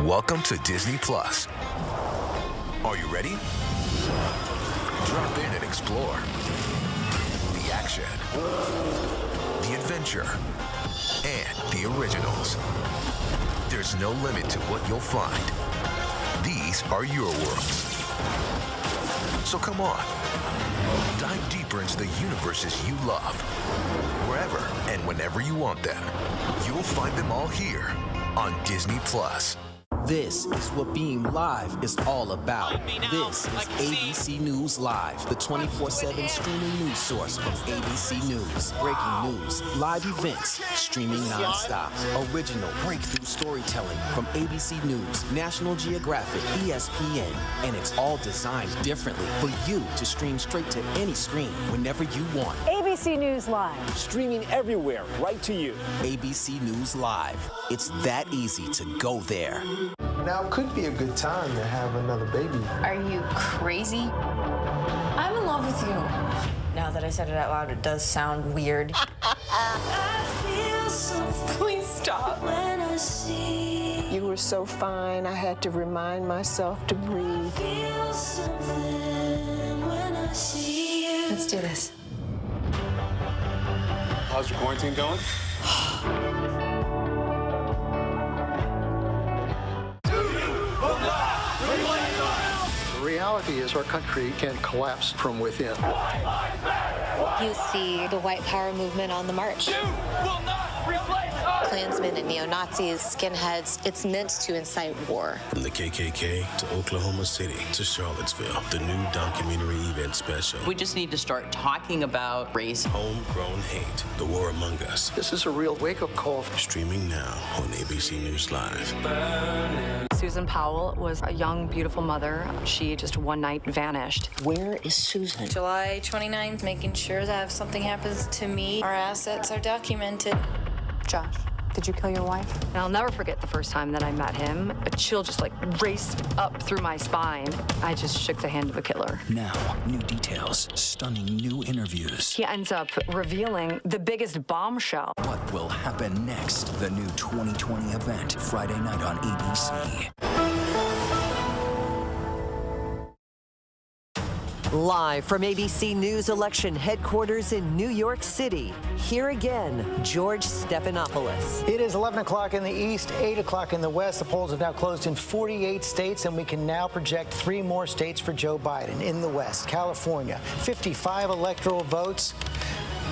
Welcome to Disney Plus. Are you ready? Drop in and explore. The action, the adventure, and the originals. There's no limit to what you'll find. These are your worlds. So come on, dive deeper into the universes you love. Wherever and whenever you want them, you'll find them all here on Disney Plus. This is what being live is all about. This is ABC News Live, the 24/7 streaming news source from ABC News. Breaking news, live events, streaming nonstop. Original breakthrough storytelling from ABC News, National Geographic, ESPN, and it's all designed differently for you to stream straight to any screen whenever you want. ABC News Live. Streaming everywhere, right to you. ABC News Live. It's that easy to go there. Now could be a good time to have another baby. Are you crazy? I'm in love with you. Now that I said it out loud, it does sound weird. Please stop. You were so fine, I had to remind myself to breathe. Let's do this. How's your quarantine going? The reality is our country can collapse from within. You see the white power movement on the march. Klansmen and neo-Nazis, skinheads, it's meant to incite war. From the KKK to Oklahoma City to Charlottesville, the new documentary event special. We just need to start talking about race. Homegrown hate, the war among us. This is a real wake-up call. Streaming now on ABC News Live. Susan Powell was a young, beautiful mother. She just one night vanished. Where is Susan? July 29th, making sure that if something happens to me, our assets are documented. Josh, did you kill your wife? And I'll never forget the first time that I met him. A chill just raced up through my spine. I just shook the hand of a killer. Now, new details, stunning new interviews. He ends up revealing the biggest bombshell. What will happen next? The new 2020 event, Friday night on ABC. Live from ABC News election headquarters in New York City, here again, George Stephanopoulos. It is 11 o'clock in the east, 8 o'clock in the west. The polls have now closed in 48 states, and we can now project 3 more states for Joe Biden. In the west, California, 55 electoral votes.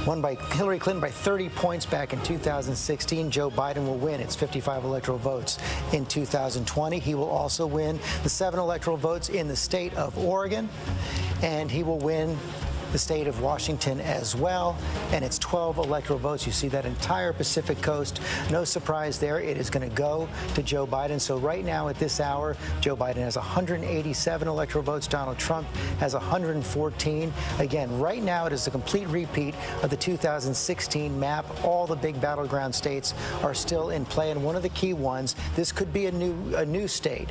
Won by Hillary Clinton by 30 points back in 2016. Joe Biden will win its 55 electoral votes in 2020. He will also win the 7 electoral votes in the state of Oregon, and he will win the state of Washington as well, and it's 12 electoral votes. You see that entire Pacific coast. No surprise there. It is going to go to Joe Biden. So right now at this hour, Joe Biden has 187 electoral votes. Donald Trump has 114. Again, right now it is a complete repeat of the 2016 map. All the big battleground states are still in play, and one of the key ones, this could be a new state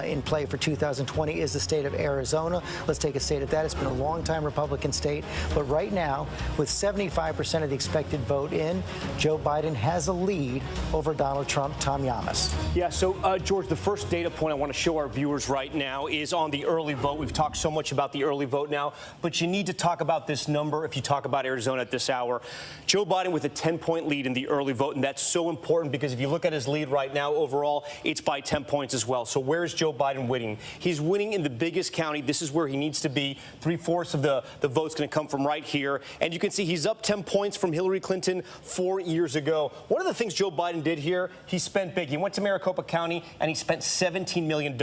in play for 2020, is the state of Arizona. Let's take a state at that. It's been a long time Republican state. But right now, with 75% of the expected vote in, Joe Biden has a lead over Donald Trump. Tom Yamas. Yeah, so, George, the first data point I want to show our viewers right now is on the early vote. We've talked so much about the early vote now, but you need to talk about this number if you talk about Arizona at this hour. Joe Biden with a 10-point lead in the early vote, and that's so important because if you look at his lead right now overall, it's by 10 points as well. So where is Joe Biden winning? He's winning in the biggest county. This is where he needs to be. 3/4 of the votes going to come from right here. And you can see he's up 10 points from Hillary Clinton 4 years ago. One of the things Joe Biden did here, he spent big. He went to Maricopa County and he spent $17 million.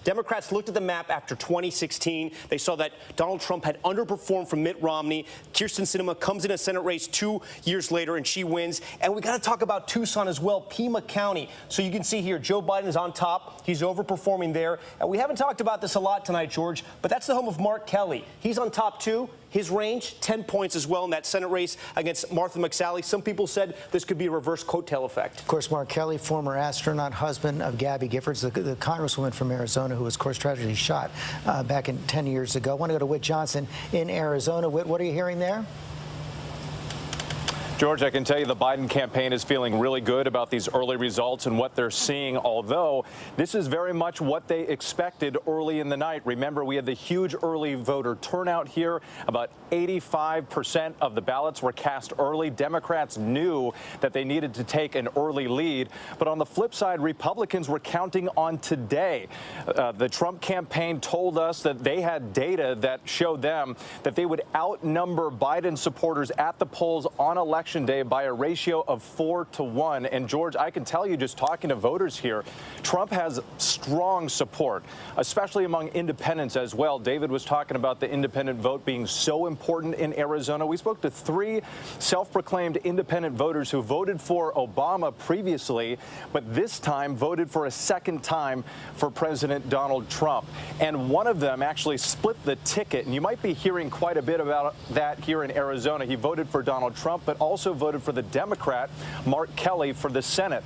Democrats looked at the map after 2016. They saw that Donald Trump had underperformed from Mitt Romney. Kyrsten Sinema comes in a Senate race 2 years later and she wins. And we got to talk about Tucson as well, Pima County. So you can see here, Joe Biden is on top. He's overperforming there. And we haven't talked about this a lot tonight, George, but that's the home of Mark Kelly. He's on top too. His range, 10 points as well in that Senate race against Martha McSally. Some people said this could be a reverse coattail effect. Of course, Mark Kelly, former astronaut, husband of Gabby Giffords, the congresswoman from Arizona who was, of course, tragically shot back in 10 years ago. I want to go to Whit Johnson in Arizona. Whit, what are you hearing there? George, I can tell you the Biden campaign is feeling really good about these early results and what they're seeing, although this is very much what they expected early in the night. Remember, we had the huge early voter turnout here. About 85% of the ballots were cast early. Democrats knew that they needed to take an early lead. But on the flip side, Republicans were counting on today. The Trump campaign told us that they had data that showed them that they would outnumber Biden supporters at the polls on election day by a ratio of 4-1. And George, I can tell you, just talking to voters here, Trump has strong support, especially among independents as well. David was talking about the independent vote being so important in Arizona. We spoke to 3 self-proclaimed independent voters who voted for Obama previously, but this time voted for a second time for President Donald Trump. And one of them actually split the ticket. And you might be hearing quite a bit about that here in Arizona. He voted for Donald Trump, but also voted for the Democrat, Mark Kelly, for the Senate.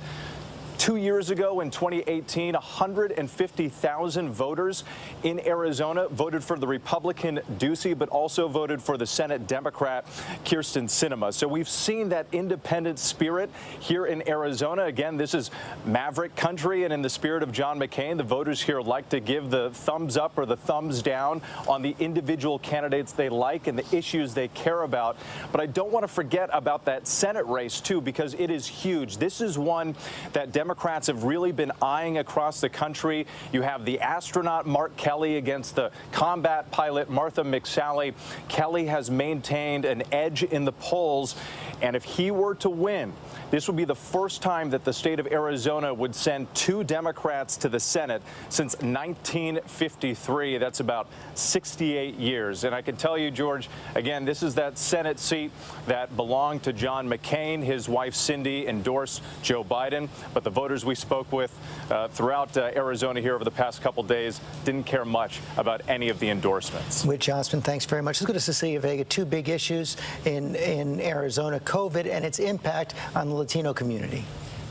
2 years ago in 2018, 150,000 voters in Arizona voted for the Republican Ducey, but also voted for the Senate Democrat Kyrsten Sinema. So we've seen that independent spirit here in Arizona. Again, this is maverick country, and in the spirit of John McCain, the voters here like to give the thumbs up or the thumbs down on the individual candidates they like and the issues they care about. But I don't want to forget about that Senate race, too, because it is huge. This is one that Democrats have really been eyeing across the country. You have the astronaut Mark Kelly against the combat pilot Martha McSally. Kelly has maintained an edge in the polls, and if he were to win, this would be the first time that the state of Arizona would send 2 Democrats to the Senate since 1953. That's about 68 years. And I can tell you, George, again, this is that Senate seat that belonged to John McCain. His wife, Cindy, endorsed Joe Biden. But the voters we spoke with throughout Arizona here over the past couple days didn't care much about any of the endorsements. Whit Johnson, thanks very much. Let's go to Cecilia Vega. 2 big issues in Arizona: COVID and its impact on the Latino community.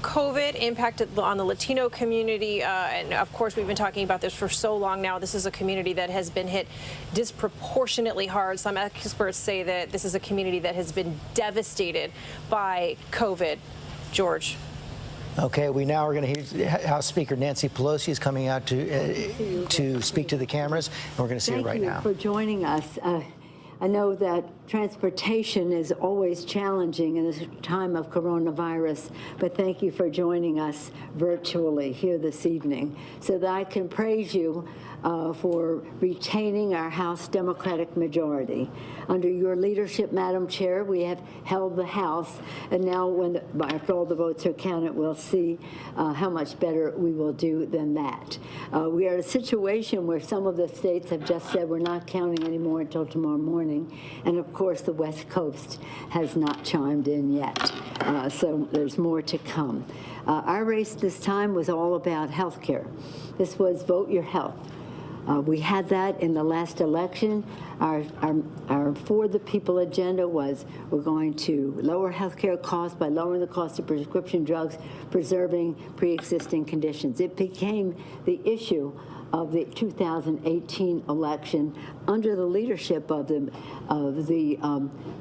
COVID impacted on the Latino community, and of course we've been talking about this for so long now. This is a community that has been hit disproportionately hard. Some experts say that this is a community that has been devastated by COVID. George. Okay, we now are going to hear House Speaker Nancy Pelosi is coming out to speak to the cameras, and we're going to see her right now. Thank you for joining us. I know that transportation is always challenging in this time of coronavirus, but thank you for joining us virtually here this evening so that I can praise you for retaining our House Democratic majority. Under your leadership, Madam Chair, we have held the House, and now after all the votes are counted, we'll see how much better we will do than that. We are in a situation where some of the states have just said we're not counting anymore until tomorrow morning, and of course the West Coast has not chimed in yet, so there's more to come. Our race this time was all about health care. This was Vote Your Health. We had that in the last election. Our For the People agenda was we're going to lower health care costs by lowering the cost of prescription drugs, preserving pre-existing conditions. It became the issue of the 2018 election under the leadership of the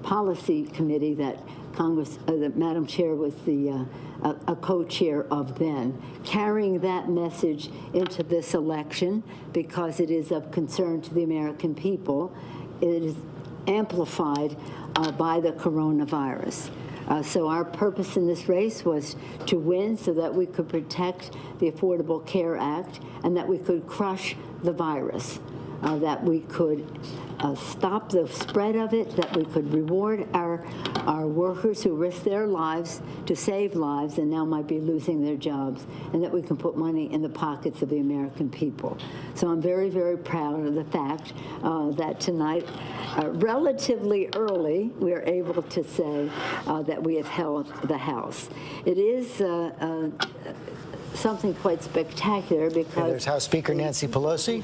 policy committee that that Madam Chair was a co-chair of then, carrying that message into this election because it is of concern to the American people. It is amplified by the coronavirus. So our purpose in this race was to win so that we could protect the Affordable Care Act and that we could crush the virus, that we could stop the spread of it, that we could reward our workers who risk their lives to save lives and now might be losing their jobs, and that we can put money in the pockets of the American people. So I'm very, very proud of the fact that tonight, relatively early, we are able to say that we have held the House. It is something quite spectacular because there's House Speaker Nancy Pelosi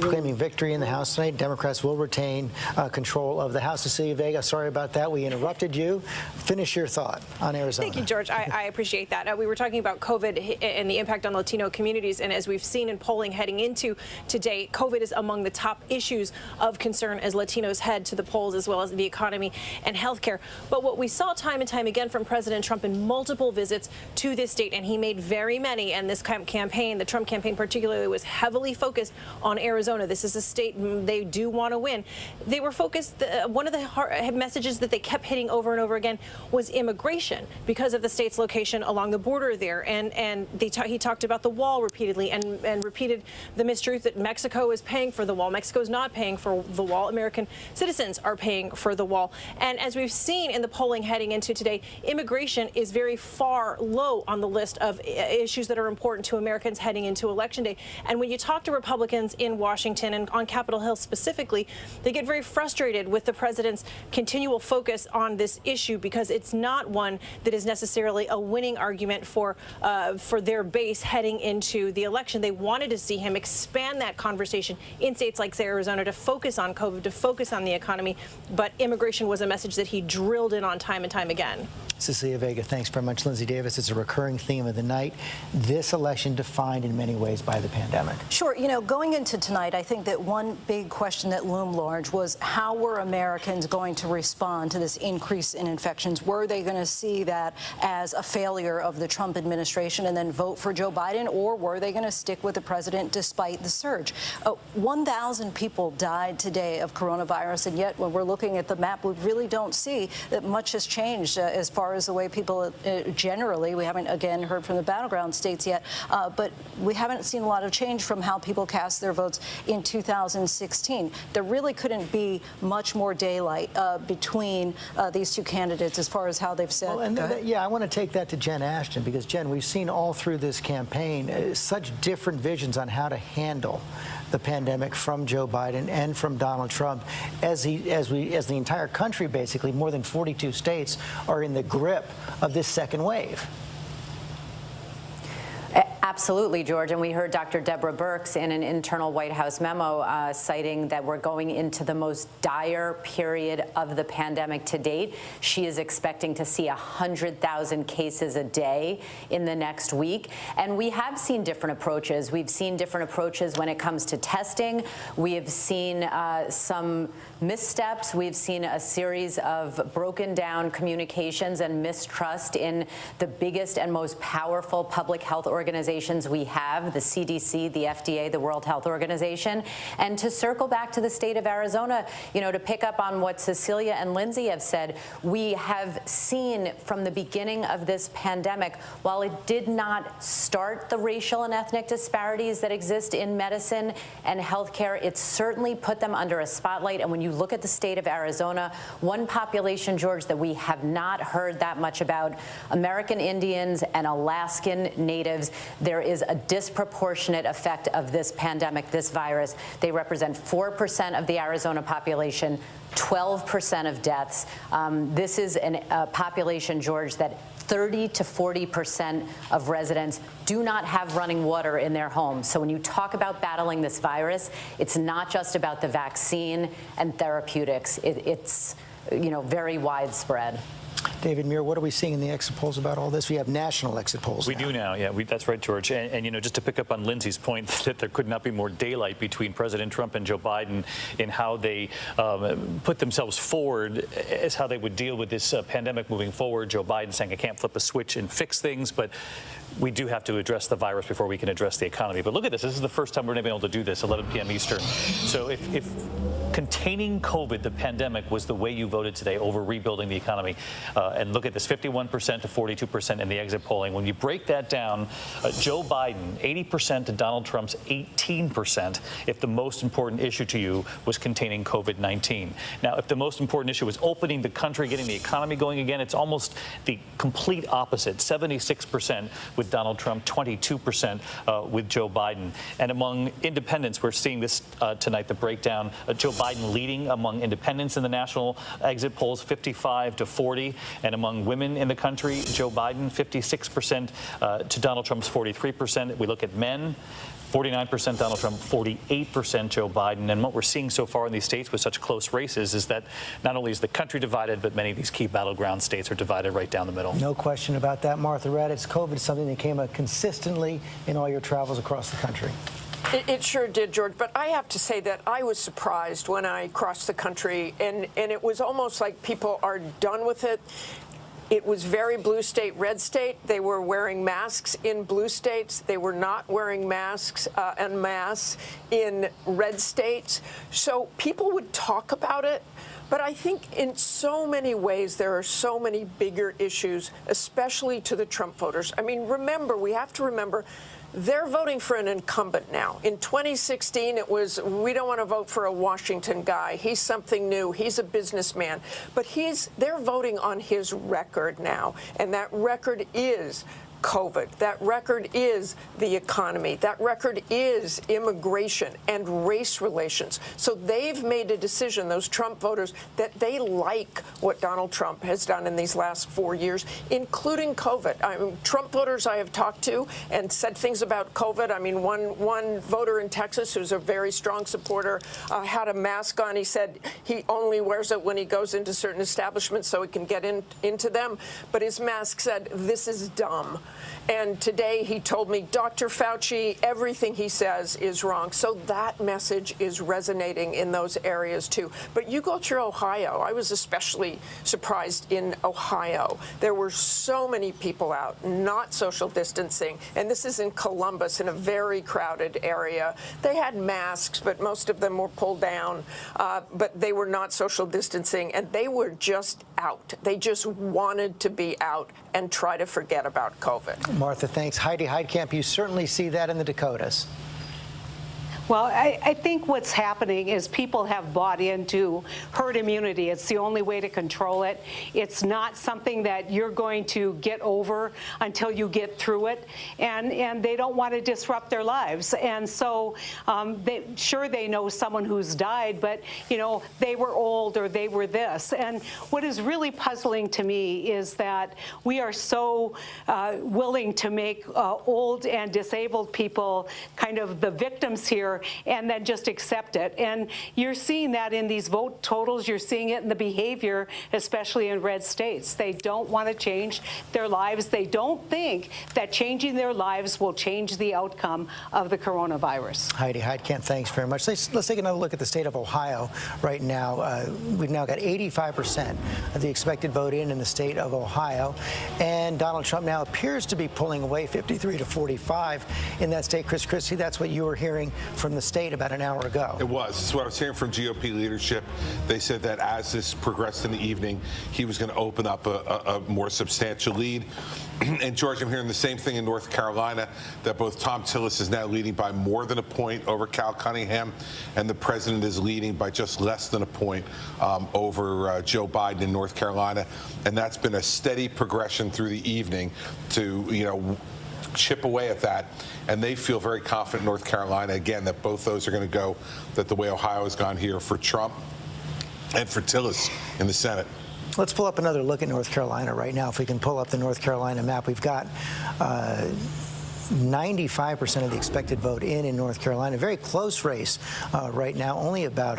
claiming victory in the House tonight. Democrats will retain control of the House. Cecilia Vega, sorry about that. We interrupted you. Finish your thought on Arizona. Thank you, George. I appreciate that. We were talking about COVID and the impact on Latino communities, and as we've seen in polling heading into today, COVID is among the top issues of concern as Latinos head to the polls, as well as the economy and healthcare. But what we saw time and time again from President Trump in multiple visits to this state, and he made very many, and this campaign, the Trump campaign particularly, was heavily focused on Arizona. This is a state they do want to win. They were focused, one of the messages that they kept hitting over and over again was immigration because of the state's location along the border there. And he talked about the wall repeatedly and repeated the mistruth that Mexico is paying for the wall. Mexico is not paying for the wall. American citizens are paying for the wall. And as we've seen in the polling heading into today, immigration is very far low on the list of issues that are important to Americans heading into Election Day. And when you talk to Republicans in Washington and on Capitol Hill specifically, they get very frustrated with the president's continual focus on this issue because it's not one that is necessarily a winning argument for their base heading into the election. They wanted to see him expand that conversation in states like Arizona to focus on COVID, to focus on the economy, but immigration was a message that he drilled in on time and time again. Cecilia Vega, thanks very much. Lindsay Davis, it's a recurring theme of the night. This election defined in many ways by the pandemic. Sure. You know, going into tonight, I think that one big question that loomed large was how were Americans going to respond to this increase in infections? Were they going to see that as a failure of the Trump administration and then vote for Joe Biden, or were they going to stick with the president despite the surge? 1,000 people died today of coronavirus, and yet when we're looking at the map, we really don't see that much has changed as far as the way people generally, we haven't again heard from the battleground states yet, but we haven't seen a lot of change from how people cast their votes in 2016. There really couldn't be much more daylight between these two candidates as far as how they've said. Well, yeah, I want to take that to Jen Ashton because, Jen, we've seen all through this campaign such different visions on how to handle the pandemic from Joe Biden and from Donald Trump as the entire country, basically, more than 42 states are in the grip of this second wave. Absolutely, George. And we heard Dr. Deborah Birx in an internal White House memo citing that we're going into the most dire period of the pandemic to date. She is expecting to see 100,000 cases a day in the next week. And we have seen different approaches. We've seen different approaches when it comes to testing. We have seen some missteps. We've seen a series of broken down communications and mistrust in the biggest and most powerful public health organizations we have, the CDC, the FDA, the World Health Organization. And to circle back to the state of Arizona, you know, to pick up on what Cecilia and Lindsay have said, we have seen from the beginning of this pandemic, while it did not start the racial and ethnic disparities that exist in medicine and healthcare, it certainly put them under a spotlight. And when you look at the state of Arizona, one population, George, that we have not heard that much about, American Indians and Alaskan Natives, there is a disproportionate effect of this pandemic, this virus. They represent 4% of the Arizona population, 12% of deaths. This is a population, George, that 30 to 40% of residents do not have running water in their homes. So when you talk about battling this virus, it's not just about the vaccine and therapeutics. It's, you know, very widespread. David Muir, what are we seeing in the exit polls about all this? We have national exit polls. We do now, yeah. That's right, George. And, you know, just to pick up on Lindsay's point that there could not be more daylight between President Trump and Joe Biden in how they put themselves forward as how they would deal with this pandemic moving forward. Joe Biden saying, I can't flip a switch and fix things, but we do have to address the virus before we can address the economy. But look at this. This is the first time we're going to be able to do this, 11 p.m. Eastern. So if containing COVID, the pandemic, was the way you voted today over rebuilding the economy, and look at this, 51% to 42% in the exit polling. When you break that down, Joe Biden, 80% to Donald Trump's 18%, if the most important issue to you was containing COVID-19. Now, if the most important issue was opening the country, getting the economy going again, it's almost the complete opposite, 76% with Donald Trump, 22% with Joe Biden. And among independents, we're seeing this tonight, the breakdown, Joe Biden leading among independents in the national exit polls, 55 to 40. And among women in the country, Joe Biden, 56% to Donald Trump's 43%. We look at men, 49% Donald Trump, 48% Joe Biden. And what we're seeing so far in these states with such close races is that not only is the country divided, but many of these key battleground states are divided right down the middle. No question about that, Martha Raddatz. COVID is something that came up consistently in all your travels across the country. It sure did, George. But I have to say that I was surprised when I crossed the country, and it was almost like people are done with it. It was very blue state, red state. They were wearing masks in blue states. They were not wearing masks en masse in red states. So people would talk about it. But I think in so many ways, there are so many bigger issues, especially to the Trump voters. I mean, we have to remember, they're voting for an incumbent now. In 2016, it was, we don't want to vote for a Washington guy. He's something new. He's a businessman. But they're voting on his record now. And that record is COVID. That record is the economy. That record is immigration and race relations. So they've made a decision, those Trump voters, that they like what Donald Trump has done in these last 4 years, including COVID. I mean, Trump voters I have talked to and said things about COVID. I mean, one voter in Texas who's a very strong supporter had a mask on. He said he only wears it when he goes into certain establishments so he can get into them. But his mask said, "This is dumb." And today he told me, Dr. Fauci, everything he says is wrong. So that message is resonating in those areas, too. But you go through Ohio. I was especially surprised in Ohio. There were so many people out, not social distancing. And this is in Columbus, in a very crowded area. They had masks, but most of them were pulled down. But they were not social distancing. And they were just out. They just wanted to be out and try to forget about COVID. Martha, thanks. Heidi Heitkamp, you certainly see that in the Dakotas. Well, I think what's happening is people have bought into herd immunity. It's the only way to control it. It's not something that you're going to get over until you get through it, and they don't want to disrupt their lives. And so they know someone who's died, but, you know, they were old or they were this. And what is really puzzling to me is that we are so willing to make old and disabled people kind of the victims here, and then just accept it. And you're seeing that in these vote totals. You're seeing it in the behavior, especially in red states. They don't want to change their lives. They don't think that changing their lives will change the outcome of the coronavirus. Heidi Heitkamp, thanks very much. Let's take another look at the state of Ohio right now. We've now got 85% of the expected vote in the state of Ohio. And Donald Trump now appears to be pulling away 53 to 45 in that state. Chris Christie, that's what you were hearing from the state about an hour ago. It was. This is what I was hearing from GOP leadership. They said that as this progressed in the evening, he was going to open up a more substantial lead. And, George, I'm hearing the same thing in North Carolina, that both Tom Tillis is now leading by more than a point over Cal Cunningham, and the president is leading by just less than a point over Joe Biden in North Carolina. And that's been a steady progression through the evening to, you know, chip away at that, and they feel very confident in North Carolina, again, that both those are going to go that the way Ohio has gone here for Trump and for Tillis in the Senate. Let's pull up another look at North Carolina right now. If we can pull up the North Carolina map, we've got 95% of the expected vote in North Carolina. Very close race right now. Only about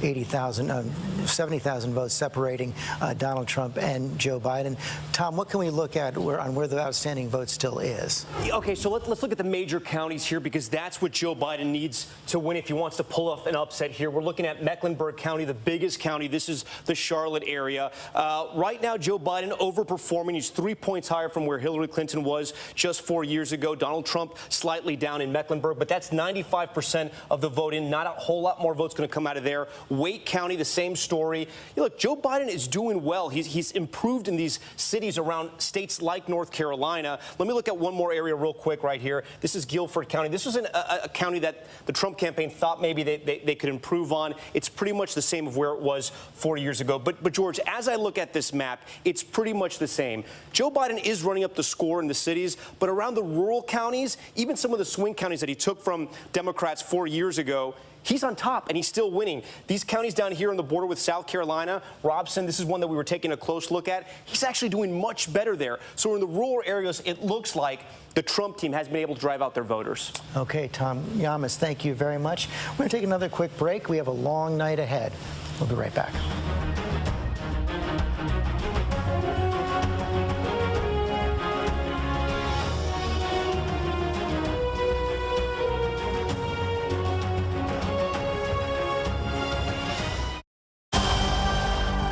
70,000 votes separating Donald Trump and Joe Biden. Tom, what can we look at on where the outstanding vote still is? Okay, so let's look at the major counties here, because that's what Joe Biden needs to win if he wants to pull off an upset here. We're looking at Mecklenburg County, the biggest county. This is the Charlotte area. Right now, Joe Biden overperforming. He's 3 points higher from where Hillary Clinton was just 4 years ago. Donald Trump slightly down in Mecklenburg, but that's 95% of the vote in. Not a whole lot more votes going to come out of there. Wake County, the same story. Look, Joe Biden is doing well. He's improved in these cities around states like North Carolina. Let me look at one more area real quick right here. This is Guilford County. This was a county that the Trump campaign thought maybe they could improve on. It's pretty much the same of where it was 4 years ago. But George, as I look at this map, it's pretty much the same. Joe Biden is running up the score in the cities, but around the rural counties, counties, even some of the swing counties that he took from Democrats 4 years ago, he's on top, and he's still winning. These counties down here on the border with South Carolina, Robson, this is one that we were taking a close look at. He's actually doing much better there. So in the rural areas, it looks like the Trump team has been able to drive out their voters. Okay, Tom Yamas, thank you very much. We're going to take another quick break. We have a long night ahead. We'll be right back.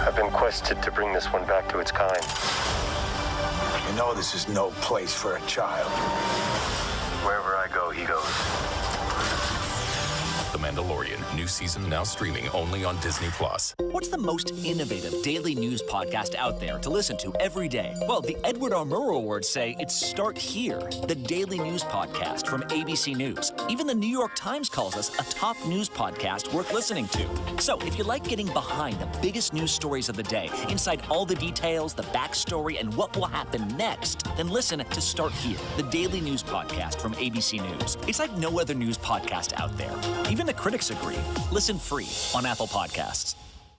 I've been quested to bring this one back to its kind. You know this is no place for a child. Wherever I go, he goes. The Mandalorian, new season now streaming only on Disney+. What's the most innovative daily news podcast out there to listen to every day? Well, the Edward R. Murrow Awards say it's Start Here, the daily news podcast from ABC News. Even the New York Times calls us a top news podcast worth listening to. So if you like getting behind the biggest news stories of the day, inside all the details, the backstory, and what will happen next, then listen to Start Here, the daily news podcast from ABC News. It's like no other news podcast out there. Even the critics agree. Listen free on Apple Podcasts.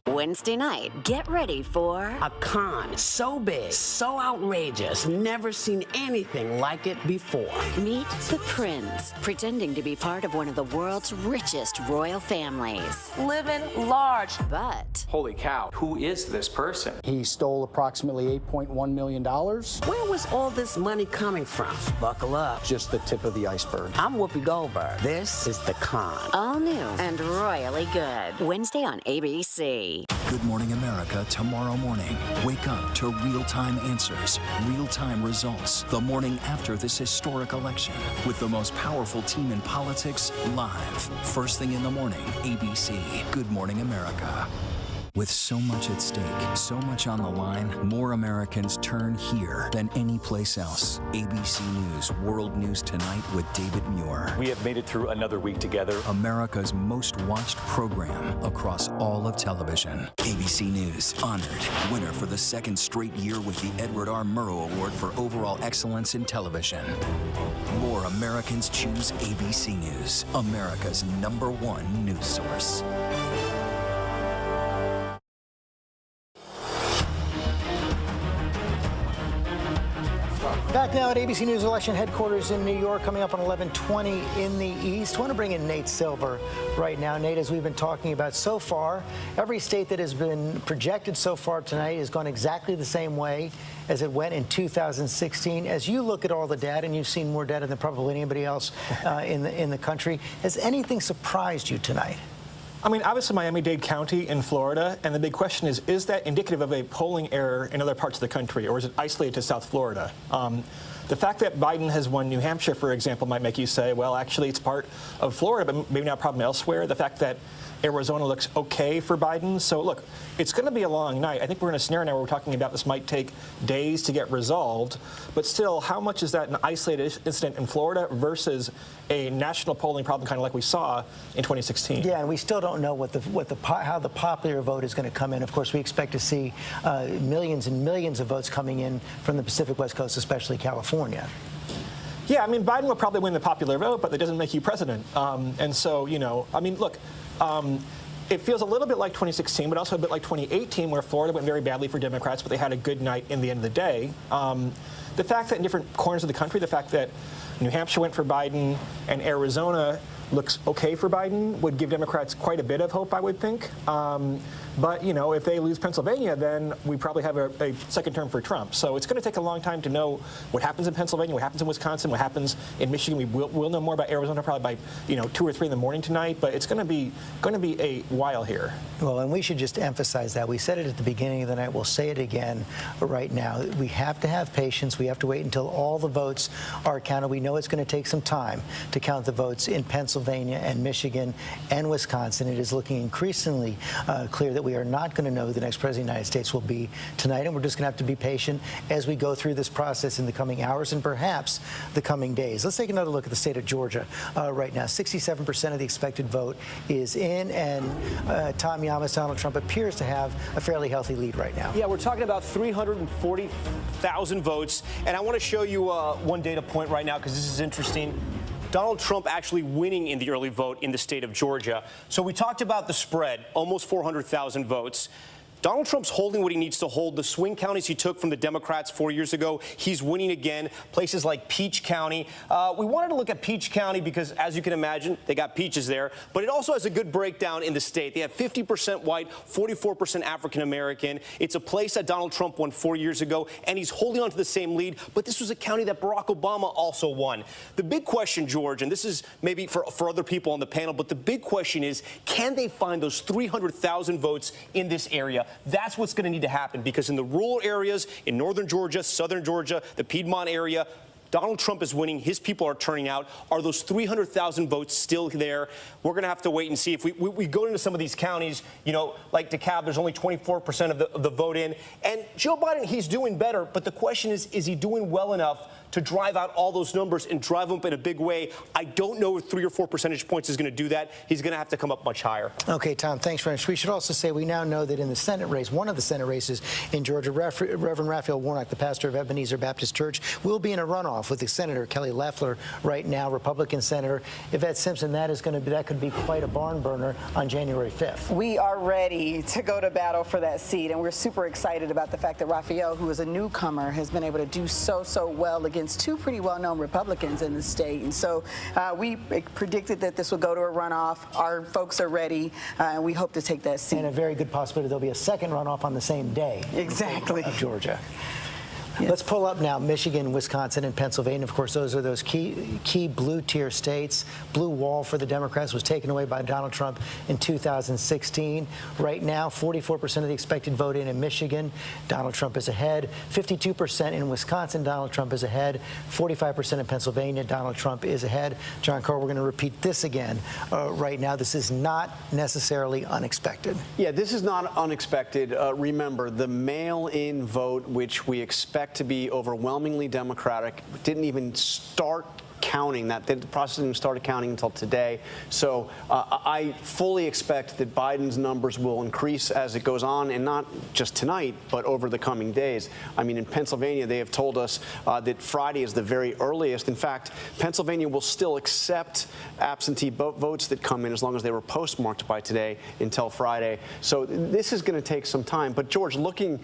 Wednesday night, get ready for a con so big, so outrageous, never seen anything like it before. Meet the Prince, pretending to be part of one of the world's richest royal families. Living large. But holy cow, who is this person? He stole approximately $8.1 million. Where was all this money coming from? Buckle up. Just the tip of the iceberg. I'm Whoopi Goldberg. This is The Con. All new and royally good. Wednesday on ABC. Good Morning America tomorrow morning. Wake up to real-time answers, real-time results. The morning after this historic election with the most powerful team in politics live. First thing in the morning, ABC. Good Morning America. With so much at stake, so much on the line, more Americans turn here than any place else. ABC News World News Tonight with David Muir. We have made it through another week together. America's most watched program across all of television. ABC News, honored winner for the second straight year with the Edward R. Murrow Award for Overall Excellence in Television. More Americans choose ABC News, America's #1 news source. Back now at ABC News election headquarters in New York, coming up on 11:20 in the East. I want to bring in Nate Silver right now. Nate, as we've been talking about so far, every state that has been projected so far tonight has gone exactly the same way as it went in 2016. As you look at all the data, and you've seen more data than probably anybody else in the country, has anything surprised you tonight? I mean, obviously Miami-Dade County in Florida, and the big question is that indicative of a polling error in other parts of the country, or is it isolated to South Florida? The fact that Biden has won New Hampshire, for example, might make you say, well, actually, it's part of Florida, but maybe not a problem elsewhere. The fact that Arizona looks okay for Biden. So, look, it's going to be a long night. I think we're in a scenario now where we're talking about this might take days to get resolved. But still, how much is that an isolated incident in Florida versus a national polling problem, kind of like we saw in 2016? Yeah, and we still don't know how the popular vote is going to come in. Of course, we expect to see millions and millions of votes coming in from the Pacific West Coast, especially California. Yeah, I mean, Biden will probably win the popular vote, but that doesn't make you president. And so, you know, I mean, look, it feels a little bit like 2016, but also a bit like 2018, where Florida went very badly for Democrats, but they had a good night in the end of the day. The fact that in different corners of the country, the fact that New Hampshire went for Biden and Arizona looks okay for Biden would give Democrats quite a bit of hope, I would think. But, you know, if they lose Pennsylvania, then we probably have a second term for Trump. So it's going to take a long time to know what happens in Pennsylvania, what happens in Wisconsin, what happens in Michigan. We'll know more about Arizona probably by, you know, 2 or 3 in the morning tonight. But it's going to be a while here. Well, and we should just emphasize that. We said it at the beginning of the night. We'll say it again right now. We have to have patience. We have to wait until all the votes are counted. We know it's going to take some time to count the votes in Pennsylvania. Pennsylvania and Michigan and Wisconsin, it is looking increasingly clear that we are not going to know who the next president of the United States will be tonight, and we're just going to have to be patient as we go through this process in the coming hours and perhaps the coming days. Let's take another look at the state of Georgia right now. 67% of the expected vote is in, and Tom Yamas, Donald Trump appears to have a fairly healthy lead right now. Yeah, we're talking about 340,000 votes, and I want to show you one data point right now because this is interesting. Donald Trump actually winning in the early vote in the state of Georgia. So we talked about the spread, almost 400,000 votes. Donald Trump's holding what he needs to hold. The swing counties he took from the Democrats 4 years ago, he's winning again. Places like Peach County. We wanted to look at Peach County because, as you can imagine, they got peaches there. But it also has a good breakdown in the state. They have 50% white, 44% African American. It's a place that Donald Trump won 4 years ago, and he's holding on to the same lead. But this was a county that Barack Obama also won. The big question, George, and this is maybe for other people on the panel, but the big question is, can they find those 300,000 votes in this area? That's what's going to need to happen, because in the rural areas, in northern Georgia, southern Georgia, the Piedmont area, Donald Trump is winning. His people are turning out. Are those 300,000 votes still there? We're going to have to wait and see. If we go into some of these counties, you know, like DeKalb, there's only 24% of the vote in. And Joe Biden, he's doing better. But the question is he doing well enough to drive out all those numbers and drive them up in a big way? I don't know if 3 or 4 percentage points is going to do that. He's going to have to come up much higher. Okay, Tom, thanks very much. We should also say we now know that in the Senate race, one of the Senate races in Georgia, Reverend Raphael Warnock, the pastor of Ebenezer Baptist Church, will be in a runoff with the Senator Kelly Loeffler right now, Republican Senator Yvette Simpson. That could be quite a barn burner on January 5th. We are ready to go to battle for that seat, and we're super excited about the fact that Raphael, who is a newcomer, has been able to do so well against two pretty well-known Republicans in the state. And so we predicted that this would go to a runoff. Our folks are ready, and we hope to take that seat. And a very good possibility there'll be a second runoff on the same day. Exactly. Of Georgia. Yes. Let's pull up now Michigan, Wisconsin, and Pennsylvania. Of course, those are those key blue-tier states. Blue wall for the Democrats was taken away by Donald Trump in 2016. Right now, 44% of the expected vote in Michigan. Donald Trump is ahead. 52% in Wisconsin. Donald Trump is ahead. 45% in Pennsylvania. Donald Trump is ahead. John Carr, we're going to repeat this again right now. This is not necessarily unexpected. Yeah, this is not unexpected. Remember, the mail-in vote, which we expect to be overwhelmingly Democratic, didn't even start counting. The process didn't start counting until today. So I fully expect that Biden's numbers will increase as it goes on, and not just tonight, but over the coming days. I mean, in Pennsylvania, they have told us that Friday is the very earliest. In fact, Pennsylvania will still accept absentee votes that come in as long as they were postmarked by today until Friday. So this is going to take some time. But George, looking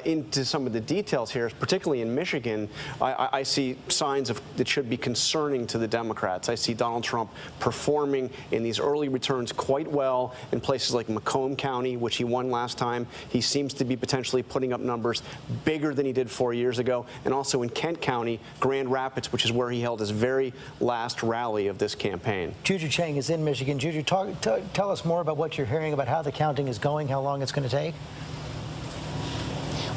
into some of the details here, particularly in Michigan, I see signs that should be concerning to the Democrats. I see Donald Trump performing in these early returns quite well in places like Macomb County, which he won last time. He seems to be potentially putting up numbers bigger than he did 4 years ago. And also in Kent County, Grand Rapids, which is where he held his very last rally of this campaign. Juju Chang is in Michigan. Juju, tell us more about what you're hearing about how the counting is going, how long it's going to take.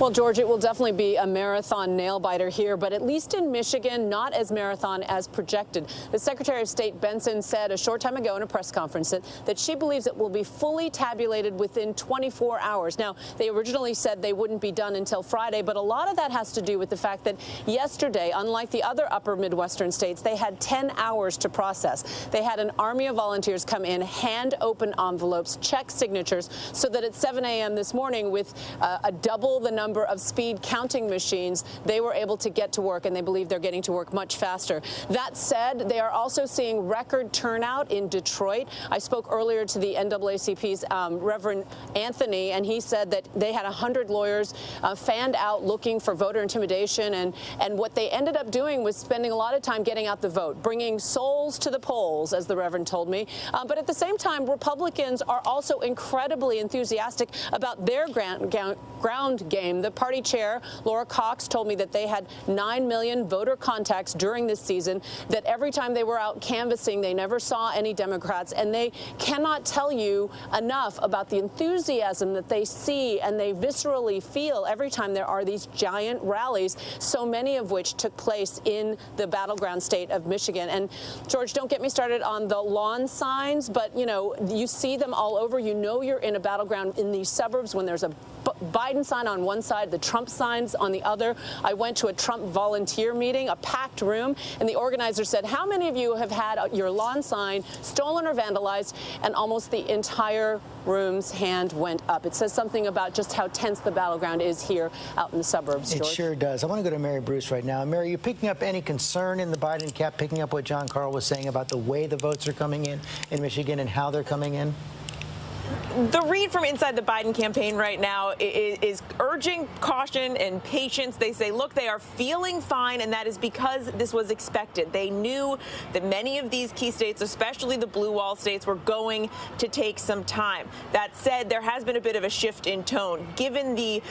Well, George, it will definitely be a marathon nail-biter here, but at least in Michigan, not as marathon as projected. The Secretary of State Benson said a short time ago in a press conference that she believes it will be fully tabulated within 24 hours. Now, they originally said they wouldn't be done until Friday, but a lot of that has to do with the fact that yesterday, unlike the other upper Midwestern states, they had 10 hours to process. They had an army of volunteers come in, hand open envelopes, check signatures, so that at 7 a.m. this morning, with a double the number of speed counting machines, they were able to get to work, and they believe they're getting to work much faster. That said, they are also seeing record turnout in Detroit. I spoke earlier to the NAACP's Reverend Anthony, and he said that they had 100 lawyers fanned out looking for voter intimidation, and what they ended up doing was spending a lot of time getting out the vote, bringing souls to the polls, as the Reverend told me. But at the same time, Republicans are also incredibly enthusiastic about their ground game game. The party chair, Laura Cox, told me that they had 9 million voter contacts during this season, that every time they were out canvassing, they never saw any Democrats, and they cannot tell you enough about the enthusiasm that they see and they viscerally feel every time there are these giant rallies, so many of which took place in the battleground state of Michigan. And George, don't get me started on the lawn signs, but you see them all over. You know you're in a battleground in these suburbs when there's a Biden sign on one side, the Trump signs on the other. I went to a Trump volunteer meeting, a packed room, and the organizer said, how many of you have had your lawn sign stolen or vandalized? And almost the entire room's hand went up. It says something about just how tense the battleground is here out in the suburbs, George. It sure does. I want to go to Mary Bruce right now. Mary, you picking up any concern in the Biden camp, picking up what John Carl was saying about the way the votes are coming in Michigan and how they're coming in? The read from inside the Biden campaign right now is urging caution and patience. They say, look, they are feeling fine, and that is because this was expected. They knew that many of these key states, especially the blue wall states, were going to take some time. That said, there has been a bit of a shift in tone. Given the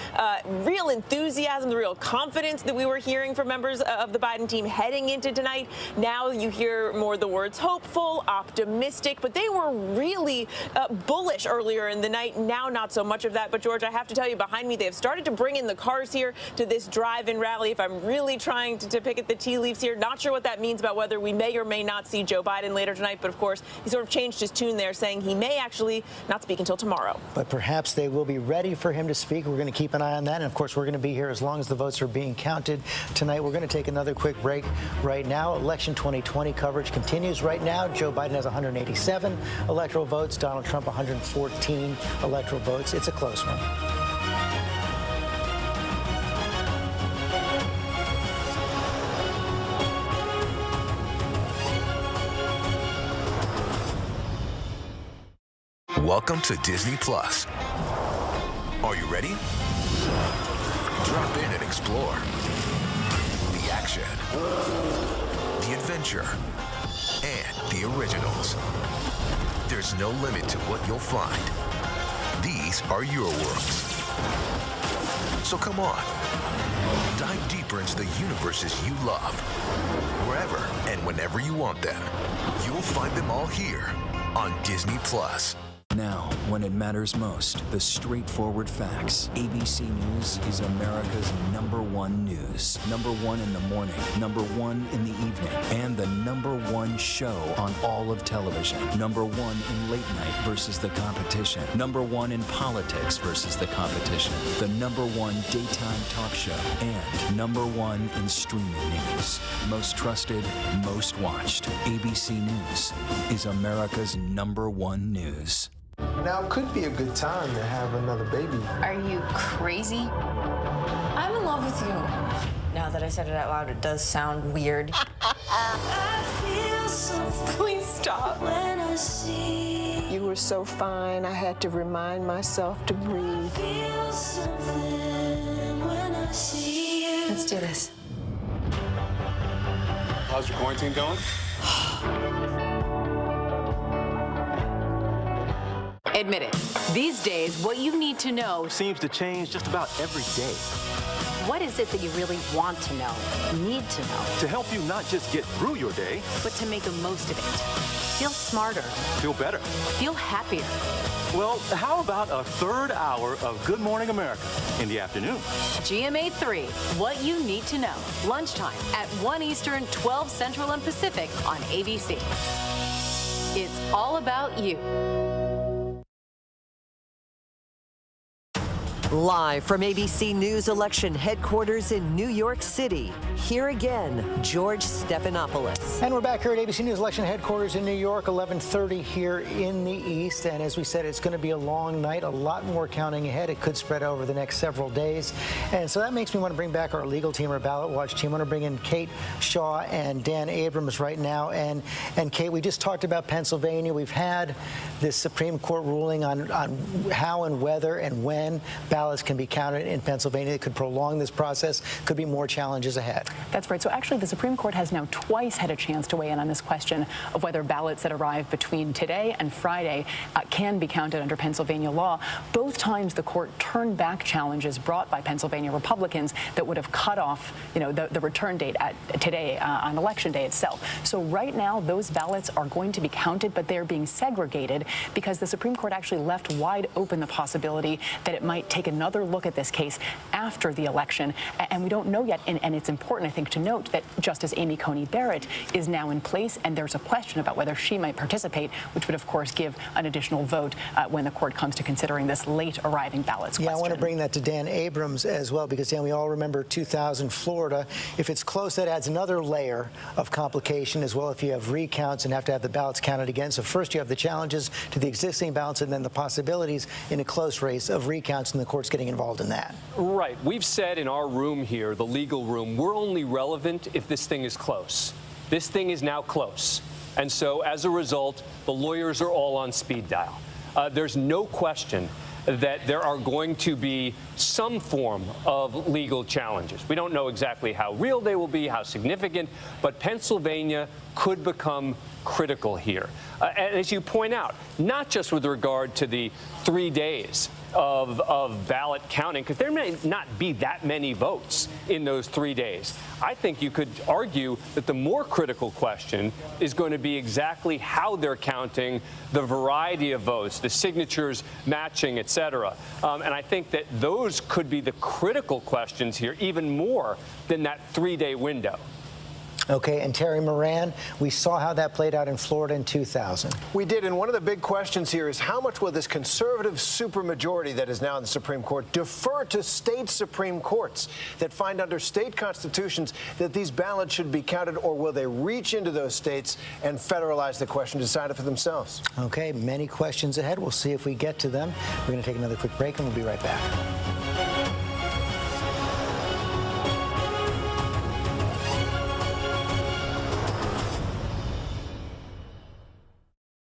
real enthusiasm, the real confidence that we were hearing from members of the Biden team heading into tonight, now you hear more the words hopeful, optimistic, but they were really bullish earlier in the night. Now not so much of that. But George, I have to tell you, behind me, they have started to bring in the cars here to this drive-in rally. If I'm really trying to pick at the tea leaves here, not sure what that means about whether we may or may not see Joe Biden later tonight. But of course, he sort of changed his tune there, saying he may actually not speak until tomorrow. But perhaps they will be ready for him to speak. We're going to keep an eye on that. And of course, we're going to be here as long as the votes are being counted tonight. We're going to take another quick break right now. Election 2020 coverage continues right now. Joe Biden has 187 electoral votes. Donald Trump 114 electoral votes. It's a close one. Welcome to Disney Plus. Are you ready? Drop in and explore. The action, the adventure, and the originals. There's no limit to what you'll find. These are your worlds. So come on, dive deeper into the universes you love. Wherever and whenever you want them, you'll find them all here on Disney Plus. Now, when it matters most, the straightforward facts. ABC News is America's #1 news. #1 in the morning, #1 in the evening, and the #1 show on all of television. #1 in late night versus the competition. #1 in politics versus the competition. The #1 daytime talk show. And #1 in streaming news. Most trusted, most watched. ABC News is America's #1 news. Now could be a good time to have another baby. Are you crazy? I'm in love with you. Now that I said it out loud, it does sound weird. Please stop. When I see you were so fine, I had to remind myself to breathe. Let's do this. How's your quarantine going? Admit it. These days, what you need to know seems to change just about every day. What is it that you really want to know, need to know? To help you not just get through your day, but to make the most of it. Feel smarter. Feel better. Feel happier. Well, how about a third hour of Good Morning America in the afternoon? GMA 3, what you need to know. Lunchtime at 1 Eastern, 12 Central and Pacific on ABC. It's all about you. Live from ABC News election headquarters in New York City, here again, George Stephanopoulos. And we're back here at ABC News election headquarters in New York, 11:30 here in the East. And as we said, it's going to be a long night, a lot more counting ahead. It could spread over the next several days. And so that makes me want to bring back our legal team, our ballot watch team. I want to bring in Kate Shaw and Dan Abrams right now. And Kate, we just talked about Pennsylvania. We've had this Supreme Court ruling on how and whether and when ballots can be counted in Pennsylvania. It could prolong this process, could be more challenges ahead. That's right. So actually, the Supreme Court has now twice had a chance to weigh in on this question of whether ballots that arrive between today and Friday can be counted under Pennsylvania law. Both times the court turned back challenges brought by Pennsylvania Republicans that would have cut off, the return date at today on Election Day itself. So right now, those ballots are going to be counted, but they're being segregated because the Supreme Court actually left wide open the possibility that it might take another look at this case after the election. And we don't know yet. And it's important, I think, to note that Justice Amy Coney Barrett is now in place, and there's a question about whether she might participate, which would, of course, give an additional vote when the court comes to considering this late arriving ballots question. I want to bring that to Dan Abrams as well, because, Dan, we all remember 2000 Florida. If it's close, that adds another layer of complication as well if you have recounts and have to have the ballots counted again. So first you have the challenges to the existing ballots and then the possibilities in a close race of recounts and the courts getting involved in that. Right. We've said in our room here, the legal room, we're only relevant if this thing is close. This thing is now close. And so as a result, the lawyers are all on speed dial. There's no question that there are going to be some form of legal challenges. We don't know exactly how real they will be, how significant, but Pennsylvania could become critical here. And as you point out, not just with regard to the 3 days of ballot counting, because there may not be that many votes in those 3 days. I think you could argue that the more critical question is going to be exactly how they're counting the variety of votes, the signatures matching, et cetera. And I think that those could be the critical questions here, even more than that 3-day window. Okay, and Terry Moran, we saw how that played out in Florida in 2000. We did, and one of the big questions here is how much will this conservative supermajority that is now in the Supreme Court defer to state Supreme Courts that find under state constitutions that these ballots should be counted, or will they reach into those states and federalize the question, decide it for themselves? Okay, many questions ahead. We'll see if we get to them. We're going to take another quick break, and we'll be right back.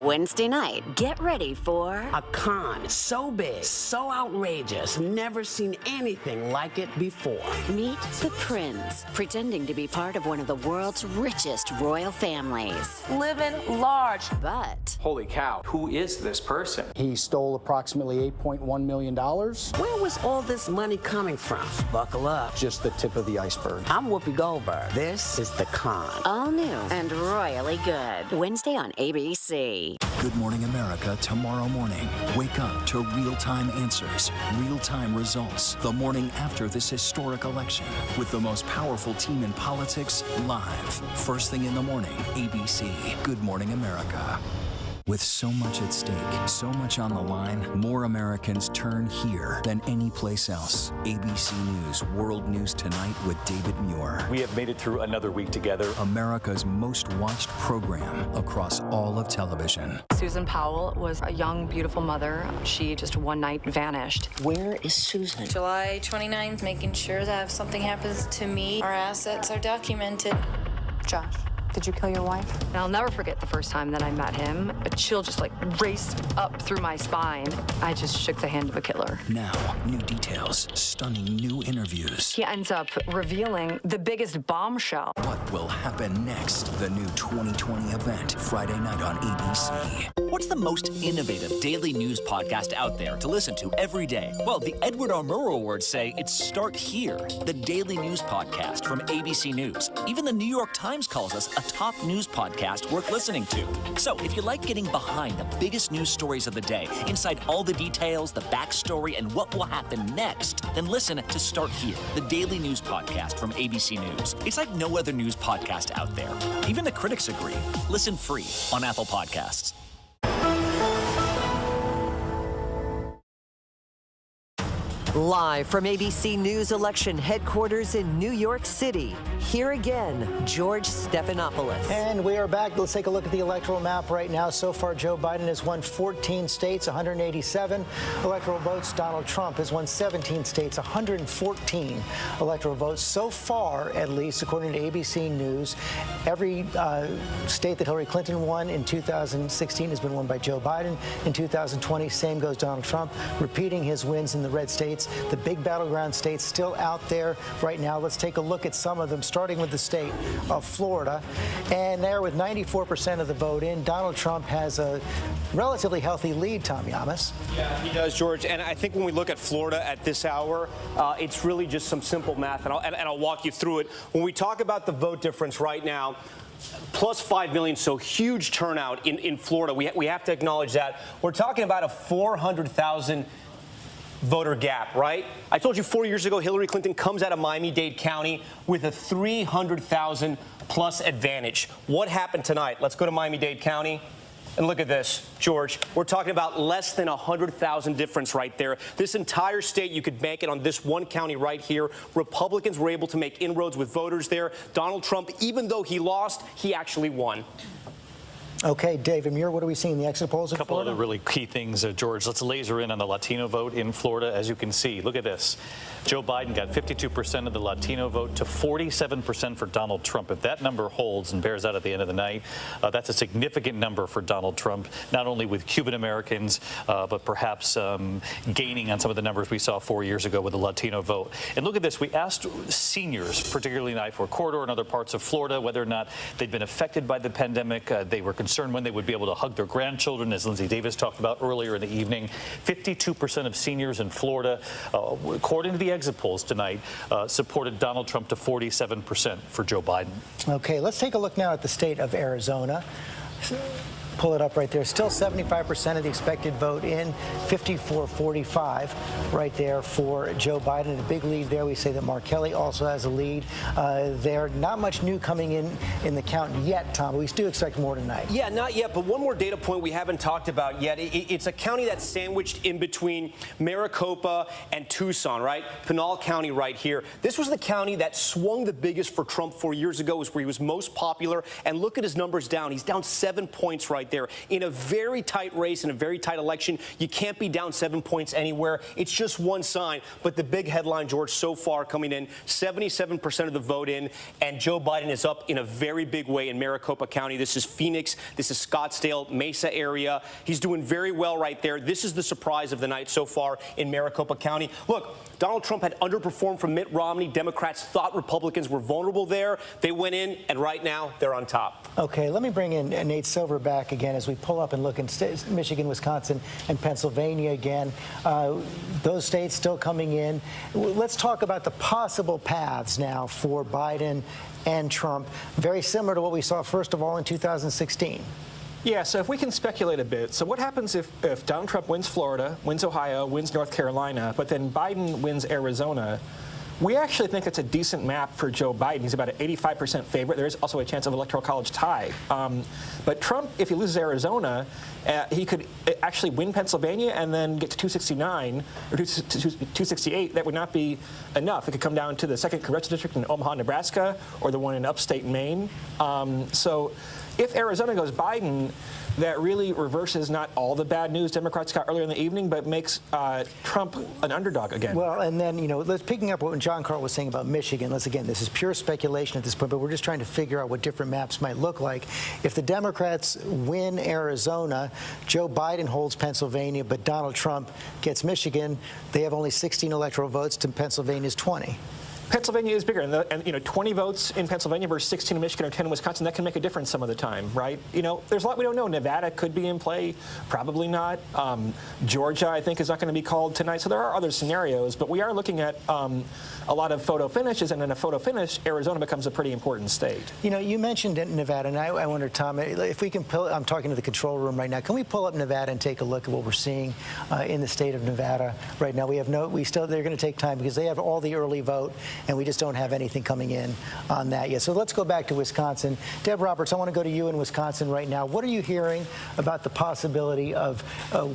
Wednesday night, get ready for a con so big, so outrageous, never seen anything like it before. Meet the Prince, pretending to be part of one of the world's richest royal families. Living large. But Holy cow, who is this person? He stole approximately $8.1 million. Where was all this money coming from? Buckle up. Just the tip of the iceberg. I'm Whoopi Goldberg. This is The Con. All new and royally good. Wednesday on ABC. Good Morning America tomorrow morning. Wake up to real-time answers, real-time results, the morning after this historic election, with the most powerful team in politics live. First thing in the morning, ABC. Good Morning America. With so much at stake, so much on the line, more Americans turn here than any place else. ABC News World News Tonight with David Muir. We have made it through another week together. America's most watched program across all of television. Susan Powell was a young, beautiful mother. She just one night vanished. Where is Susan? July 29th, making sure that if something happens to me, our assets are documented. Josh, did you kill your wife? And I'll never forget the first time that I met him. A chill just raced up through my spine. I just shook the hand of a killer. Now, new details, stunning new interviews. He ends up revealing the biggest bombshell. What will happen next? The new 2020 event, Friday night on ABC. What's the most innovative daily news podcast out there to listen to every day? Well, the Edward R. Murrow Awards say it's Start Here, the daily news podcast from ABC News. Even the New York Times calls us a top news podcast worth listening to. So if you like getting behind the biggest news stories of the day, inside all the details, the backstory, and what will happen next, then listen to Start Here, the daily news podcast from ABC News. It's like no other news podcast out there. Even the critics agree. Listen free on Apple Podcasts. Live from ABC News election headquarters in New York City, here again, George Stephanopoulos. And we are back. Let's take a look at the electoral map right now. So far, Joe Biden has won 14 states, 187 electoral votes. Donald Trump has won 17 states, 114 electoral votes. So far, at least, according to ABC News, every state that Hillary Clinton won in 2016 has been won by Joe Biden. In 2020, same goes Donald Trump, repeating his wins in the red states. The big battleground states still out there right now. Let's take a look at some of them, starting with the state of Florida. And there, with 94% of the vote in, Donald Trump has a relatively healthy lead, Tom Yamas. Yeah, he does, George. And I think when we look at Florida at this hour, it's really just some simple math, and I'll walk you through it. When we talk about the vote difference right now, plus 5 million, so huge turnout in Florida. We have to acknowledge that. We're talking about a 400,000 voter gap, right? I told you 4 years ago, Hillary Clinton comes out of Miami-Dade County with a 300,000 plus advantage. What happened tonight? Let's go to Miami-Dade County. And look at this, George. We're talking about less than 100,000 difference right there. This entire state, you could bank it on this one county right here. Republicans were able to make inroads with voters there. Donald Trump, even though he lost, he actually won. Okay, David Muir, what are we seeing in the exit polls in Florida? A couple Florida? other really key things, George. Let's laser in on the Latino vote in Florida. As you can see, look at this. Joe Biden got 52% of the Latino vote to 47% for Donald Trump. If that number holds and bears out at the end of the night, that's a significant number for Donald Trump, not only with Cuban Americans, but perhaps gaining on some of the numbers we saw 4 years ago with the Latino vote. And look at this. We asked seniors, particularly in the I-4 corridor and other parts of Florida, whether or not they'd been affected by the pandemic. They were concerned when they would be able to hug their grandchildren, as Lindsay Davis talked about earlier in the evening. 52% of seniors in Florida, according to the exit polls tonight, supported Donald Trump to 47% for Joe Biden. Okay, let's take a look now at the state of Arizona. Pull it up right there. Still 75% of the expected vote in, 54-45 right there for Joe Biden. A big lead there. We say that Mark Kelly also has a lead there. Not much new coming in the count yet, Tom, but we do expect more tonight. Yeah, not yet, but one more data point we haven't talked about yet. It's a county that's sandwiched in between Maricopa and Tucson, right? Pinal County right here. This was the county that swung the biggest for Trump 4 years ago, was where he was most popular. And look at his numbers down. He's down 7 points right there. In a very tight race, in a very tight election, you can't be down 7 points anywhere. It's just one sign. But the big headline, George, so far coming in, 77% of the vote in, and Joe Biden is up in a very big way in Maricopa County. This is Phoenix. This is Scottsdale, Mesa area. He's doing very well right there. This is the surprise of the night so far in Maricopa County. Look, Donald Trump had underperformed from Mitt Romney. Democrats thought Republicans were vulnerable there. They went in, and right now they're on top. Okay, let me bring in Nate Silver back again as we pull up and look in Michigan, Wisconsin, and Pennsylvania again. Those states still coming in. Let's talk about the possible paths now for Biden and Trump, very similar to what we saw, first of all, in 2016. Yeah, so if we can speculate a bit. So what happens if Donald Trump wins Florida, wins Ohio, wins North Carolina, but then Biden wins Arizona? We actually think it's a decent map for Joe Biden. He's about an 85% favorite. There is also a chance of electoral college tie. But Trump, if he loses Arizona, he could actually win Pennsylvania and then get to 269 or 268. That would not be enough. It could come down to the 2nd Congressional District in Omaha, Nebraska, or the one in upstate Maine. So if Arizona goes Biden, that really reverses not all the bad news Democrats got earlier in the evening, but makes Trump an underdog again. Well, and then, let's picking up what John Carl was saying about Michigan. Again, this is pure speculation at this point, but we're just trying to figure out what different maps might look like. If the Democrats win Arizona, Joe Biden holds Pennsylvania, but Donald Trump gets Michigan, they have only 16 electoral votes to Pennsylvania's 20. Pennsylvania is bigger, and 20 votes in Pennsylvania versus 16 in Michigan or 10 in Wisconsin, that can make a difference some of the time, right? There's a lot we don't know. Nevada could be in play, probably not. Georgia, I think, is not going to be called tonight. So there are other scenarios, but we are looking at a lot of photo finishes, and in a photo finish, Arizona becomes a pretty important state. You mentioned Nevada, and I wonder, Tom, if we can I'm talking to the control room right now. Can we pull up Nevada and take a look at what we're seeing in the state of Nevada right now? They're going to take time because they have all the early vote. and we just don't have anything coming in on that yet. So let's go back to Wisconsin. Deb Roberts, I want to go to you in Wisconsin right now. What are you hearing about the possibility of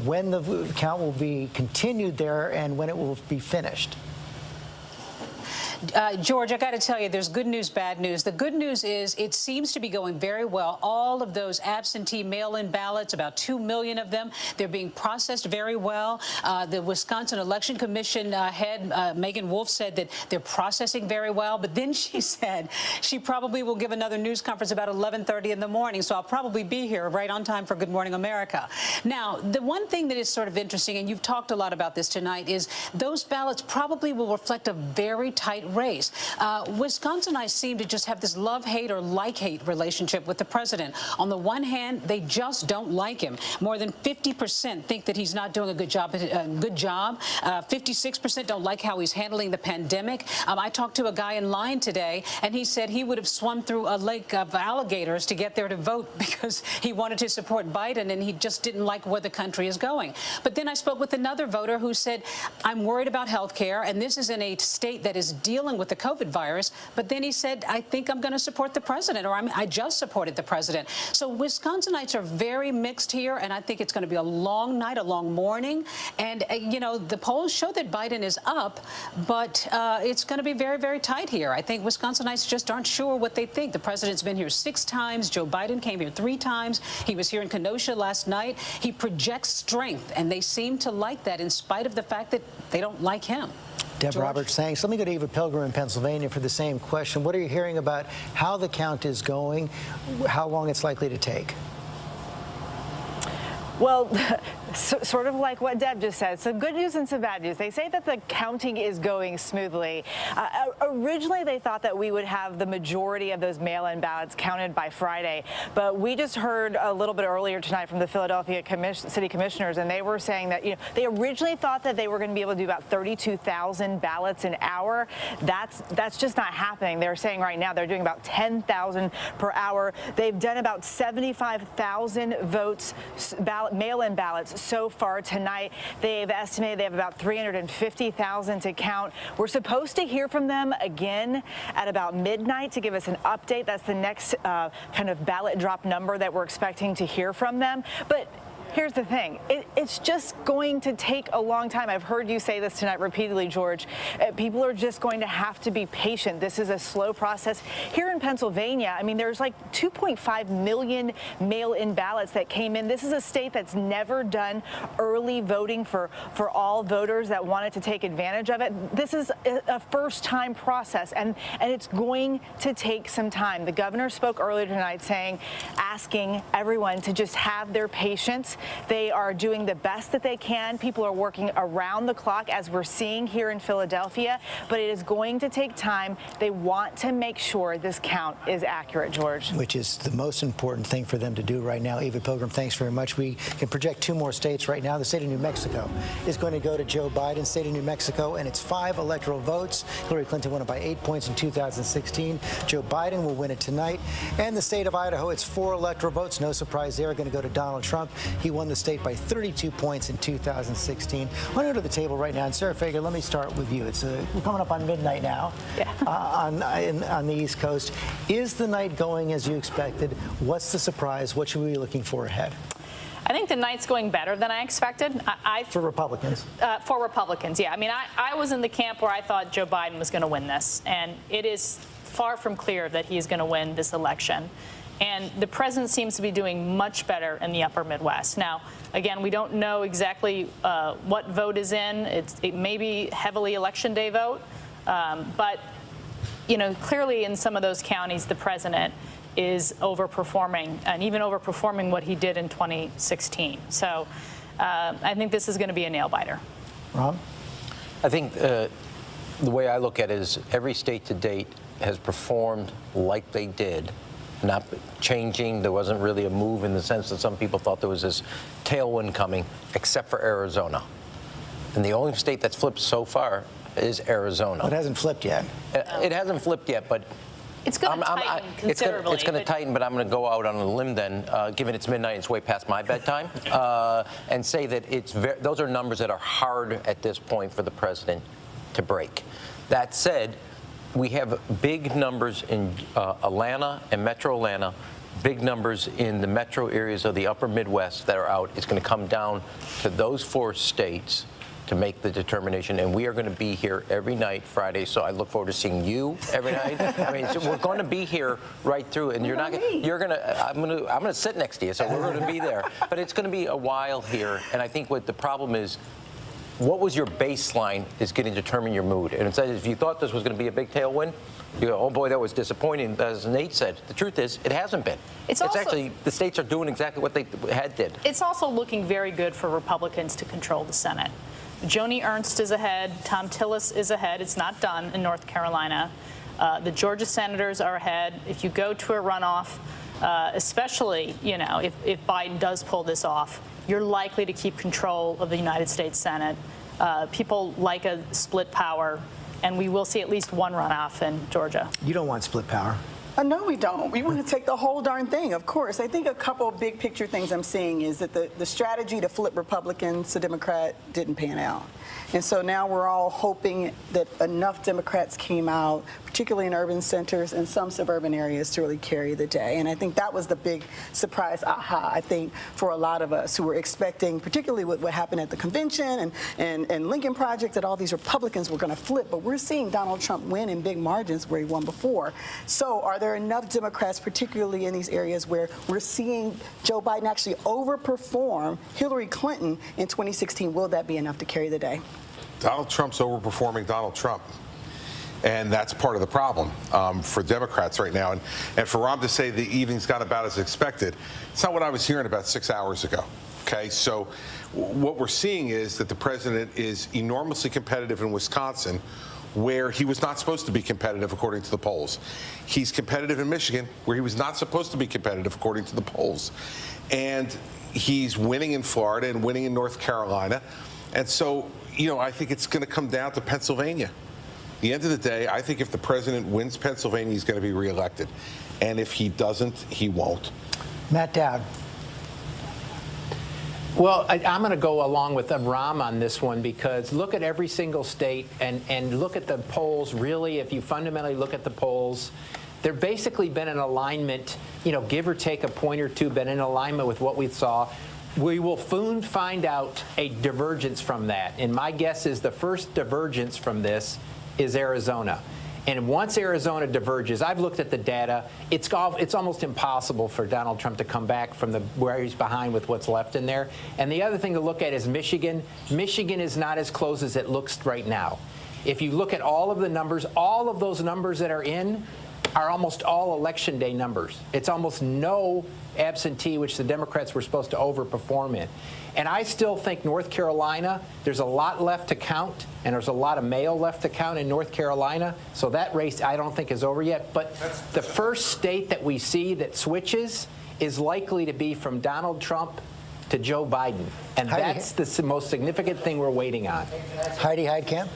when the count will be continued there and when it will be finished? George, I got to tell you, there's good news, bad news. The good news is it seems to be going very well. All of those absentee mail-in ballots, about 2 million of them, they're being processed very well. The Wisconsin Election Commission head, Megan Wolf, said that they're processing very well. But then she said she probably will give another news conference about 11:30 in the morning. So I'll probably be here right on time for Good Morning America. Now, the one thing that is sort of interesting, and you've talked a lot about this tonight, is those ballots probably will reflect a very tight race. Wisconsinites seem to just have this love-hate or like-hate relationship with the president. On the one hand, they just don't like him. More than 50% think that he's not doing a good job. 56% don't like how he's handling the pandemic. I talked to a guy in line today, and he said he would have swum through a lake of alligators to get there to vote because he wanted to support Biden, and he just didn't like where the country is going. But then I spoke with another voter who said, I'm worried about health care, and this is in a state that is dealing with the COVID virus. But then he said, I think I'm going to support the president, or I just supported the president. So Wisconsinites are very mixed here, and I think it's going to be a long night, a long morning. And, you know, the polls show that Biden is up, but it's going to be very, very tight here. I think Wisconsinites just aren't sure what they think. The president's been here 6 times. Joe Biden came here 3 times. He was here in Kenosha last night. He projects strength, and they seem to like that in spite of the fact that they don't like him. Deb Roberts, thanks. Let me go to Eva Pilgrim in Pennsylvania for the same question. What are you hearing about how the count is going, how long it's likely to take? Well, sort of like what Deb just said, some good news and some bad news. They say that the counting is going smoothly. Originally, they thought that we would have the majority of those mail-in ballots counted by Friday, but we just heard a little bit earlier tonight from the Philadelphia City Commissioners, and they were saying that, you know, they originally thought that they were going to be able to do about 32,000 ballots an hour. That's just not happening. They're saying right now they're doing about 10,000 per hour. They've done about 75,000 votes, mail-in ballots so far tonight. They've estimated they have about 350,000 to count. We're supposed to hear from them again at about midnight to give us an update. That's the next kind of ballot drop number that we're expecting to hear from them. But here's the thing. It's just going to take a long time. I've heard you say this tonight repeatedly, George. People are just going to have to be patient. This is a slow process. Here in Pennsylvania, I mean, there's like 2.5 million mail-in ballots that came in. This is a state that's never done early voting for all voters that wanted to take advantage of it. This is a first-time process, and it's going to take some time. The governor spoke earlier tonight asking everyone to just have their patience. They are doing the best that they can. People are working around the clock, as we're seeing here in Philadelphia, but it is going to take time. They want to make sure this count is accurate, George. Which is the most important thing for them to do right now. Eva Pilgrim, thanks very much. We can project 2 more states right now. The state of New Mexico is going to go to Joe Biden. State of New Mexico, and it's 5 electoral votes. Hillary Clinton won it by 8 points in 2016. Joe Biden will win it tonight. And the state of Idaho, it's 4 electoral votes. No surprise there. Going to go to Donald Trump. He won the state by 32 points in 2016. I want to go to the table right now. And Sarah Fager, let me start with you. We're coming up on midnight now on the East Coast. Is the night going as you expected? What's the surprise? What should we be looking for ahead? I think the night's going better than I expected. For Republicans? For Republicans, yeah. I mean, I was in the camp where I thought Joe Biden was going to win this, and it is far from clear that he's going to win this election. And the president seems to be doing much better in the upper Midwest. Now, again, we don't know exactly what vote is in. It may be heavily election day vote. But, you know, clearly in some of those counties, the president is overperforming, and even overperforming what he did in 2016. So I think this is going to be a nail-biter. Rob? I think the way I look at it is every state to date has performed like they did, not changing. There wasn't really a move in the sense that some people thought there was this tailwind coming, except for Arizona. And the only state that's flipped so far is Arizona. It hasn't flipped yet. It hasn't flipped yet, but it's going to tighten considerably. It's going to tighten, but I'm going to go out on a limb then, given it's midnight, it's way past my bedtime, and say that those are numbers that are hard at this point for the president to break. That said, we have big numbers in Atlanta and Metro Atlanta, big numbers in the metro areas of the upper Midwest that are out. It's going to come down to those 4 states to make the determination, and we are going to be here every night Friday, so I look forward to seeing you every night. I mean, so we're going to be here right through, and I'm going to sit next to you, so we're going to be there. But it's going to be a while here, and I think what the problem is, what was your baseline is going to determine your mood. And it says if you thought this was going to be a big tailwind, you go, oh boy, that was disappointing. As Nate said, the truth is, it hasn't been. It's actually, the states are doing exactly what they did. It's also looking very good for Republicans to control the Senate. Joni Ernst is ahead. Tom Tillis is ahead. It's not done in North Carolina. The Georgia senators are ahead. If you go to a runoff, especially, if Biden does pull this off, you're likely to keep control of the United States Senate. People like a split power, and we will see at least one runoff in Georgia. You don't want split power. No, we don't. We want to take the whole darn thing, of course. I think a couple of big picture things I'm seeing is that the strategy to flip Republicans to Democrat didn't pan out. And so now we're all hoping that enough Democrats came out, particularly in urban centers and some suburban areas, to really carry the day. And I think that was the big surprise aha, I think, for a lot of us who were expecting, particularly with what happened at the convention and Lincoln Project, that all these Republicans were going to flip. But we're seeing Donald Trump win in big margins where he won before. So are there enough Democrats, particularly in these areas where we're seeing Joe Biden actually overperform Hillary Clinton in 2016? Will that be enough to carry the day? Donald Trump's overperforming Donald Trump. And that's part of the problem for Democrats right now. And for Rahm to say the evening's gone about as expected, it's not what I was hearing about 6 hours ago. Okay, so what we're seeing is that the president is enormously competitive in Wisconsin, where he was not supposed to be competitive according to the polls. He's competitive in Michigan, where he was not supposed to be competitive according to the polls. And he's winning in Florida and winning in North Carolina. And so, I think it's going to come down to Pennsylvania. At the end of the day, I think if the president wins Pennsylvania, he's going to be reelected. And if he doesn't, he won't. Matt Dowd. Well, I'm going to go along with Rahm on this one, because look at every single state and look at the polls. Really, if you fundamentally look at the polls, they're basically been in alignment, give or take a point or two, been in alignment with what we saw. We will soon find out a divergence from that. And my guess is the first divergence from this is Arizona. And once Arizona diverges, I've looked at the data, it's almost impossible for Donald Trump to come back from where he's behind with what's left in there. And the other thing to look at is Michigan. Michigan is not as close as it looks right now. If you look at all of the numbers, all of those numbers that are in are almost all election day numbers. It's almost no absentee, which the Democrats were supposed to overperform in. And I still think North Carolina, there's a lot left to count, and there's a lot of mail left to count in North Carolina. So that race I don't think is over yet. But the first state that we see that switches is likely to be from Donald Trump to Joe Biden. And that's the most significant thing we're waiting on. Heidi Heitkamp.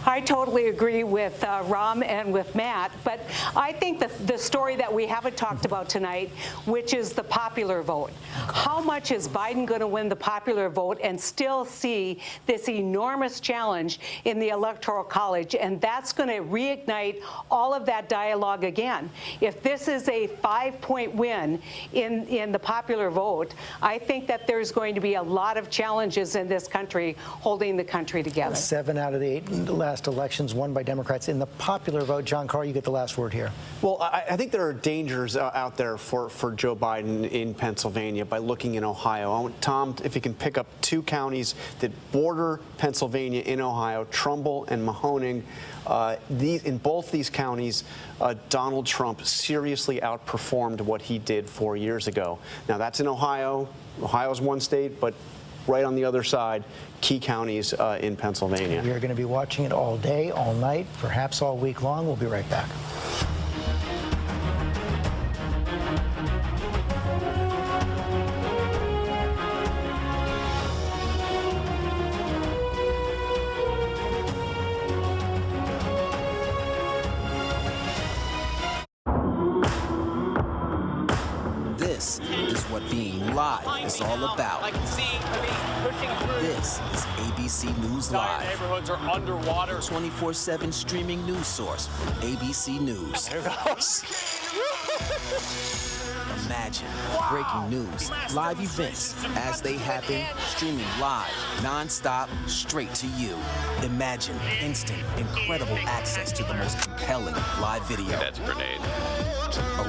I totally agree with Rahm and with Matt, but I think the story that we haven't talked about tonight, which is the popular vote. How much is Biden going to win the popular vote and still see this enormous challenge in the Electoral College? And that's going to reignite all of that dialogue again. If this is a 5-point win in the popular vote, I think that there's going to be a lot of challenges in this country holding the country together. 7 out of the 8 last elections won by Democrats in the popular vote. John Carr, you get the last word here. Well, I think there are dangers out there for Joe Biden in Pennsylvania by looking in Ohio. I want Tom, if he can pick up 2 counties that border Pennsylvania in Ohio, Trumbull and Mahoning. In both these counties, Donald Trump seriously outperformed what he did 4 years ago. Now, that's in Ohio. Ohio's one state, but right on the other side, key counties in Pennsylvania. We are going to be watching it all day, all night, perhaps all week long. We'll be right back. This is what being live is all about. I can see pushing through. This This is ABC News Live. Entire neighborhoods are underwater. 24/7 streaming news source from ABC News. Here goes. Imagine breaking news, live events as they happen, streaming live, non-stop, straight to you. Imagine instant, incredible access to the most compelling live video. That's a grenade.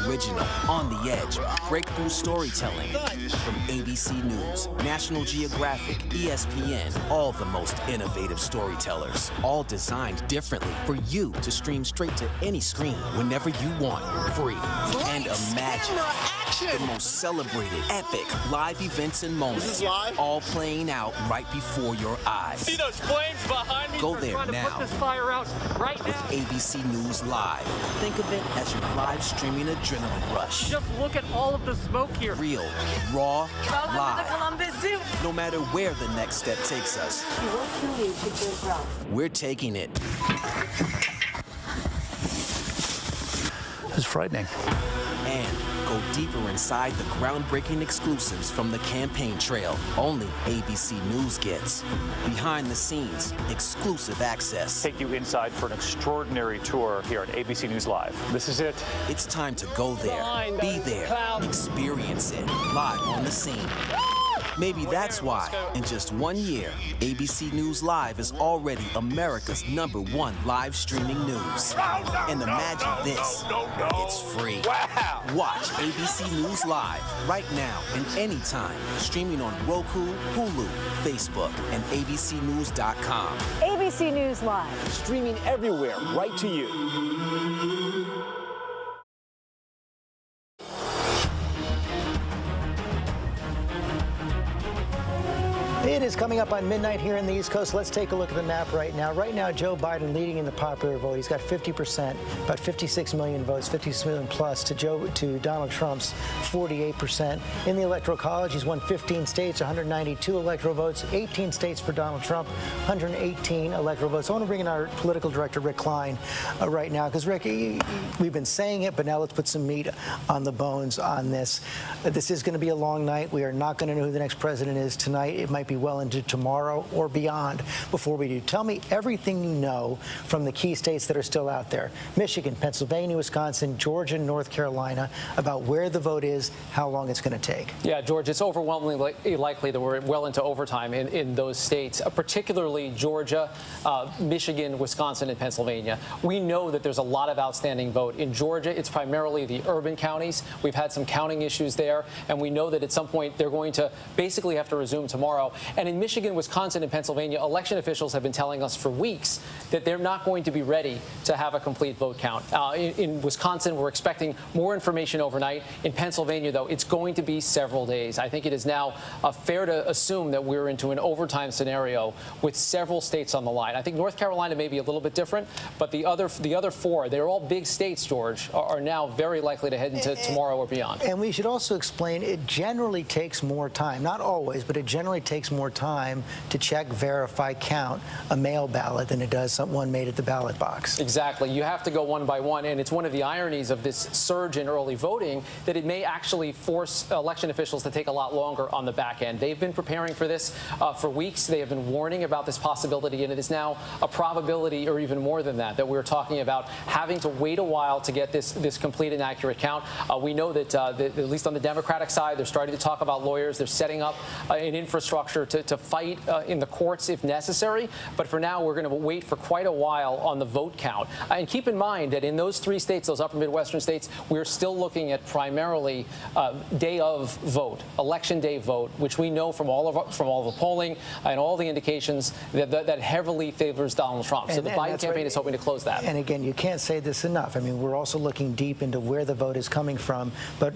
Original, on the edge, breakthrough storytelling from ABC News, National Geographic, ESPN, all the most innovative storytellers, all designed differently for you to stream straight to any screen whenever you want, free. And imagine the most celebrated, epic live events and moments, all playing out right before your eyes. See those flames behind me? Go We're there trying to now. put this fire out right With now. ABC News Live. Think of it as your live streaming adrenaline rush. Just look at all of the smoke here. Real, raw, Welcome live. to the Columbus Zoo. No matter where the next step takes us, we're taking it. It's frightening. And go deeper inside the groundbreaking exclusives from the campaign trail only ABC News gets. Behind the scenes, exclusive access. Take you inside for an extraordinary tour here on ABC News Live. This is it. It's time to go there, be there, experience it, live on the scene. Maybe that's why, in just 1 year, ABC News Live is already America's #1 live streaming news. And imagine this, it's free. Watch ABC News Live right now and anytime, streaming on Roku, Hulu, Facebook, and abcnews.com. ABC News Live. Streaming everywhere, right to you. It is coming up on midnight here in the East Coast. Let's take a look at the map right now. Right now, Joe Biden leading in the popular vote. He's got 50%, about 56 million votes, 56 million plus to Donald Trump's 48%. In the Electoral College, he's won 15 states, 192 electoral votes, 18 states for Donald Trump, 118 electoral votes. I want to bring in our political director, Rick Klein, right now, because, Rick, we've been saying it, but now let's put some meat on the bones on this. This is going to be a long night. We are not going to know who the next president is tonight. It might be well into tomorrow or beyond before we do. Tell me everything you know from the key states that are still out there. Michigan, Pennsylvania, Wisconsin, Georgia, North Carolina, about where the vote is, how long it's going to take. Yeah, George, it's overwhelmingly likely that we're well into overtime in those states, particularly Georgia, Michigan, Wisconsin, and Pennsylvania. We know that there's a lot of outstanding vote. In Georgia, it's primarily the urban counties. We've had some counting issues there, and we know that at some point they're going to basically have to resume tomorrow. And in Michigan, Wisconsin, and Pennsylvania, election officials have been telling us for weeks that they're not going to be ready to have a complete vote count. In Wisconsin, we're expecting more information overnight. In Pennsylvania, though, it's going to be several days. I think it is now fair to assume that we're into an overtime scenario with several states on the line. I think North Carolina may be a little bit different, but the other four, they're all big states, George, are now very likely to head into tomorrow or beyond. And we should also explain it generally takes more time, not always, but it generally takes more time to check, verify, count a mail ballot than it does one made at the ballot box. Exactly. You have to go one by one, and it's one of the ironies of this surge in early voting that it may actually force election officials to take a lot longer on the back end. They've been preparing for this for weeks. They have been warning about this possibility, and it is now a probability, or even more than that we're talking about having to wait a while to get this complete and accurate count. We know that, at least on the Democratic side, they're starting to talk about lawyers. They're setting up an infrastructure to fight in the courts if necessary. But for now, we're going to wait for quite a while on the vote count. And keep in mind that in those three states, those upper Midwestern states, we're still looking at primarily day of vote, election day vote, which we know from all the polling and all the indications that heavily favors Donald Trump. So the Biden campaign is hoping to close that. And again, you can't say this enough. I mean, we're also looking deep into where the vote is coming from. But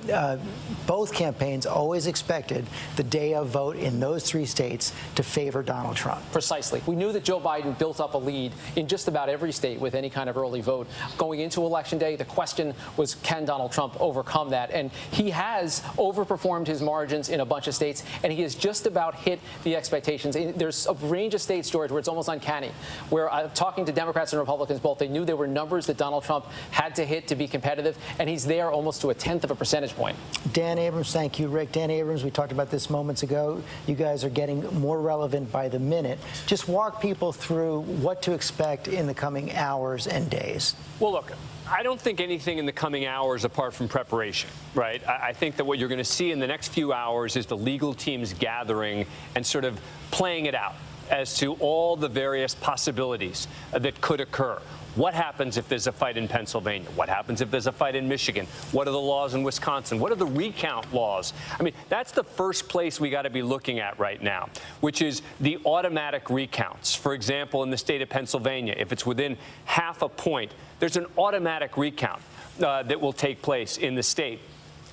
both campaigns always expected the day of vote in those three states to favor Donald Trump. Precisely. We knew that Joe Biden built up a lead in just about every state with any kind of early vote. Going into Election Day, the question was, can Donald Trump overcome that? And he has overperformed his margins in a bunch of states, and he has just about hit the expectations. There's a range of states, George, where it's almost uncanny, where talking to Democrats and Republicans both, they knew there were numbers that Donald Trump had to hit to be competitive, and he's there almost to 1/10 of a percentage point. Dan Abrams, thank you, Rick. Dan Abrams, we talked about this moments ago. You guys are getting more relevant by the minute. Just walk people through what to expect in the coming hours and days. Well, look, I don't think anything in the coming hours apart from preparation, right? I think that what you're going to see in the next few hours is the legal teams gathering and sort of playing it out as to all the various possibilities that could occur. What happens if there's a fight in Pennsylvania? What happens if there's a fight in Michigan? What are the laws in Wisconsin? What are the recount laws? I mean, that's the first place we got to be looking at right now, which is the automatic recounts. For example, in the state of Pennsylvania, if it's within half a point, there's an automatic recount that will take place in the state.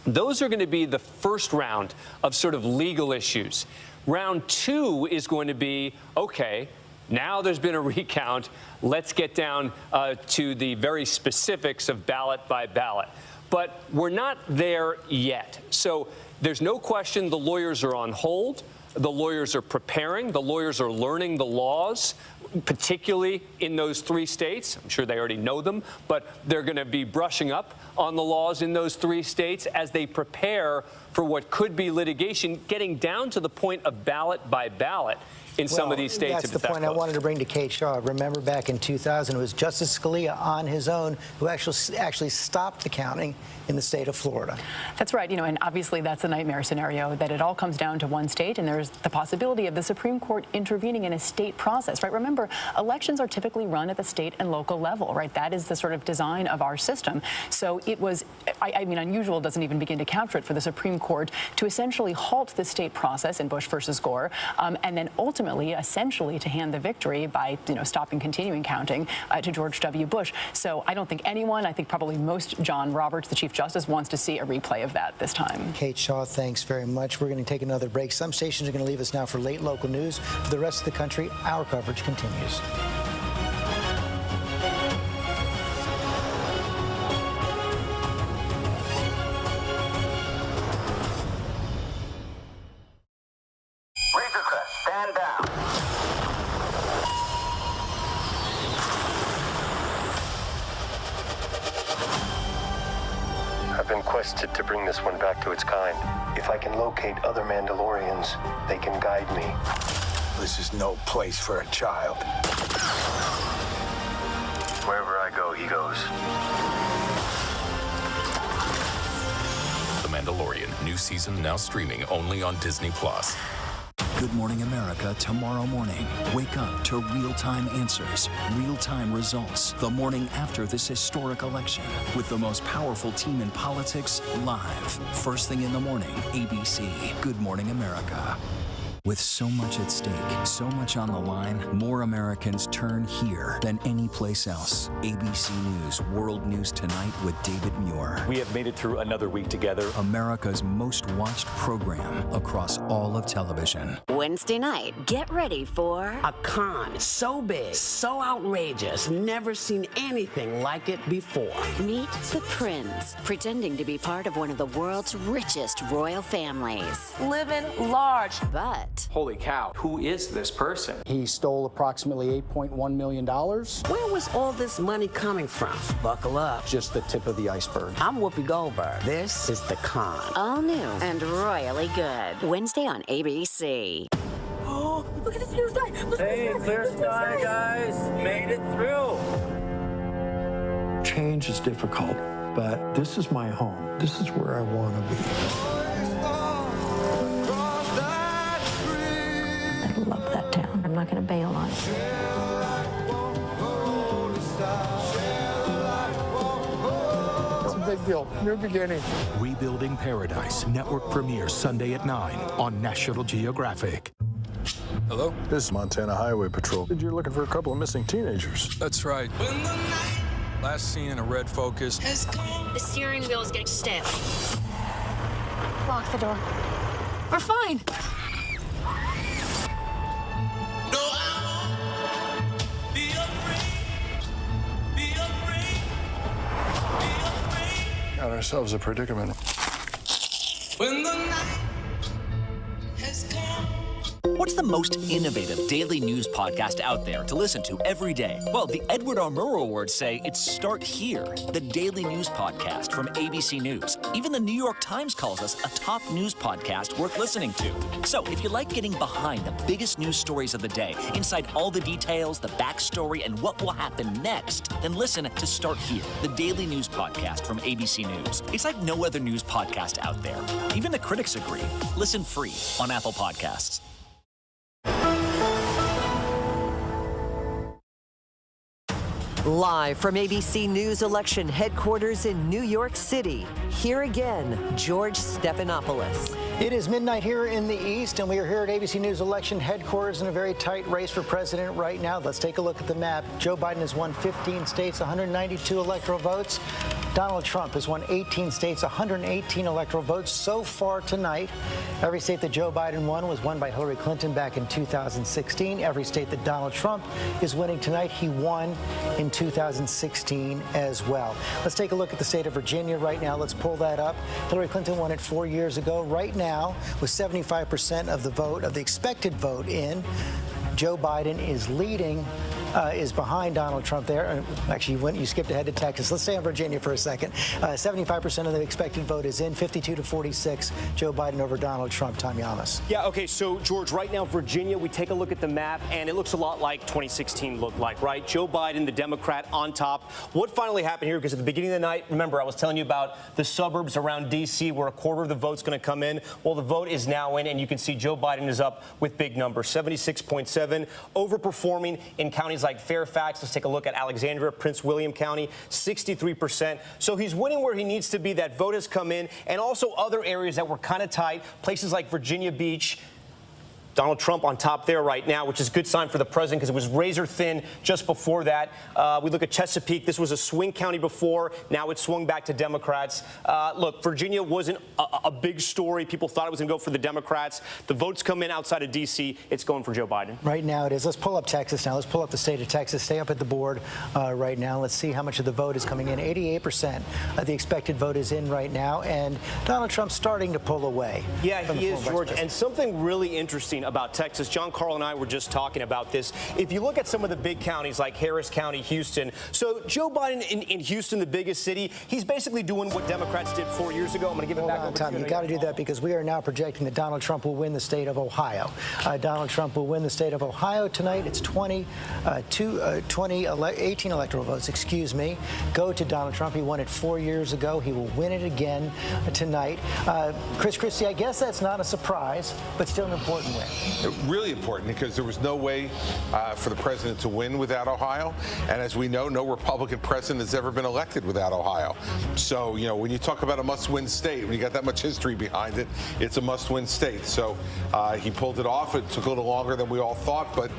Those are going to be the first round of sort of legal issues. Round two is going to be, okay, now there's been a recount. Let's get down to the very specifics of ballot by ballot. But we're not there yet. So there's no question the lawyers are on hold. The lawyers are preparing. The lawyers are learning the laws, particularly in those 3 states. I'm sure they already know them, but they're going to be brushing up on the laws in those 3 states as they prepare for what could be litigation, getting down to the point of ballot by ballot in some of these states. That's the point I wanted to bring to Kate Shaw. Remember back in 2000, it was Justice Scalia on his own who actually stopped the counting in the state of Florida. That's right. And obviously that's a nightmare scenario, that it all comes down to one state, and there's the possibility of the Supreme Court intervening in a state process, right? Remember, elections are typically run at the state and local level, right? That is the sort of design of our system. So it was, I mean, unusual doesn't even begin to capture it for the Supreme Court to essentially halt the state process in Bush versus Gore, and then ultimately, essentially, to hand the victory by, stopping continuing counting to George W. Bush. So I don't think anyone, I think probably most John Roberts, the Chief Justice, wants to see a replay of that this time. Kate Shaw, thanks very much. We're going to take another break. Some stations are going to leave us now for late local news. For the rest of the country, our coverage continues. Stand down. I've been quested to bring this one back to its kind. If I can locate other Mandalorians, they can guide me. This is no place for a child. Wherever I go, he goes. The Mandalorian, new season now streaming only on Disney+. Good Morning America tomorrow morning. Wake up to real-time answers, real-time results, the morning after this historic election, with the most powerful team in politics live. First thing in the morning, ABC. Good Morning America. With so much at stake, so much on the line, more Americans turn here than any place else. ABC News World News Tonight with David Muir. We have made it through another week together. America's most watched program across all of television. Wednesday night, get ready for a con so big, so outrageous, never seen anything like it before. Meet the Prince, pretending to be part of one of the world's richest royal families. Living large. But holy cow, who is this person? He stole approximately $8.1 million. Where was all this money coming from? Buckle up. Just the tip of the iceberg. I'm Whoopi Goldberg. This is The Con. All new and royally good. Wednesday on ABC. Oh, look at this clear sky. Hey, clear sky, guys. Made it through. Change is difficult, but this is my home. This is where I want to be. I love that town. I'm not going to bail on it. It's a big deal. New beginning. Rebuilding Paradise. Network premiere Sunday at 9 on National Geographic. Hello? This is Montana Highway Patrol. You're looking for a couple of missing teenagers. That's right. Last seen in a red Focus. The steering wheel is getting stiff. Lock the door. We're fine. Got ourselves a predicament. When the night has come. What's the most innovative daily news podcast out there to listen to every day? Well, the Edward R. Murrow Awards say it's Start Here, the daily news podcast from ABC News. Even the New York Times calls us a top news podcast worth listening to. So if you like getting behind the biggest news stories of the day, inside all the details, the backstory, and what will happen next, then listen to Start Here, the daily news podcast from ABC News. It's like no other news podcast out there. Even the critics agree. Listen free on Apple Podcasts. Live from ABC News election headquarters in New York City, here again, George Stephanopoulos. It is midnight here in the East, and we are here at ABC News election headquarters in a very tight race for president right now. Let's take a look at the map. Joe Biden has won 15 states, 192 electoral votes. Donald Trump has won 18 states, 118 electoral votes so far tonight. Every state that Joe Biden won was won by Hillary Clinton back in 2016. Every state that Donald Trump is winning tonight, he won in 2016 as well. Let's take a look at the state of Virginia right now. Let's pull that up. Hillary Clinton won it 4 years ago. Right now, with 75% of the vote, of the expected vote in, Joe Biden is leading, is behind Donald Trump there. Actually, you skipped ahead to Texas. Let's stay on Virginia for a second. 75% of the expected vote is in, 52-46, Joe Biden over Donald Trump. Tom Yamas. Yeah, okay, so, George, right now, Virginia, we take a look at the map, and it looks a lot like 2016 looked like, right? Joe Biden, the Democrat, on top. What finally happened here? Because at the beginning of the night, remember, I was telling you about the suburbs around D.C. where a quarter of the vote's going to come in. Well, the vote is now in, and you can see Joe Biden is up with big numbers, 76.7, overperforming in counties like Fairfax. Let's take a look at Alexandria, Prince William County, 63%. So he's winning where he needs to be. That vote has come in. And also other areas that were kind of tight, places like Virginia Beach. Donald Trump on top there right now, which is a good sign for the president because it was razor thin just before that. We look at Chesapeake. This was a swing county before. Now it's swung back to Democrats. Look, Virginia wasn't a big story. People thought it was going to go for the Democrats. The votes come in outside of D.C. It's going for Joe Biden. Right now it is. Let's pull up Texas now. Let's pull up the state of Texas. Stay up at the board right now. Let's see how much of the vote is coming in. 88% of the expected vote is in right now. And Donald Trump's starting to pull away. Yeah, he is, George. And something really interesting about Texas. John Carl and I were just talking about this. If you look at some of the big counties like Harris County, Houston, so Joe Biden in Houston, the biggest city, he's basically doing what Democrats did 4 years ago. I'm going to give it back over to you. You got to do that because we are now projecting that Donald Trump will win the state of Ohio. Donald Trump will win the state of Ohio tonight. It's 18 electoral votes, excuse me, go to Donald Trump. He won it 4 years ago. He will win it again tonight. Chris Christie, I guess that's not a surprise, but still an important win. Really important because there was no way for the president to win without Ohio. And as we know, no Republican president has ever been elected without Ohio. So, you know, when you talk about a must-win state, when you got that much history behind it, it's a must-win state. So he pulled it off. It took a little longer than we all thought, but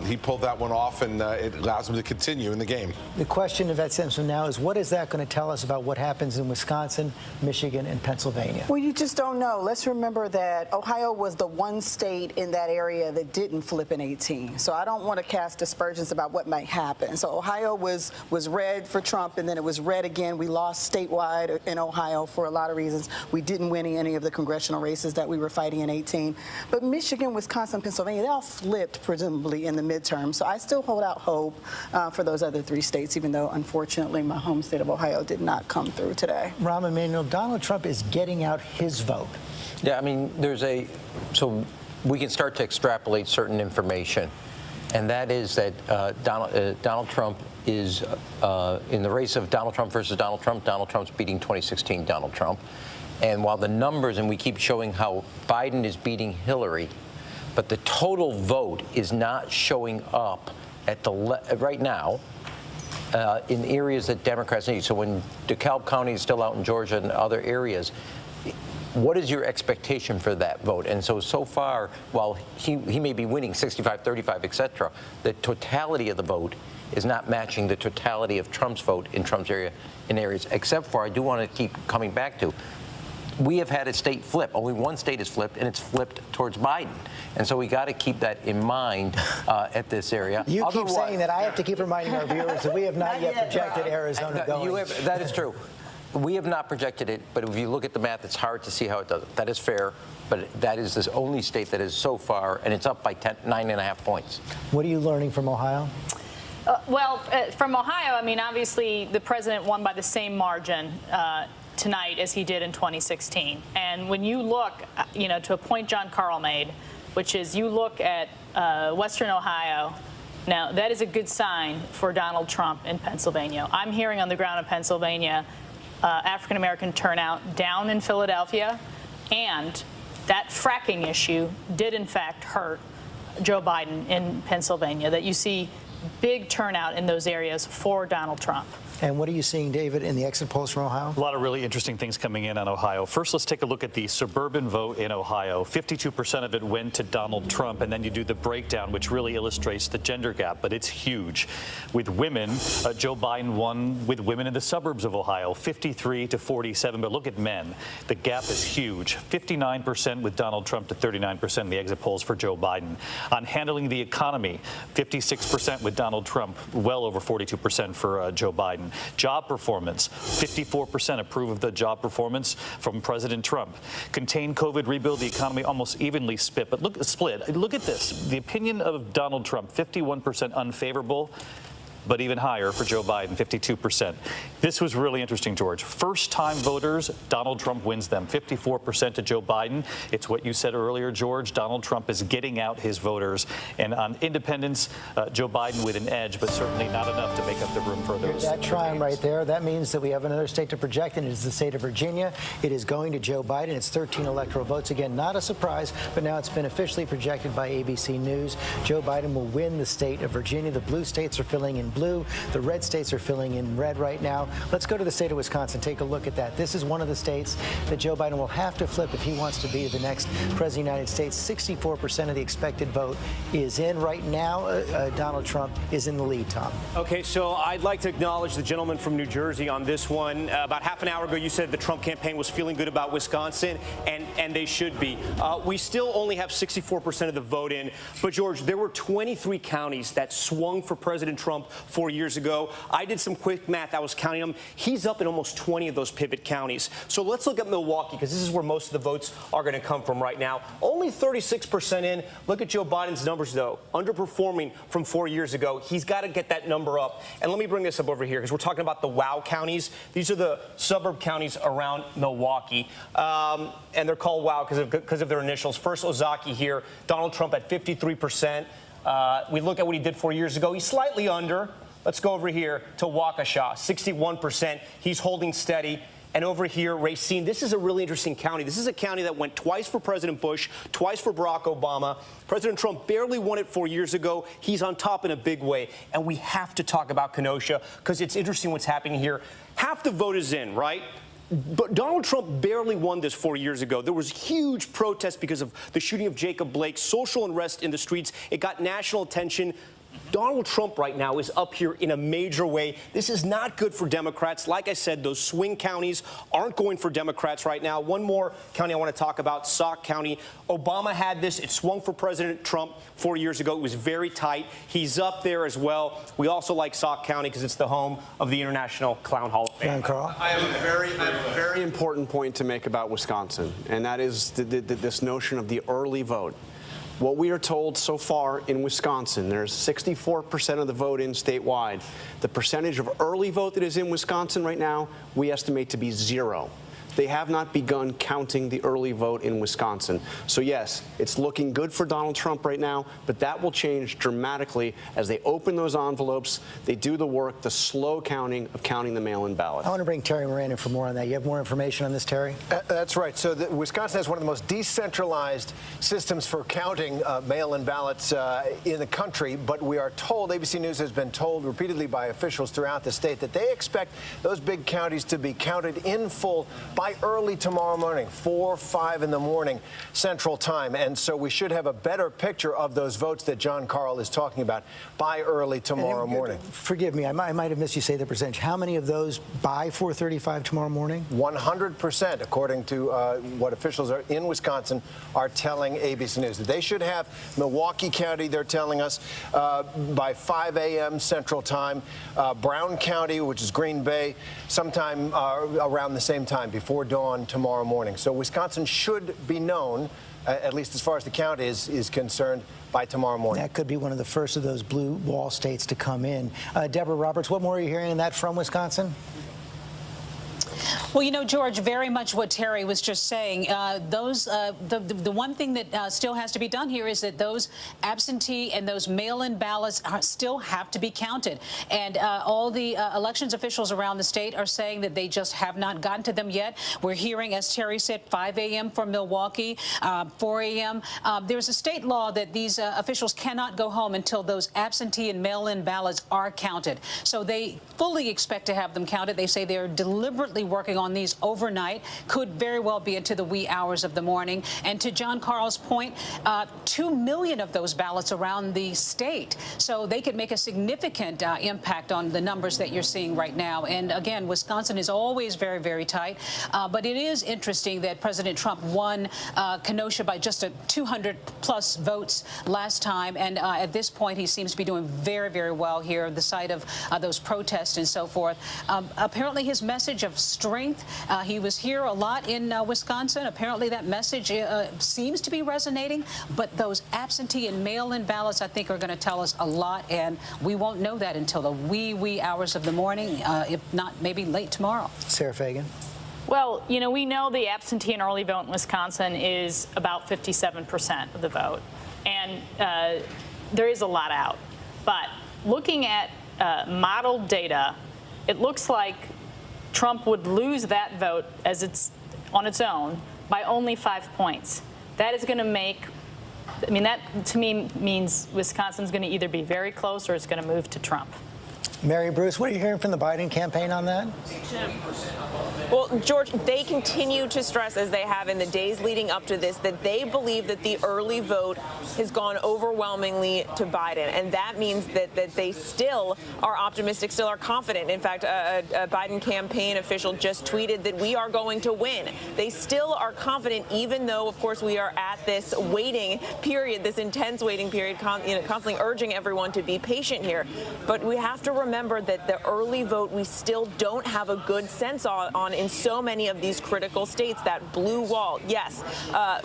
he pulled that one off, and it allows him to continue in the game. The question of that Simpson now is, what is that going to tell us about what happens in Wisconsin, Michigan, and Pennsylvania? Well, you just don't know. Let's remember that Ohio was the one state in that area that didn't flip in 18. So I don't want to cast aspersions about what might happen. So Ohio was red for Trump, and then it was red again. We lost statewide in Ohio for a lot of reasons. We didn't win any of the congressional races that we were fighting in 18. But Michigan, Wisconsin, Pennsylvania, they all flipped presumably in the midterm. So I still hold out hope for those other three states, even though unfortunately my home state of Ohio did not come through today. Rahm Emanuel, Donald Trump is getting out his vote. Yeah, I mean, so we can start to extrapolate certain information, and that is that Donald Trump is in the race of Donald Trump versus Donald Trump's beating 2016 Donald Trump. And while the numbers, and we keep showing how Biden is beating Hillary, but the total vote is not showing up at right now in areas that Democrats need. So when DeKalb County is still out in Georgia and other areas, what is your expectation for that vote? And so far, while he may be winning 65-35, et cetera, the totality of the vote is not matching the totality of Trump's vote in Trump's area in areas, except for, I do want to keep coming back to, we have had a state flip. Only one state is flipped, and it's flipped towards Biden. And so we got to keep that in mind at this area. You keep saying that. I have to keep reminding our viewers that we have not yet projected Arizona going. That is true. We have not projected it, but if you look at the math, it's hard to see how it does it. That is fair, but that is the only state that is so far, and it's up by 9.5 points. What are you learning from Ohio? From Ohio, I mean, obviously the president won by the same margin tonight as he did in 2016. And when you look, to a point John Carl made, which is you look at Western Ohio. Now, that is a good sign for Donald Trump in Pennsylvania. I'm hearing on the ground in Pennsylvania African-American turnout down in Philadelphia, and that fracking issue did, in fact, hurt Joe Biden in Pennsylvania, that you see big turnout in those areas for Donald Trump. And what are you seeing, David, in the exit polls from Ohio? A lot of really interesting things coming in on Ohio. First, let's take a look at the suburban vote in Ohio. 52% of it went to Donald Trump, and then you do the breakdown, which really illustrates the gender gap, but it's huge. With women, Joe Biden won with women in the suburbs of Ohio, 53 to 47, but look at men. The gap is huge. 59% with Donald Trump to 39% in the exit polls for Joe Biden. On handling the economy, 56% with Donald Trump, well over 42% for Joe Biden. Job performance, 54% approve of the job performance from President Trump. Contain COVID, rebuild the economy, almost evenly split. But look at this. The opinion of Donald Trump, 51% unfavorable, but even higher for Joe Biden, 52%. This was really interesting, George. First-time voters, Donald Trump wins them, 54% to Joe Biden. It's what you said earlier, George. Donald Trump is getting out his voters. And on independents, Joe Biden with an edge, but certainly not enough to make up the room for those. That trine right there, that means that we have another state to project, and it is the state of Virginia. It is going to Joe Biden. It's 13 electoral votes. Again, not a surprise, but now it's been officially projected by ABC News. Joe Biden will win the state of Virginia. The blue states are filling in blue. The red states are filling in red right now. Let's go to the state of Wisconsin. Take a look at that. This is one of the states that Joe Biden will have to flip if he wants to be the next president of the United States. 64% of the expected vote is in right now. Donald Trump is in the lead, Tom. Okay, so I'd like to acknowledge the gentleman from New Jersey on this one. About half an hour ago, you said the Trump campaign was feeling good about Wisconsin, and they should be. We still only have 64% of the vote in. But, George, there were 23 counties that swung for President Trump 4 years ago. I did some quick math. I was counting them. He's up in almost 20 of those pivot counties. So let's look at Milwaukee, because this is where most of the votes are going to come from right now. Only 36% in. Look at Joe Biden's numbers, though. Underperforming from 4 years ago. He's got to get that number up. And let me bring this up over here, because we're talking about the WOW counties. These are the suburb counties around Milwaukee. And they're called WOW because of their initials. First, Ozaki here. Donald Trump at 53%. We look at what he did 4 years ago. He's slightly under. Let's go over here to Waukesha, 61%. He's holding steady. And over here, Racine. This is a really interesting county. This is a county that went twice for President Bush, twice for Barack Obama. President Trump barely won it 4 years ago. He's on top in a big way. And we have to talk about Kenosha, because it's interesting what's happening here. Half the vote is in, right? But Donald Trump barely won this 4 years ago. There was huge protest because of the shooting of Jacob Blake, social unrest in the streets. It got national attention. Donald Trump right now is up here in a major way. This is not good for Democrats. Like I said, those swing counties aren't going for Democrats right now. One more county I want to talk about, Sauk County. Obama had this. It swung for President Trump 4 years ago. It was very tight. He's up there as well. We also like Sauk County because it's the home of the International Clown Hall of Fame. Carl? I have a very important point to make about Wisconsin, and that is this notion of the early vote. What we are told so far in Wisconsin, there's 64% of the vote in statewide. The percentage of early vote that is in Wisconsin right now, we estimate to be 0. They have not begun counting the early vote in Wisconsin. So yes, it's looking good for Donald Trump right now, but that will change dramatically as they open those envelopes, they do the work, the slow counting of counting the mail-in ballot. I want to bring Terry Moran in for more on that. You have more information on this, Terry? That's right. So Wisconsin has one of the most decentralized systems for counting mail-in ballots in the country, but we are told, ABC News has been told repeatedly by officials throughout the state, that they expect those big counties to be counted in full by by early tomorrow morning, 4 or 5 in the morning Central Time. And so we should have a better picture of those votes that John Carl is talking about by early tomorrow morning. Forgive me, I might have missed you say the percentage. How many of those by 4:35 tomorrow morning? 100%, according to what officials are in Wisconsin are telling ABC News. They should have Milwaukee County, they're telling us, by 5 a.m. Central Time. Brown County, which is Green Bay, sometime around the same time, before dawn tomorrow morning. So Wisconsin should be known, at least as far as the count is concerned, by tomorrow morning. That could be one of the first of those blue wall states to come in. Deborah Roberts, what more are you hearing in that from Wisconsin? Well, you know, George, very much what Terry was just saying. The one thing that still has to be done here is that those absentee and those mail-in ballots still have to be counted. And all the elections officials around the state are saying that they just have not gotten to them yet. We're hearing, as Terry said, 5 a.m. for Milwaukee, 4 a.m. There's a state law that these officials cannot go home until those absentee and mail-in ballots are counted. So they fully expect to have them counted. They say they're deliberately working on these overnight, could very well be into the wee hours of the morning. And to John Carl's point, 2 million of those ballots around the state. So they could make a significant impact on the numbers that you're seeing right now. And again, Wisconsin is always very, very tight. But it is interesting that President Trump won Kenosha by just 200+ votes last time. And at this point, he seems to be doing very, very well here, the site of those protests and so forth. Apparently, his message of strength, he was here a lot in Wisconsin. Apparently, that message seems to be resonating. But those absentee and mail-in ballots, I think, are going to tell us a lot. And we won't know that until the wee hours of the morning, if not maybe late tomorrow. Sarah Fagan. Well, you know, we know the absentee and early vote in Wisconsin is about 57% of the vote. And there is a lot out. But looking at modeled data, it looks like Trump would lose that vote as it's on its own by only 5 points. That is going to make, I mean, that to me means Wisconsin's going to either be very close or it's going to move to Trump. Mary Bruce, what are you hearing from the Biden campaign on that? Well, George, they continue to stress, as they have in the days leading up to this, that they believe that the early vote has gone overwhelmingly to Biden. And that means that they still are optimistic, still are confident. In fact, a Biden campaign official just tweeted that we are going to win. They still are confident, even though, of course, we are at this waiting period, this intense waiting period, constantly urging everyone to be patient here. But we have to remember that the early vote we still don't have a good sense on in so many of these critical states. That blue wall, yes.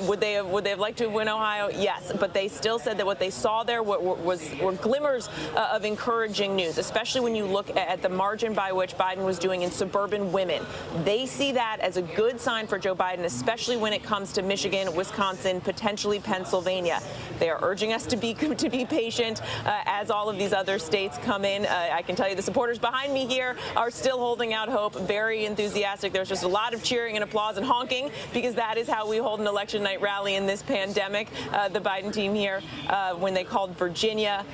Would they have liked to win Ohio? Yes. But they still said that what they saw there were glimmers of encouraging news, especially when you look at the margin by which Biden was doing in suburban women. They see that as a good sign for Joe Biden, especially when it comes to Michigan, Wisconsin, potentially Pennsylvania. They are urging us to be patient as all of these other states come in. I can tell you the supporters behind me here are still holding out hope, very enthusiastic. There's just a lot of cheering and applause and honking, because that is how we hold an election night rally in this pandemic. The Biden team here, when they called Virginia,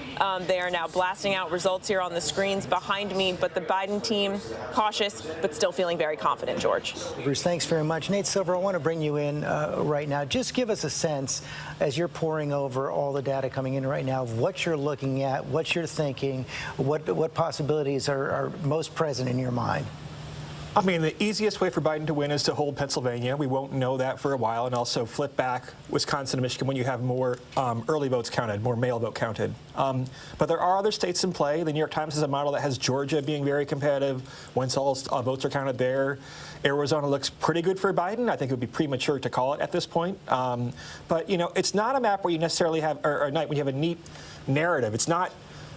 they are now blasting out results here on the screens behind me. But the Biden team, cautious, but still feeling very confident, George. Bruce, thanks very much. Nate Silver, I want to bring you in right now. Just give us a sense, as you're poring over all the data coming in right now, of what you're looking at, what you're thinking, what possibilities are most present in your mind. I mean, the easiest way for Biden to win is to hold Pennsylvania. We won't know that for a while, and also flip back Wisconsin and Michigan when you have more early votes counted, more mail vote counted. But there are other states in play. The New York Times has a model that has Georgia being very competitive once all votes are counted there. Arizona looks pretty good for Biden. I think it would be premature to call it at this point. But, you know, it's not a map where you necessarily have, or a night when you have a neat narrative. It's not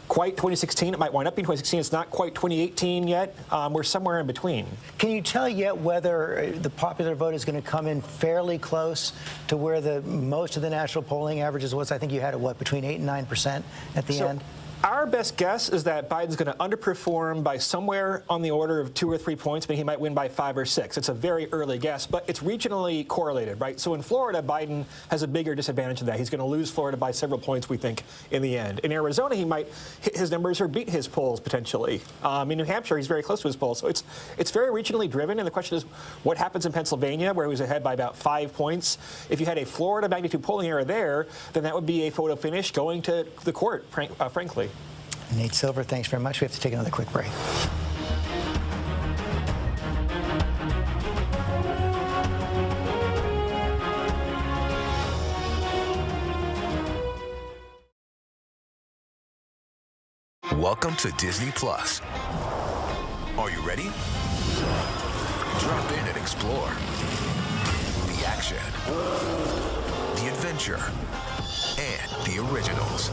quite 2016. It might wind up being 2016. It's not quite 2018 yet. We're somewhere in between. Can you tell yet whether the popular vote is going to come in fairly close to where the most of the national polling averages was? I think you had it, what, between 8 and 9% at the end? Our best guess is that Biden's going to underperform by somewhere on the order of 2 or 3 points, but he might win by 5 or 6. It's a very early guess, but it's regionally correlated, right? So in Florida, Biden has a bigger disadvantage of that. He's going to lose Florida by several points, we think, in the end. In Arizona, he might hit his numbers or beat his polls potentially. In New Hampshire, he's very close to his polls. So it's very regionally driven, and the question is what happens in Pennsylvania, where he was ahead by about 5 points. If you had a Florida magnitude polling error there, then that would be a photo finish going to the court, frankly. Nate Silver, thanks very much. We have to take another quick break. Welcome to Disney Plus. Are you ready? Drop in and explore. The action, the adventure, and the originals.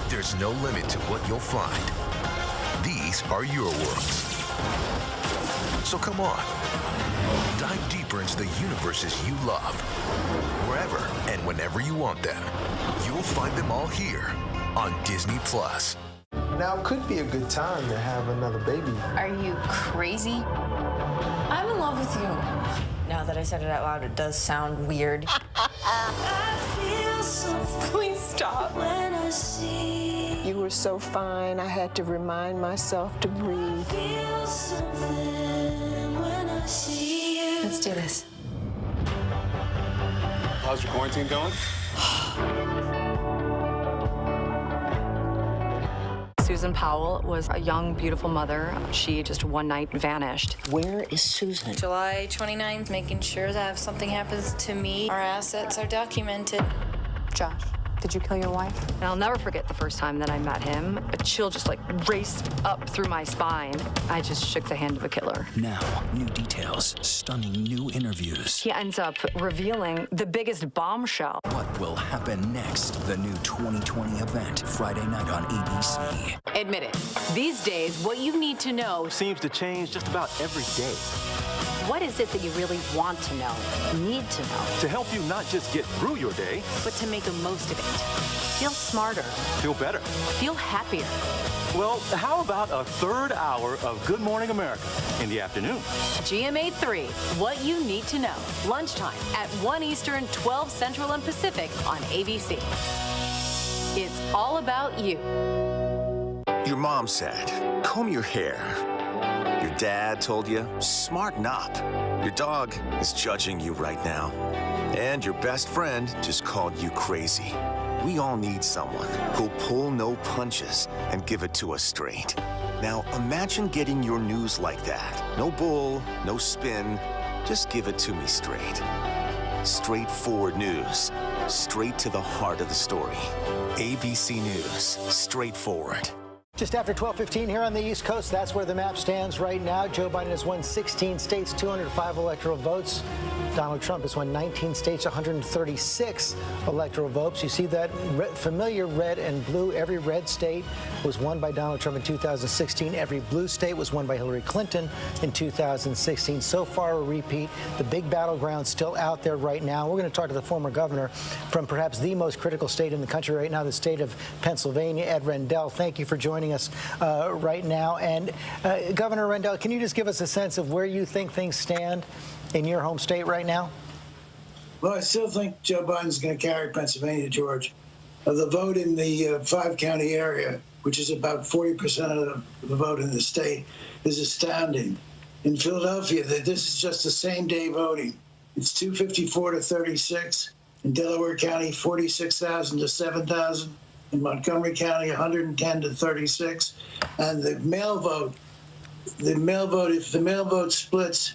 There's no limit to what you'll find. These are your worlds. So come on, dive deeper into the universes you love. Wherever and whenever you want them, you'll find them all here on Disney Plus. Now could be a good time to have another baby. Are you crazy? I'm in love with you. Now that I said it out loud, it does sound weird. Please stop. You were so fine, I had to remind myself to breathe. Let's do this. How's your quarantine going? Susan Powell was a young, beautiful mother. She just one night vanished. Where is Susan? July 29th, making sure that if something happens to me, our assets are documented. Josh, did you kill your wife? And I'll never forget the first time that I met him. A chill just raced up through my spine. I just shook the hand of a killer. Now, new details, stunning new interviews. He ends up revealing the biggest bombshell. What will happen next? The new 2020 event, Friday night on ABC. Admit it. These days, what you need to know seems to change just about every day. What is it that you really want to know, need to know? To help you not just get through your day, but to make the most of it. Feel smarter. Feel better. Feel happier. Well, how about a third hour of Good Morning America in the afternoon? GMA 3, what you need to know. Lunchtime at 1 Eastern, 12 Central and Pacific on ABC. It's all about you. Your mom said, comb your hair. Your dad told you, smarten up. Your dog is judging you right now. And your best friend just called you crazy. We all need someone who'll pull no punches and give it to us straight. Now, imagine getting your news like that. No bull, no spin, just give it to me straight. Straightforward news, straight to the heart of the story. ABC News, straightforward. Just after 12:15 here on the East Coast, that's where the map stands right now. Joe Biden has won 16 states, 205 electoral votes. Donald Trump has won 19 states, 136 electoral votes. You see that familiar red and blue. Every red state was won by Donald Trump in 2016. Every blue state was won by Hillary Clinton in 2016. So far, a repeat. The big battleground still out there right now. We're going to talk to the former governor from perhaps the most critical state in the country right now, the state of Pennsylvania, Ed Rendell. Thank you for joining us right now. And Governor Rendell, can you just give us a sense of where you think things stand in your home state right now? Well, I still think Joe Biden's going to carry Pennsylvania, George. The vote in the 5-county area, which is about 40% of the vote in the state, is astounding. In Philadelphia, this is just the same day voting. It's 254 to 36. In Delaware County, 46,000 to 7,000. In Montgomery County, 110 to 36. And the mail vote, if the mail vote splits,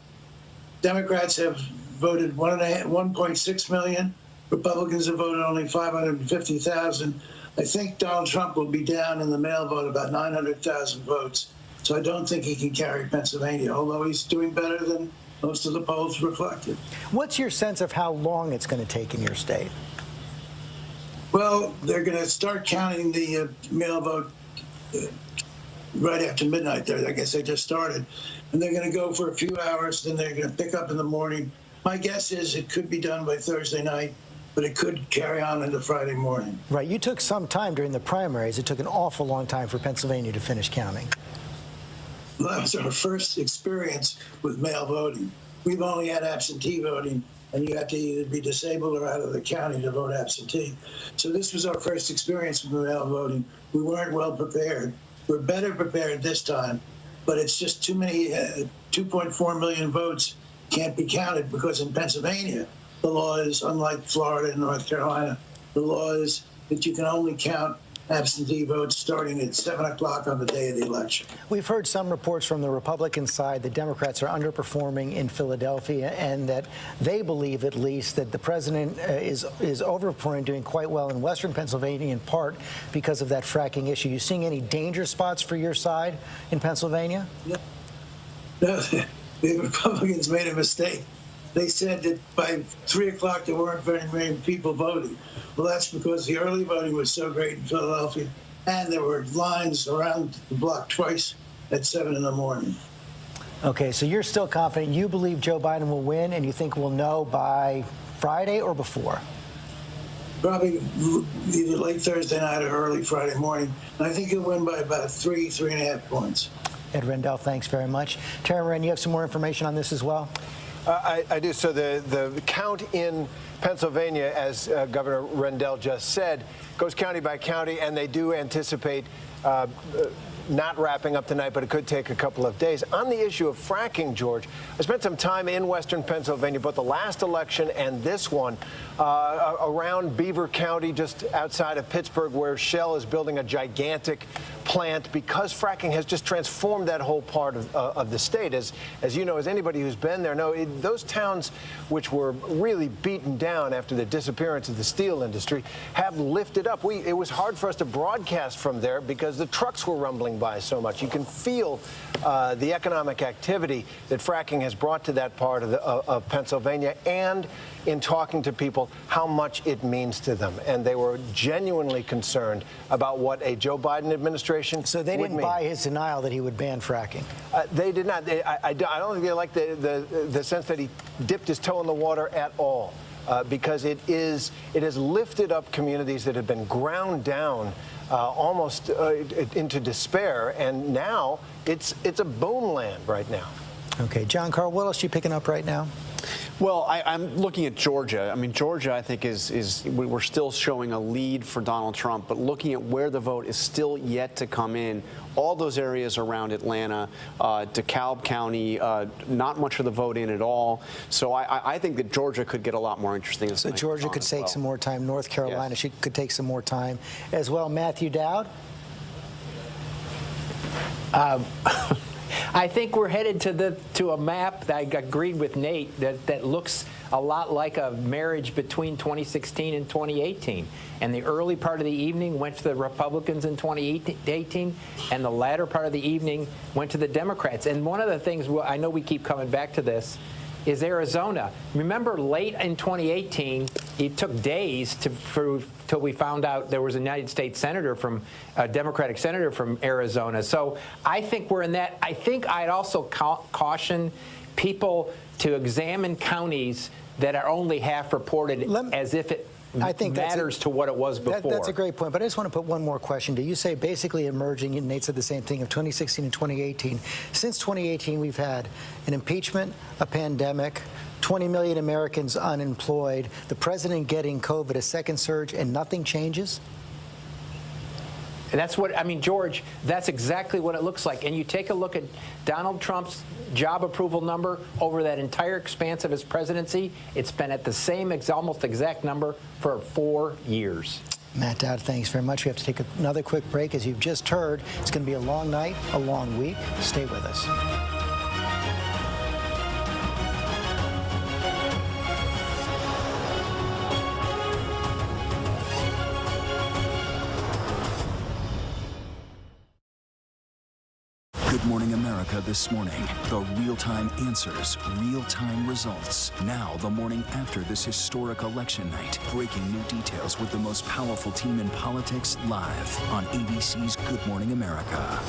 Democrats have voted 1.6 million. Republicans have voted only 550,000. I think Donald Trump will be down in the mail vote about 900,000 votes. So I don't think he can carry Pennsylvania, although he's doing better than most of the polls reflected. What's your sense of how long it's going to take in your state? Well, they're going to start counting the mail vote right after midnight there. I guess they just started. And they're going to go for a few hours, then they're going to pick up in the morning. My guess is it could be done by Thursday night. but it could carry on into Friday morning. Right. You took some time during the primaries. It took an awful long time for Pennsylvania to finish counting. Well, that was our first experience with mail voting. We've only had absentee voting, and you have to either be disabled or out of the county to vote absentee. So this was our first experience with mail voting. We weren't well prepared. We're better prepared this time, but it's just too many, 2.4 million votes can't be counted because in Pennsylvania, the law is, unlike Florida and North Carolina, the law is that you can only count absentee votes starting at 7 o'clock on the day of the election. We've heard some reports from the Republican side that Democrats are underperforming in Philadelphia and that they believe, at least, that the president is overperforming, doing quite well in western Pennsylvania, in part because of that fracking issue. You seeing any danger spots for your side in Pennsylvania? No, the Republicans made a mistake. They said that by 3 o'clock there weren't very many people voting. Well, that's because the early voting was so great in Philadelphia, and there were lines around the block twice at 7 in the morning. Okay, so you're still confident. You believe Joe Biden will win, and you think we'll know by Friday or before? Probably either late Thursday night or early Friday morning. And I think he'll win by about 3.5 points. Ed Rendell, thanks very much. Tara Moran, you have some more information on this as well? I do. So the count in Pennsylvania, as Governor Rendell just said, goes county by county, and they do anticipate not wrapping up tonight, but it could take a couple of days. On the issue of fracking, George, I spent some time in western Pennsylvania, both the last election and this one, around Beaver County, just outside of Pittsburgh, where Shell is building a gigantic plant because fracking has just transformed that whole part of the state. As you know, as anybody who's been there, those towns which were really beaten down after the disappearance of the steel industry have lifted up. It was hard for us to broadcast from there because the trucks were rumbling by so much. You can feel the economic activity that fracking has brought to that part of Pennsylvania, and in talking to people, how much it means to them. And they were genuinely concerned about what a Joe Biden administration So they didn't buy his denial that he would ban fracking? They did not. I don't think they like the sense that he dipped his toe in the water at all, because it has lifted up communities that have been ground down almost into despair, and now it's a boom land right now. Okay, John Carl, what else are you picking up right now? Well, I'm looking at Georgia. I mean, Georgia, I think, we're still showing a lead for Donald Trump, but looking at where the vote is still yet to come in, all those areas around Atlanta, DeKalb County, not much of the vote in at all. So I think that Georgia could get a lot more interesting. So Georgia could take some more time. North Carolina could take some more time as well. Matthew Dowd? I think we're headed to a map that I agreed with Nate that looks a lot like a marriage between 2016 and 2018. And the early part of the evening went to the Republicans in 2018, and the latter part of the evening went to the Democrats. And one of the things, I know we keep coming back to this, is Arizona. Remember, late in 2018, it took days till we found out there was a United States senator a Democratic senator from Arizona. So I think we're in that. I think I'd also caution people to examine counties that are only half reported as if it matters to what it was before. That's a great point, but I just want to put one more question to you. Say basically emerging, and Nate said the same thing, of 2016 and 2018. Since 2018, we've had an impeachment, a pandemic, 20 million Americans unemployed, the president getting COVID, a second surge, and nothing changes? And that's what, I mean, George, that's exactly what it looks like. And you take a look at Donald Trump's job approval number over that entire expanse of his presidency, it's been at the same almost exact number for 4 years. Matt Dowd, thanks very much. We have to take another quick break. As you've just heard, it's going to be a long night, a long week. Stay with us. Good Morning America this morning. The real-time answers, real-time results. Now, the morning after this historic election night. Breaking new details with the most powerful team in politics live on ABC's Good Morning America.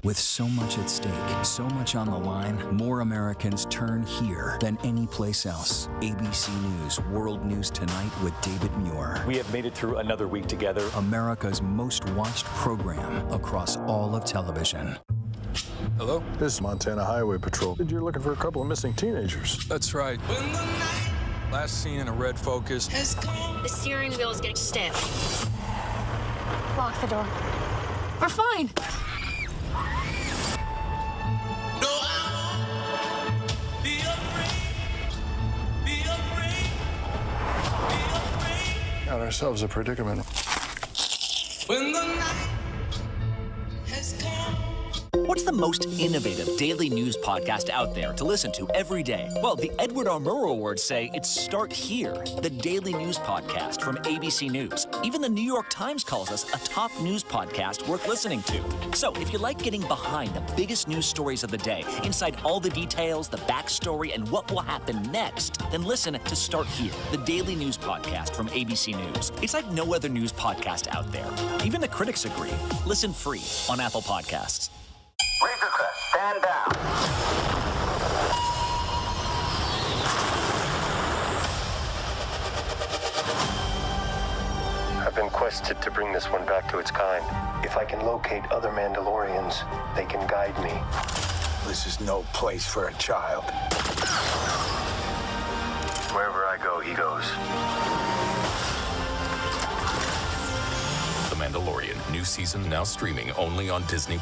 With so much at stake, so much on the line, more Americans turn here than any place else. ABC News World News Tonight with David Muir. We have made it through another week together. America's most watched program across all of television. Hello? This is Montana Highway Patrol. You're looking for a couple of missing teenagers. That's right. Last seen in a red Focus. The steering wheel is getting stiff. Lock the door. We're fine. Got ourselves a predicament. When the night has come. What's the most innovative daily news podcast out there to listen to every day? Well, the Edward R. Murrow Awards say it's Start Here, the daily news podcast from ABC News. Even the New York Times calls us a top news podcast worth listening to. So if you like getting behind the biggest news stories of the day, inside all the details, the backstory, and what will happen next, then listen to Start Here, the daily news podcast from ABC News. It's like no other news podcast out there. Even the critics agree. Listen free on Apple Podcasts. Razor Crest, stand down. I've been quested to bring this one back to its kind. If I can locate other Mandalorians, they can guide me. This is no place for a child. Wherever I go, he goes. The Mandalorian, new season now streaming only on Disney+.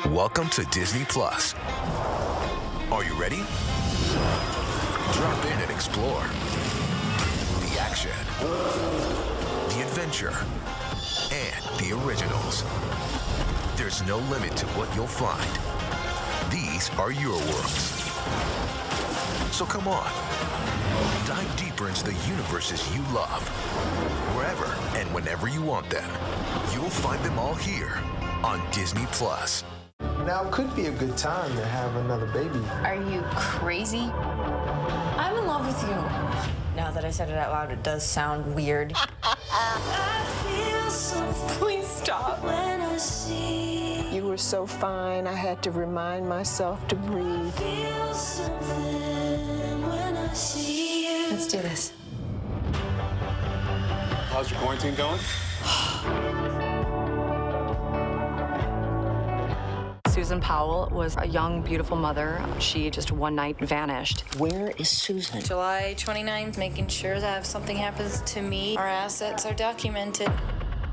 Welcome to Disney Plus. Are you ready? Drop in and explore. The action, the adventure, and the originals. There's no limit to what you'll find. These are your worlds. So come on, dive deeper into the universes you love. Wherever and whenever you want them, you'll find them all here on Disney Plus. Now could be a good time to have another baby. Are you crazy? I'm in love with you. Now that I said it out loud, it does sound weird. Please stop. You were so fine, I had to remind myself to breathe. Let's do this. How's your quarantine going? Susan Powell was a young, beautiful mother. She just one night vanished. Where is Susan? July 29th, making sure that if something happens to me, our assets are documented.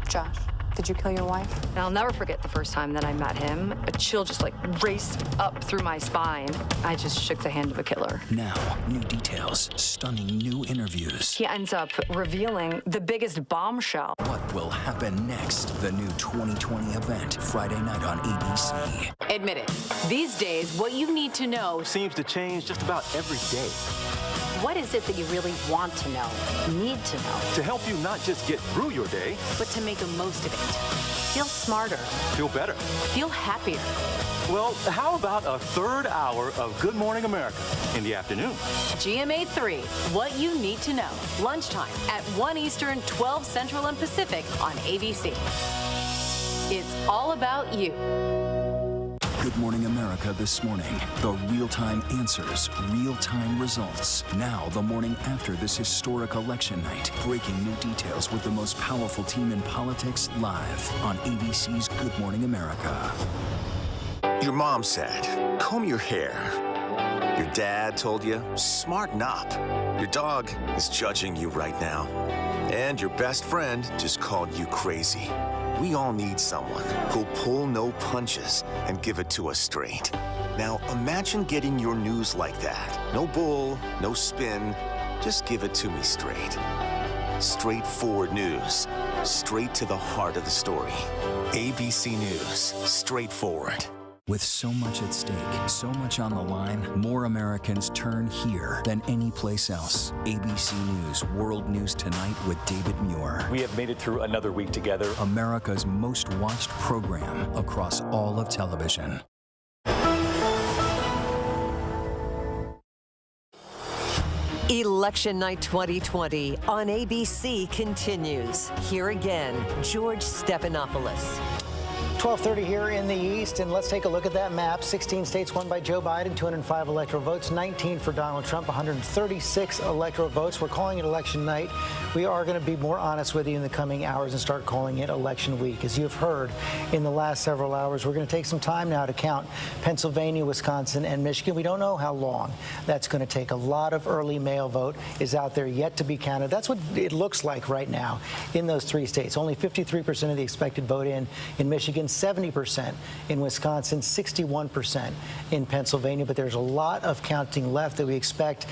Josh, Did you kill your wife? And I'll never forget the first time that I met him. A chill just like raced up through my spine. I just shook the hand of a killer. Now, new details, stunning new interviews. He ends up revealing the biggest bombshell. What will happen next? The new 2020 event, Friday night on ABC. Admit it. These days, what you need to know seems to change just about every day. What is it that you really want to know, need to know? To help you not just get through your day, but to make the most of it. Feel smarter. Feel better. Feel happier. Well, how about a third hour of Good Morning America in the afternoon? GMA 3, what you need to know. Lunchtime at 1 Eastern, 12 Central and Pacific on ABC. It's all about you. Good Morning America this morning. The real-time answers, real-time results. Now, the morning after this historic election night. Breaking new details with the most powerful team in politics live on ABC's Good Morning America. Your mom said, comb your hair. Your dad told you, smarten up. Your dog is judging you right now. And your best friend just called you crazy. We all need someone who'll pull no punches and give it to us straight. Now, imagine getting your news like that. No bull, no spin, just give it to me straight. Straightforward news, straight to the heart of the story. ABC News, straightforward. With so much at stake, so much on the line, more Americans turn here than any place else. ABC News World News Tonight with David Muir. We have made it through another week together. America's most watched program across all of television. Election Night 2020 on ABC continues. Here again, George Stephanopoulos. 12:30 here in the East, and let's take a look at that map. 16 states won by Joe Biden, 205 electoral votes, 19 for Donald Trump, 136 electoral votes. We're calling it election night. We are going to be more honest with you in the coming hours and start calling it election week. As you've heard in the last several hours, we're going to take some time now to count Pennsylvania, Wisconsin, and Michigan. We don't know how long that's going to take. A lot of early mail vote is out there yet to be counted. That's what it looks like right now in those three states. Only 53% of the expected vote in Michigan, 70% in Wisconsin, 61% in Pennsylvania, but there's a lot of counting left that we expect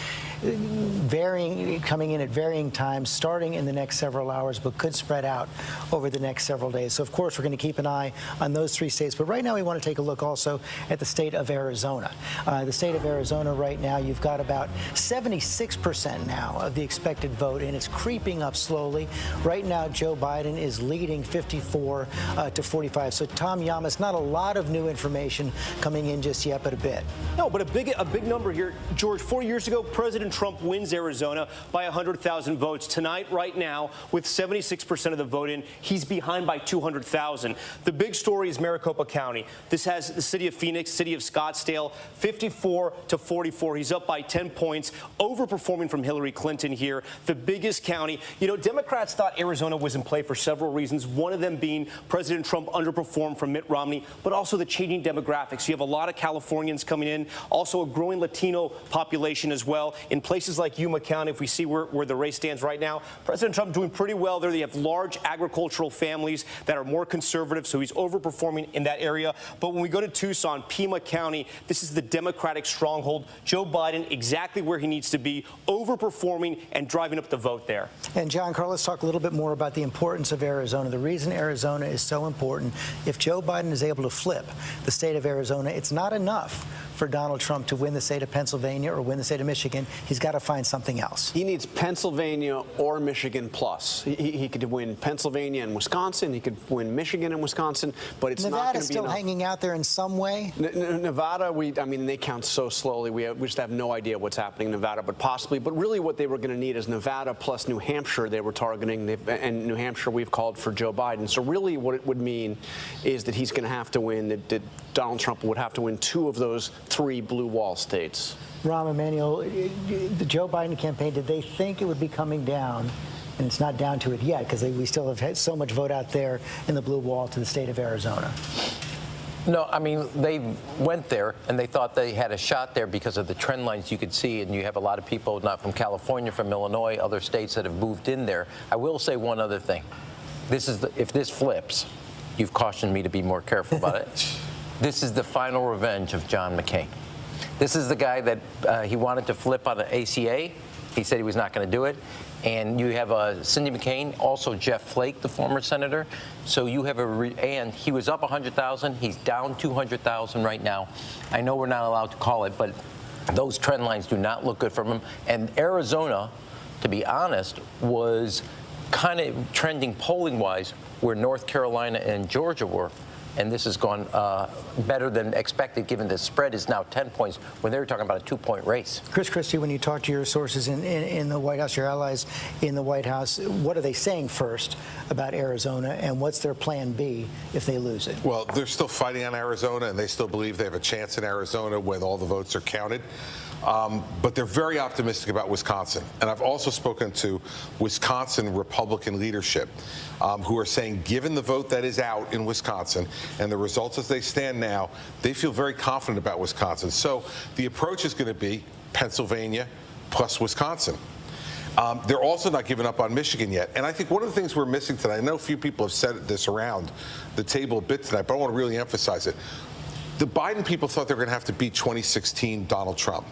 coming in at varying times, starting in the next several hours, but could spread out over the next several days. So, of course, we're going to keep an eye on those three states. But right now, we want to take a look also at the state of Arizona. The state of Arizona right now, you've got about 76% now of the expected vote, and it's creeping up slowly. Right now, Joe Biden is leading 54 to 45. So, Tom Yamas, not a lot of new information coming in just yet, but a bit. No, but a big number here. George, 4 years ago, President Trump wins Arizona by 100,000 votes. Tonight, right now, with 76% of the vote in, he's behind by 200,000. The big story is Maricopa County. This has the city of Phoenix, city of Scottsdale, 54 to 44. He's up by 10 points, overperforming from Hillary Clinton here. The biggest county. You know, Democrats thought Arizona was in play for several reasons, one of them being President Trump underperformed from Mitt Romney, but also the changing demographics. You have a lot of Californians coming in, also a growing Latino population as well. In places like Yuma County, if we see where the race stands right now, President Trump doing pretty well there. They have large agricultural families that are more conservative, so he's overperforming in that area. But when we go to Tucson, Pima County, this is the Democratic stronghold. Joe Biden exactly where he needs to be, overperforming and driving up the vote there. And John Carl, let's talk a little bit more about the importance of Arizona. The reason Arizona is so important, if Joe Biden is able to flip the state of Arizona, it's not enough for Donald Trump to win the state of Pennsylvania or win the state of Michigan. He's got to find something else. He needs Pennsylvania or Michigan plus. He could win Pennsylvania and Wisconsin. He could win Michigan and Wisconsin, but it's not going to be enough. Nevada's still hanging out there in some way? Nevada, they count so slowly. We just have no idea what's happening in Nevada, but possibly. But really what they were going to need is Nevada plus New Hampshire they were targeting, and New Hampshire we've called for Joe Biden. So really what it would mean is that he's going to have to win, that Donald Trump would have to win two of those three blue wall states. Rahm Emanuel, the Joe Biden campaign, did they think it would be coming down? And it's not down to it yet because we still have had so much vote out there in the blue wall to the state of Arizona. No, I mean, they went there and they thought they had a shot there because of the trend lines you could see. And you have a lot of people not from California, from Illinois, other states that have moved in there. I will say one other thing. if this flips, you've cautioned me to be more careful about it. This is the final revenge of John McCain. This is the guy that he wanted to flip on the ACA. He said he was not going to do it. And you have Cindy McCain, also Jeff Flake, the former senator. So you have and he was up 100,000. He's down 200,000 right now. I know we're not allowed to call it, but those trend lines do not look good for him. And Arizona, to be honest, was kind of trending polling-wise where North Carolina and Georgia were. And this has gone better than expected, given the spread is now 10 points when they were talking about a 2-point race. Chris Christie, when you talk to your sources in the White House, your allies in the White House, what are they saying first about Arizona, and what's their plan B if they lose it? Well, they're still fighting on Arizona, and they still believe they have a chance in Arizona when all the votes are counted. But they're very optimistic about Wisconsin. And I've also spoken to Wisconsin Republican leadership who are saying, given the vote that is out in Wisconsin and the results as they stand now, they feel very confident about Wisconsin. So the approach is going to be Pennsylvania plus Wisconsin. They're also not giving up on Michigan yet. And I think one of the things we're missing tonight, I know a few people have said this around the table a bit tonight, but I want to really emphasize it. The Biden people thought they were going to have to beat 2016 Donald Trump.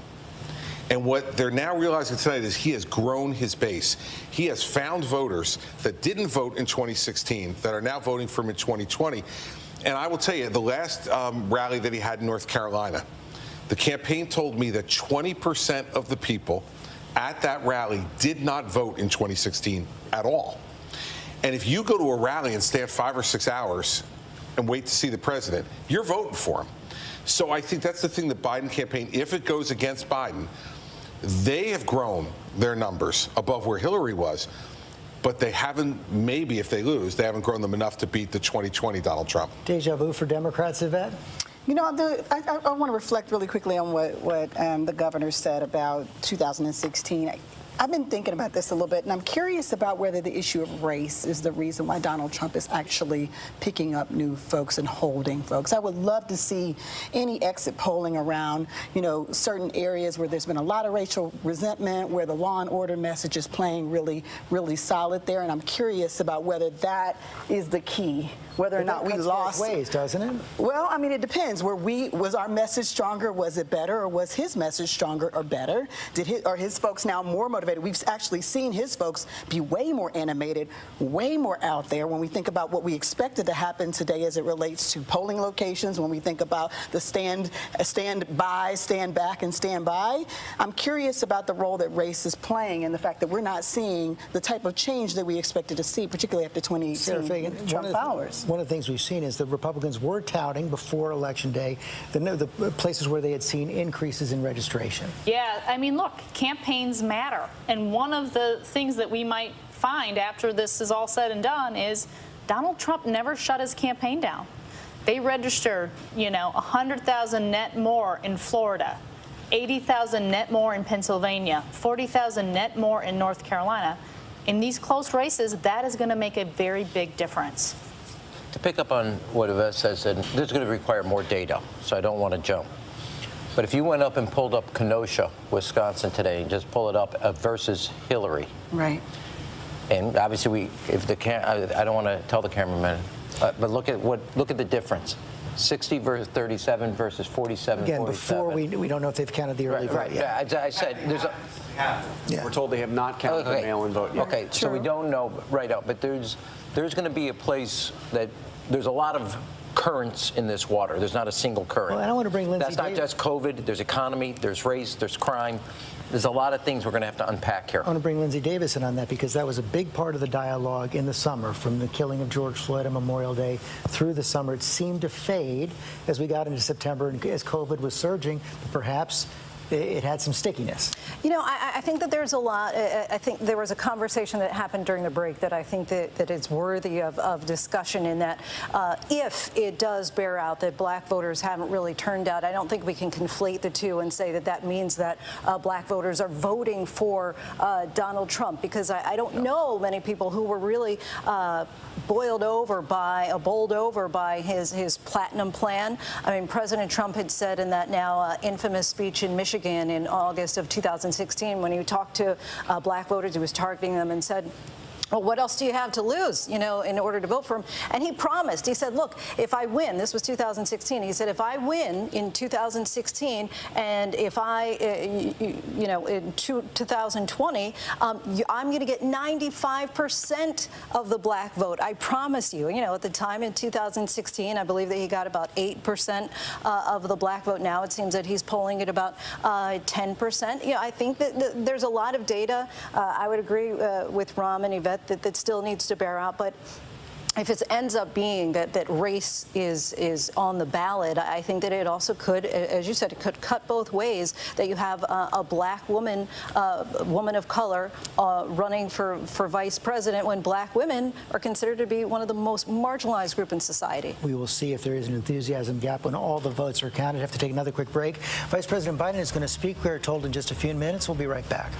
And what they're now realizing tonight is he has grown his base. He has found voters that didn't vote in 2016 that are now voting for him in 2020. And I will tell you, the last rally that he had in North Carolina, the campaign told me that 20% of the people at that rally did not vote in 2016 at all. And if you go to a rally and stand 5 or 6 hours and wait to see the president, you're voting for him. So I think that's the thing, the Biden campaign, if it goes against Biden, they have grown their numbers above where Hillary was, but they haven't, maybe if they lose, they haven't grown them enough to beat the 2020 Donald Trump. Deja vu for Democrats, Yvette? You know, I want to reflect really quickly on what the governor said about 2016. I've been thinking about this a little bit, and I'm curious about whether the issue of race is the reason why Donald Trump is actually picking up new folks and holding folks. I would love to see any exit polling around, you know, certain areas where there's been a lot of racial resentment, where the law and order message is playing really, really solid there. And I'm curious about whether that is the key, whether or not we lost. Both ways, doesn't it? Well, I mean, it depends. Was our message stronger? Was it better, or was his message stronger or better? Are his folks now more motivated? We've actually seen his folks be way more animated, way more out there when we think about what we expected to happen today as it relates to polling locations, when we think about the stand by, stand back, and stand by. I'm curious about the role that race is playing and the fact that we're not seeing the type of change that we expected to see, particularly after 2018 Trump hours. One of the things we've seen is the Republicans were touting before Election Day the places where they had seen increases in registration. Yeah, I mean, look, campaigns matter. And one of the things that we might find after this is all said and done is Donald Trump never shut his campaign down. They registered, 100,000 net more in Florida, 80,000 net more in Pennsylvania, 40,000 net more in North Carolina. In these close races, that is going to make a very big difference. To pick up on what Yvette says, and this is going to require more data, so I don't want to jump. But if you went up and pulled up Kenosha, Wisconsin today, and just pull it up versus Hillary. Right. And obviously, I don't want to tell the cameraman, but look at the difference. 60 versus 37 versus 47. Again, 47. before we don't know if they've counted the early vote yet. I said there's a. Yeah. We're told they have not counted the mail-in vote yet. Okay, so we don't know right out, but there's going to be a place that there's a lot of currents in this water. There's not a single current. Well, I don't want to bring Lindsay That's not just COVID. There's economy, there's race, there's crime. There's a lot of things we're going to have to unpack here. I want to bring Lindsay Davis in on that because that was a big part of the dialogue in the summer, from the killing of George Floyd on Memorial Day through the summer. It seemed to fade as we got into September and as COVID was surging, but perhaps it had some stickiness. I think that there's a lot. I think there was a conversation that happened during the break that I think that it's worthy of discussion, in that if it does bear out that black voters haven't really turned out, I don't think we can conflate the two and say that means that black voters are voting for Donald Trump, because I don't know many people who were really bowled over by his platinum plan. I mean, President Trump had said in that now infamous speech in Michigan in August of 2016, when he talked to black voters, he was targeting them and said, well, what else do you have to lose, in order to vote for him? And he promised, he said, look, if I win, this was 2016, he said, if I win in 2016 and if I, in 2020, I'm going to get 95% of the black vote. I promise you. At the time in 2016, I believe that he got about 8% of the black vote. Now it seems that he's polling at about 10%. I think that there's a lot of data. I would agree with Ram and Yvette that still needs to bear out, but if it ends up being that race is on the ballot, I think that it also could, as you said, it could cut both ways, that you have a black woman, woman of color, running for vice president when black women are considered to be one of the most marginalized group in society. We will see if there is an enthusiasm gap when all the votes are counted. I have to take another quick break. Vice President Biden is going to speak, we're told, in just a few minutes. We'll be right back.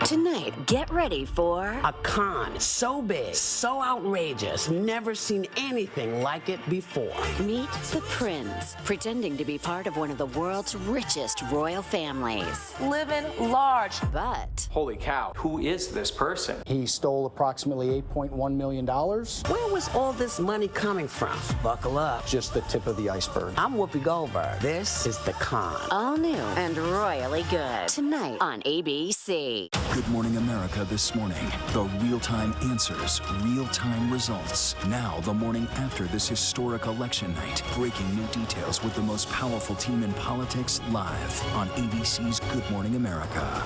Tonight, get ready for a con so big, so outrageous, never seen anything like it before. Meet the prince, pretending to be part of one of the world's richest royal families. Living large. But holy cow, who is this person? He stole approximately $8.1 million. Where was all this money coming from? Buckle up. Just the tip of the iceberg. I'm Whoopi Goldberg. This is The Con. all new and royally good. Tonight on ABC. Good Morning America this morning. The real-time answers, real-time results. Now, the morning after this historic election night. Breaking new details with the most powerful team in politics live on ABC's Good Morning America.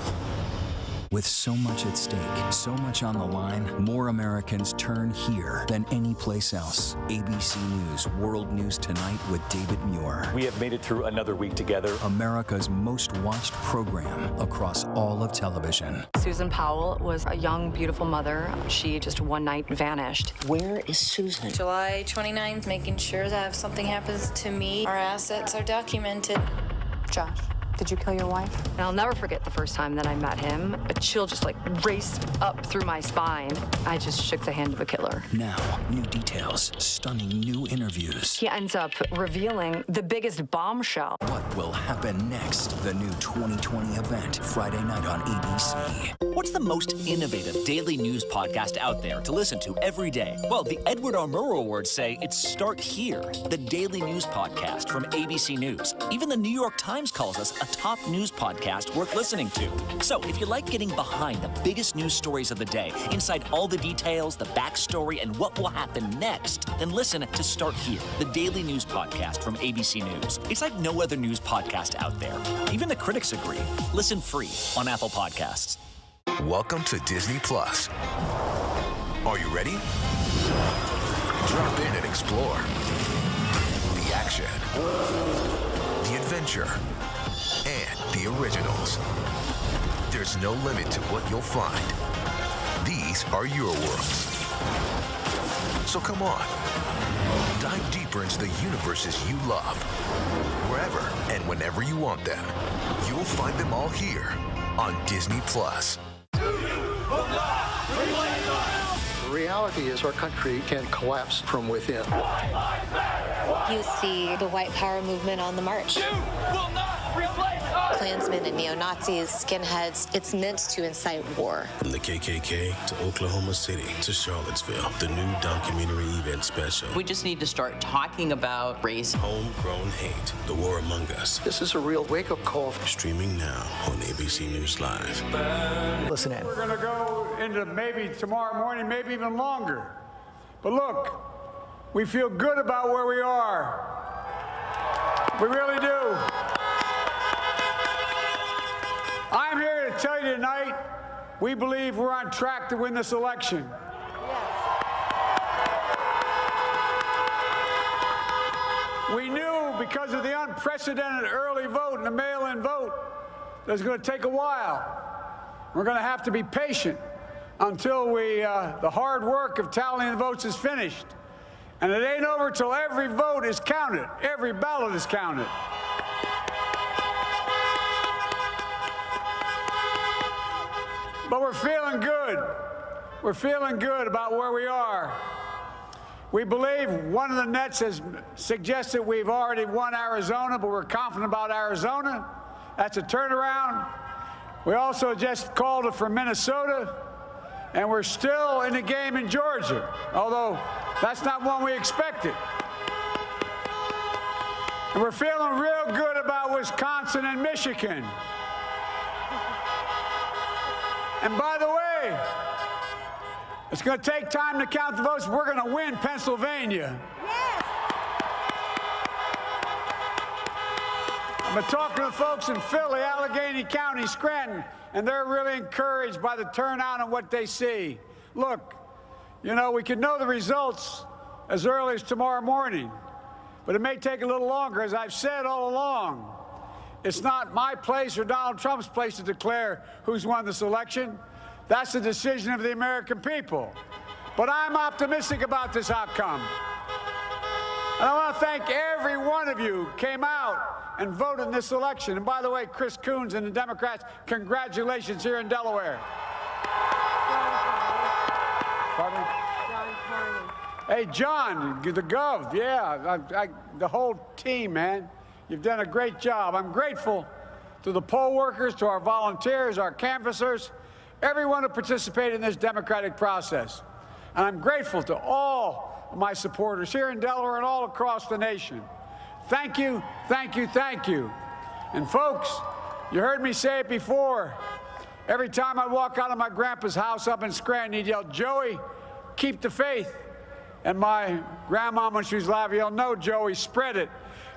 With so much at stake, so much on the line, more Americans turn here than any place else. ABC News World News Tonight with David Muir. We have made it through another week together. America's most watched program across all of television. Susan Powell was a young, beautiful mother. She just one night vanished. Where is Susan? July 29th, making sure that if something happens to me, our assets are documented. Josh, did you kill your wife? And I'll never forget the first time that I met him. A chill just raced up through my spine. I just shook the hand of a killer. Now, new details, stunning new interviews. He ends up revealing the biggest bombshell. What will happen next? The new 2020 event, Friday night on ABC. What's the most innovative daily news podcast out there to listen to every day? Well, the Edward R. Murrow Awards say it's Start Here, the daily news podcast from ABC News. Even the New York Times calls us a top news podcast worth listening to. So if you like getting behind the biggest news stories of the day, inside all the details, the backstory, and what will happen next, then listen to Start Here, the daily news podcast from ABC News. It's like no other news podcast out there. Even the critics agree. Listen free on Apple Podcasts. Welcome to Disney Plus. Are you ready? Drop in and explore. The action, the adventure, and the originals. There's no limit to what you'll find. These are your worlds. So come on, dive deeper into the universes you love. Wherever and whenever you want them, you'll find them all here on Disney Plus. The reality is our country can collapse from within. You see the white power movement on the march. Klansmen and neo-Nazis, skinheads, it's meant to incite war. From the KKK to Oklahoma City to Charlottesville, the new documentary event special. We just need to start talking about race. Homegrown hate, the war among us. This is a real wake-up call. Streaming now on ABC News Live. Listen in. We're going to go into maybe tomorrow morning, maybe even longer. But look, we feel good about where we are. We really do. I'm here to tell you tonight, we believe we're on track to win this election. We knew because of the unprecedented early vote and the mail-in vote that it was going to take a while. We're going to have to be patient until the hard work of tallying the votes is finished. And it ain't over till every vote is counted, every ballot is counted. But we're feeling good. we're feeling good about where we are. We believe one of the nets has suggested we've already won Arizona, but we're confident about Arizona. That's a turnaround. We also just called it for Minnesota, and we're still in the game in Georgia, although that's not one we expected. And we're feeling real good about Wisconsin and Michigan. And by the way, it's going to take time to count the votes. We're going to win Pennsylvania. I've been talking to folks in Philly, Allegheny County, Scranton, and they're really encouraged by the turnout and what they see. Look, you know, we could know the results as early as tomorrow morning, but it may take a little longer. As I've said all along, it's not my place or Donald Trump's place to declare who's won this election. That's the decision of the American people. But I'm optimistic about this outcome. And I want to thank every one of you who came out and voted in this election. And by the way, Chris Coons and the Democrats, congratulations here in Delaware. Pardon me? Hey, John, the Gov, yeah, the whole team, man. You've done a great job. I'm grateful to the poll workers, to our volunteers, our canvassers, everyone who participated in this democratic process. And I'm grateful to all of my supporters here in Delaware and all across the nation. Thank you, thank you, thank you. And folks, you heard me say it before. Every time I walk out of my grandpa's house up in Scranton, he'd yell, "Joey, keep the faith." And my grandma, when she was alive, yelled, "No, Joey, spread it.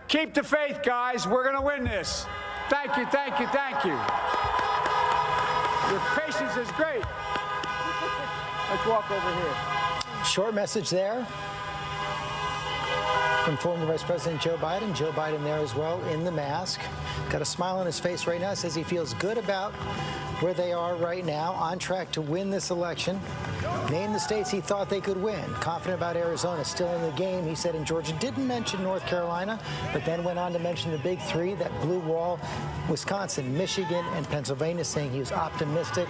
Keep the faith, guys. We're going to win this." Thank you, thank you, thank you. Your patience is great. Let's walk over here. Short message there from former Vice President Joe Biden. Joe Biden there as well in the mask. Got a smile on his face right now. Says he feels good about where they are right now, on track to win this election. Named the states he thought they could win. Confident about Arizona, still in the game. He said in Georgia, didn't mention North Carolina, but then went on to mention the big three, that blue wall, Wisconsin, Michigan, and Pennsylvania, saying he was optimistic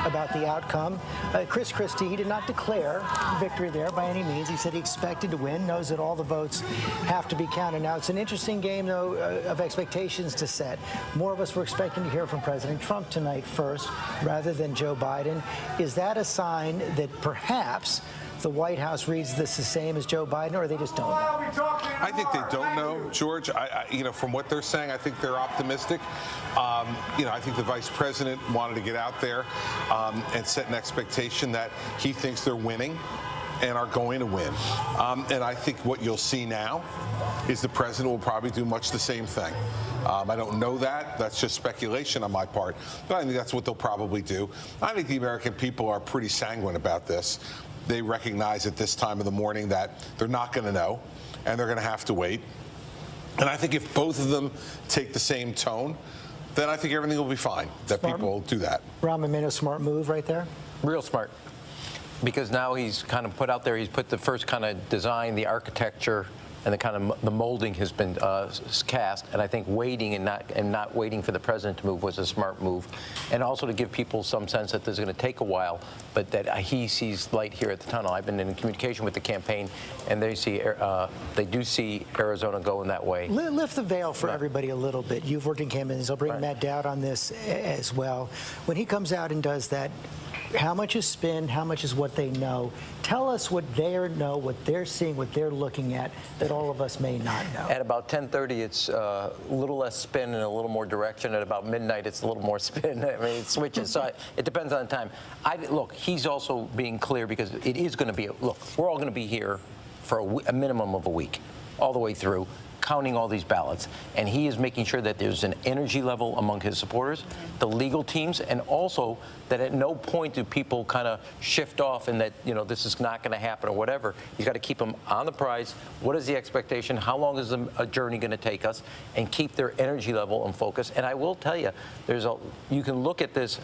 about the outcome. Chris Christie, he did not declare victory there by any means. He said he expected to win, knows that all the votes have to be counted. Now, it's an interesting game, though, of expectations to set. More of us were expecting to hear from President Trump tonight first, rather than Joe Biden. Is that a sign that perhaps the White House reads this the same as Joe Biden, or they just don't know? I think they don't know, George. From what they're saying, I think they're optimistic. I think the vice president wanted to get out there and set an expectation that he thinks they're winning and are going to win. And I think what you'll see now is the president will probably do much the same thing. I don't know that. That's just speculation on my part. But I think that's what they'll probably do. I think the American people are pretty sanguine about this. They recognize at this time of the morning that they're not going to know, and they're going to have to wait. And I think if both of them take the same tone, then I think everything will be fine, that people will do that. Rahm made a smart move right there. Real smart. Because now he's kind of put out there, he's put the first kind of design, the architecture, and the kind of the molding has been cast. And I think waiting and not waiting for the president to move was a smart move, and also to give people some sense that this is going to take a while, but that he sees light here at the tunnel. I've been in communication with the campaign, and they do see Arizona going that way. Lift the veil for everybody a little bit. You've worked in campaigns. I'll bring Matt Dowd on this as well. When he comes out and does that, how much is spin? How much is what they know? Tell us what they know, what they're seeing, what they're looking at that all of us may not know. At about 10:30, it's a little less spin and a little more direction. At about midnight, it's a little more spin. I mean, it switches. So it depends on the time. Look, he's also being clear because it is going to be, look, we're all going to be here for a minimum of a week, all the way through, counting all these ballots. And he is making sure that there's an energy level among his supporters, the legal teams, and also that at no point do people kind of shift off and that, this is not going to happen or whatever. He's got to keep them on the prize. What is the expectation? How long is a journey going to take us? And keep their energy level and focus. And I will tell you, you can look at this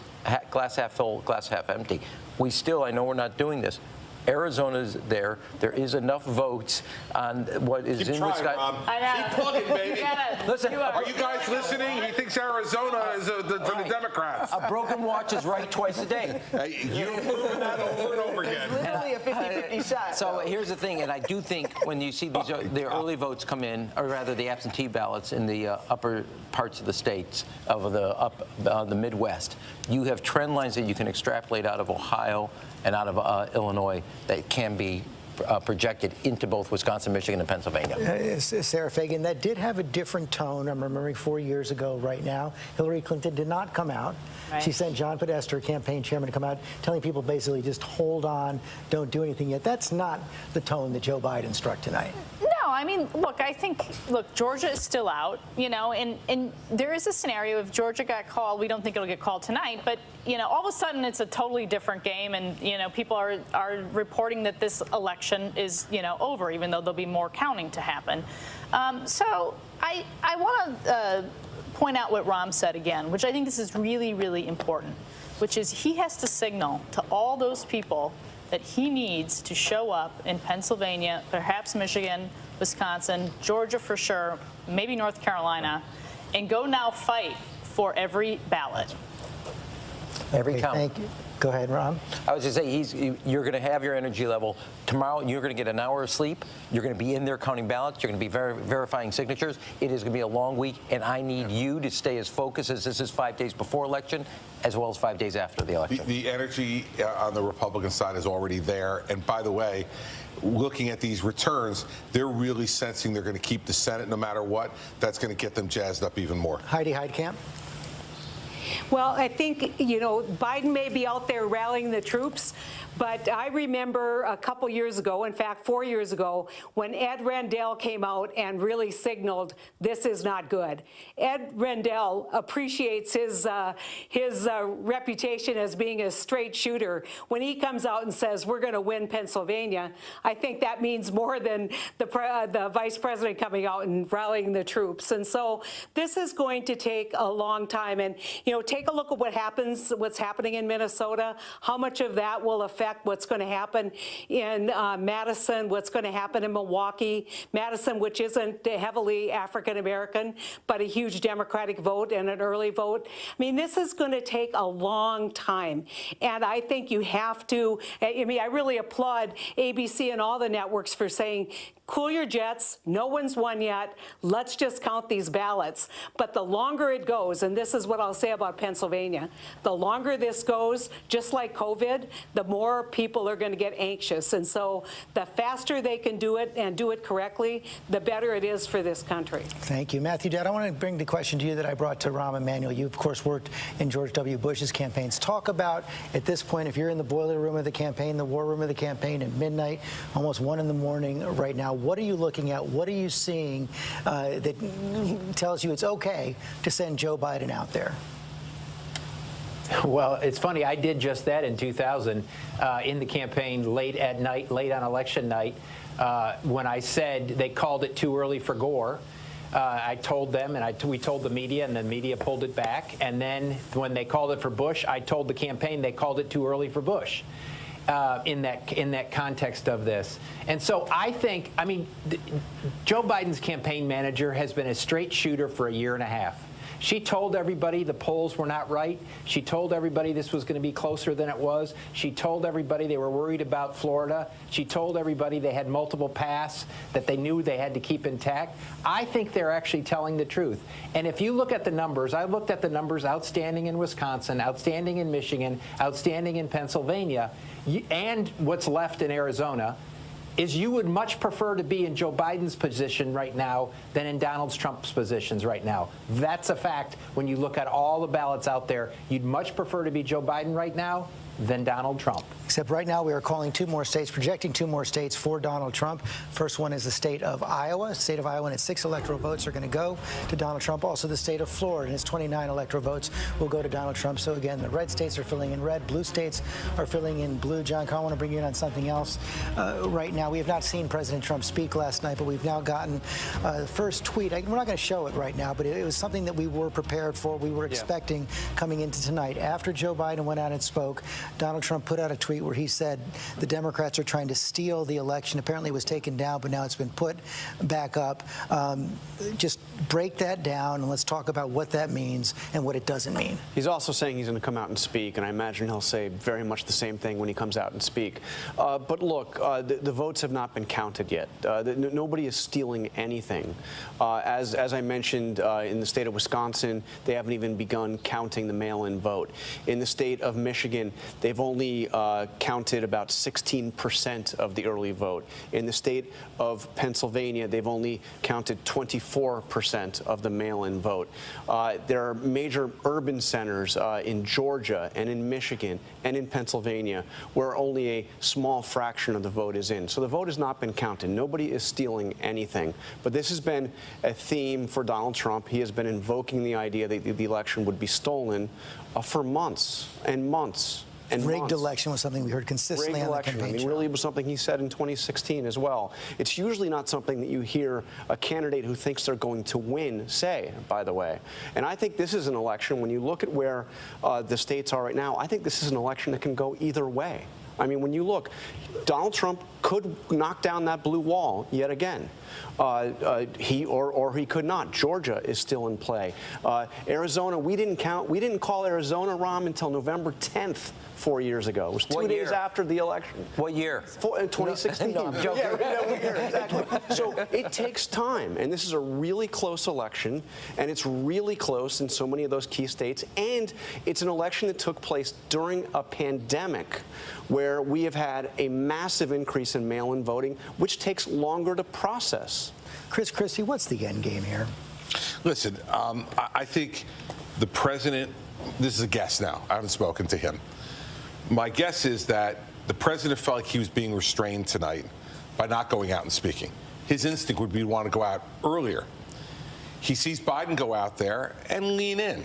glass half full, glass half empty. I know we're not doing this, Arizona's there. There is enough votes on what is in Wisconsin. I know. Keep plugging, baby. Listen, are you guys listening? He thinks Arizona is for the Democrats. A broken watch is right twice a day. You've proven that over and over again. It's literally a 50-50 shot. So here's the thing, and I do think when you see these the early votes come in, or rather the absentee ballots in the upper parts of the states of the Midwest, you have trend lines that you can extrapolate out of Ohio and out of Illinois that can be projected into both Wisconsin, Michigan, and Pennsylvania. Sarah Fagan, that did have a different tone. I'm remembering 4 years ago right now. Hillary Clinton did not come out. Right. She sent John Podesta, campaign chairman, to come out telling people basically just hold on, don't do anything yet. That's not the tone that Joe Biden struck tonight. No, I mean, look, Georgia is still out, and there is a scenario if Georgia got called, we don't think it'll get called tonight, but, all of a sudden it's a totally different game, and, people are reporting that this election is, over, even though there'll be more counting to happen. So I want to point out what Ram said again, which I think this is really, really important, which is he has to signal to all those people that he needs to show up in Pennsylvania, perhaps Michigan, Wisconsin, Georgia for sure, maybe North Carolina, and go now fight for every ballot. Every count. Thank you. Go ahead, Ron. I was going to say, you're going to have your energy level. Tomorrow, you're going to get an hour of sleep. You're going to be in there counting ballots. You're going to be verifying signatures. It is going to be a long week, and I need you to stay as focused as this is 5 days before election, as well as 5 days after the election. The energy on the Republican side is already there. And by the way, looking at these returns, they're really sensing they're going to keep the Senate no matter what. That's going to get them jazzed up even more. Heidi Heitkamp. Well, I think, Biden may be out there rallying the troops, but I remember a couple years ago, in fact, 4 years ago, when Ed Rendell came out and really signaled this is not good. Ed Rendell appreciates his reputation as being a straight shooter. When he comes out and says we're going to win Pennsylvania, I think that means more than the vice president coming out and rallying the troops. And so this is going to take a long time. And, take a look at what's happening in Minnesota, how much of that will affect what's going to happen in Madison, what's going to happen in Milwaukee. Madison, which isn't heavily African-American, but a huge Democratic vote and an early vote. I mean, this is going to take a long time. And I think you have to, I really applaud ABC and all the networks for saying, cool your jets, no one's won yet, let's just count these ballots. But the longer it goes, and this is what I'll say about Pennsylvania, the longer this goes, just like COVID, the more people are going to get anxious. And so the faster they can do it and do it correctly, the better it is for this country. Thank you. Matthew Dad, I want to bring the question to you that I brought to Rahm Emanuel. You, of course, worked in George W. Bush's campaigns. Talk about, at this point, if you're in the boiler room of the campaign, the war room of the campaign at midnight, almost 1 in the morning right now, what are you looking at? What are you seeing that tells you it's okay to send Joe Biden out there? Well, it's funny. I did just that in 2000 in the campaign late at night, late on election night, when I said they called it too early for Gore. I told them, and we told the media, and the media pulled it back. And then when they called it for Bush, I told the campaign they called it too early for Bush. In that context of this. And so I think, Joe Biden's campaign manager has been a straight shooter for a year and a half. She told everybody the polls were not right. She told everybody this was going to be closer than it was. She told everybody they were worried about Florida. She told everybody they had multiple paths that they knew they had to keep intact. I think they're actually telling the truth. And if you look at the numbers, I looked at the numbers outstanding in Wisconsin, outstanding in Michigan, outstanding in Pennsylvania, and what's left in Arizona, is you would much prefer to be in Joe Biden's position right now than in Donald Trump's positions right now. That's a fact. When you look at all the ballots out there, you'd much prefer to be Joe Biden right now than Donald Trump. Except right now we are calling 2 more states, projecting 2 more states for Donald Trump. First one is the state of Iowa. The state of Iowa and its 6 electoral votes are going to go to Donald Trump. Also the state of Florida and its 29 electoral votes will go to Donald Trump. So again, the red states are filling in red, blue states are filling in blue. John, I want to bring you in on something else. Right now, we have not seen President Trump speak last night, but we've now gotten the first tweet. We're not going to show it right now, but it was something that we were prepared for. We were expecting coming into tonight. After Joe Biden went out and spoke, Donald Trump put out a tweet where he said the Democrats are trying to steal the election. Apparently it was taken down, but now it's been put back up. Just break that down and let's talk about what that means and what it doesn't mean. He's also saying he's going to come out and speak, and I imagine he'll say very much the same thing when he comes out and speak. But look, the votes have not been counted yet. Nobody is stealing anything. As I mentioned, in the state of Wisconsin, they haven't even begun counting the mail-in vote. In the state of Michigan, they've only counted about 16% of the early vote. In the state of Pennsylvania, they've only counted 24% of the mail-in vote. There are major urban centers in Georgia and in Michigan and in Pennsylvania where only a small fraction of the vote is in. So the vote has not been counted. Nobody is stealing anything. But this has been a theme for Donald Trump. He has been invoking the idea that the election would be stolen for months and months. And rigged election was something we heard consistently on the campaign trail. I mean, really, it was something he said in 2016 as well. It's usually not something that you hear a candidate who thinks they're going to win say, by the way. And I think this is an election, when you look at where the states are right now, I think this is an election that can go either way. I mean, when you look, Donald Trump could knock down that blue wall yet again. He could not. Georgia is still in play. Arizona, we didn't call Arizona, Rom, until November 10th. 4 years ago. It was 2 days after the election. What year? 2016. No, I'm joking. Exactly. So it takes time, and this is a really close election, and it's really close in so many of those key states, and it's an election that took place during a pandemic where we have had a massive increase in mail-in voting, which takes longer to process. Chris Christie, what's the end game here? Listen, I think the president, this is a guess now, I haven't spoken to him. My guess is that the president felt like he was being restrained tonight by not going out and speaking. His instinct would be to want to go out earlier. He sees Biden go out there and lean in.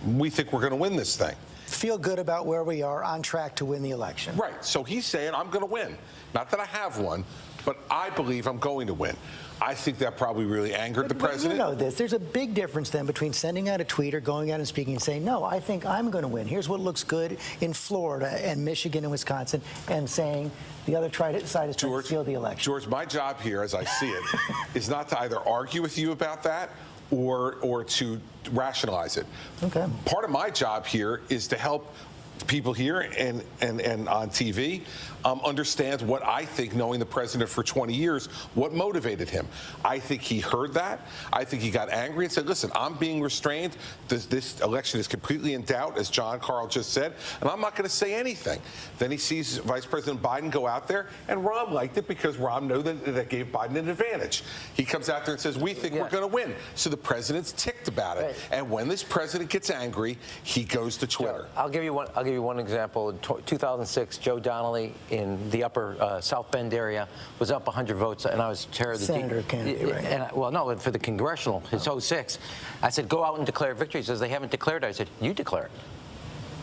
We think we're going to win this thing. Feel good about where we are, on track to win the election. Right. So he's saying, I'm going to win. Not that I have one, but I believe I'm going to win. I think that probably really angered the president. You know this. There's a big difference then between sending out a tweet or going out and speaking and saying, no, I think I'm going to win. Here's what looks good in Florida and Michigan and Wisconsin, and saying the other side is trying to steal the election. George, my job here, as I see it, is not to either argue with you about that or to rationalize it. Okay. Part of my job here is to help people here and on TV understand what I think, knowing the president for 20 years, what motivated him. I think he heard that. I think he got angry and said, listen, I'm being restrained. This election is completely in doubt, as John Carl just said, and I'm not going to say anything. Then he sees Vice President Biden go out there, and Rom liked it because Rom knew that gave Biden an advantage. He comes out there and says, we think we're going to win. So the president's ticked about it. Right. And when this president gets angry, he goes to Twitter. I'll give you one example. In 2006, Joe Donnelly in the upper South Bend area was up 100 votes, and I was chair of the Senator candidate, right? And well, no, for the congressional, it's 06. I said, go out and declare victory. He says, they haven't declared it. I said, you declare it.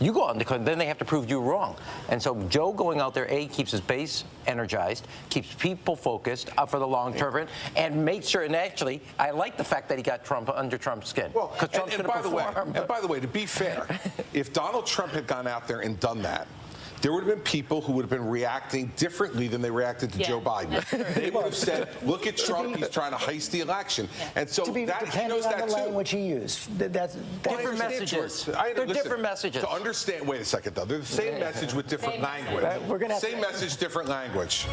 You go out and declare, then they have to prove you wrong. And so Joe going out there, keeps his base energized, keeps people focused for the long term, and makes sure, and actually, I like the fact that he got Trump under Trump's skin. Well, and by the way, to be fair, if Donald Trump had gone out there and done that, there would have been people who would have been reacting differently than they reacted to Joe Biden. They would have said, look at Trump, he's trying to heist the election. And so that, he knows that too. Language he used. That's different messages. They're different messages. To understand, wait a second though, they're the same message with different language. We're gonna same message, different language.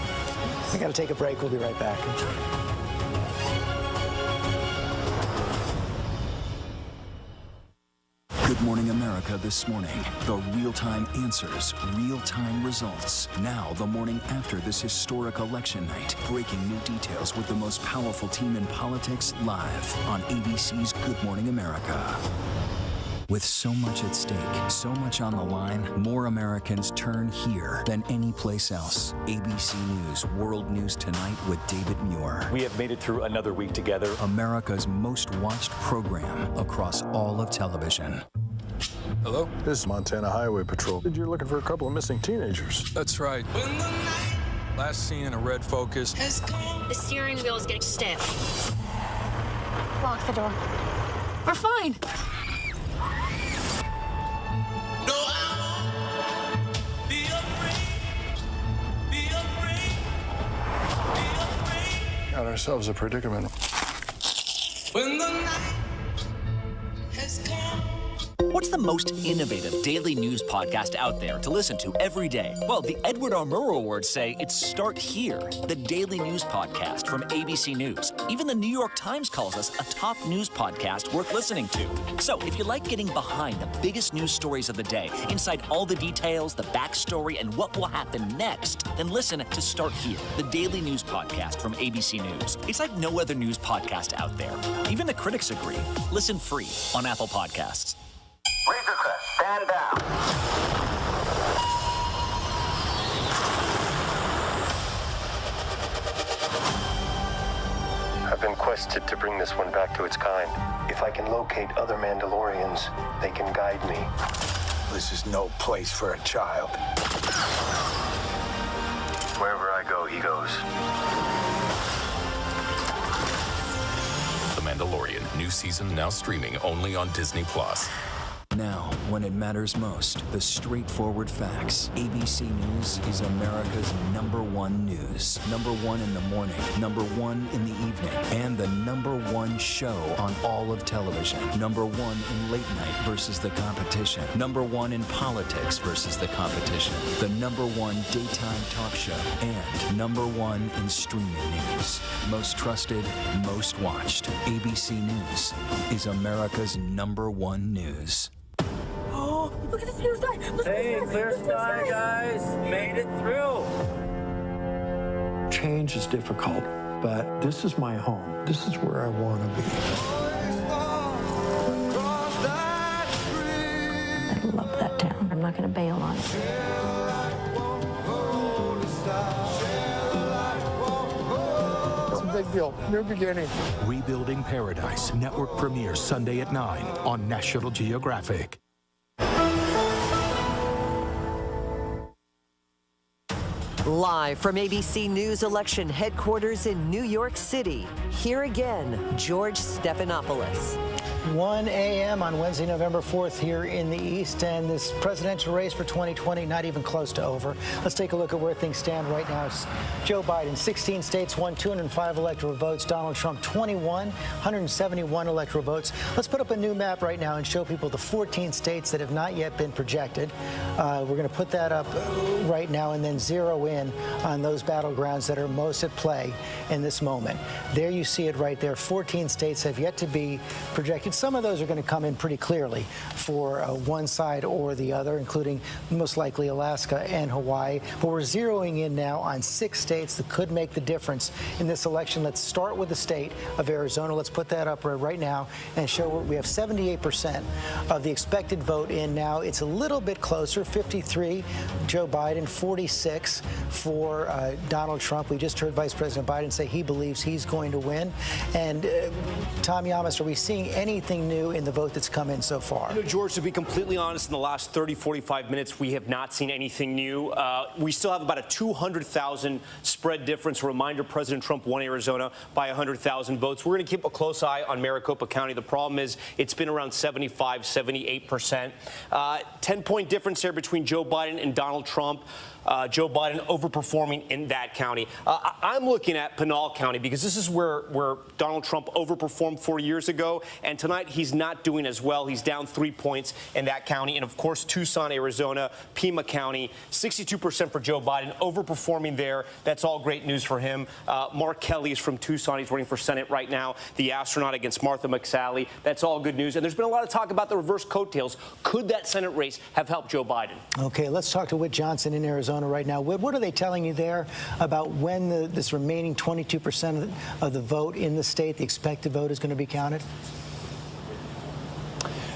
We got to take a break. We'll be right back. Good Morning America this morning. The real-time answers, real-time results. Now, the morning after this historic election night. Breaking new details with the most powerful team in politics live on ABC's Good Morning America. With so much at stake, so much on the line, more Americans turn here than any place else. ABC News World News Tonight with David Muir. We have made it through another week together. America's most watched program across all of television. Hello? This is Montana Highway Patrol. You're looking for a couple of missing teenagers. That's right. Last seen in a red Focus. The steering wheel is getting stiff. Lock the door. We're fine. ourselves a predicament. When the night has come. What's the most innovative daily news podcast out there to listen to every day? Well, the Edward R. Murrow Awards say it's Start Here, the daily news podcast from ABC News. Even the New York Times calls us a top news podcast worth listening to. So if you like getting behind the biggest news stories of the day, inside all the details, the backstory, and what will happen next, then listen to Start Here, the daily news podcast from ABC News. It's like no other news podcast out there. Even the critics agree. Listen free on Apple Podcasts. Stand down. I've been quested to bring this one back to its kind. If I can locate other Mandalorians, they can guide me. This is no place for a child. Wherever I go, he goes. The Mandalorian, new season now streaming only on Disney+. Now, when it matters most, the straightforward facts. ABC News is America's #1 news. #1 in the morning, #1 in the evening, and the #1 show on all of television. #1 in late night versus the competition. #1 in politics versus the competition. The #1 daytime talk show. And #1 in streaming news. Most trusted, most watched. ABC News is America's #1 news. Oh, look at the clear sky. Hey, clear sky, guys. Made it through. Change is difficult, but this is my home. This is where I want to be. I love that town. I'm not going to bail on it. It's a big deal. New beginning. Rebuilding Paradise. Network premieres Sunday at 9 on National Geographic. Live from ABC News election headquarters in New York City, here again, George Stephanopoulos. 1 a.m. on Wednesday, November 4th here in the East, and this presidential race for 2020 not even close to over. Let's take a look at where things stand right now. Joe Biden, 16 states, won 205 electoral votes. Donald Trump, 21, 171 electoral votes. Let's put up a new map right now and show people the 14 states that have not yet been projected. We're going to put that up right now and then zero in on those battlegrounds that are most at play in this moment. There you see it right there. 14 states have yet to be projected. Some of those are going to come in pretty clearly for one side or the other, including most likely Alaska and Hawaii. But we're zeroing in now on 6 states that could make the difference in this election. Let's start with the state of Arizona. Let's put that up right now and show we have 78% of the expected vote in now. It's a little bit closer, 53 Joe Biden, 46 for Donald Trump. We just heard Vice President Biden say he believes he's going to win. And Tom Yamas, are we seeing anything new in the vote that's come in so far? You know, George, to be completely honest, in the last 30, 45 minutes, we have not seen anything new. We still have about a 200,000 spread difference. A reminder, President Trump won Arizona by 100,000 votes. We're going to keep a close eye on Maricopa County. The problem is it's been around 75, 78%. 10-point difference there between Joe Biden and Donald Trump. Joe Biden overperforming in that county. I'm looking at Pinal County because this is where Donald Trump overperformed 4 years ago, and tonight he's not doing as well. He's down 3 points in that county. And, of course, Tucson, Arizona, Pima County, 62% for Joe Biden, overperforming there. That's all great news for him. Mark Kelly is from Tucson. He's running for Senate right now, the astronaut against Martha McSally. That's all good news. And there's been a lot of talk about the reverse coattails. Could that Senate race have helped Joe Biden? Okay, let's talk to Whit Johnson in Arizona right now. What are they telling you there about when this remaining 22% of the vote in the state, the expected vote, is going to be counted?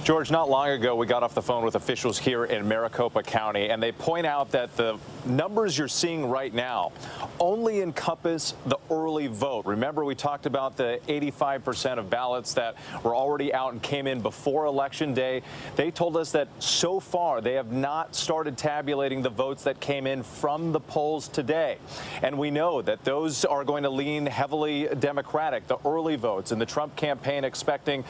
George, not long ago, we got off the phone with officials here in Maricopa County, and they point out that the numbers you're seeing right now only encompass the early vote. Remember, we talked about the 85% of ballots that were already out and came in before Election Day. They told us that so far they have not started tabulating the votes that came in from the polls today. And we know that those are going to lean heavily Democratic, the early votes, and the Trump campaign expecting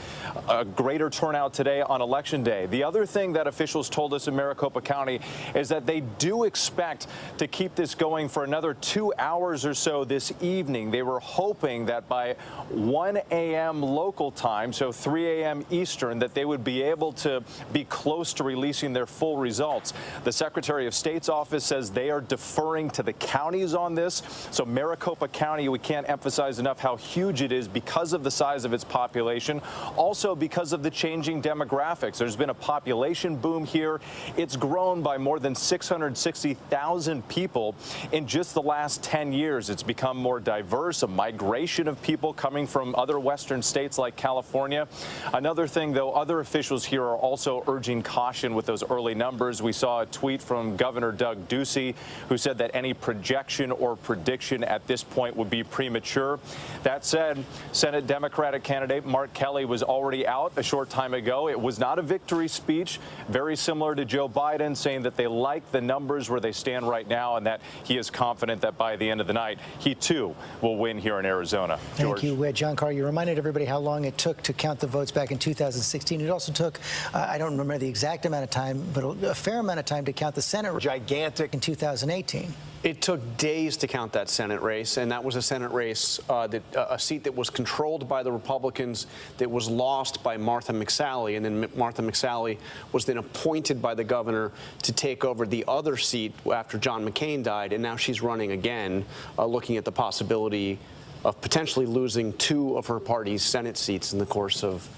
a greater turnout today on Election Day. The other thing that officials told us in Maricopa County is that they do expect expect to keep this going for another 2 hours or so this evening. They were hoping that by 1 a.m. local time, so 3 a.m. Eastern, that they would be able to be close to releasing their full results. The Secretary of State's office says they are deferring to the counties on this. So Maricopa County, we can't emphasize enough how huge it is because of the size of its population, also because of the changing demographics. There's been a population boom here. It's grown by more than 660,000 people in just the last 10 years. It's become more diverse, a migration of people coming from other western states like California. Another thing, though, other officials here are also urging caution with those early numbers. We saw a tweet from Governor Doug Ducey, who said that any projection or prediction at this point would be premature. That said, Senate Democratic candidate Mark Kelly was already out a short time ago. It was not a victory speech, very similar to Joe Biden, saying that they like the numbers where they stand right now and that he is confident that by the end of the night, he too will win here in Arizona. George. Thank you, John Carr. You reminded everybody how long it took to count the votes back in 2016. It also took, I don't remember the exact amount of time, but a fair amount of time to count the Senate. Gigantic in 2018. It took days to count that Senate race, and that was a Senate race, a seat that was controlled by the Republicans, that was lost by Martha McSally, and then Martha McSally was then appointed by the governor to take over the other seat after John McCain died, and now she's running again, looking at the possibility of potentially losing 2 of her party's Senate seats in the course of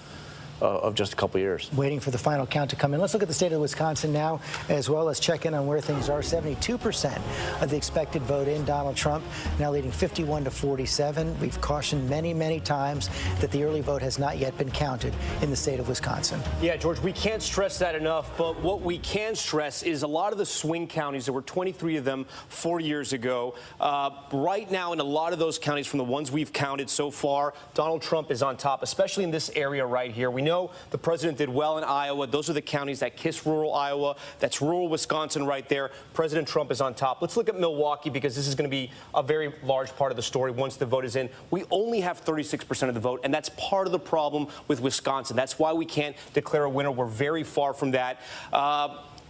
just a couple years. Waiting for the final count to come in. Let's look at the state of Wisconsin now, as well as check in on where things are. 72% of the expected vote in. Donald Trump now leading 51-47. We've cautioned many, many times that the early vote has not yet been counted in the state of Wisconsin. Yeah, George, we can't stress that enough, but what we can stress is a lot of the swing counties, there were 23 of them 4 years ago. Right now, in a lot of those counties, from the ones we've counted so far, Donald Trump is on top, especially in this area right here. We know the president did well in Iowa. Those are the counties that kiss rural Iowa. That's rural Wisconsin right there. President Trump is on top. Let's look at Milwaukee, because this is going to be a very large part of the story once the vote is in. We only have 36% of the vote, and that's part of the problem with Wisconsin. That's why we can't declare a winner. We're very far from that.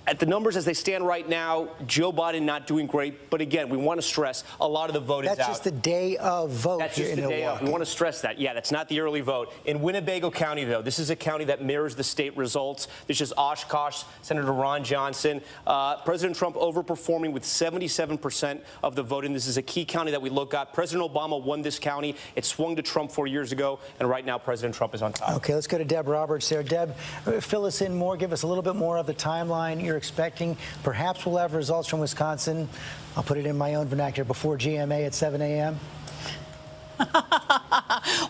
At the numbers as they stand right now, Joe Biden not doing great. But again, we want to stress a lot of the vote is out. That's just the day of vote. That's just the day of. We want to stress that. Yeah, that's not the early vote. In Winnebago County, though, this is a county that mirrors the state results. This is Oshkosh, Senator Ron Johnson. President Trump overperforming with 77% of the vote. And this is a key county that we look at. President Obama won this county. It swung to Trump 4 years ago. And right now, President Trump is on top. Okay, let's go to Deb Roberts there. Deb, fill us in more. Give us a little bit more of the timeline you're expecting. Perhaps we'll have results from Wisconsin. I'll put it in my own vernacular before GMA at 7 a.m.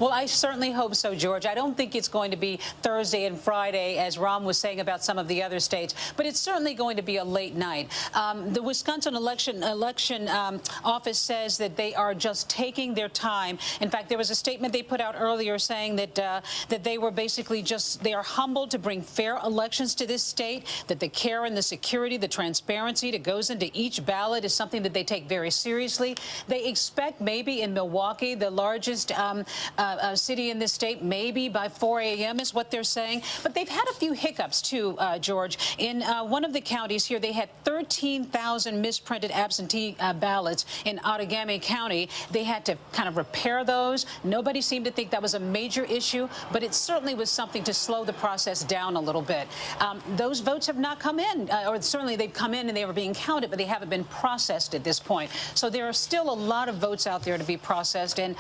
Well, I certainly hope so, George. I don't think it's going to be Thursday and Friday, as Ram was saying about some of the other states, but it's certainly going to be a late night. The Wisconsin election office says that they are just taking their time. In fact, there was a statement they put out earlier saying that that they were basically they are humbled to bring fair elections to this state, that the care and the security, the transparency that goes into each ballot is something that they take very seriously. They expect maybe in Milwaukee, the largest city in this state, maybe by 4 a.m. is what they're saying. But they've had a few hiccups, too, George. In one of the counties here, they had 13,000 misprinted absentee ballots in Outagamie County. They had to kind of repair those. Nobody seemed to think that was a major issue, but it certainly was something to slow the process down a little bit. Those votes have not come in, or certainly they've come in and they were being counted, but they haven't been processed at this point. So there are still a lot of votes out there to be processed, and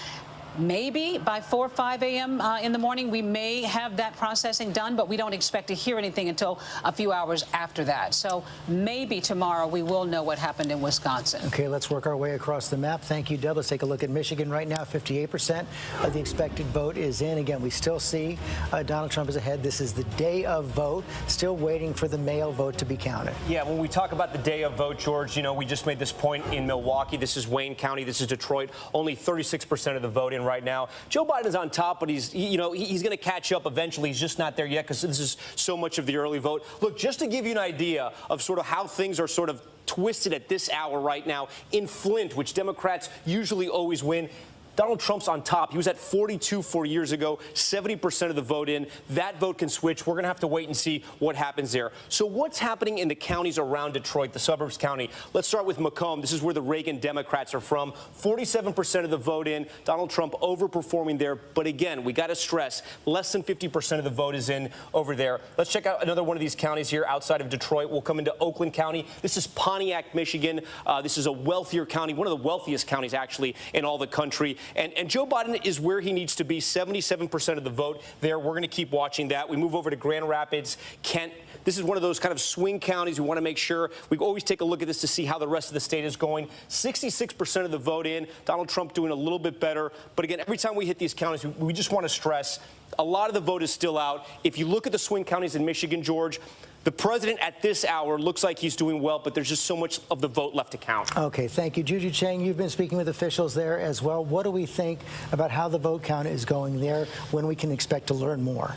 maybe by 4 or 5 a.m. In the morning, we may have that processing done, but we don't expect to hear anything until a few hours after that. So maybe tomorrow we will know what happened in Wisconsin. Okay, let's work our way across the map. Thank you, Deb. Let's take a look at Michigan right now. 58% of the expected vote is in. Again, we still see Donald Trump is ahead. This is the day of vote. Still waiting for the mail vote to be counted. Yeah, when we talk about the day of vote, George, you know, we just made this point in Milwaukee. This is Wayne County. This is Detroit. Only 36% of the vote in right now. Joe Biden's on top, but he's going to catch up eventually. He's just not there yet because this is so much of the early vote. Look, just to give you an idea of sort of how things are sort of twisted at this hour right now in Flint, which Democrats usually always win, Donald Trump's on top. He was at 42 4 years ago, 70% of the vote in. That vote can switch. We're going to have to wait and see what happens there. So what's happening in the counties around Detroit, the suburbs county? Let's start with Macomb. This is where the Reagan Democrats are from. 47% of the vote in. Donald Trump overperforming there. But again, we got to stress, less than 50% of the vote is in over there. Let's check out another one of these counties here outside of Detroit. We'll come into Oakland County. This is Pontiac, Michigan. This is a wealthier county, one of the wealthiest counties actually in all the country. And Joe Biden is where he needs to be, 77% of the vote there. We're going to keep watching that. We move over to Grand Rapids, Kent. This is one of those kind of swing counties. We want to make sure we always take a look at this to see how the rest of the state is going. 66% of the vote in. Donald Trump doing a little bit better. But again, every time we hit these counties, we just want to stress a lot of the vote is still out. If you look at the swing counties in Michigan, George, the president at this hour looks like he's doing well, but there's just so much of the vote left to count. Okay, thank you. Juju Chang, you've been speaking with officials there as well. What do we think about how the vote count is going there, when we can expect to learn more?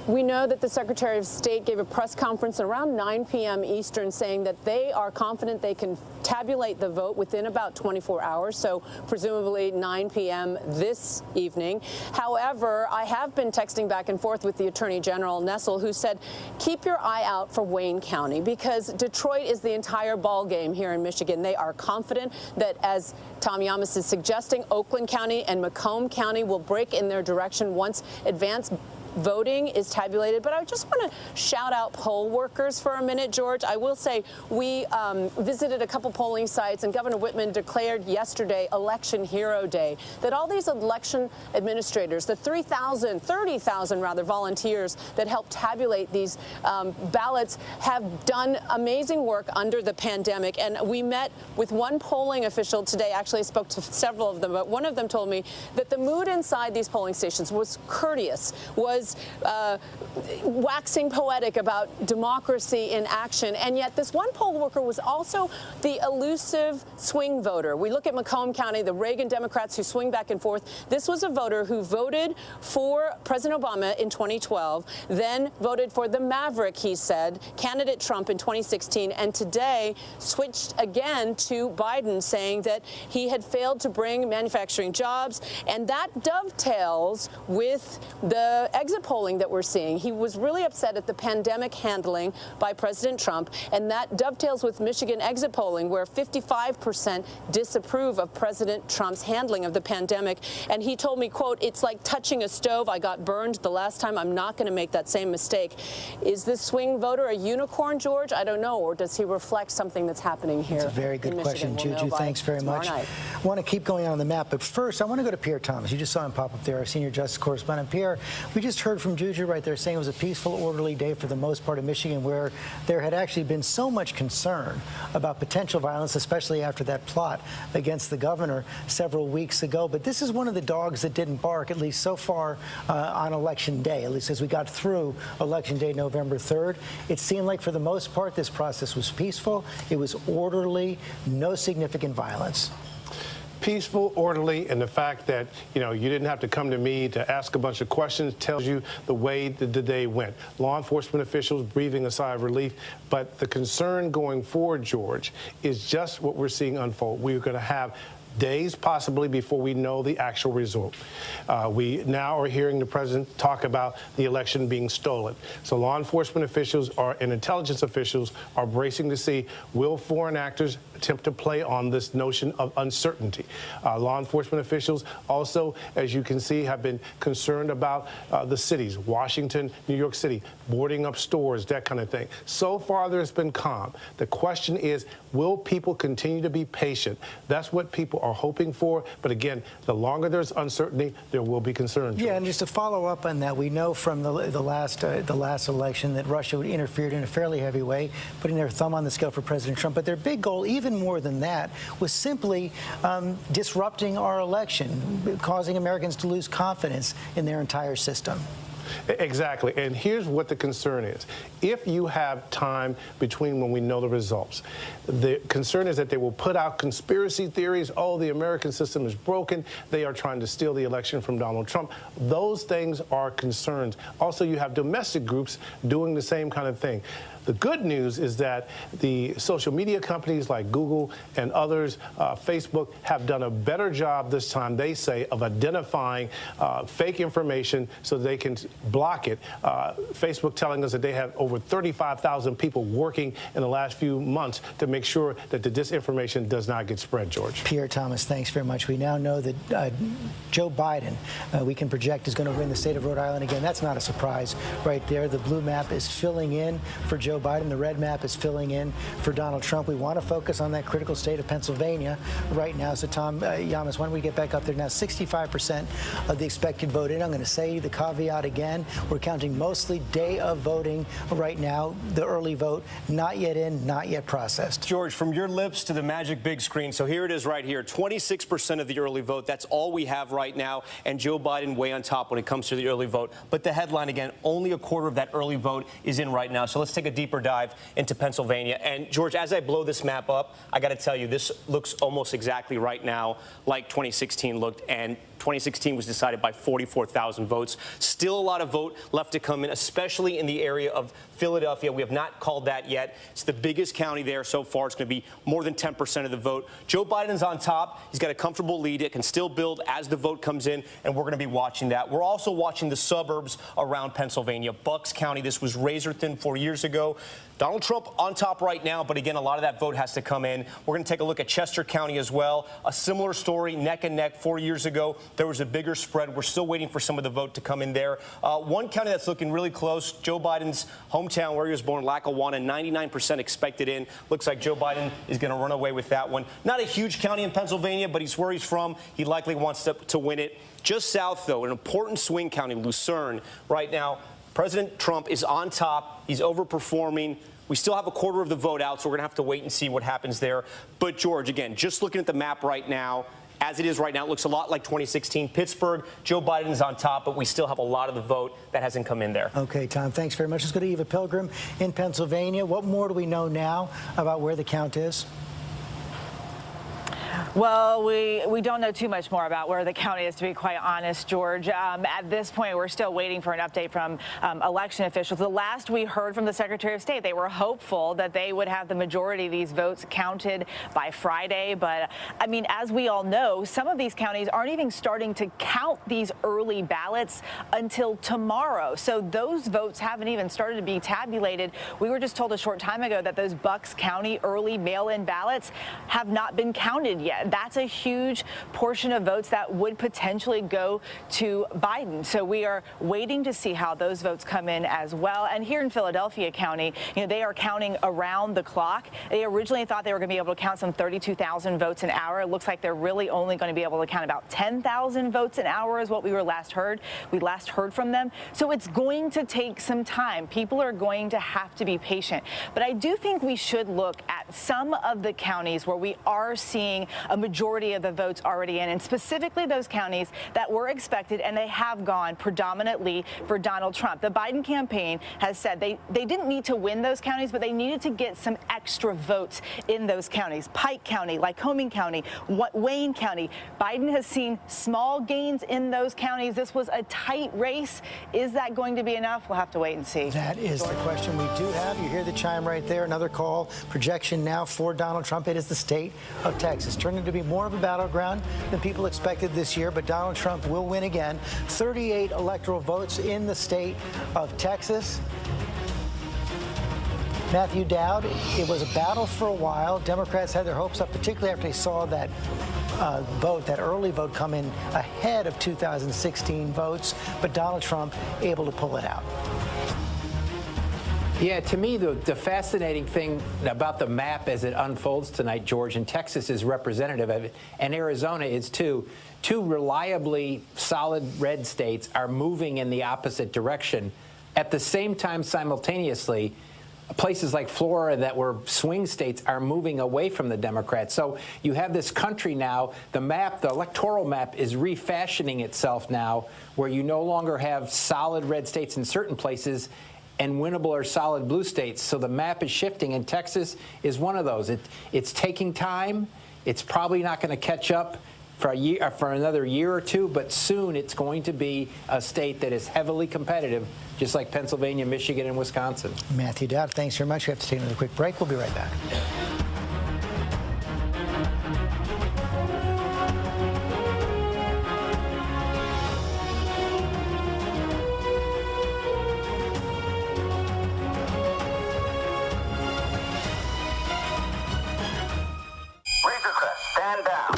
We know that the Secretary of State gave a press conference around 9 p.m. Eastern saying that they are confident they can tabulate the vote within about 24 hours, so presumably 9 p.m. this evening. However, I have been texting back and forth with the Attorney General, Nessel, who said, keep your eye out for Wayne County, because Detroit is the entire ball game here in Michigan. They are confident that, as Tom Yamas is suggesting, Oakland County and Macomb County will break in their direction once advanced voting is tabulated. But I just want to shout out poll workers for a minute, George. I will say we visited a couple polling sites, and Governor Whitman declared yesterday Election Hero Day, that all these election administrators, the 30,000 rather volunteers that help tabulate these ballots, have done amazing work under the pandemic. And we met with one polling official today. Actually, I spoke to several of them, but one of them told me that the mood inside these polling stations was courteous, was waxing poetic about democracy in action. And yet this one poll worker was also the elusive swing voter. We look at Macomb County, the Reagan Democrats who swing back and forth. This was a voter who voted for President Obama in 2012, then voted for the maverick, he said, candidate Trump in 2016, and today switched again to Biden, saying that he had failed to bring manufacturing jobs. And that dovetails with the exit polling that we're seeing. He was really upset at the pandemic handling by President Trump, and that dovetails with Michigan exit polling, where 55% disapprove of President Trump's handling of the pandemic. And he told me, quote, it's like touching a stove. I got burned the last time. I'm not going to make that same mistake. Is this swing voter a unicorn, George? I don't know. Or does he reflect something that's happening here? It's a very good question, Juju. Thanks very much. I want to keep going on the map, but first I want to go to Pierre Thomas. You just saw him pop up there, our senior justice correspondent. Pierre, we just heard from Juju right there saying it was a peaceful, orderly day for the most part of Michigan, where there had actually been so much concern about potential violence, especially after that plot against the governor several weeks ago. But this is one of the dogs that didn't bark, at least so far on Election Day, at least as we got through Election Day, November 3rd. It seemed like for the most part this process was peaceful. It was orderly, no significant violence. Peaceful, orderly, and the fact that, you didn't have to come to me to ask a bunch of questions tells you the way the day went. Law enforcement officials breathing a sigh of relief. But the concern going forward, George, is just what we're seeing unfold. We're going to have days possibly before we know the actual result. We now are hearing the president talk about the election being stolen. So law enforcement officials and intelligence officials are bracing to see, will foreign actors attempt to play on this notion of uncertainty? Law enforcement officials also, as you can see, have been concerned about the cities, Washington, New York City, boarding up stores, that kind of thing. So far, there's been calm. The question is, will people continue to be patient? That's what people are hoping for. But again, the longer there's uncertainty, there will be concern. George. Yeah, and just to follow up on that, we know from the last election that Russia interfered in a fairly heavy way, putting their thumb on the scale for President Trump. But their big goal, even more than that, was simply disrupting our election, causing Americans to lose confidence in their entire system. Exactly. And here's what the concern is. If you have time between when we know the results, the concern is that they will put out conspiracy theories. Oh, the American system is broken. They are trying to steal the election from Donald Trump. Those things are concerns. Also, you have domestic groups doing the same kind of thing. The good news is that the social media companies like Google and others, Facebook, have done a better job this time, they say, of identifying fake information so they can block it. Facebook telling us that they have over 35,000 people working in the last few months to make sure that the disinformation does not get spread, George. Pierre Thomas, thanks very much. We now know that Joe Biden, we can project, is going to win the state of Rhode Island again. That's not a surprise right there. The blue map is filling in for Joe Biden. The red map is filling in for Donald Trump. We want to focus on that critical state of Pennsylvania right now. So, Tom, Giannis, why don't we get back up there now? 65% of the expected vote in. I'm going to say the caveat again. We're counting mostly day of voting right now. The early vote, not yet in, not yet processed. George, from your lips to the magic big screen. So here it is right here. 26% of the early vote. That's all we have right now. And Joe Biden way on top when it comes to the early vote. But the headline, again, only a quarter of that early vote is in right now. So let's take a deeper dive into Pennsylvania. And, George, as I blow this map up, I got to tell you, this looks almost exactly right now like 2016 looked. And 2016 was decided by 44,000 votes. Still a lot of vote left to come in, especially in the area of Philadelphia. We have not called that yet. It's the biggest county there so far. It's going to be more than 10% of the vote. Joe Biden's on top. He's got a comfortable lead. It can still build as the vote comes in, and we're going to be watching that. We're also watching the suburbs around Pennsylvania. Bucks County, this was razor thin 4 years ago. Donald Trump on top right now, but again, a lot of that vote has to come in. We're going to take a look at Chester County as well. A similar story, neck and neck 4 years ago. There was a bigger spread. We're still waiting for some of the vote to come in there. One county that's looking really close, Joe Biden's hometown where he was born, Lackawanna, 99% expected in. Looks like Joe Biden is going to run away with that one. Not a huge county in Pennsylvania, but he's where he's from. He likely wants to win it. Just south, though, an important swing county, Lucerne, right now. President Trump is on top. He's overperforming. We still have a quarter of the vote out, so we're going to have to wait and see what happens there. But, George, again, just looking at the map right now, as it is right now, it looks a lot like 2016. Pittsburgh, Joe Biden is on top, but we still have a lot of the vote that hasn't come in there. Okay, Tom, thanks very much. Let's go to Eva Pilgrim in Pennsylvania. What more do we know now about where the count is? Well, we don't know too much more about where the count is, to be quite honest, George. At this point, we're still waiting for an update from election officials. The last we heard from the Secretary of State, they were hopeful that they would have the majority of these votes counted by Friday. But, I mean, as we all know, some of these counties aren't even starting to count these early ballots until tomorrow. So those votes haven't even started to be tabulated. We were just told a short time ago that those Bucks County early mail-in ballots have not been counted yet. That's a huge portion of votes that would potentially go to Biden. So we are waiting to see how those votes come in as well. And here in Philadelphia County, you know, they are counting around the clock. They originally thought they were going to be able to count some 32,000 votes an hour. It looks like they're really only going to be able to count about 10,000 votes an hour is what we last heard from them. So it's going to take some time. People are going to have to be patient. But I do think we should look at some of the counties where we are seeing a majority of the votes already in, and specifically those counties that were expected, and they have gone predominantly for Donald Trump. The Biden campaign has said they didn't need to win those counties, but they needed to get some extra votes in those counties. Pike County, Lycoming County, Wayne County. Biden has seen small gains in those counties. This was a tight race. Is that going to be enough? We'll have to wait and see. That is the question we do have. You hear the chime right there. Another call. Projection now for Donald Trump. It is the state of Texas, turning to be more of a battleground than people expected this year, but Donald Trump will win again. 38 electoral votes in the state of Texas. Matthew Dowd, it was a battle for a while. Democrats had their hopes up, particularly after they saw that that early vote come in ahead of 2016 votes, but Donald Trump able to pull it out. Yeah, to me, the fascinating thing about the map as it unfolds tonight, George, and Texas is representative of it, and Arizona is too. Two reliably solid red states are moving in the opposite direction. At the same time, simultaneously, places like Florida that were swing states are moving away from the Democrats. So you have this country now, the electoral map is refashioning itself now, where you no longer have solid red states in certain places and winnable or solid blue states. So the map is shifting, and Texas is one of those. It's taking time. It's probably not going to catch up for another year or two, but soon it's going to be a state that is heavily competitive, just like Pennsylvania, Michigan, and Wisconsin. Matthew Dowd, thanks very much. We have to take another quick break. We'll be right back. Stand down.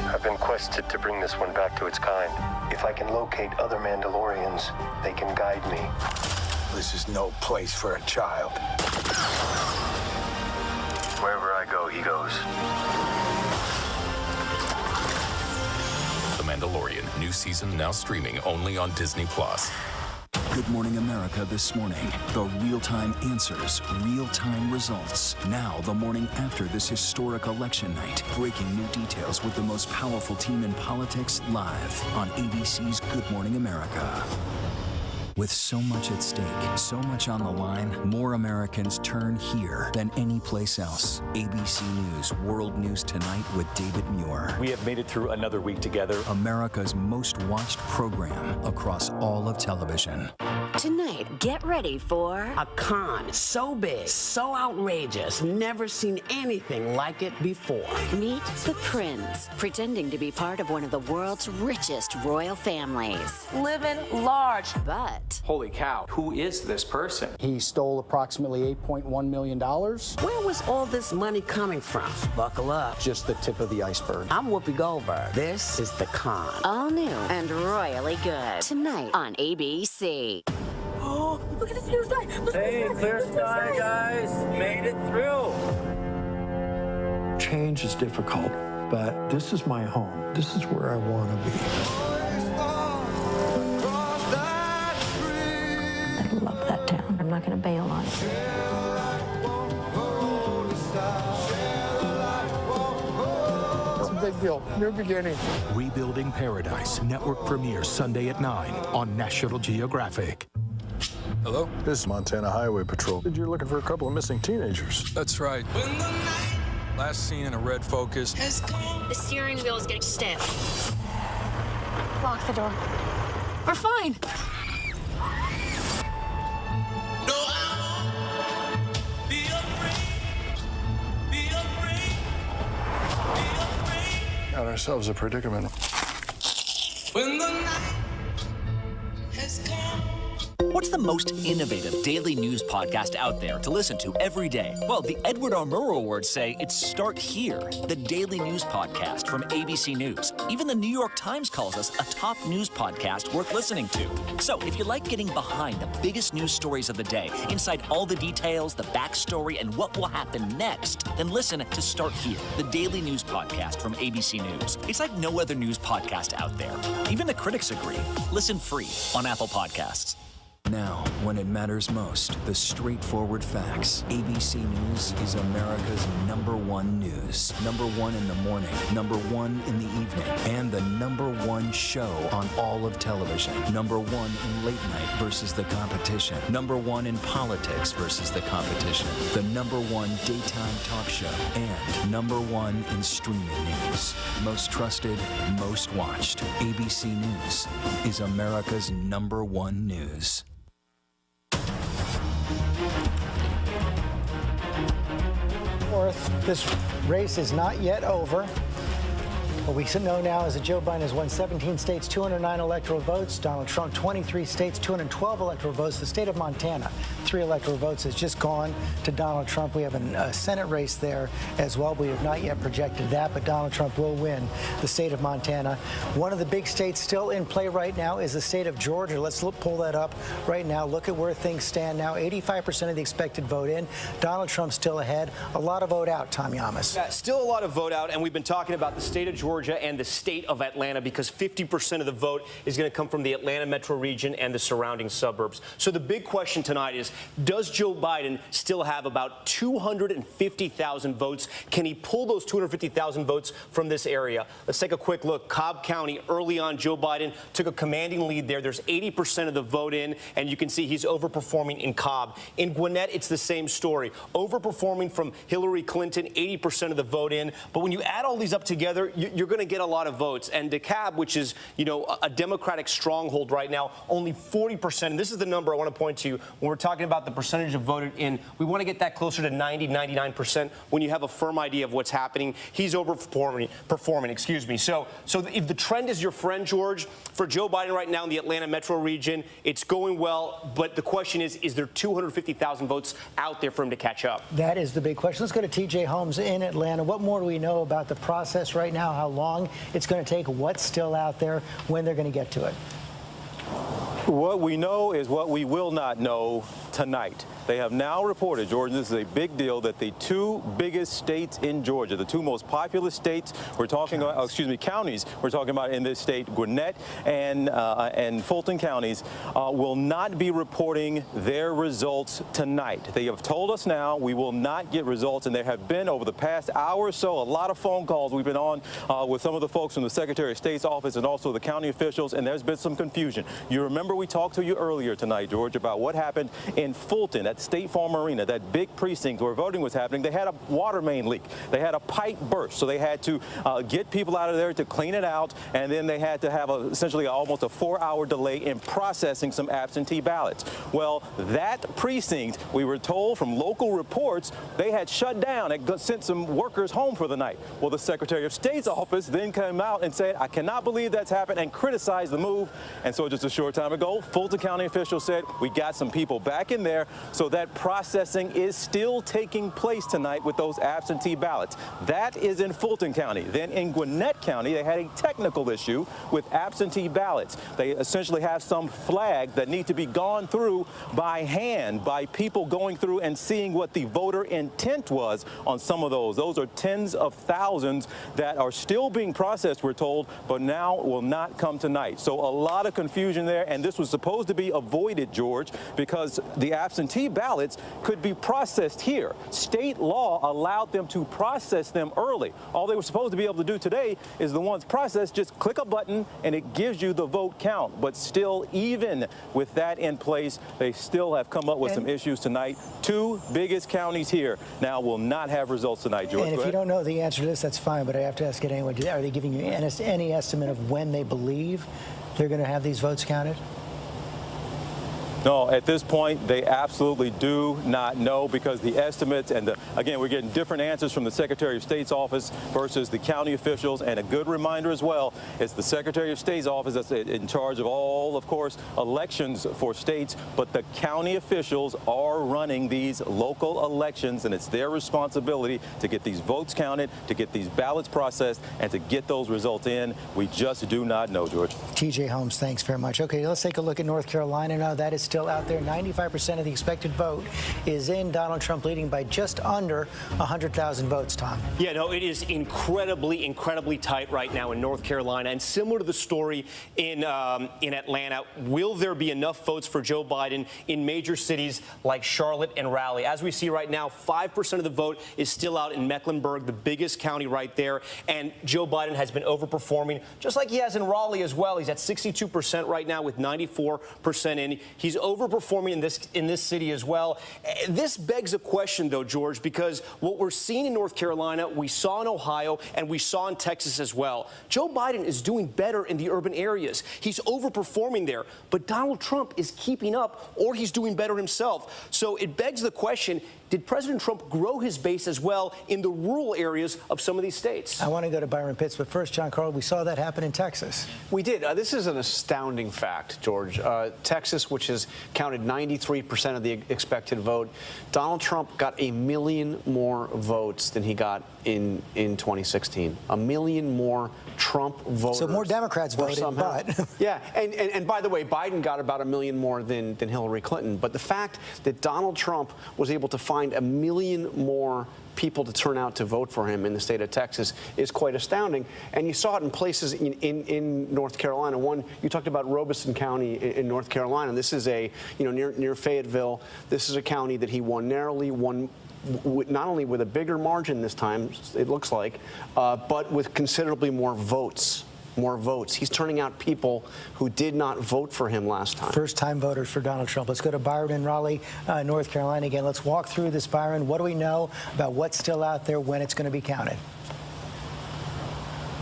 I've been quested to bring this one back to its kind. If I can locate other Mandalorians, they can guide me. This is no place for a child. Wherever I go, he goes. The Mandalorian, new season now streaming only on Disney+. Good Morning America this morning. The real-time answers, real-time results. Now, the morning after this historic election night. Breaking new details with the most powerful team in politics live on ABC's Good Morning America. With so much at stake, so much on the line, more Americans turn here than any place else. ABC News World News Tonight with David Muir. We have made it through another week together. America's most watched program across all of television. Tonight, get ready for a con so big, so outrageous, never seen anything like it before. Meet the prince, pretending to be part of one of the world's richest royal families. Living large. But holy cow, who is this person? He stole approximately $8.1 million. Where was all this money coming from? Buckle up. Just the tip of the iceberg. I'm Whoopi Goldberg. This is The Con. all new and royally good. Tonight on ABC. Oh, look at this new sky. Hey, clear sky, guys. Made it through. Change is difficult, but this is my home. This is where I want to be. I love that town. I'm not going to bail on it. It's a big deal. New beginning. Rebuilding Paradise. Network premieres Sunday at 9 on National Geographic. Hello? This is Montana Highway Patrol. You're looking for a couple of missing teenagers. That's right. Last seen in a red Focus. The steering wheel is getting stiff. Lock the door. We're fine. Got ourselves a predicament. When the night has come. What's the most innovative daily news podcast out there to listen to every day? Well, the Edward R. Murrow Awards say it's Start Here, the daily news podcast from ABC News. Even the New York Times calls us a top news podcast worth listening to. So if you like getting behind the biggest news stories of the day, inside all the details, the backstory, and what will happen next, then listen to Start Here, the daily news podcast from ABC News. It's like no other news podcast out there. Even the critics agree. Listen free on Apple Podcasts. Now, when it matters most, the straightforward facts. ABC News is America's #1 news. #1 in the morning, #1 in the evening, and the #1 show on all of television. #1 in late night versus the competition. #1 in politics versus the competition. The #1 daytime talk show. And #1 in streaming news. Most trusted, most watched. ABC News is America's #1 news. This race is not yet over. What we know now is that Joe Biden has won 17 states, 209 electoral votes. Donald Trump, 23 states, 212 electoral votes. The state of Montana, 3 electoral votes, has just gone to Donald Trump. We have a Senate race there as well. We have not yet projected that, but Donald Trump will win the state of Montana. One of the big states still in play right now is the state of Georgia. Let's pull that up right now. Look at where things stand now. 85% of the expected vote in. Donald Trump still ahead. A lot of vote out, Tom Yamas. Yeah, still a lot of vote out, and we've been talking about the state of Georgia Georgia and the state of Atlanta because 50% of the vote is going to come from the Atlanta metro region and the surrounding suburbs. So the big question tonight is, does Joe Biden still have about 250,000 votes? Can he pull those 250,000 votes from this area? Let's take a quick look. Cobb County, early on, Joe Biden took a commanding lead there. There's 80% of the vote in, and you can see he's overperforming in Cobb. In Gwinnett, it's the same story. Overperforming from Hillary Clinton, 80% of the vote in. But when you add all these up together, you're going to get a lot of votes. And DeKalb, which is, you know, a Democratic stronghold right now, only 40%. And this is the number I want to point to when we're talking about the percentage of voted in. We want to get that closer to 90, 99% when you have a firm idea of what's happening. He's overperforming, excuse me. So if the trend is your friend, George, for Joe Biden right now in the Atlanta metro region, it's going well. But the question is there 250,000 votes out there for him to catch up? That is the big question. Let's go to TJ Holmes in Atlanta. What more do we know about the process right now? How long it's going to take? What's still out there? When they're going to get to it? What we know is what we will not know tonight. They have now reported, George, this is a big deal, that the two biggest states in Georgia, the two most populous states we're talking about, counties we're talking about in this state, Gwinnett and Fulton counties, will not be reporting their results tonight. They have told us now we will not get results, and there have been, over the past hour or so, a lot of phone calls we've been on with some of the folks from the Secretary of State's office and also the county officials, and there's been some confusion. You remember we talked to you earlier tonight, George, about what happened in Fulton at State Farm Arena, that big precinct where voting was happening. They had a water main leak. They had a pipe burst, so they had to get people out of there to clean it out, and then they had to have essentially almost a 4-hour delay in processing some absentee ballots. Well, that precinct, we were told from local reports, they had shut down and sent some workers home for the night. Well, the Secretary of State's office then came out and said, I cannot believe that's happened, and criticized the move. And so just a short time ago, Fulton County officials said, we got some people back in there, so that processing is still taking place tonight with those absentee ballots. That is in Fulton County. Then in Gwinnett County, they had a technical issue with absentee ballots. They essentially have some flags that need to be gone through by hand, by people going through and seeing what the voter intent was on some of those. Those are tens of thousands that are still being processed, we're told, but now will not come tonight. So a lot of confusion there, and this was supposed to be avoided, George, because the absentee ballots could be processed here. State law allowed them to process them early. All they were supposed to be able to do today is the ones processed, just click a button and it gives you the vote count. But still, even with that in place, they still have come up with some issues tonight. Two biggest counties here now will not have results tonight, George. And if you don't know the answer to this, that's fine, but I have to ask it anyway. Are they giving you any estimate of when they believe they're going to have these votes counted? No, at this point, they absolutely do not know, because the estimates and again, we're getting different answers from the Secretary of State's office versus the county officials. And a good reminder as well, it's the Secretary of State's office that's in charge of all, of course, elections for states, but the county officials are running these local elections, and it's their responsibility to get these votes counted, to get these ballots processed, and to get those results in. We just do not know, George. TJ Holmes, thanks very much. Okay, let's take a look at North Carolina now. That is still out there. 95% of the expected vote is in. Donald Trump leading by just under 100,000 votes, Tom. Yeah, no, it is incredibly tight right now in North Carolina. And similar to the story in Atlanta, will there be enough votes for Joe Biden in major cities like Charlotte and Raleigh? As we see right now, 5% of the vote is still out in Mecklenburg, the biggest county right there. And Joe Biden has been overperforming, just like he has in Raleigh as well. He's at 62% right now with 94% in. He's overperforming in this city as well. This begs a question, though, George, because what we're seeing in North Carolina, we saw in Ohio, and we saw in Texas as well. Joe Biden is doing better in the urban areas. He's overperforming there, but Donald Trump is keeping up, or he's doing better himself. So it begs the question, did President Trump grow his base as well in the rural areas of some of these states? I want to go to Byron Pitts, but first, John Carl, we saw that happen in Texas. We did. This is an astounding fact, George. Texas, which has counted 93% of the expected vote, Donald Trump got 1 million more votes than he got in 2016. 1 million more Trump voters. So more Democrats voted, but... Yeah, and by the way, Biden got about 1 million more than Hillary Clinton. But the fact that Donald Trump was able to find find 1 million more people to turn out to vote for him in the state of Texas is quite astounding. And you saw it in places in North Carolina. One, you talked about Robeson County in North Carolina. This is near Fayetteville. This is a county that he won narrowly, won not only with a bigger margin this time, it looks like, but with considerably more votes. He's turning out people who did not vote for him last time. First-time voters for Donald Trump. Let's go to Byron in Raleigh, North Carolina again. Let's walk through this, Byron. What do we know about what's still out there, when it's going to be counted?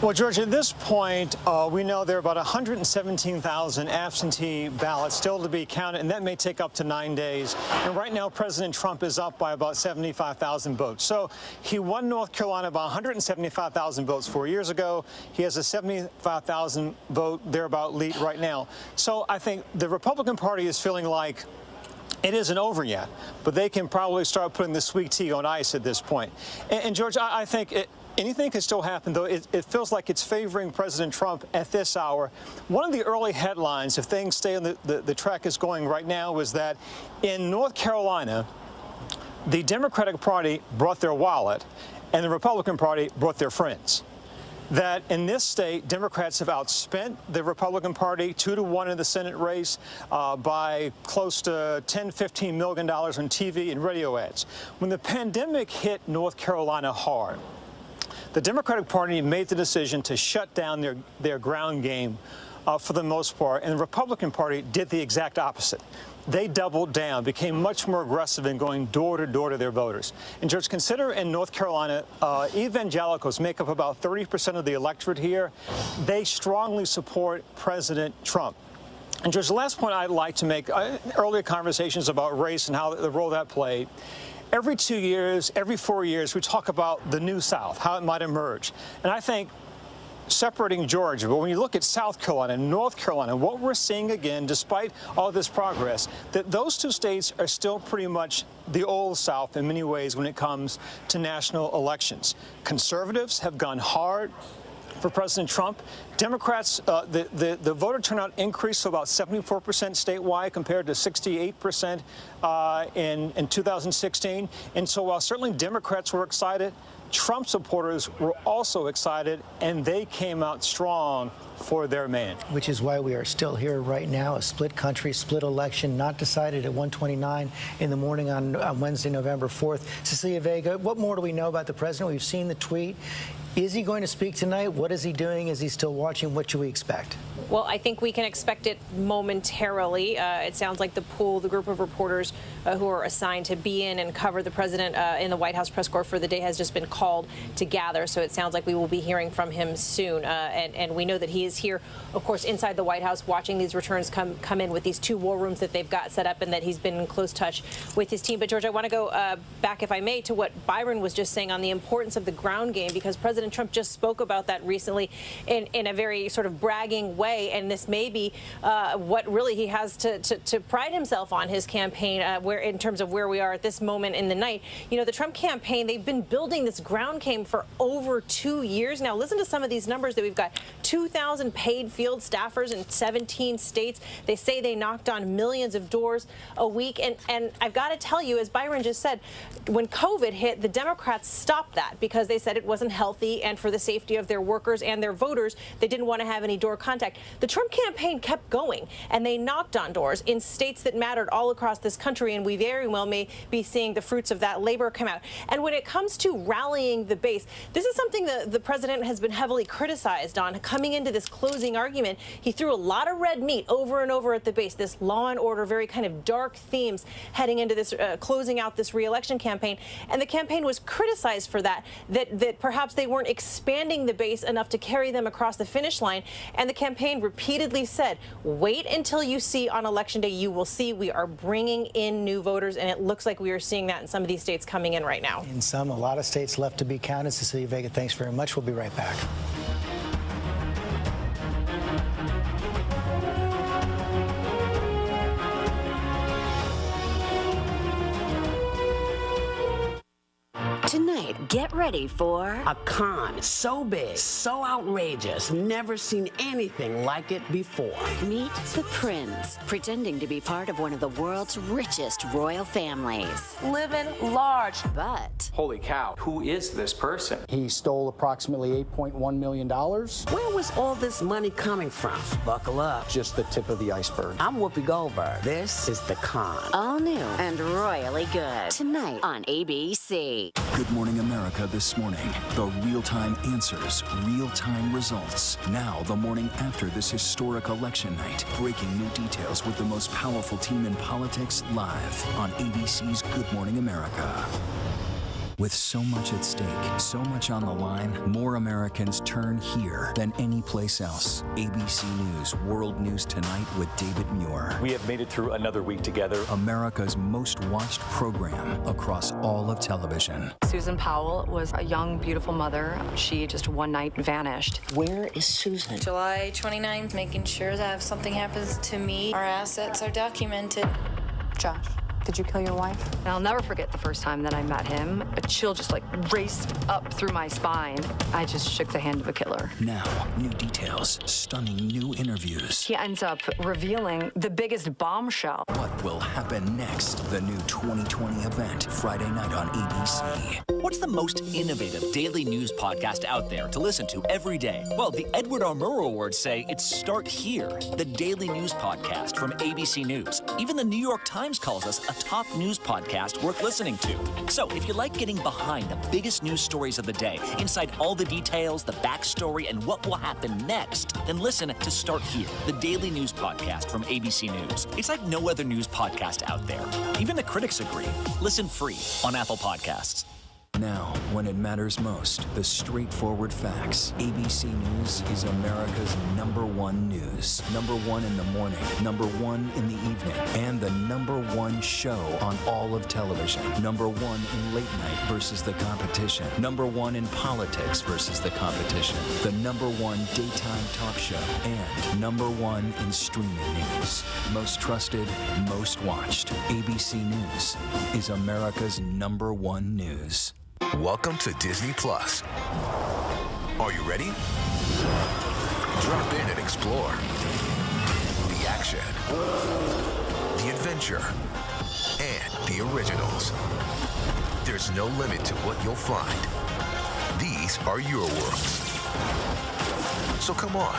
Well, George, at this point, we know there are about 117,000 absentee ballots still to be counted, and that may take up to 9 days. And right now, President Trump is up by about 75,000 votes. So he won North Carolina by 175,000 votes 4 years ago. He has a 75,000 vote thereabout lead right now. So I think the Republican Party is feeling like it isn't over yet, but they can probably start putting the sweet tea on ice at this point. And George, I think anything can still happen, though. It feels like it's favoring President Trump at this hour. One of the early headlines, if things stay on the track is going right now, was that in North Carolina, the Democratic Party brought their wallet and the Republican Party brought their friends. That in this state, Democrats have outspent the Republican Party 2-1 in the Senate race by close to $10–15 million on TV and radio ads. When the pandemic hit North Carolina hard, the Democratic Party made the decision to shut down their ground game for the most part, and the Republican Party did the exact opposite. They doubled down, became much more aggressive in going door to door to their voters. And George, consider in North Carolina, evangelicals make up about 30% of the electorate here. They strongly support President Trump. And George, the last point I'd like to make, earlier conversations about race and how the role that played. Every 2 years, every 4 years, we talk about the New South, how it might emerge. And I think separating Georgia, but when you look at South Carolina and North Carolina, what we're seeing again, despite all this progress, that those two states are still pretty much the old South in many ways when it comes to national elections. Conservatives have gone hard for President Trump. Democrats, the voter turnout increased to about 74% statewide compared to 68% in 2016. And so while certainly Democrats were excited, Trump supporters were also excited, and they came out strong for their man. Which is why we are still here right now, a split country, split election, not decided at 1:29 in the morning on Wednesday, November 4th. Cecilia Vega, what more do we know about the president? We've seen the tweet. Is he going to speak tonight? What is he doing? Is he still watching? What should we expect? Well, I think we can expect it momentarily. It sounds like the group of reporters who are assigned to be in and cover the president in the White House press corps for the day has just been called to gather. So it sounds like we will be hearing from him soon. And we know that he is here, of course, inside the White House, watching these returns come in with these 2 war rooms that they've got set up, and that he's been in close touch with his team. But, George, I want to go back, if I may, to what Byron was just saying on the importance of the ground game, because President Trump just spoke about that recently in a very sort of bragging way. And this may be what really he has to pride himself on, his campaign, where in terms of where we are at this moment in the night. You know, the Trump campaign, they've been building this ground game for over 2 years now. Listen to some of these numbers that we've got. 2,000 paid field staffers in 17 states. They say they knocked on millions of doors a week. And I've got to tell you, as Byron just said, when COVID hit, the Democrats stopped that because they said it wasn't healthy, and for the safety of their workers and their voters, they didn't want to have any door contact. The Trump campaign kept going, and they knocked on doors in states that mattered all across this country, and we very well may be seeing the fruits of that labor come out. And when it comes to rallying the base, this is something that the president has been heavily criticized on. Coming into this closing argument, he threw a lot of red meat over and over at the base, this law and order, very kind of dark themes heading into this, closing out this re-election campaign. And the campaign was criticized for that perhaps they weren't expanding the base enough to carry them across the finish line. And the campaign repeatedly said, wait until you see on Election Day, you will see we are bringing in new voters. And it looks like we are seeing that in some of these states coming in right now. In some, a lot of states left to be counted. Cecilia Vega, thanks very much. We'll be right back. Tonight, get ready for a con so big, so outrageous, never seen anything like it before. Meet the prince, pretending to be part of one of the world's richest royal families. Living large. But holy cow, who is this person? He stole approximately $8.1 million. Where was all this money coming from? Buckle up. Just the tip of the iceberg. I'm Whoopi Goldberg. This is The Con. all new and royally good. Tonight on ABC. Good Morning America this morning. The real-time answers, real-time results. Now, the morning after this historic election night. Breaking new details with the most powerful team in politics live on ABC's Good Morning America. With so much at stake, so much on the line, more Americans turn here than any place else. ABC News World News Tonight with David Muir. We have made it through another week together. America's most watched program across all of television. Susan Powell was a young, beautiful mother. She just one night vanished. Where is Susan? July 29th, making sure that if something happens to me, our assets are documented. Josh, did you kill your wife? And I'll never forget the first time that I met him. A chill just raced up through my spine. I just shook the hand of a killer. Now, new details, stunning new interviews. He ends up revealing the biggest bombshell. What will happen next? The new 2020 event, Friday night on ABC. What's the most innovative daily news podcast out there to listen to every day? Well, the Edward R. Murrow Awards say it's Start Here, the daily news podcast from ABC News. Even the New York Times calls us a top news podcast worth listening to. So if you like getting behind the biggest news stories of the day, inside all the details, the backstory, and what will happen next, then listen to Start Here, the daily news podcast from ABC News. It's like no other news podcast out there. Even the critics agree. Listen free on Apple Podcasts. Now, when it matters most, the straightforward facts. ABC News is America's #1 news. #1 in the morning, #1 in the evening, and the #1 show on all of television. #1 in late night versus the competition. #1 in politics versus the competition. The #1 daytime talk show. And #1 in streaming news. Most trusted, most watched. ABC News is America's #1 news. Welcome to Disney Plus. Are you ready? Drop in and explore. The action, the adventure, and the originals. There's no limit to what you'll find. These are your worlds. So come on,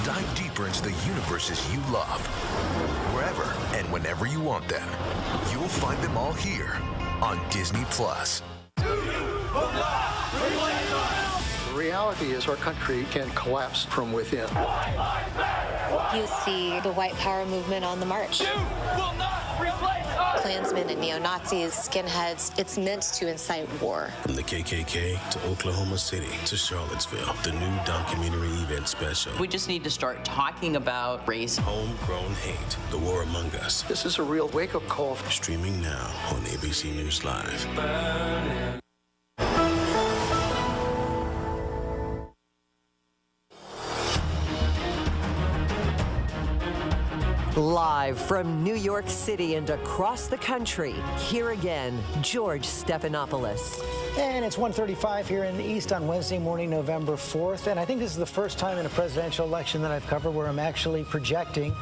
dive deeper into the universes you love. Wherever and whenever you want them, you'll find them all here on Disney Plus. The reality is our country can collapse from within. You see the white power movement on the march. Klansmen and neo-Nazis, skinheads, it's meant to incite war. From the KKK to Oklahoma City to Charlottesville, the new documentary event special. We just need to start talking about race. Homegrown hate, the war among us. This is a real wake-up call. Streaming now on ABC News Live. Live from New York City and across the country, here again, George Stephanopoulos. And it's 1:35 here in the East on Wednesday morning, November 4th. And I think this is the first time in a presidential election that I've covered where I'm actually projecting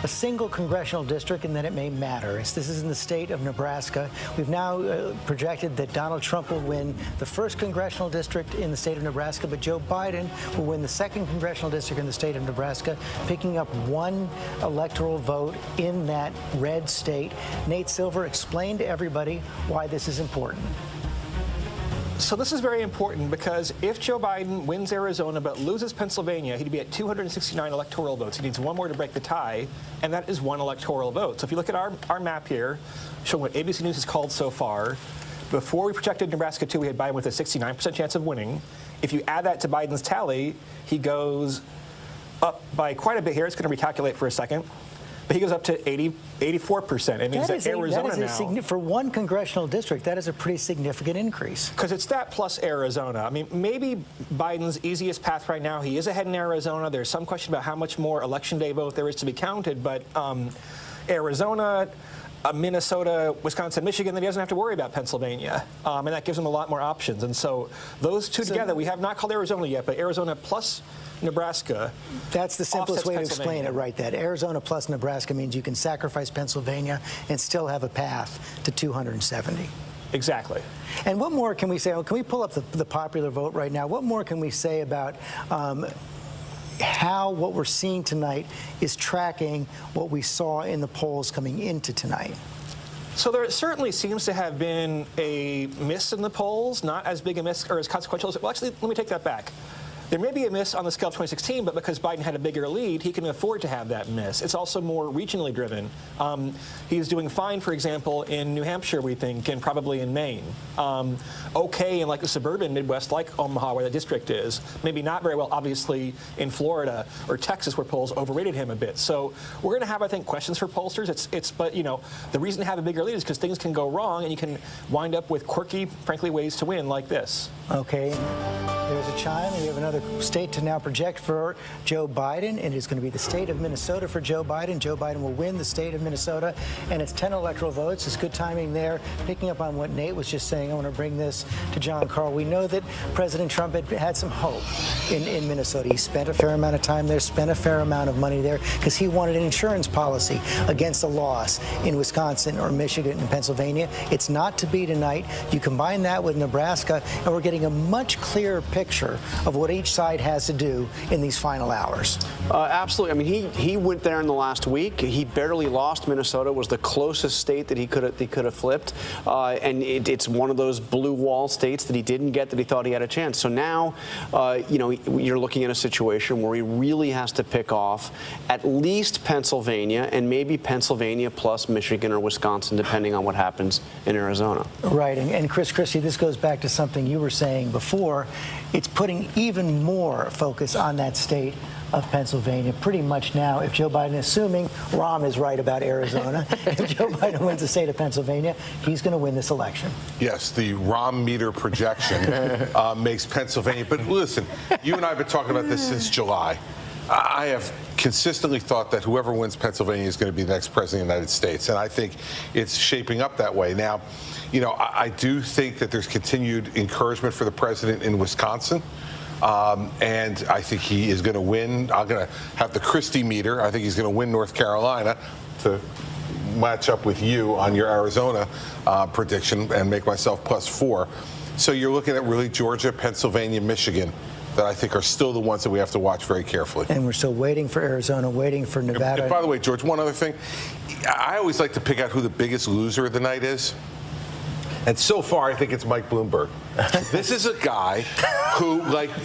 a single congressional district and that it may matter. This is in the state of Nebraska. We've now projected that Donald Trump will win the first congressional district in the state of Nebraska, but Joe Biden will win the second congressional district in the state of Nebraska, picking up one electoral vote in that red state. Nate Silver, explain to everybody why this is important. So this is very important because if Joe Biden wins Arizona but loses Pennsylvania, he'd be at 269 electoral votes. He needs one more to break the tie, and that is one electoral vote. So if you look at our map here, showing what ABC News has called so far, before we projected Nebraska 2, we had Biden with a 69% chance of winning. If you add that to Biden's tally, he goes up by quite a bit here. It's going to recalculate for a second. But he goes up to 84%. It means that Arizona now, for one congressional district, that is a pretty significant increase. Because it's that plus Arizona. I mean, maybe Biden's easiest path right now, he is ahead in Arizona. There's some question about how much more election day vote there is to be counted. But Arizona, Minnesota, Wisconsin, Michigan, then he doesn't have to worry about Pennsylvania. And that gives him a lot more options. And so those two together, we have not called Arizona yet, but Arizona plus Nebraska. That's the simplest way to explain Pennsylvania. it right there. Arizona plus Nebraska means you can sacrifice Pennsylvania and still have a path to 270. Exactly. And what more can we say? Can we pull up the popular vote right now? What more can we say about how what we're seeing tonight is tracking what we saw in the polls coming into tonight? So there certainly seems to have been a miss in the polls, not as big a miss or as consequential as, well, actually, let me take that back. There may be a miss on the scale of 2016, but because Biden had a bigger lead, he can afford to have that miss. It's also more regionally driven. He's doing fine, for example, in New Hampshire, we think, and probably in Maine. Okay in like the suburban Midwest, like Omaha, where the district is. Maybe not very well, obviously, in Florida or Texas, where polls overrated him a bit. So we're going to have, I think, questions for pollsters. But you know, the reason to have a bigger lead is because things can go wrong, and you can wind up with quirky, frankly, ways to win like this. Okay. There's a chime, and we have another state to now project for Joe Biden, and it's going to be the state of Minnesota for Joe Biden. Joe Biden will win the state of Minnesota, and it's 10 electoral votes. It's good timing there. Picking up on what Nate was just saying, I want to bring this to John Carl. We know that President Trump had some hope in Minnesota. He spent a fair amount of time there, spent a fair amount of money there, because he wanted an insurance policy against a loss in Wisconsin or Michigan and Pennsylvania. It's not to be tonight. You combine that with Nebraska, and we're getting a much clearer picture of what each side has to do in these final hours. Absolutely. I mean, he went there in the last week. He barely lost. Minnesota was the closest state that he could have flipped, and it's one of those blue wall states that he didn't get that he thought he had a chance. So now, you know, you're looking at a situation where he really has to pick off at least Pennsylvania and maybe Pennsylvania plus Michigan or Wisconsin, depending on what happens in Arizona. Right, and Chris Christie, this goes back to something you were saying before. It's putting even more focus on that state of Pennsylvania pretty much now. If Joe Biden, assuming Rahm is right about Arizona, if Joe Biden wins the state of Pennsylvania, he's going to win this election. Yes, the Rahm meter projection makes Pennsylvania. But listen, you and I have been talking about this since July. I have consistently thought that whoever wins Pennsylvania is going to be the next president of the United States, and I think it's shaping up that way. Now, you know, I do think that there's continued encouragement for the president in Wisconsin. And I think he is going to win. I'm going to have the Christie meter. I think he's going to win North Carolina to match up with you on your Arizona prediction and make myself +4. So you're looking at really Georgia, Pennsylvania, Michigan that I think are still the ones that we have to watch very carefully. And we're still waiting for Arizona, waiting for Nevada. And by the way, George, one other thing. I always like to pick out who the biggest loser of the night is. And so far, I think it's Mike Bloomberg. This is a guy who,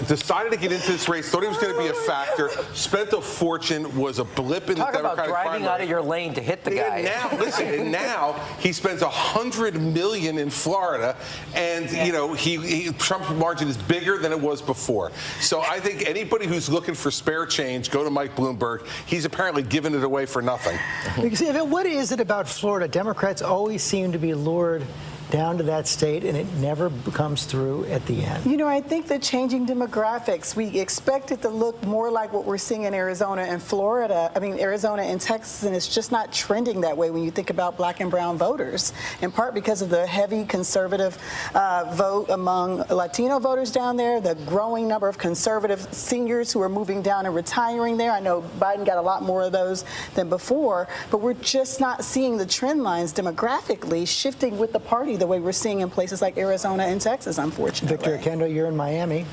decided to get into this race, thought he was going to be a factor, spent a fortune, was a blip in the Democratic primary. Talk about driving out of your lane to hit the guy. And now he spends $100 million in Florida, and Trump's margin is bigger than it was before. So I think anybody who's looking for spare change, go to Mike Bloomberg. He's apparently giving it away for nothing. What is it about Florida? Democrats always seem to be lured down to that state, and it never comes through at the end. You know, I think the changing demographics, we expect it to look more like what we're seeing in Arizona and Florida. I mean, Arizona and Texas, and it's just not trending that way when you think about black and brown voters, in part because of the heavy conservative vote among Latino voters down there, the growing number of conservative seniors who are moving down and retiring there. I know Biden got a lot more of those than before, but we're just not seeing the trend lines demographically shifting with the party the way we're seeing in places like Arizona and Texas, unfortunately. Victor Akendo, you're in Miami.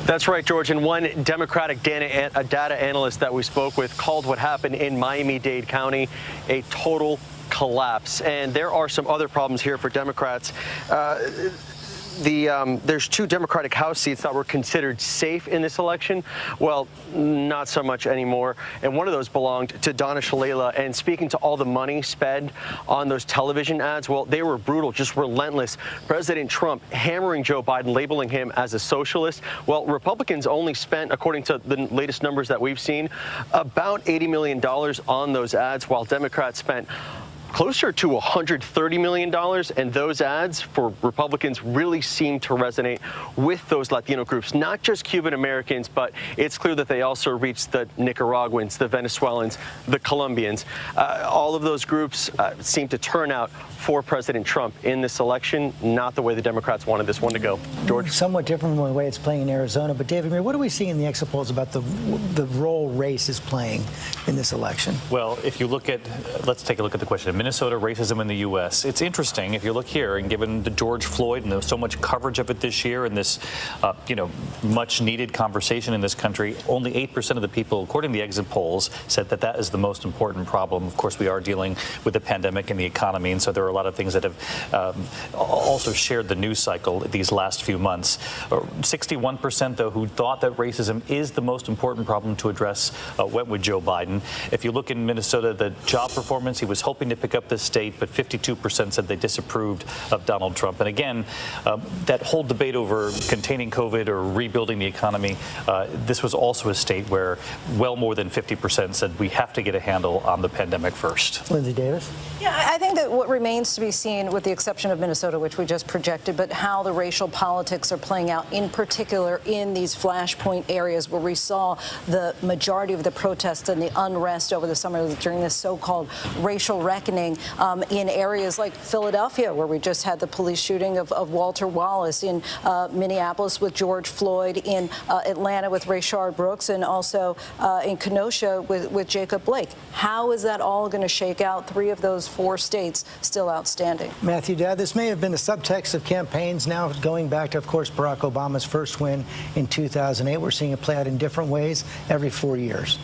That's right, George. And one Democratic data analyst that we spoke with called what happened in Miami-Dade County a total collapse. And there are some other problems here for Democrats. There's 2 Democratic House seats that were considered safe in this election. Well, not so much anymore. And one of those belonged to Donna Shalala. And speaking to all the money spent on those television ads, well, they were brutal, just relentless. President Trump hammering Joe Biden, labeling him as a socialist. Well, Republicans only spent, according to the latest numbers that we've seen, about $80 million on those ads, while Democrats spent closer to $130 million, and those ads for Republicans really seem to resonate with those Latino groups, not just Cuban Americans, but it's clear that they also reach the Nicaraguans, the Venezuelans, the Colombians. All of those groups seem to turn out for President Trump in this election, not the way the Democrats wanted this one to go. George? Somewhat different from the way it's playing in Arizona. But David, what are we seeing in the exit polls about the role race is playing in this election? Well, if you look at, let's take a look at the question of Minnesota racism in the U.S. It's interesting if you look here, and given the George Floyd and there's so much coverage of it this year and this, much needed conversation in this country, only 8% of the people, according to the exit polls, said that that is the most important problem. Of course, we are dealing with the pandemic and the economy, and so there are a lot of things that have also shared the news cycle these last few months. 61%, though, who thought that racism is the most important problem to address went with Joe Biden. If you look in Minnesota, the job performance, he was hoping to pick up this state, but 52% said they disapproved of Donald Trump. And again, that whole debate over containing COVID or rebuilding the economy, this was also a state where well more than 50% said we have to get a handle on the pandemic first. Lindsay Davis? Yeah, I think that what remains to be seen, with the exception of Minnesota, which we just projected, but how the racial politics are playing out, in particular in these flashpoint areas where we saw the majority of the protests and the unrest over the summer during this so-called racial reckoning in areas like Philadelphia, where we just had the police shooting of Walter Wallace, in Minneapolis with George Floyd, in Atlanta with Rayshard Brooks, and also in Kenosha with Jacob Blake. How is that all going to shake out? 3 of those 4 states still outstanding. Matthew, Dad, this may have been the subtext of campaigns now going back to, of course, Barack Obama's first win in 2008. We're seeing it play out in different ways every 4 years.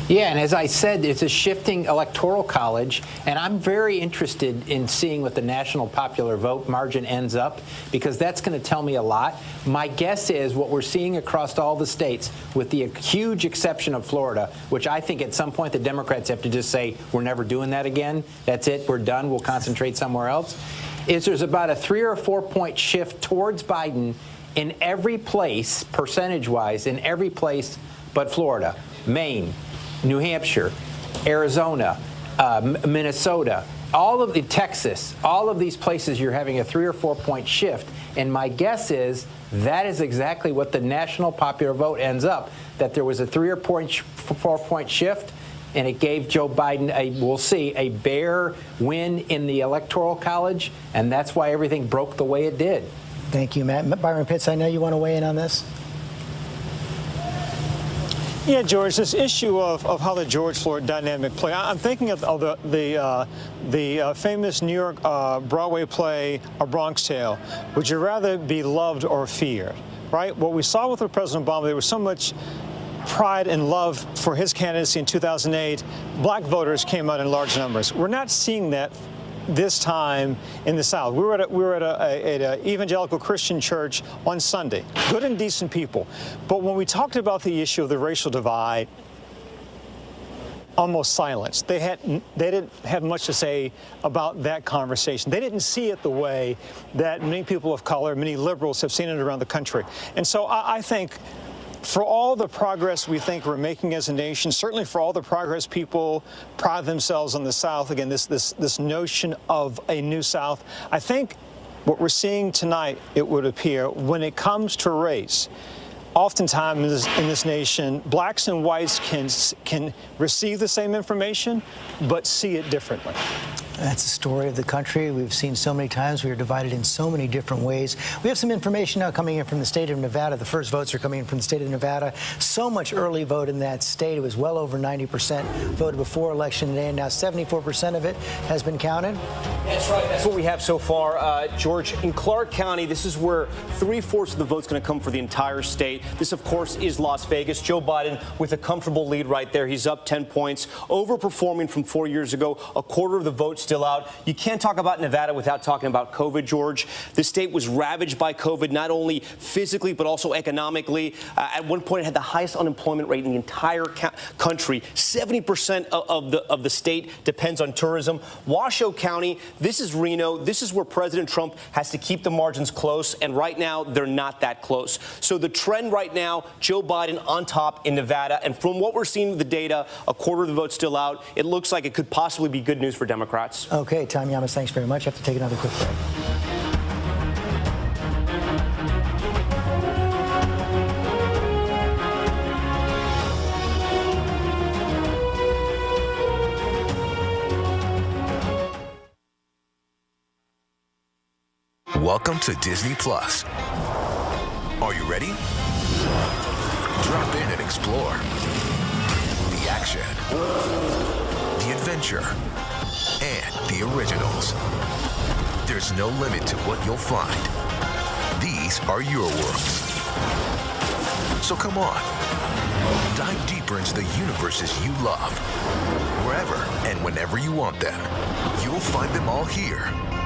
Yeah, and as I said, it's a shifting electoral college, and I'm very interested in seeing what the national popular vote margin ends up, because that's going to tell me a lot. My guess is what we're seeing across all the states, with the huge exception of Florida, which I think at some point the Democrats have to just say, we're never doing that again. That's it. We're done. We'll concentrate somewhere else. Is there's about a 3 or 4 point shift towards Biden in every place, percentage-wise, in every place but Florida, Maine, New Hampshire, Arizona, Minnesota, all of the Texas, all of these places you're having a 3 or 4 point shift. And my guess is that is exactly what the national popular vote ends up, that there was a 3 or 4 point shift, and it gave Joe Biden we'll see, a bare win in the electoral college. And that's why everything broke the way it did. Thank you, Matt. Byron Pitts, I know you want to weigh in on this. Yeah, George, this issue of how the George Floyd dynamic play, I'm thinking of the famous New York Broadway play, A Bronx Tale. Would you rather be loved or feared, right? What we saw with President Obama, there was so much pride and love for his candidacy in 2008. Black voters came out in large numbers. We're not seeing that this time in the South. We were at an evangelical Christian church on Sunday. Good and decent people. But when we talked about the issue of the racial divide, almost silence. They didn't have much to say about that conversation. They didn't see it the way that many people of color, many liberals have seen it around the country. And so I think for all the progress we think we're making as a nation, certainly for all the progress people pride themselves on the South, again, this notion of a new South, I think what we're seeing tonight, it would appear, when it comes to race, oftentimes in this nation, blacks and whites can receive the same information, but see it differently. That's the story of the country. We've seen so many times. We are divided in so many different ways. We have some information now coming in from the state of Nevada. The first votes are coming in from the state of Nevada. So much early vote in that state. It was well over 90% voted before Election Day, and now 74% of it has been counted. That's right. That's what we have so far. George, in Clark County, this is where 3/4 of the vote's going to come for the entire state. This, of course, is Las Vegas. Joe Biden with a comfortable lead right there. He's up 10 points, overperforming from 4 years ago. A quarter of the votes still out. You can't talk about Nevada without talking about COVID, George. The state was ravaged by COVID, not only physically, but also economically. At one point, it had the highest unemployment rate in the entire country. 70% of the state depends on tourism. Washoe County, this is Reno. This is where President Trump has to keep the margins close, and right now, they're not that close. So the trend right now, Joe Biden on top in Nevada, and from what we're seeing with the data, a quarter of the vote still out. It looks like it could possibly be good news for Democrats. Okay, Tom Yamas, thanks very much. I have to take another quick break. Welcome to Disney Plus. Are you ready? Drop in and explore. The action, the adventure, and the originals. There's no limit to what you'll find. These are your worlds. So come on, dive deeper into the universes you love. Wherever and whenever you want them, you'll find them all here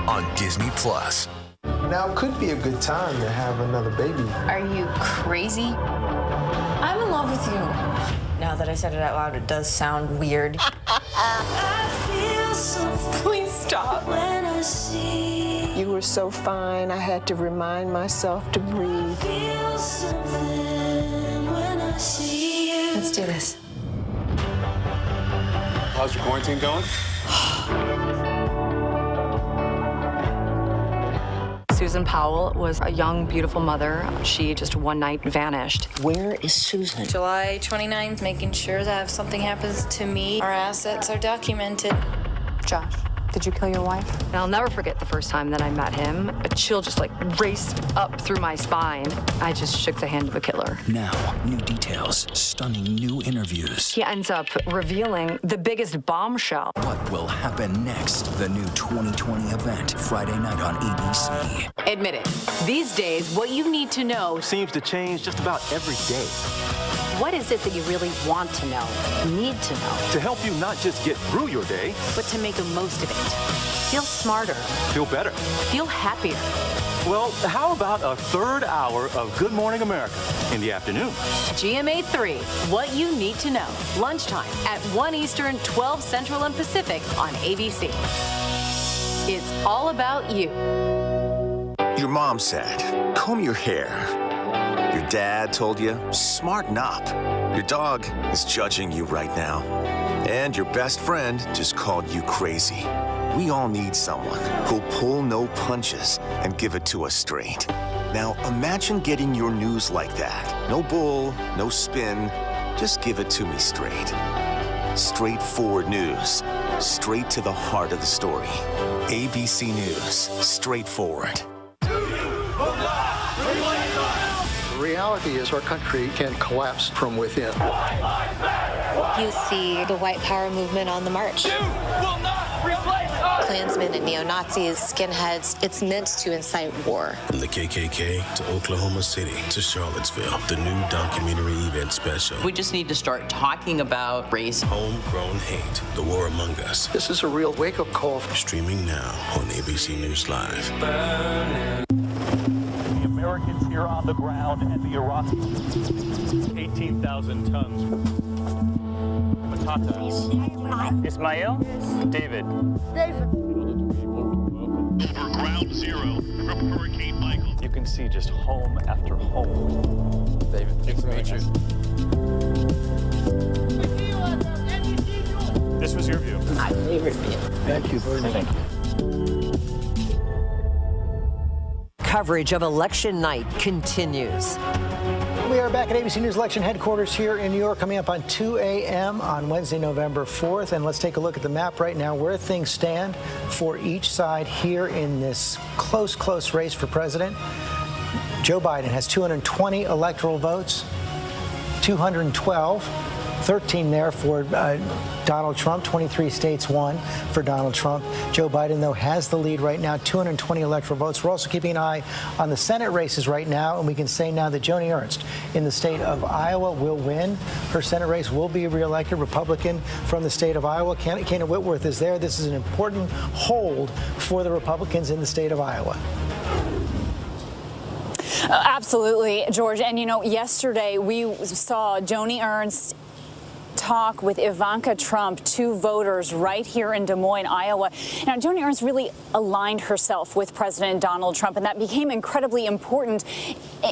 on Disney Plus. Now could be a good time to have another baby. Are you crazy? I'm in love with you. Now that I said it out loud, it does sound weird. Please stop. You were so fine, I had to remind myself to breathe. Let's do this. How's your quarantine going? Susan Powell was a young, beautiful mother. She just one night vanished. Where is Susan? July 29th, making sure that if something happens to me, our assets are documented. Josh, did you kill your wife? And I'll never forget the first time that I met him. A chill just raced up through my spine. I just shook the hand of a killer. Now, new details, stunning new interviews. He ends up revealing the biggest bombshell. What will happen next? The new 2020 event, Friday night on ABC. Admit it. These days, what you need to know seems to change just about every day. What is it that you really want to know, need to know? To help you not just get through your day, but to make the most of it. Feel smarter. Feel better. Feel happier. Well, how about a third hour of Good Morning America in the afternoon? GMA 3, what you need to know. Lunchtime at 1 Eastern, 12 Central and Pacific on ABC. It's all about you. Your mom said, comb your hair. Your dad told you, smarten up. Your dog is judging you right now. And your best friend just called you crazy. We all need someone who'll pull no punches and give it to us straight. Now imagine getting your news like that. No bull, no spin, just give it to me straight. Straightforward news, straight to the heart of the story. ABC News, straightforward. The reality is our country can collapse from within. You see the white power movement on the march. Klansmen and neo-Nazis, skinheads, it's meant to incite war. From the KKK to Oklahoma City to Charlottesville, the new documentary event special. We just need to start talking about race. Homegrown hate, the war among us. This is a real wake-up call. Streaming now on ABC News Live. The Americans here on the ground and the Iraqis, 18,000 tons. Batatas. Ismail? David. Over ground zero from Hurricane Michael. You can see just home after home. David, nice to meet you. This was your view. My favorite view. Thank you very much. Thank you. Coverage of election night continues. We are back at ABC News Election Headquarters here in New York, coming up on 2 a.m. on Wednesday, November 4th. And let's take a look at the map right now, where things stand for each side here in this close race for president. Joe Biden has 220 electoral votes, 212 13 there for Donald Trump. 23 states won for Donald Trump. Joe Biden, though, has the lead right now, 220 electoral votes. We're also keeping an eye on the Senate races right now, and we can say now that Joni Ernst in the state of Iowa will win. Her Senate race will be reelected, Republican from the state of Iowa. Kana Whitworth is there. This is an important hold for the Republicans in the state of Iowa. Absolutely, George. And, you know, yesterday we saw Joni Ernst talk with Ivanka Trump, two voters right here in Des Moines, Iowa. Now, Joni Ernst really aligned herself with President Donald Trump, and that became incredibly important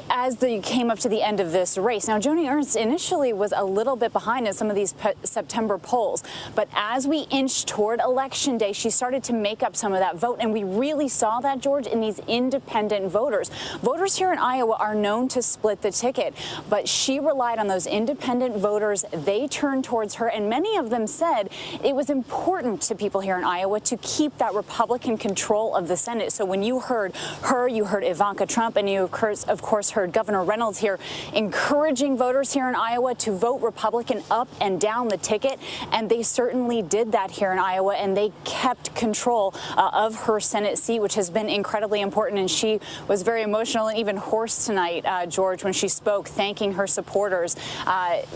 as they came up to the end of this race. Now, Joni Ernst initially was a little bit behind in some of these September polls, but as we inched toward Election Day, she started to make up some of that vote, and we really saw that, George, in these independent voters. Voters here in Iowa are known to split the ticket, but she relied on those independent voters. They turned towards her, and many of them said it was important to people here in Iowa to keep that Republican control of the Senate. So when you heard her, you heard Ivanka Trump, and you, of course, heard Governor Reynolds here encouraging voters here in Iowa to vote Republican up and down the ticket, and they certainly did that here in Iowa, and they kept control of her Senate seat, which has been incredibly important. And she was very emotional and even hoarse tonight, George, when she spoke, thanking her supporters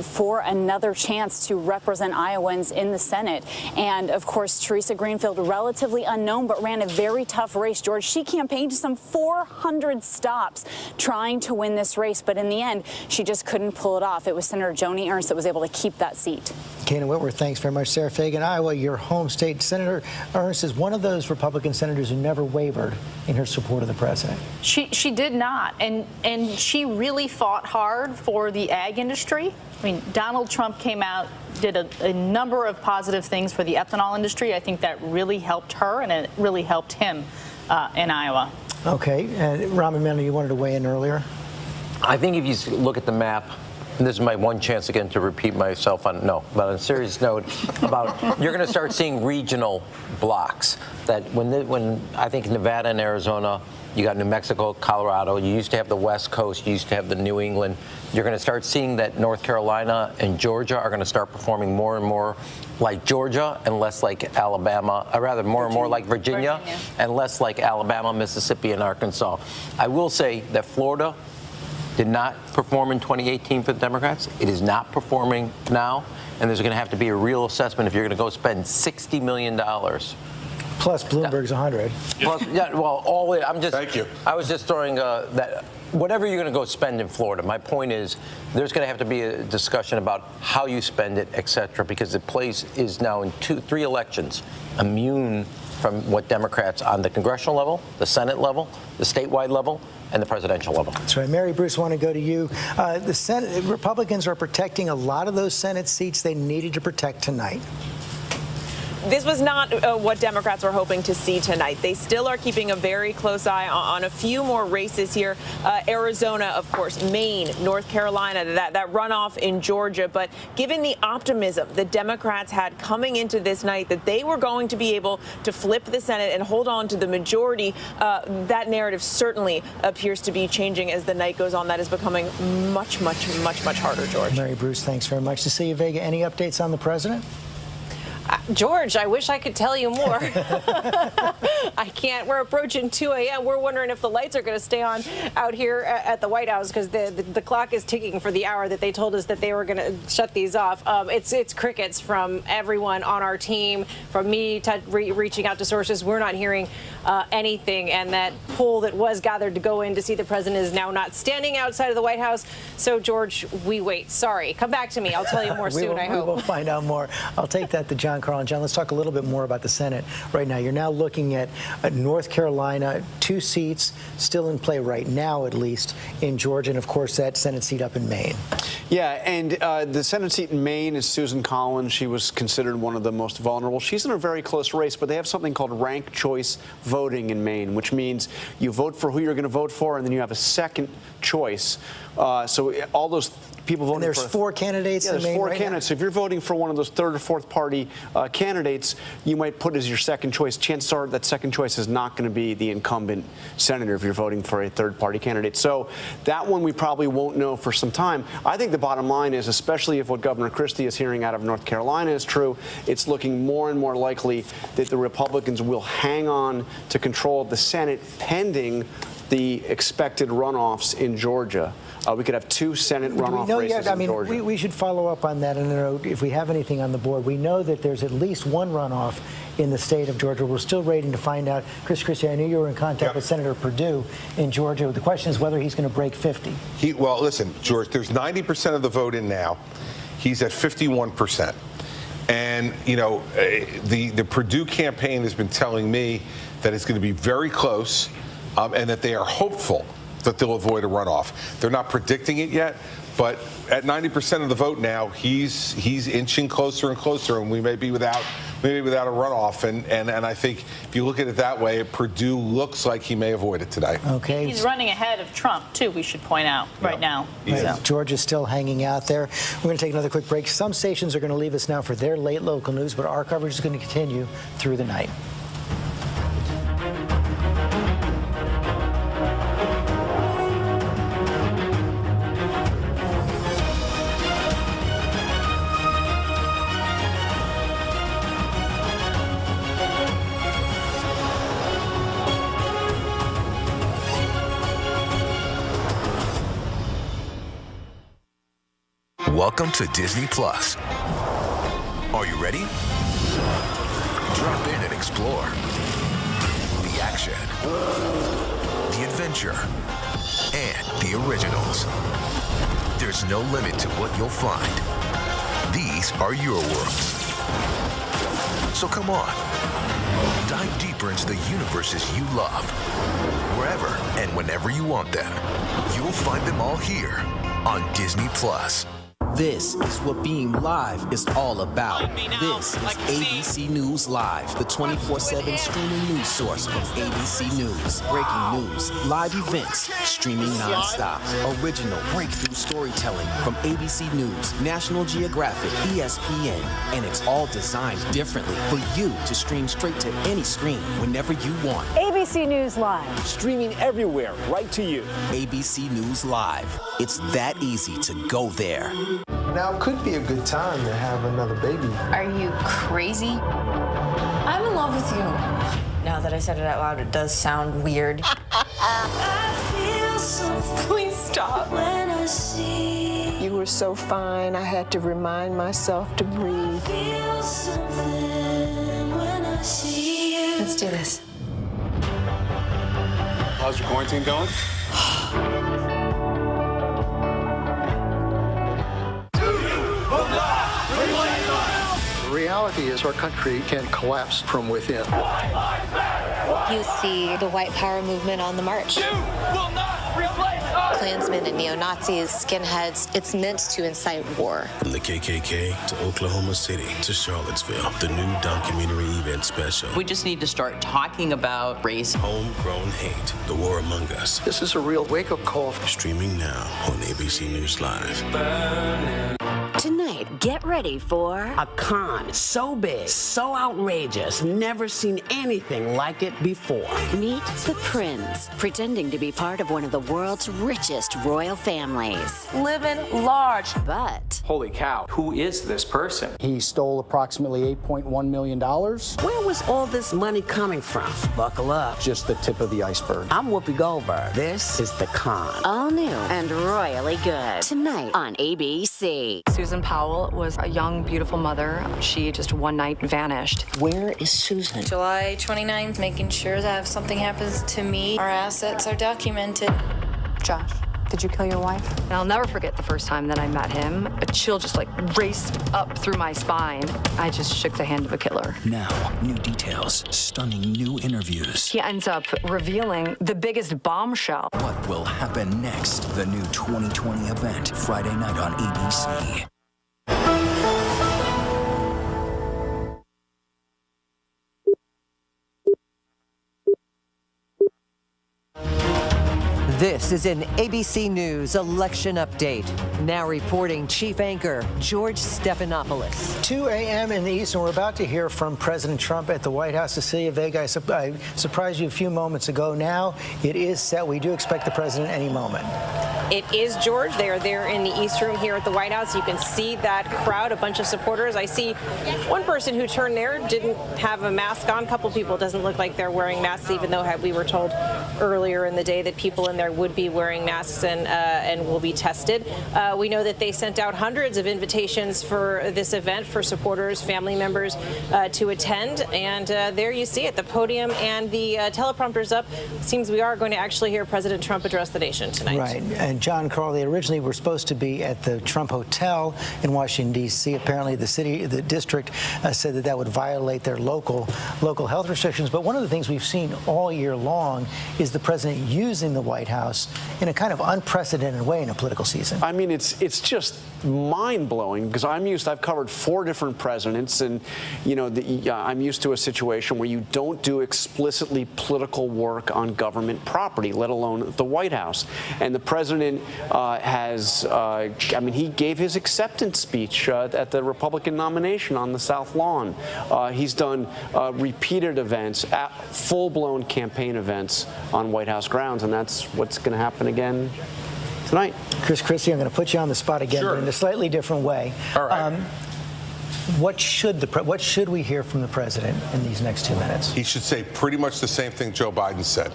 for another chance to represent Iowans in the Senate. And of course, Teresa Greenfield, relatively unknown, but ran a very tough race, George. She campaigned some 400 stops trying to win this race, but in the end, she just couldn't pull it off. It was Senator Joni Ernst that was able to keep that seat. Kana Whitworth, thanks very much. Sarah Fagan, Iowa, your home state. Senator Ernst is one of those Republican senators who never wavered in her support of the president. She did not, and she really fought hard for the ag industry. I mean, Donald Trump came out, did a number of positive things for the ethanol industry. I think that really helped her, and it really helped him in Iowa. Okay, Rahm Emanuel, you wanted to weigh in earlier? I think if you look at the map, and this is my one chance again to repeat myself but on a serious note, about you're going to start seeing regional blocks. That when I think Nevada and Arizona, you got New Mexico, Colorado, you used to have the West Coast, you used to have the New England. You're going to start seeing that North Carolina and Georgia are going to start performing more and more like Georgia and less like Alabama, or rather more and more like Virginia and less like Alabama, Mississippi, and Arkansas. I will say that Florida did not perform in 2018 for the Democrats. It is not performing now, and there's going to have to be a real assessment if you're going to go spend $60 million. Plus Bloomberg's 100. Plus, yeah, well, thank you. I was just throwing that. Whatever you're going to go spend in Florida, my point is there's going to have to be a discussion about how you spend it, et cetera, because the place is now in 3 elections immune from what Democrats on the congressional level, the Senate level, the statewide level, and the presidential level. That's right. Mary Bruce, I want to go to you. The Senate Republicans are protecting a lot of those Senate seats they needed to protect tonight. This was not what Democrats were hoping to see tonight. They still are keeping a very close eye on a few more races here. Arizona, of course, Maine, North Carolina, that runoff in Georgia. But given the optimism the Democrats had coming into this night that they were going to be able to flip the Senate and hold on to the majority, that narrative certainly appears to be changing as the night goes on. That is becoming much, much, much, much harder, George. Mary Bruce, thanks very much. Cecilia Vega, any updates on the president? George, I wish I could tell you more. I can't. We're approaching 2 a.m. We're wondering if the lights are going to stay on out here at the White House because the clock is ticking for the hour that they told us that they were going to shut these off. It's crickets from everyone on our team, from me reaching out to sources. We're not hearing anything. And that poll that was gathered to go in to see the president is now not standing outside of the White House. So, George, we wait. Sorry. Come back to me. I'll tell you more soon, I hope. We will find out more. I'll take that to John Carl. And John, let's talk a little bit more about the Senate right now. You're now looking at North Carolina, 2 seats still in play right now, at least, in Georgia, and, of course, that Senate seat up in Maine. Yeah, and the Senate seat in Maine is Susan Collins. She was considered one of the most vulnerable. She's in a very close race, but they have something called ranked choice voting in Maine, which means you vote for who you're going to vote for, and then you have a second choice. So all those people voting and there's 4 candidates in Maine. There's 4 right candidates. now? So if you're voting for one of those third or fourth party candidates you might put as your second choice, chances are that second choice is not going to be the incumbent senator if you're voting for a third-party candidate. So that one we probably won't know for some time. I think the bottom line is, especially if what Governor Christie is hearing out of North Carolina is true, it's looking more and more likely that the Republicans will hang on to control of the Senate pending the expected runoffs in Georgia. We could have 2 Senate runoff races in Georgia. We should follow up on that. And if we have anything on the board, we know that there's at least one runoff in the state of Georgia. We're still waiting to find out. Chris Christie, I knew you were in contact with Senator Perdue in Georgia. The question is whether he's going to break 50. Well, listen, George, there's 90% of the vote in now. He's at 51%. And, you know, the Perdue campaign has been telling me that it's going to be very close and that they are hopeful that they'll avoid a runoff. They're not predicting it yet, but at 90% of the vote now, he's inching closer and closer, and we may be without a runoff. And I think if you look at it that way, Perdue looks like he may avoid it today. Okay. He's running ahead of Trump, too, we should point out, right now. Right. Georgia's still hanging out there. We're going to take another quick break. Some stations are going to leave us now for their late local news, but our coverage is going to continue through the night. Welcome to Disney Plus. Are you ready? Drop in and explore. The action, the adventure, and the originals. There's no limit to what you'll find. These are your worlds. So come on, dive deeper into the universes you love. Wherever and whenever you want them, you'll find them all here on Disney Plus. This is what being live is all about. This is ABC News Live, the 24/7 streaming news source from ABC News. Breaking news, live events, streaming nonstop. Original breakthrough storytelling from ABC News, National Geographic, ESPN, and it's all designed differently for you to stream straight to any screen whenever you want. ABC News Live. Streaming everywhere, right to you. ABC News Live. It's that easy to go there. Now could be a good time to have another baby. Are you crazy? I'm in love with you. Now that I said it out loud, it does sound weird. Please stop. When I see you were so fine, I had to remind myself to breathe. Let's do this. How's your quarantine going? The reality is our country can collapse from within. You see the white power movement on the march. Klansmen and neo-Nazis, skinheads, it's meant to incite war. From the KKK to Oklahoma City to Charlottesville, the new documentary event special. We just need to start talking about race. Homegrown hate, the war among us. This is a real wake-up call. Streaming now on ABC News Live. Tonight, get ready for a con so big, so outrageous, never seen anything like it before. Meet the Prince, pretending to be part of one of the world's richest royal families. Living large. But holy cow, who is this person? He stole approximately $8.1 million. Where was all this money coming from? Buckle up. Just the tip of the iceberg. I'm Whoopi Goldberg. This is The Con. All new and royally good. Tonight on ABC. Susan Powell was a young, beautiful mother. She just one night vanished. Where is Susan? July 29th, making sure that if something happens to me, our assets are documented. Josh, did you kill your wife? And I'll never forget the first time that I met him. A chill just raced up through my spine. I just shook the hand of a killer. Now, new details, stunning new interviews. He ends up revealing the biggest bombshell. What will happen next? The new 2020 event, Friday night on ABC. This is an ABC News election update. Now reporting Chief Anchor George Stephanopoulos. 2 a.m. in the East, and we're about to hear from President Trump at the White House. Cecilia Vega, I surprised you a few moments ago. Now it is set. We do expect the president any moment. It is, George. They are there in the East Room here at the White House. You can see that crowd, a bunch of supporters. I see one person who turned there didn't have a mask on. A couple people doesn't look like they're wearing masks, even though we were told earlier in the day that people in there would be wearing masks and will be tested. We know that they sent out hundreds of invitations for this event for supporters, family members to attend. And there you see it, the podium and the teleprompter's up. Seems we are going to actually hear President Trump address the nation tonight. Right. And John Carl, they originally were supposed to be at the Trump Hotel in Washington, D.C. Apparently the district said that would violate their local health restrictions. But one of the things we've seen all year long is the president using the White House in a kind of unprecedented way in a political season. I mean, it's just mind-blowing because I've covered 4 different presidents, and I'm used to a situation where you don't do explicitly political work on government property, let alone the White House. And the president he gave his acceptance speech at the Republican nomination on the South Lawn. He's done repeated events, full-blown campaign events on White House grounds, and that's what's going to happen again tonight. Chris Christie, I'm going to put you on the spot again, but in a slightly different way. All right. What should we hear from the president in these next 2 minutes? He should say pretty much the same thing Joe Biden said.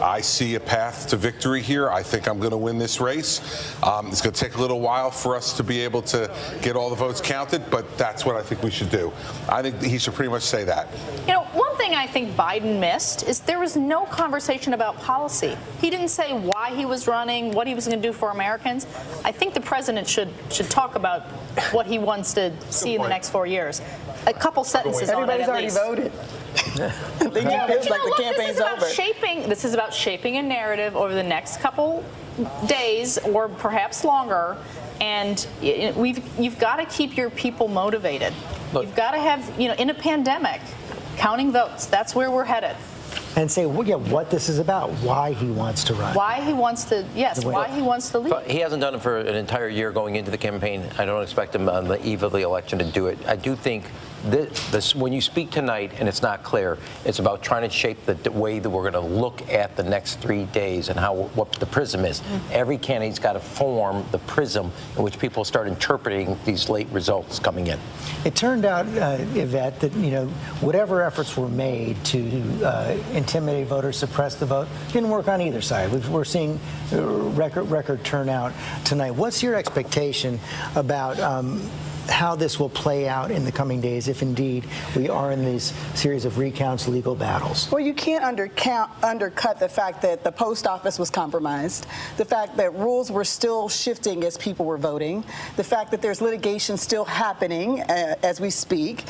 I see a path to victory here. I think I'm going to win this race. It's going to take a little while for us to be able to get all the votes counted, but that's what I think we should do. I think he should pretty much say that. One thing I think Biden missed is there was no conversation about policy. He didn't say why he was running, what he was going to do for Americans. I think the president should talk about what he wants to see in the next 4 years. A couple sentences on it at least. Everybody's already voted. The campaign's over. This is about shaping a narrative over the next couple days or perhaps longer, and you've got to keep your people motivated. You've got to have, in a pandemic, counting votes. That's where we're headed. And say, what this is about, why he wants to run. Why he wants to lead. But he hasn't done it for an entire year going into the campaign. I don't expect him on the eve of the election to do it. I do think this when you speak tonight and it's not clear, it's about trying to shape the way that we're going to look at the next 3 days and what the prism is. Every candidate's got to form the prism in which people start interpreting these late results coming in. It turned out, Yvette, that whatever efforts were made to intimidate voters, suppress the vote, didn't work on either side. We're seeing record turnout tonight. What's your expectation about how this will play out in the coming days if indeed we are in this series of recounts, legal battles? Well, you can't undercut the fact that the post office was compromised, the fact that rules were still shifting as people were voting, the fact that there's litigation still happening as we speak.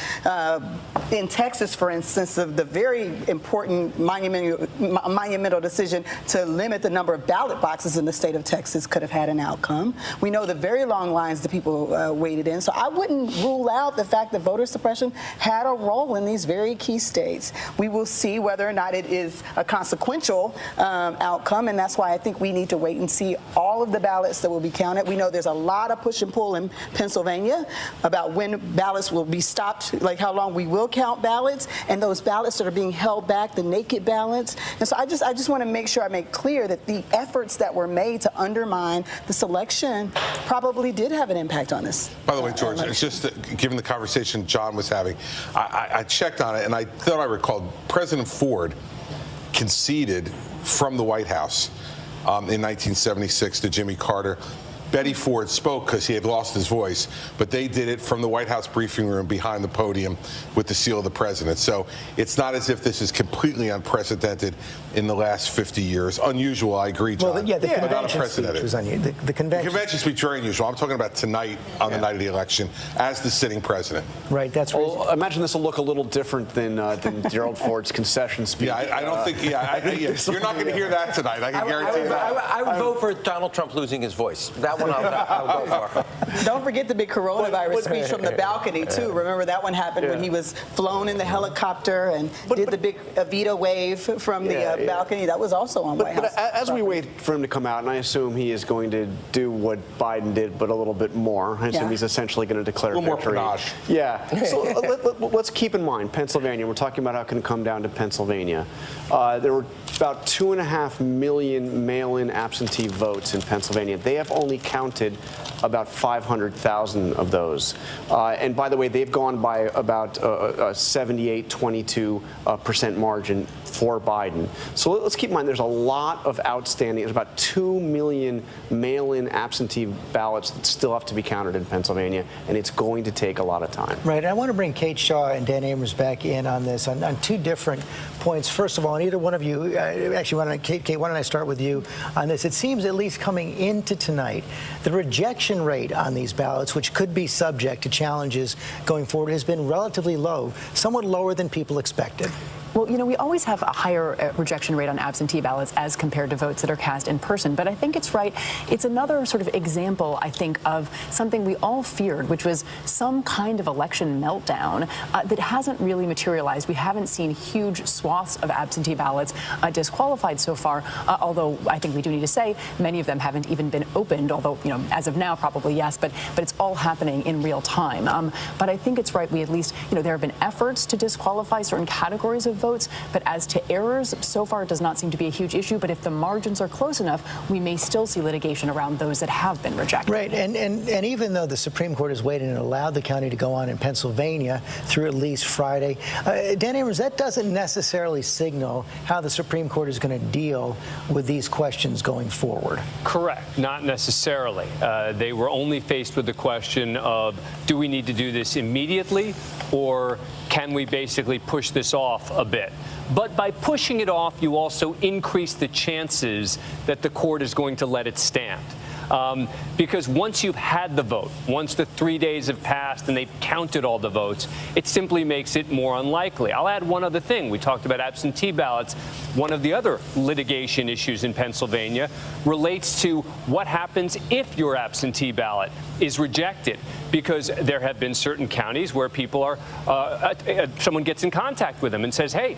In Texas, for instance, of the very important monumental decision to limit the number of ballot boxes in the state of Texas could have had an outcome. We know the very long lines that people waited in. So I wouldn't rule out the fact that voter suppression had a role in these very key states. We will see whether or not it is a consequential outcome, and that's why I think we need to wait and see all of the ballots that will be counted. We know there's a lot of push and pull in Pennsylvania about when ballots will be stopped, like how long we will count ballots, and those ballots that are being held back, the naked ballots. And so I just want to make sure I make clear that the efforts that were made to undermine this election probably did have an impact on this. By the way, George, it's just given the conversation John was having, I checked on it and I thought I recalled President Ford conceded from the White House in 1976 to Jimmy Carter. Betty Ford spoke because he had lost his voice, but they did it from the White House briefing room behind the podium with the seal of the president. So it's not as if this is completely unprecedented in the last 50 years. Unusual, I agree, John. Well, the convention speech was unusual. The convention speech very unusual. I'm talking about tonight on the night of the election as the sitting president. Right, that's right. Well, imagine this will look a little different than Gerald Ford's concession speech. Yeah, I don't think, you're not going to hear that tonight. I can guarantee that. I would vote for Donald Trump losing his voice. That one I'll go for. Don't forget the big coronavirus speech from the balcony, too. Remember that one happened when he was flown in the helicopter and did the big Evita wave from the balcony. That was also on White House. But as we wait for him to come out, and I assume he is going to do what Biden did, but a little bit more. I assume he's essentially going to declare victory. A little more panache. Yeah. So let's keep in mind, Pennsylvania, we're talking about how it can come down to Pennsylvania. There were about 2.5 million mail-in absentee votes in Pennsylvania. They have only counted about 500,000 of those. And by the way, they've gone by about a 78-22% margin for Biden. So let's keep in mind there's a lot of outstanding. There's about 2 million mail-in absentee ballots that still have to be counted in Pennsylvania, and it's going to take a lot of time. Right. And I want to bring Kate Shaw and Dan Abrams back in on this on two different points. First of all, and either one of you, actually, Kate, why don't I start with you on this? It seems, at least coming into tonight, the rejection rate on these ballots, which could be subject to challenges going forward, has been relatively low, somewhat lower than people expected. Well, you know, we always have a higher rejection rate on absentee ballots as compared to votes that are cast in person. But I think it's right. It's another sort of example, I think, of something we all feared, which was some kind of election meltdown that hasn't really materialized. We haven't seen huge swaths of absentee ballots disqualified so far, although I think we do need to say many of them haven't even been opened, although, you know, as of now, probably yes, but it's all happening in real time. But I think it's right. We at least, you know, there have been efforts to disqualify certain categories of votes, but as to errors, so far it does not seem to be a huge issue. But if the margins are close enough, we may still see litigation around those that have been rejected. Right, and even though the Supreme Court has waited and allowed the county to go on in Pennsylvania through at least Friday, Dan Abrams, that doesn't necessarily signal how the Supreme Court is going to deal with these questions going forward. Correct, not necessarily. They were only faced with the question of, do we need to do this immediately, or can we basically push this off a bit? But by pushing it off, you also increase the chances that the court is going to let it stand. Because once you've had the vote, once the 3 days have passed and they've counted all the votes, it simply makes it more unlikely. I'll add one other thing. We talked about absentee ballots. One of the other litigation issues in Pennsylvania relates to what happens if your absentee ballot is rejected, because there have been certain counties where people are, someone gets in contact with them and says, hey,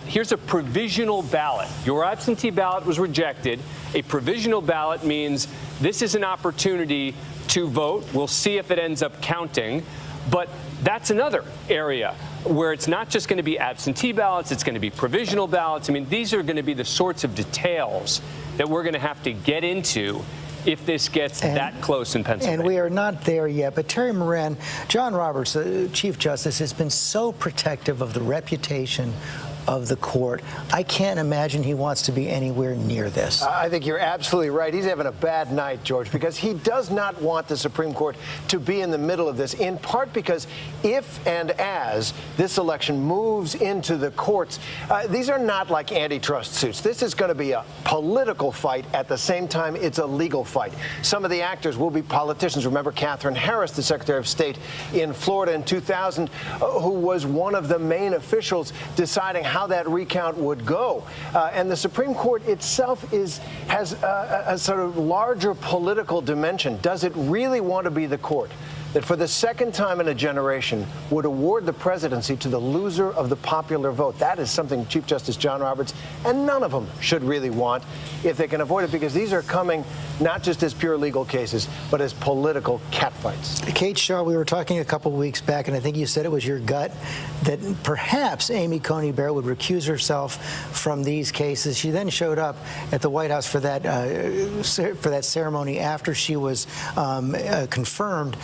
here's a provisional ballot. Your absentee ballot was rejected. A provisional ballot means this is an opportunity to vote. We'll see if it ends up counting. But that's another area where it's not just going to be absentee ballots, it's going to be provisional ballots. I mean, these are going to be the sorts of details that we're going to have to get into if this gets that close in Pennsylvania. And we are not there yet. But Terry Moran, John Roberts, the Chief Justice, has been so protective of the reputation of the court. I can't imagine he wants to be anywhere near this. I think you're absolutely right. He's having a bad night, George, because he does not want the Supreme Court to be in the middle of this, in part because if and as this election moves into the courts, these are not like antitrust suits. This is going to be a political fight. At the same time, it's a legal fight. Some of the actors will be politicians. Remember Katherine Harris, the Secretary of State in Florida in 2000, who was one of the main officials deciding how that recount would go. And the Supreme Court itself has a sort of larger political dimension. Does it really want to be the court that for the second time in a generation would award the presidency to the loser of the popular vote? That is something Chief Justice John Roberts and none of them should really want if they can avoid it, because these are coming not just as pure legal cases, but as political catfights. Kate Shaw, we were talking a couple weeks back, and I think you said it was your gut that perhaps Amy Coney Barrett would recuse herself from these cases. She then showed up at the White House for that ceremony after she was confirmed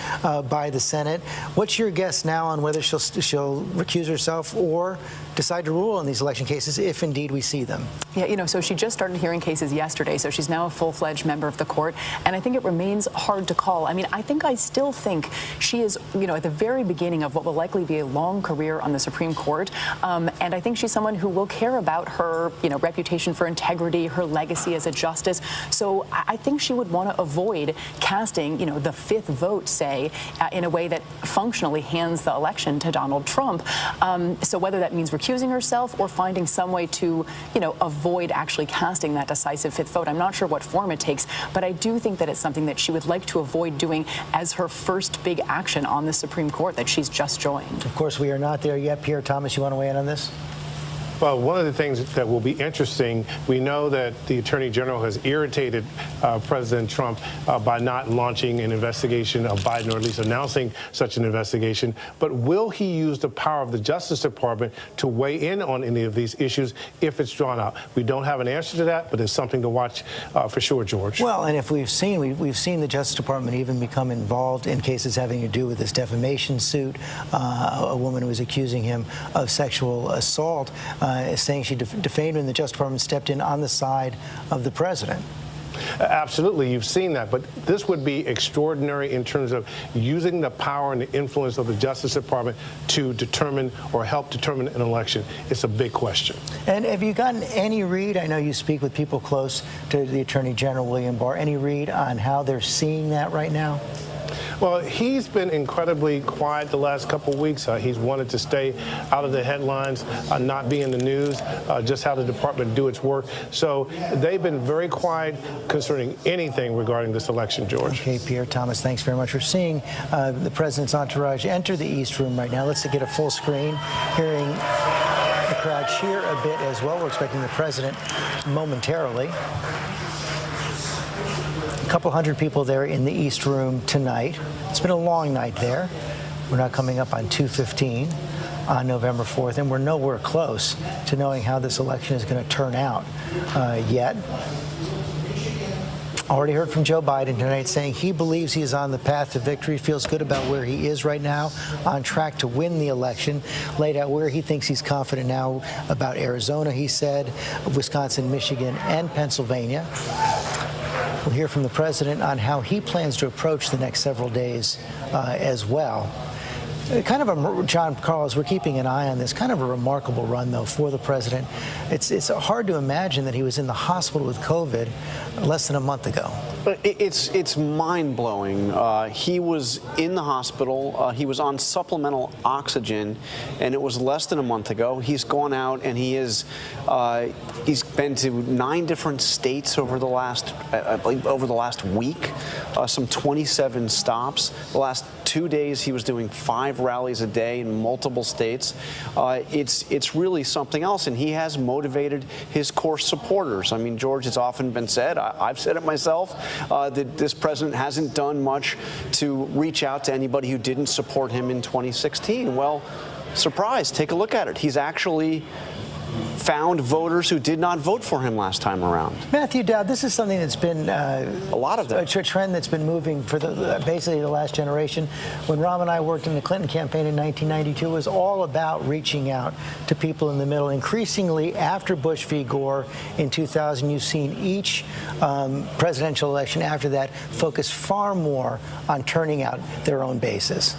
by the Senate. What's your guess now on whether she'll recuse herself or decide to rule on these election cases if indeed we see them? Yeah, you know, so she just started hearing cases yesterday, so she's now a full-fledged member of the court, and I think it remains hard to call. I mean, I still think she is, you know, at the very beginning of what will likely be a long career on the Supreme Court, and I think she's someone who will care about her, you know, reputation for integrity, her legacy as a justice. So I think she would want to avoid casting, you know, the fifth vote, say, in a way that functionally hands the election to Donald Trump. So whether that means recusing herself or finding some way to, avoid actually casting that decisive fifth vote, I'm not sure what form it takes, but I do think that it's something that she would like to avoid doing as her first big action on the Supreme Court that she's just joined. Of course, we are not there yet. Pierre Thomas, you want to weigh in on this? Well, one of the things that will be interesting, we know that the Attorney General has irritated President Trump by not launching an investigation of Biden, or at least announcing such an investigation. But will he use the power of the Justice Department to weigh in on any of these issues if it's drawn out? We don't have an answer to that, but it's something to watch for sure, George. Well, and if we've seen the Justice Department even become involved in cases having to do with this defamation suit, a woman who was accusing him of sexual assault, saying she defamed him, and the Justice Department stepped in on the side of the president. Absolutely, you've seen that, but this would be extraordinary in terms of using the power and the influence of the Justice Department to determine or help determine an election. It's a big question. And have you gotten any read? I know you speak with people close to the Attorney General, William Barr. Any read on how they're seeing that right now? Well, he's been incredibly quiet the last couple of weeks. He's wanted to stay out of the headlines, not be in the news, just have the department do its work. So they've been very quiet concerning anything regarding this election, George. Okay, Pierre Thomas, thanks very much for seeing the president's entourage enter the East Room right now. Let's get a full screen, hearing the crowd cheer a bit as well. We're expecting the president momentarily. A couple hundred people there in the East Room tonight. It's been a long night there. We're now coming up on 2:15 on November 4th, and we're nowhere close to knowing how this election is going to turn out yet. Already heard from Joe Biden tonight saying he believes he is on the path to victory, feels good about where he is right now, on track to win the election, laid out where he thinks he's confident now about Arizona, he said, Wisconsin, Michigan, and Pennsylvania. We'll hear from the president on how he plans to approach the next several days as well. Kind of John Carlos, we're keeping an eye on this. Kind of a remarkable run, though, for the president. It's hard to imagine that he was in the hospital with COVID less than a month ago. It's mind-blowing. He was in the hospital. He was on supplemental oxygen, and it was less than a month ago. He's gone out, and he's been to 9 different states over the last week, some 27 stops. The last 2 days, he was doing 5 rallies a day in multiple states. It's really something else, and he has motivated his core supporters. I mean, George, it's often been said, I've said it myself, that this president hasn't done much to reach out to anybody who didn't support him in 2016. Well, surprise, take a look at it. He's actually found voters who did not vote for him last time around. Matthew Dowd, this is something that's been a lot of that. A trend that's been moving for basically the last generation. When Ram and I worked in the Clinton campaign in 1992, it was all about reaching out to people in the middle. Increasingly, after Bush v. Gore in 2000, you've seen each presidential election after that focus far more on turning out their own bases.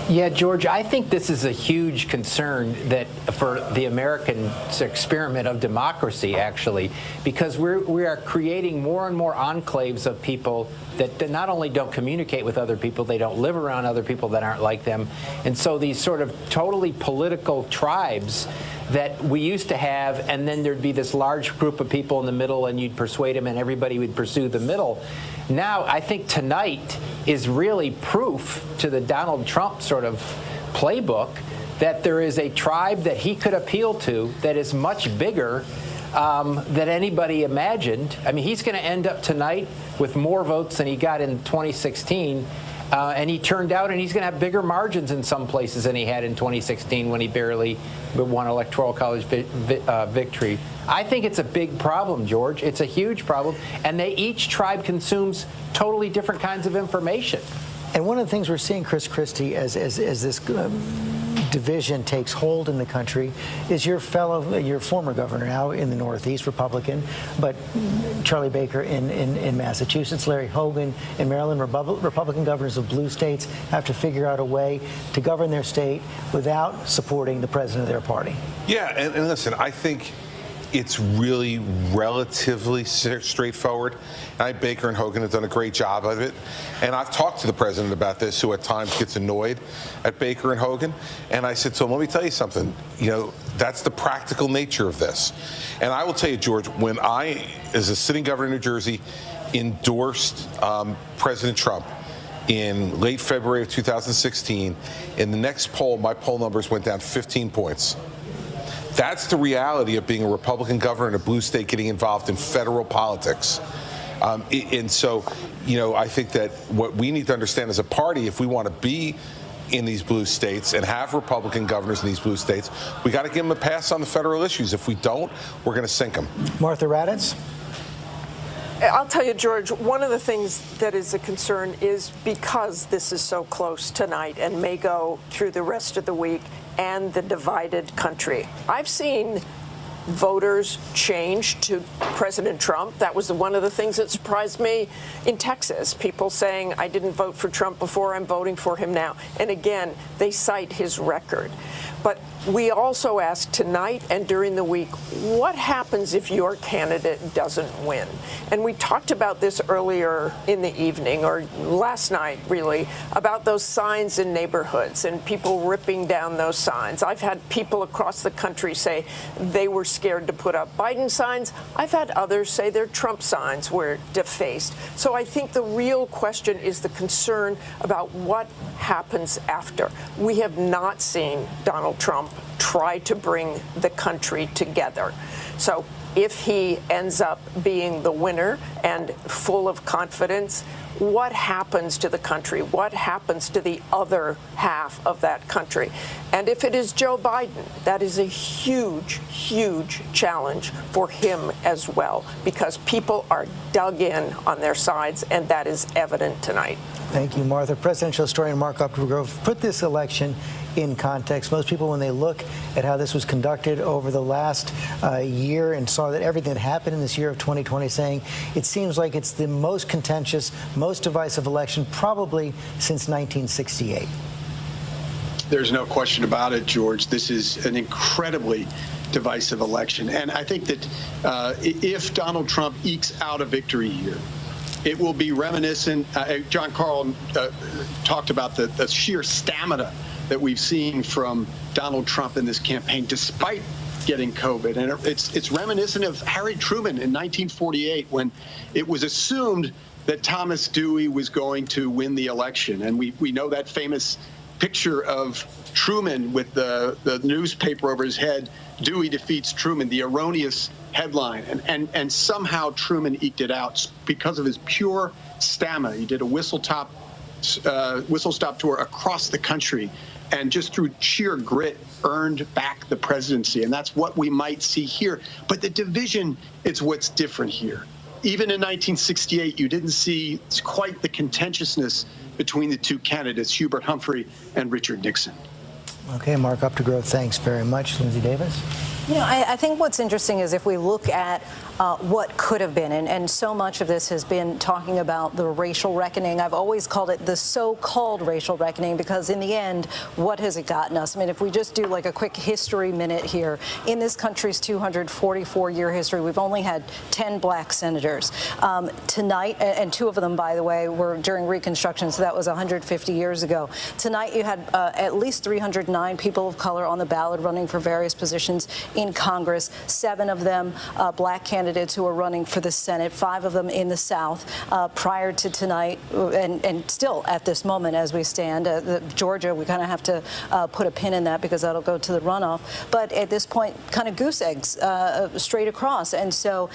Yeah, George, I think this is a huge concern that for the American experiment of democracy, actually, because we are creating more and more enclaves of people that not only don't communicate with other people, they don't live around other people that aren't like them. And so these sort of totally political tribes that we used to have, and then there'd be this large group of people in the middle, and you'd persuade them, and everybody would pursue the middle. Now, I think tonight is really proof to the Donald Trump sort of playbook that there is a tribe that he could appeal to that is much bigger than anybody imagined. I mean, he's going to end up tonight with more votes than he got in 2016. And he turned out, and he's going to have bigger margins in some places than he had in 2016 when he barely won electoral college victory. I think it's a big problem, George. It's a huge problem. And each tribe consumes totally different kinds of information. And one of the things we're seeing, Chris Christie, as this division takes hold in the country, is your former governor now in the Northeast, Republican, but Charlie Baker in Massachusetts, Larry Hogan in Maryland, Republican governors of blue states have to figure out a way to govern their state without supporting the president of their party. Yeah, and listen, I think it's really relatively straightforward. And Baker and Hogan have done a great job of it. And I've talked to the president about this, who at times gets annoyed at Baker and Hogan. And I said, so let me tell you something. You know, that's the practical nature of this. And I will tell you, George, when I, as a sitting governor of New Jersey, endorsed President Trump in late February of 2016, in the next poll, my poll numbers went down 15 points. That's the reality of being a Republican governor in a blue state getting involved in federal politics. And so, you know, I think that what we need to understand as a party, if we want to be in these blue states and have Republican governors in these blue states, we got to give them a pass on the federal issues. If we don't, we're going to sink them. Martha Raddatz? I'll tell you, George, one of the things that is a concern is because this is so close tonight and may go through the rest of the week and the divided country. I've seen voters change to President Trump. That was one of the things that surprised me in Texas. People saying, I didn't vote for Trump before, I'm voting for him now. And again, they cite his record. But we also ask tonight and during the week, what happens if your candidate doesn't win? And we talked about this earlier in the evening, or last night, really, about those signs in neighborhoods and people ripping down those signs. I've had people across the country say they were scared to put up Biden signs. I've had others say their Trump signs were defaced. So I think the real question is the concern about what happens after. We have not seen Donald Trump try to bring the country together. So if he ends up being the winner and full of confidence, what happens to the country? What happens to the other half of that country? And if it is Joe Biden, that is a huge, huge challenge for him as well, because people are dug in on their sides, and that is evident tonight. Thank you, Martha. Presidential historian Mark Updegrove put this election in context. Most people, when they look at how this was conducted over the last year and saw that everything that happened in this year of 2020, saying it seems like it's the most contentious, most divisive election probably since 1968. There's no question about it, George. This is an incredibly divisive election. And I think that if Donald Trump ekes out a victory here, it will be reminiscent. John Carl talked about the sheer stamina that we've seen from Donald Trump in this campaign, despite getting COVID. And it's reminiscent of Harry Truman in 1948, when it was assumed that Thomas Dewey was going to win the election. And we know that famous picture of Truman with the newspaper over his head, Dewey defeats Truman, the erroneous headline. And somehow Truman eked it out because of his pure stamina. He did a whistle-stop tour across the country, and just through sheer grit earned back the presidency. And that's what we might see here. But the division is what's different here. Even in 1968, you didn't see quite the contentiousness between the two candidates, Hubert Humphrey and Richard Nixon. Okay, Mark Updegrove, thanks very much. Lindsay Davis? You know, I think what's interesting is if we look at what could have been, and so much of this has been talking about the racial reckoning. I've always called it the so-called racial reckoning, because in the end, what has it gotten us? I mean, if we just do like a quick history minute here, in this country's 244-year history, we've only had 10 black senators. Tonight, and two of them, by the way, were during Reconstruction, so that was 150 years ago. Tonight, you had at least 309 people of color on the ballot running for various positions in Congress, 7 of them black candidates who are running for the Senate, 5 of them in the South. Prior to tonight, and still at this moment as we stand, Georgia, we kind of have to put a pin in that because that'll go to the runoff. But at this point, kind of goose eggs straight across. And so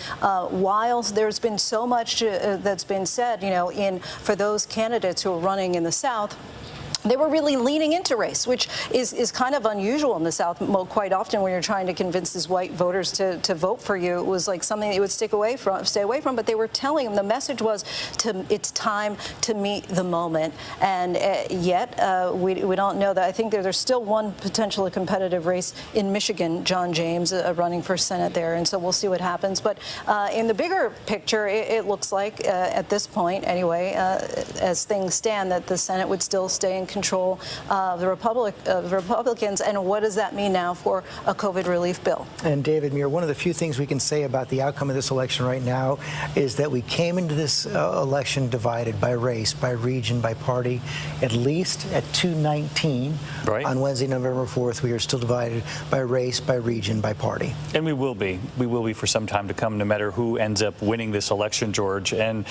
while there's been so much that's been said, you know, for those candidates who are running in the South, they were really leaning into race, which is kind of unusual in the South. Quite often when you're trying to convince these white voters to vote for you, it was like something they would stay away from. But they were telling them, the message was, it's time to meet the moment. And yet we don't know that. I think there's still one potentially competitive race in Michigan, John James running for Senate there. And so we'll see what happens. But in the bigger picture, it looks like at this point anyway, as things stand, that the Senate would still stay in control of the Republicans. And what does that mean now for a COVID relief bill? And David Muir, one of the few things we can say about the outcome of this election right now is that we came into this election divided by race, by region, by party. At least at 2:19 on Wednesday, November 4th, we are still divided by race, by region, by party. And we will be. We will be for some time to come, no matter who ends up winning this election, George. And,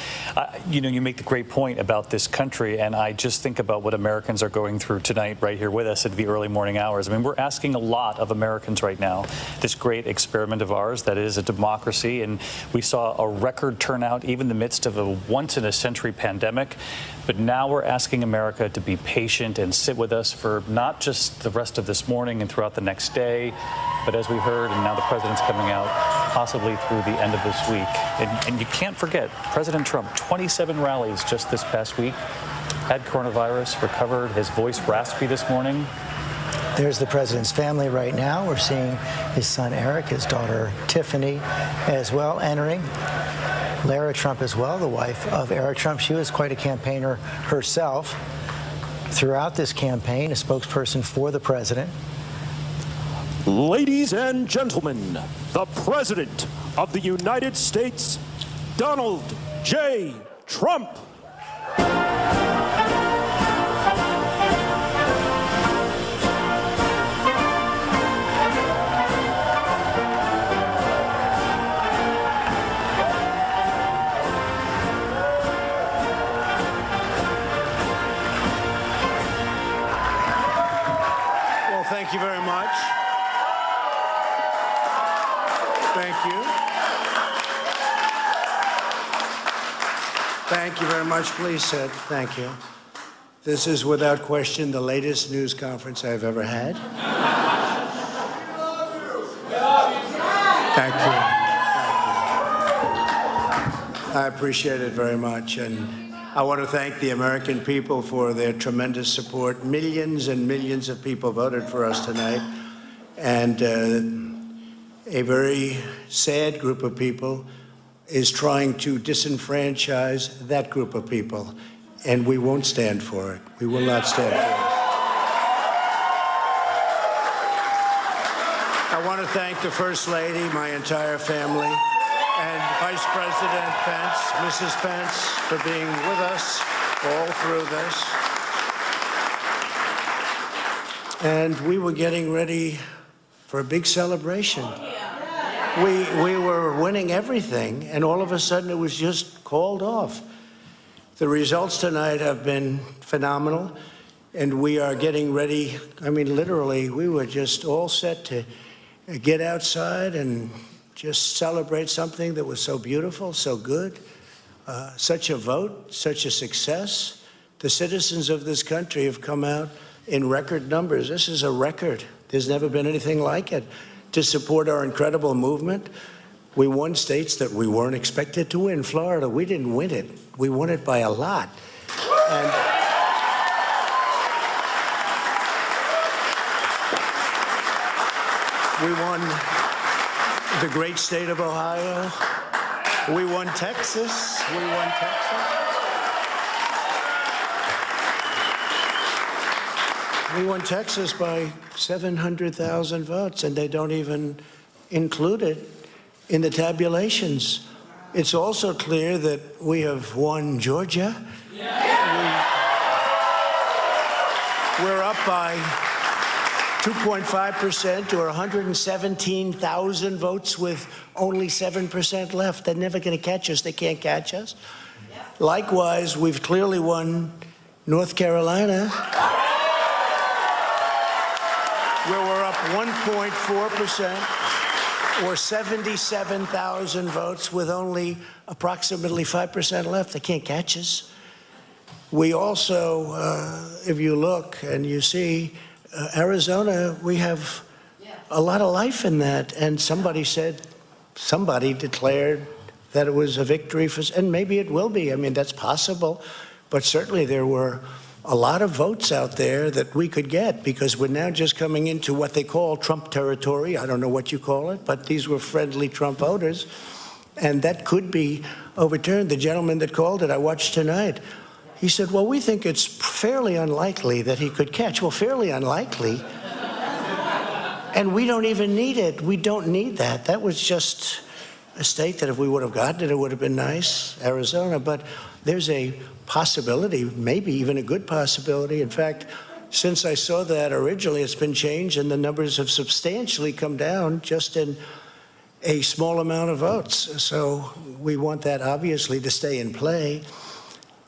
you make the great point about this country, and I just think about what Americans are going through tonight right here with us at the early morning hours. I mean, we're asking a lot of Americans right now, this great experiment of ours that is a democracy, and we saw a record turnout even in the midst of a once-in-a-century pandemic. But now we're asking America to be patient and sit with us for not just the rest of this morning and throughout the next day, but as we heard, and now the president's coming out, possibly through the end of this week. And you can't forget, President Trump, 27 rallies just this past week, had coronavirus, recovered, his voice raspy this morning. There's the president's family right now. We're seeing his son Eric, his daughter Tiffany as well entering. Lara Trump as well, the wife of Eric Trump. She was quite a campaigner herself. Throughout this campaign, a spokesperson for the president. Ladies and gentlemen, the President of the United States, Donald J. Trump. Thank you very much. Thank you. Thank you very much. Please sit. Thank you. This is without question the latest news conference I've ever had. Thank you. I appreciate it very much. And I want to thank the American people for their tremendous support. Millions and millions of people voted for us tonight. And a very sad group of people is trying to disenfranchise that group of people. And we won't stand for it. We will not stand for it. I want to thank the First Lady, my entire family, and Vice President Pence, Mrs. Pence, for being with us all through this. And we were getting ready for a big celebration. We were winning everything, and all of a sudden it was just called off. The results tonight have been phenomenal, and we are getting ready. I mean, literally, we were just all set to get outside and just celebrate something that was so beautiful, so good, such a vote, such a success. The citizens of this country have come out in record numbers. This is a record. There's never been anything like it. To support our incredible movement, we won states that we weren't expected to win. Florida, we didn't win it. We won it by a lot. And we won the great state of Ohio. We won Texas. We won Texas. We won Texas by 700,000 votes, and they don't even include it in the tabulations. It's also clear that we have won Georgia. We're up by 2.5% or 117,000 votes with only 7% left. They're never going to catch us. They can't catch us. Likewise, we've clearly won North Carolina, where we're up 1.4% or 77,000 votes with only approximately 5% left. They can't catch us. We also, if you look and you see, Arizona, we have a lot of life in that. And somebody declared that it was a victory for, and maybe it will be. I mean, that's possible. But certainly there were a lot of votes out there that we could get, because we're now just coming into what they call Trump territory. I don't know what you call it, but these were friendly Trump voters. And that could be overturned. The gentleman that called it, I watched tonight, He said, well, we think it's fairly unlikely that he could catch. Well, fairly unlikely. And we don't even need it. We don't need that. That was just a state that if we would have gotten it, it would have been nice, Arizona. But there's a possibility, maybe even a good possibility. In fact, since I saw that originally, it's been changed and the numbers have substantially come down just in a small amount of votes. So we want that obviously to stay in play.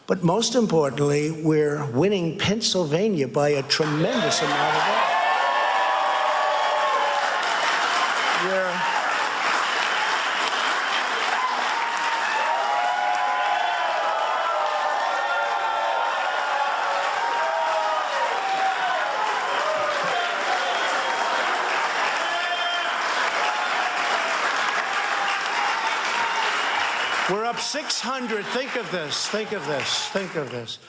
But most importantly, we're winning Pennsylvania by a tremendous amount of votes. We're up 600. Think of this. Think of this. Think of this.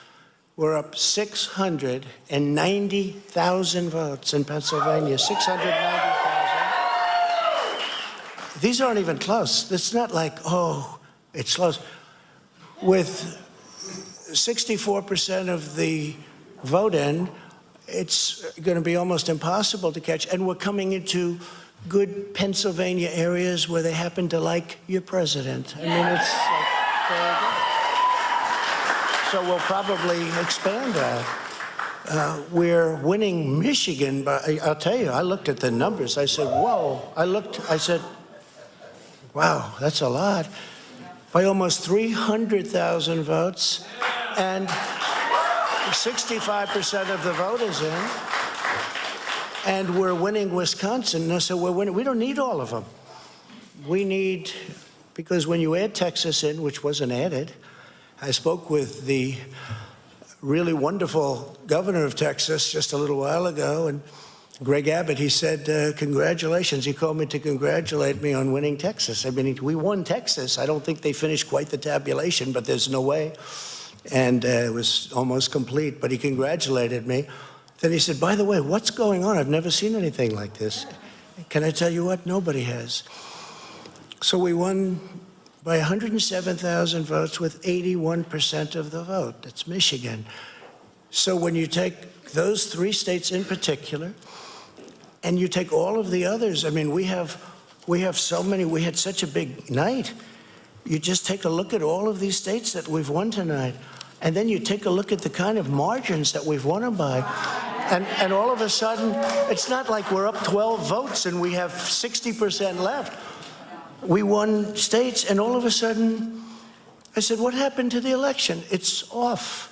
We're up 690,000 votes in Pennsylvania. 690,000. These aren't even close. It's not like, oh, it's close. With 64% of the vote in, it's going to be almost impossible to catch. And we're coming into good Pennsylvania areas where they happen to like your president. I mean, it's like very good. So we'll probably expand that. We're winning Michigan, but I'll tell you, I looked at the numbers. I said, whoa. I said, wow, that's a lot. By almost 300,000 votes, and 65% of the vote is in. And we're winning Wisconsin. So we're winning. We don't need all of them. We need, because when you add Texas in, which wasn't added, I spoke with the really wonderful governor of Texas just a little while ago, and Greg Abbott, he said, congratulations. He called me to congratulate me on winning Texas. I mean, we won Texas. I don't think they finished quite the tabulation, but there's no way. And it was almost complete, but he congratulated me. Then he said, by the way, what's going on? I've never seen anything like this. Can I tell you what? Nobody has. So we won by 107,000 votes with 81% of the vote. That's Michigan. So when you take those three states in particular, and you take all of the others, I mean, we have so many, we had such a big night. You just take a look at all of these states that we've won tonight, and then you take a look at the kind of margins that we've won them by. And all of a sudden, it's not like we're up 12 votes and we have 60% left. We won states, and all of a sudden, I said, what happened to the election? It's off.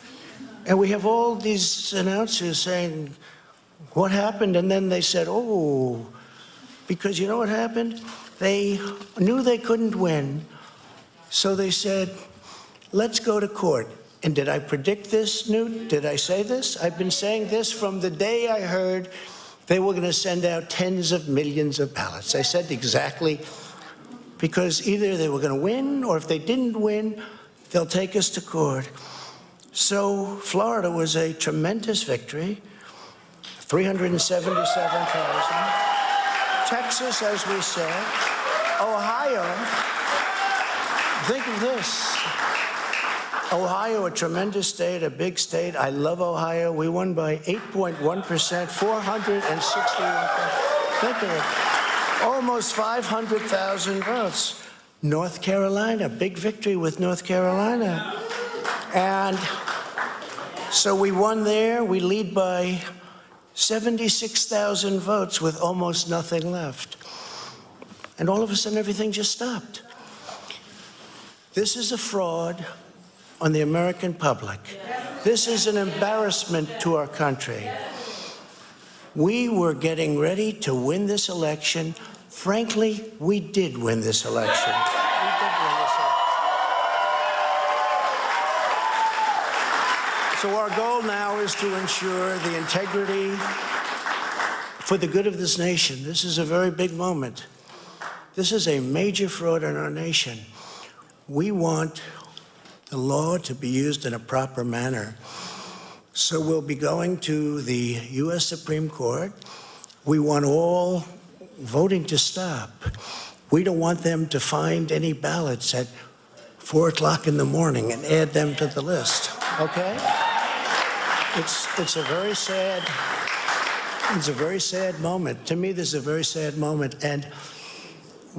And we have all these announcers saying, what happened? And then they said, oh, because you know what happened? They knew they couldn't win. So they said, let's go to court. And did I predict this, Newt? Did I say this? I've been saying this from the day I heard they were going to send out tens of millions of ballots. I said exactly, because either they were going to win, or if they didn't win, they'll take us to court. So Florida was a tremendous victory, 377,000. Texas, as we said. Ohio, think of this. Ohio, a tremendous state, a big state. I love Ohio. We won by 8.1%, 461,000. Think of it. Almost 500,000 votes. North Carolina, big victory with North Carolina. And so we won there. We lead by 76,000 votes with almost nothing left. And all of a sudden, everything just stopped. This is a fraud on the American public. This is an embarrassment to our country. We were getting ready to win this election. Frankly, we did win this election. We did win this election. So our goal now is to ensure the integrity for the good of this nation. This is a very big moment. This is a major fraud in our nation. We want the law to be used in a proper manner. So we'll be going to the U.S. Supreme Court. We want all voting to stop. We don't want them to find any ballots at 4 o'clock in the morning and add them to the list. Okay? It's a very sad. It's a very sad moment. To me, this is a very sad moment, and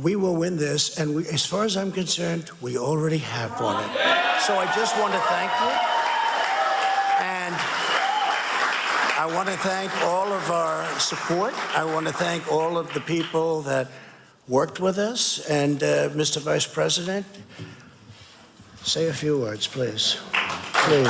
we will win this. And as far as I'm concerned, we already have won it. So I just want to thank you, and I want to thank all of our support. I want to thank all of the people that worked with us. And Mr. Vice President, say a few words, please. Please.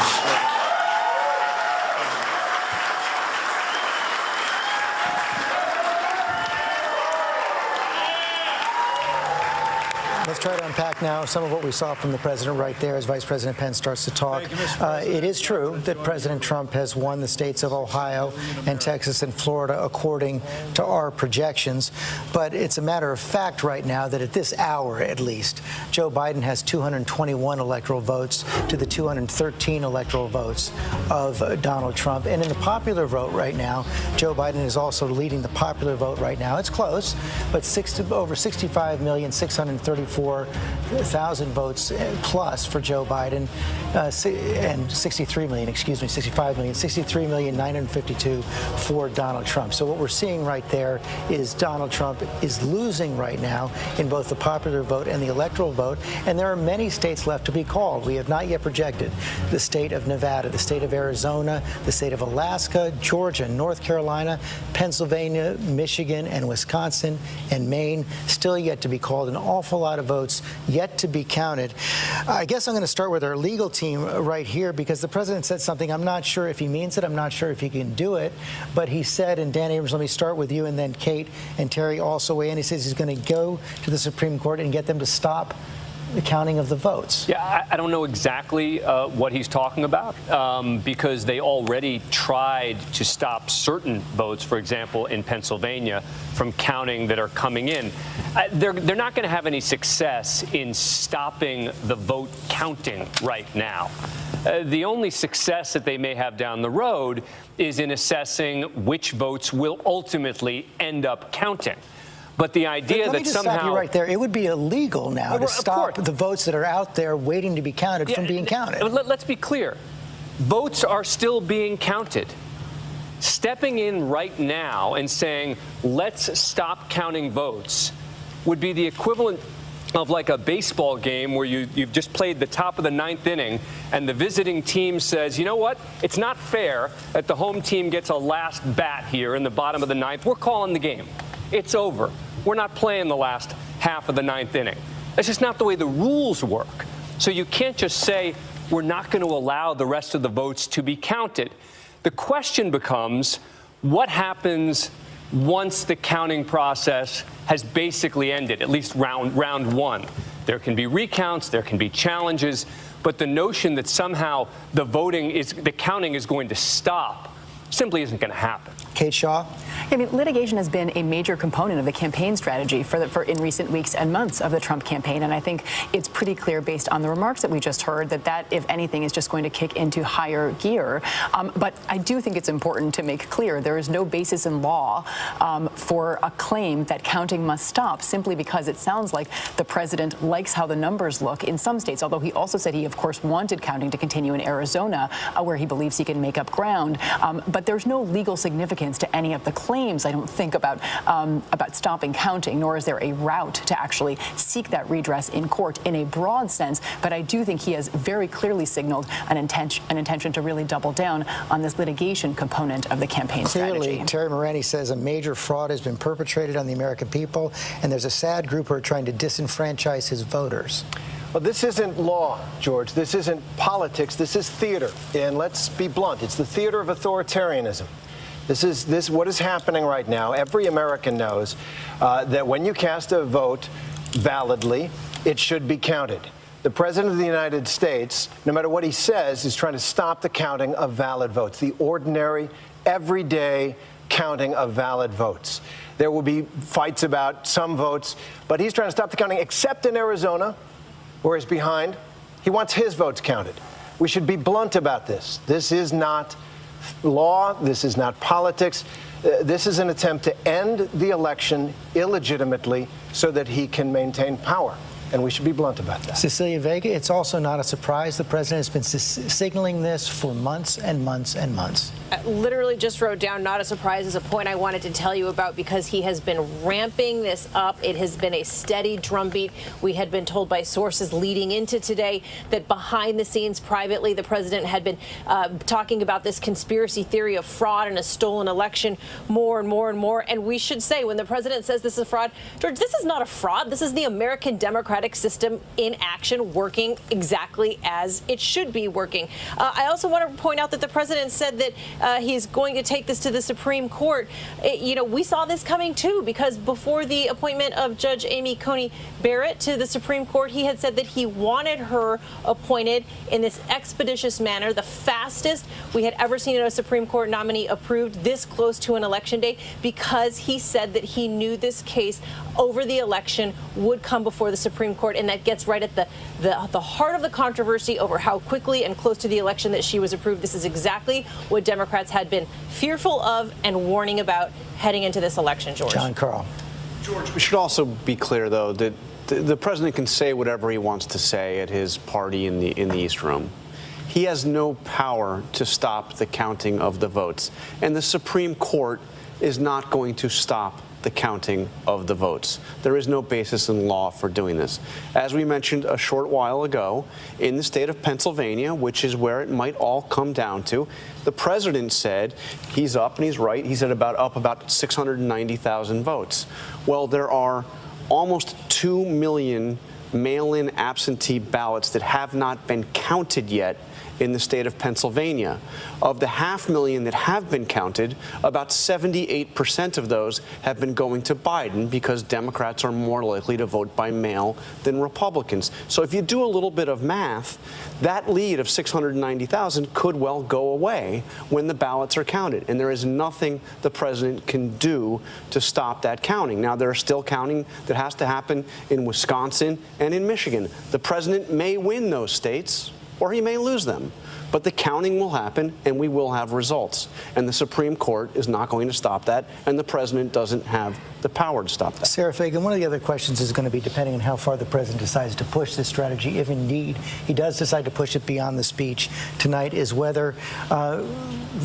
Let's try to unpack now some of what we saw from the president right there as Vice President Pence starts to talk. It is true that President Trump has won the states of Ohio and Texas and Florida according to our projections. But it's a matter of fact right now that at this hour, at least, Joe Biden has 221 electoral votes to the 213 electoral votes of Donald Trump. And in the popular vote right now, Joe Biden is also leading the popular vote right now. It's close, but over 65,634,000 votes plus for Joe Biden, and 63,952,000 for Donald Trump. So what we're seeing right there is Donald Trump is losing right now in both the popular vote and the electoral vote, and there are many states left to be called. We have not yet projected the state of Nevada, the state of Arizona, the state of Alaska, Georgia, North Carolina, Pennsylvania, Michigan, and Wisconsin, and Maine, still yet to be called. An awful lot of votes yet to be counted. I guess I'm going to start with our legal team right here, because the president said something. I'm not sure if he means it. I'm not sure if he can do it. But he said, and Dan Abrams, let me start with you, and then Kate and Terry also weigh in. He says he's going to go to the Supreme Court and get them to stop the counting of the votes. Yeah, I don't know exactly what he's talking about, because they already tried to stop certain votes, for example, in Pennsylvania, from counting that are coming in. They're not going to have any success in stopping the vote counting right now. The only success that they may have down the road is in assessing which votes will ultimately end up counting. But the idea Let me that just somehow stop you right there. It would be illegal now to stop the votes that are out there waiting to be counted from being counted. Let's be clear. Votes are still being counted. Stepping in right now and saying, let's stop counting votes, would be the equivalent of like a baseball game where you've just played the top of the ninth inning and the visiting team says, you know what, it's not fair that the home team gets a last bat here in the bottom of the ninth. We're calling the game. It's over. We're not playing the last half of the ninth inning. That's just not the way the rules work. So you can't just say, we're not going to allow the rest of the votes to be counted. The question becomes, what happens once the counting process has basically ended, at least round one? There can be recounts, there can be challenges, but the notion that somehow the counting is going to stop simply isn't going to happen. Kate Shaw? I mean, litigation has been a major component of the campaign strategy for in recent weeks and months of the Trump campaign, and I think it's pretty clear based on the remarks that we just heard that, if anything, is just going to kick into higher gear. But I do think it's important to make clear there is no basis in law for a claim that counting must stop simply because it sounds like the president likes how the numbers look in some states, although he also said he, of course, wanted counting to continue in Arizona, where he believes he can make up ground. But there's no legal significance to any of the claims, I don't think, about stopping counting, nor is there a route to actually seek that redress in court in a broad sense. But I do think he has very clearly signaled an intention to really double down on this litigation component of the campaign strategy. Clearly, Terry Moranti says a major fraud has been perpetrated on the American people, and there's a sad group who are trying to disenfranchise his voters. Well, this isn't law, George. This isn't politics. This is theater. And let's be blunt. It's the theater of authoritarianism. What is happening right now. Every American knows that when you cast a vote validly, it should be counted. The President of the United States, no matter what he says, is trying to stop the counting of valid votes, the ordinary, everyday counting of valid votes. There will be fights about some votes, but he's trying to stop the counting, except in Arizona, where he's behind. He wants his votes counted. We should be blunt about this. This is not law. This is not politics. This is an attempt to end the election illegitimately so that he can maintain power. and we should be blunt about that. Cecilia Vega, it's also not a surprise. The president has been signaling this for months and months and months. I literally just wrote down not a surprise as a point I wanted to tell you about because he has been ramping this up. It has been a steady drumbeat. We had been told by sources leading into today that behind the scenes, privately, the president had been talking about this conspiracy theory of fraud and a stolen election more and more and more. And we should say, when the president says this is a fraud, George, this is not a fraud. This is the American democratic system in action, working exactly as it should be working. I also want to point out that the president said that he's going to take this to the Supreme Court. We saw this coming, too, because before the appointment of Judge Amy Coney Barrett to the Supreme Court, he had said that he wanted her appointed in this expeditious manner, the fastest we had ever seen a Supreme Court nominee approved this close to an election day, because he said that he knew this case over the election would come before the Supreme Court, and that gets right at the heart of the controversy over how quickly and close to the election that she was approved. This is exactly what Democrats had been fearful of and warning about heading into this election, George. John Carl. George, we should also be clear, though, that the president can say whatever he wants to say at his party in the East Room. He has no power to stop the counting of the votes, and the Supreme Court is not going to stop the counting of the votes. There is no basis in law for doing this. As we mentioned a short while ago, in the state of Pennsylvania, which is where it might all come down to, the president said he's up, and he's right. He said up about 690,000 votes. Well, there are almost 2 million mail-in absentee ballots that have not been counted yet in the state of Pennsylvania. Of the 500,000 that have been counted, about 78% of those have been going to Biden because Democrats are more likely to vote by mail than Republicans. So if you do a little bit of math, that lead of 690,000 could well go away when the ballots are counted. And there is nothing the president can do to stop that counting. Now, there is still counting that has to happen in Wisconsin and in Michigan. The president may win those states, or he may lose them. But the counting will happen, and we will have results. And the Supreme Court is not going to stop that, and the president doesn't have the power to stop that. Sarah Fagan, one of the other questions is going to be depending on how far the president decides to push this strategy, if indeed he does decide to push it beyond the speech tonight, is whether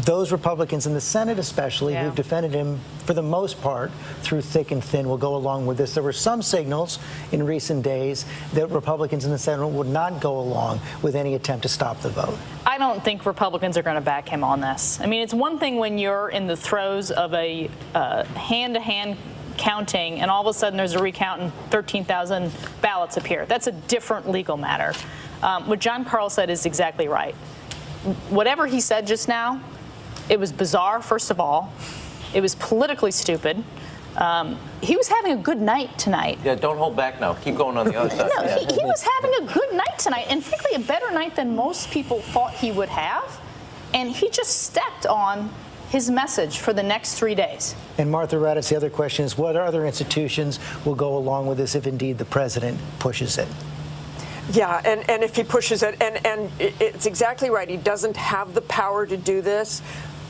those Republicans in the Senate especially who've defended him for the most part through thick and thin will go along with this. There were some signals in recent days that Republicans in the Senate would not go along with any attempt to stop the vote. I don't think Republicans are going to back him on this. I mean, it's one thing when you're in the throes of a hand-to-hand counting and all of a sudden there's a recount and 13,000 ballots appear. That's a different legal matter. What John Carl said is exactly right. Whatever he said just now, it was bizarre, first of all. It was politically stupid. He was having a good night tonight. Yeah, don't hold back now. Keep going on the other side. No, he was having a good night tonight, and frankly, a better night than most people thought he would have. And he just stepped on his message for the next 3 days. And Martha Raddatz, the other question is what other institutions will go along with this if indeed the president pushes it? Yeah, and if he pushes it, and it's exactly right. He doesn't have the power to do this.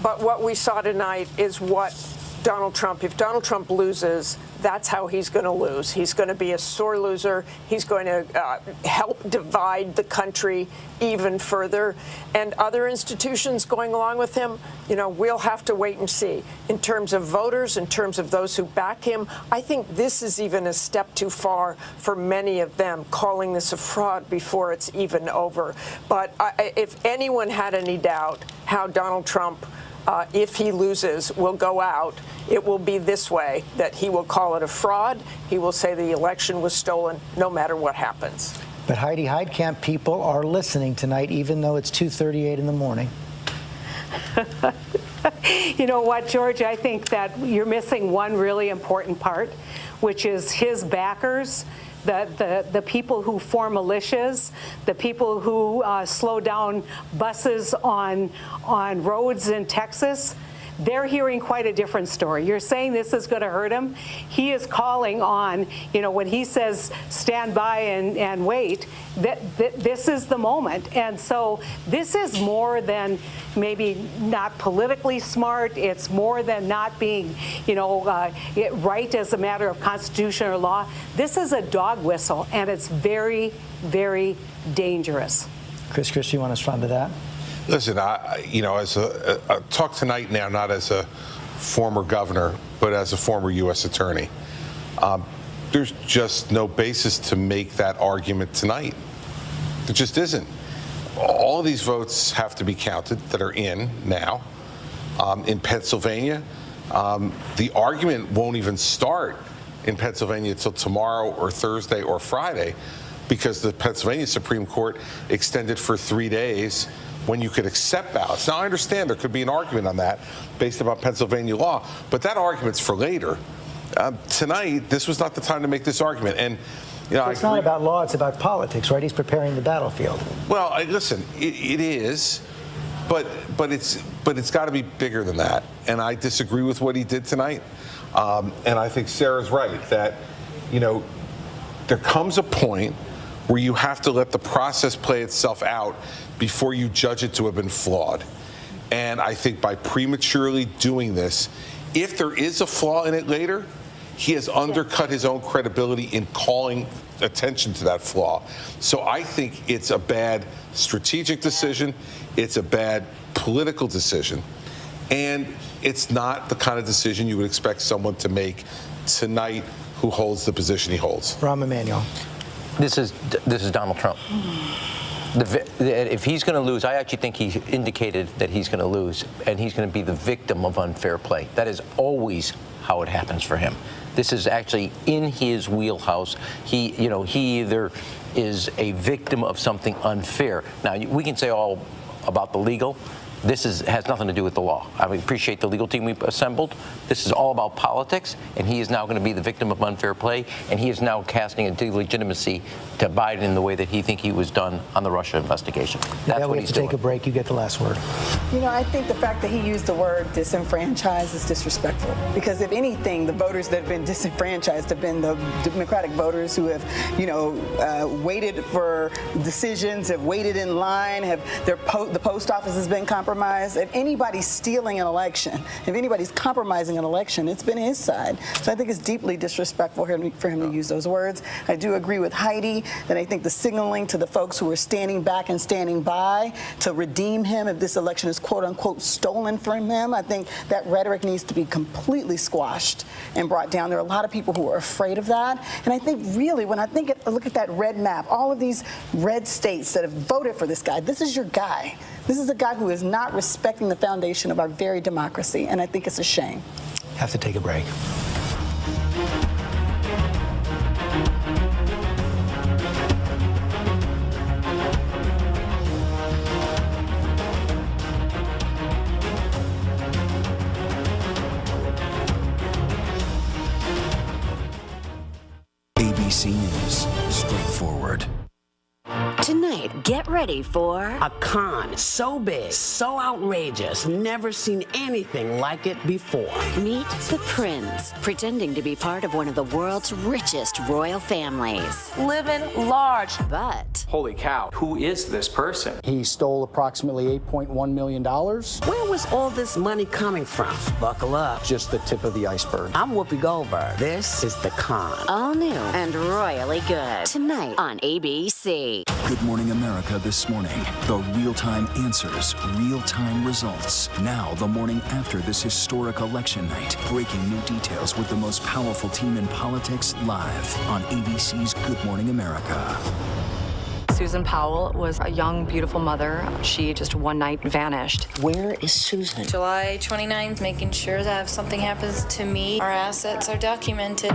But what we saw tonight is what Donald Trump, if Donald Trump loses, that's how he's going to lose. He's going to be a sore loser. He's going to help divide the country even further. And other institutions going along with him, we'll have to wait and see. In terms of voters, in terms of those who back him, I think this is even a step too far for many of them, calling this a fraud before it's even over. But if anyone had any doubt how Donald Trump, if he loses, will go out, it will be this way, that he will call it a fraud. He will say the election was stolen no matter what happens. But Heidi Heitkamp people are listening tonight, even though it's 2:38 in the morning. You know what, George? I think that you're missing one really important part, which is his backers. The people who form militias, the people who slow down buses on roads in Texas, they're hearing quite a different story. You're saying this is going to hurt him. He is calling on, when he says stand by and wait, that this is the moment. And so this is more than maybe not politically smart. It's more than not being, right as a matter of constitution or law. This is a dog whistle, and it's very, very dangerous. Chris, you want to respond to that? Listen, as a talk tonight now, not as a former governor, but as a former U.S. attorney. There's just no basis to make that argument tonight. There just isn't. All of these votes have to be counted that are in now. In Pennsylvania, the argument won't even start in Pennsylvania until tomorrow or Thursday or Friday, because the Pennsylvania Supreme Court extended for 3 days when you could accept ballots. Now, I understand there could be an argument on that based upon Pennsylvania law, but that argument's for later. Tonight, this was not the time to make this argument. And it's not about law, it's about politics, right? He's preparing the battlefield. Well, listen, it is, but it's got to be bigger than that. And I disagree with what he did tonight. And I think Sarah's right that, there comes a point where you have to let the process play itself out before you judge it to have been flawed. And I think by prematurely doing this, if there is a flaw in it later, he has undercut his own credibility in calling attention to that flaw. So I think it's a bad strategic decision. It's a bad political decision. And it's not the kind of decision you would expect someone to make tonight who holds the position he holds. Rahm Emanuel. This is Donald Trump. If he's going to lose, I actually think he indicated that he's going to lose, and he's going to be the victim of unfair play. That is always how it happens for him. This is actually in his wheelhouse. He either is a victim of something unfair. Now, we can say all about the legal. This has nothing to do with the law. I appreciate the legal team we've assembled. This is all about politics, and he is now going to be the victim of unfair play, and he is now casting a delegitimacy to Biden in the way that he think he was done on the Russia investigation. That's what he's doing. Take a break. You get the last word. I think the fact that he used the word disenfranchised is disrespectful, because if anything, the voters that have been disenfranchised have been the Democratic voters who have, waited for decisions, have waited in line, the post office has been compromised. If anybody's stealing an election, if anybody's compromising an election, it's been his side. So I think it's deeply disrespectful for him to use those words. I do agree with Heidi that I think the signaling to the folks who are standing back and standing by to redeem him if this election is quote unquote stolen from him, I think that rhetoric needs to be completely squashed and brought down. There are a lot of people who are afraid of that. And I think really when I look at that red map, all of these red states that have voted for this guy, this is your guy. This is a guy who is not respecting the foundation of our very democracy, and I think it's a shame. Have to take a break. ABC News, straightforward. Tonight, get ready for a con so big, so outrageous, never seen anything like it before. Meet the Prince, pretending to be part of one of the world's richest royal families. Living large. But holy cow, who is this person? He stole approximately $8.1 million. Where was all this money coming from? Buckle up. Just the tip of the iceberg. I'm Whoopi Goldberg. This is The Con. All new and royally good. Tonight on ABC. Good Morning America this morning. The real-time answers, real-time results. Now, the morning after this historic election night. Breaking new details with the most powerful team in politics live on ABC's Good Morning America. Susan Powell was a young, beautiful mother. She just one night vanished. Where is Susan? July 29th, making sure that if something happens to me, our assets are documented.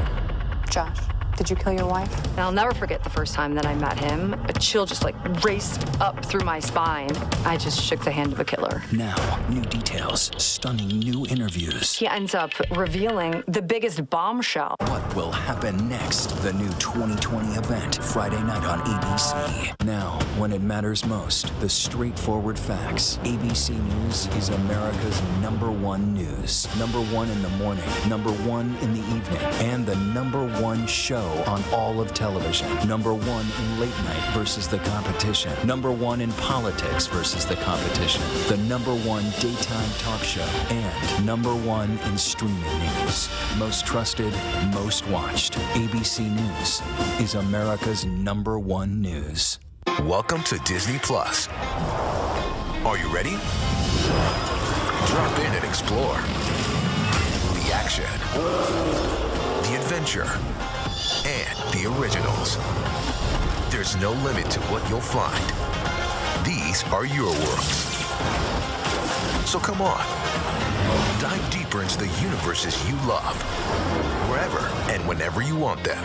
Josh. Did you kill your wife? And I'll never forget the first time that I met him. A chill just like raced up through my spine. I just shook the hand of a killer. Now, new details, stunning new interviews. He ends up revealing the biggest bombshell. What will happen next? The new 2020 event, Friday night on ABC. Now, when it matters most, the straightforward facts. ABC News is America's #1 news. #1 in the morning, #1 in the evening, and the #1 show on all of television. #1 in late night versus the competition. #1 in politics versus the competition. The #1 daytime talk show. And #1 in streaming news. Most trusted, most watched. ABC News is America's #1 news. Welcome to Disney Plus. Are you ready? Drop in and explore. The action, the adventure, and the originals. There's no limit to what you'll find. These are your worlds. So come on, dive deeper into the universes you love. Wherever and whenever you want them,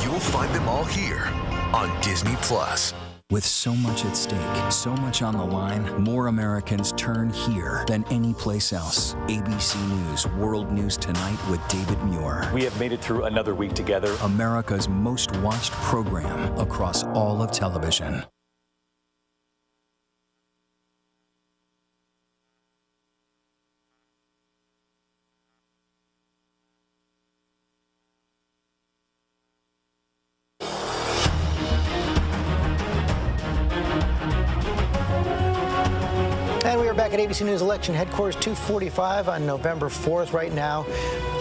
you'll find them all here on Disney Plus. With so much at stake, so much on the line, more Americans turn here than any place else. ABC News World News Tonight with David Muir. We have made it through another week together. America's most watched program across all of television. And we are back at ABC News Election Headquarters, 2:45 on November 4th. Right now,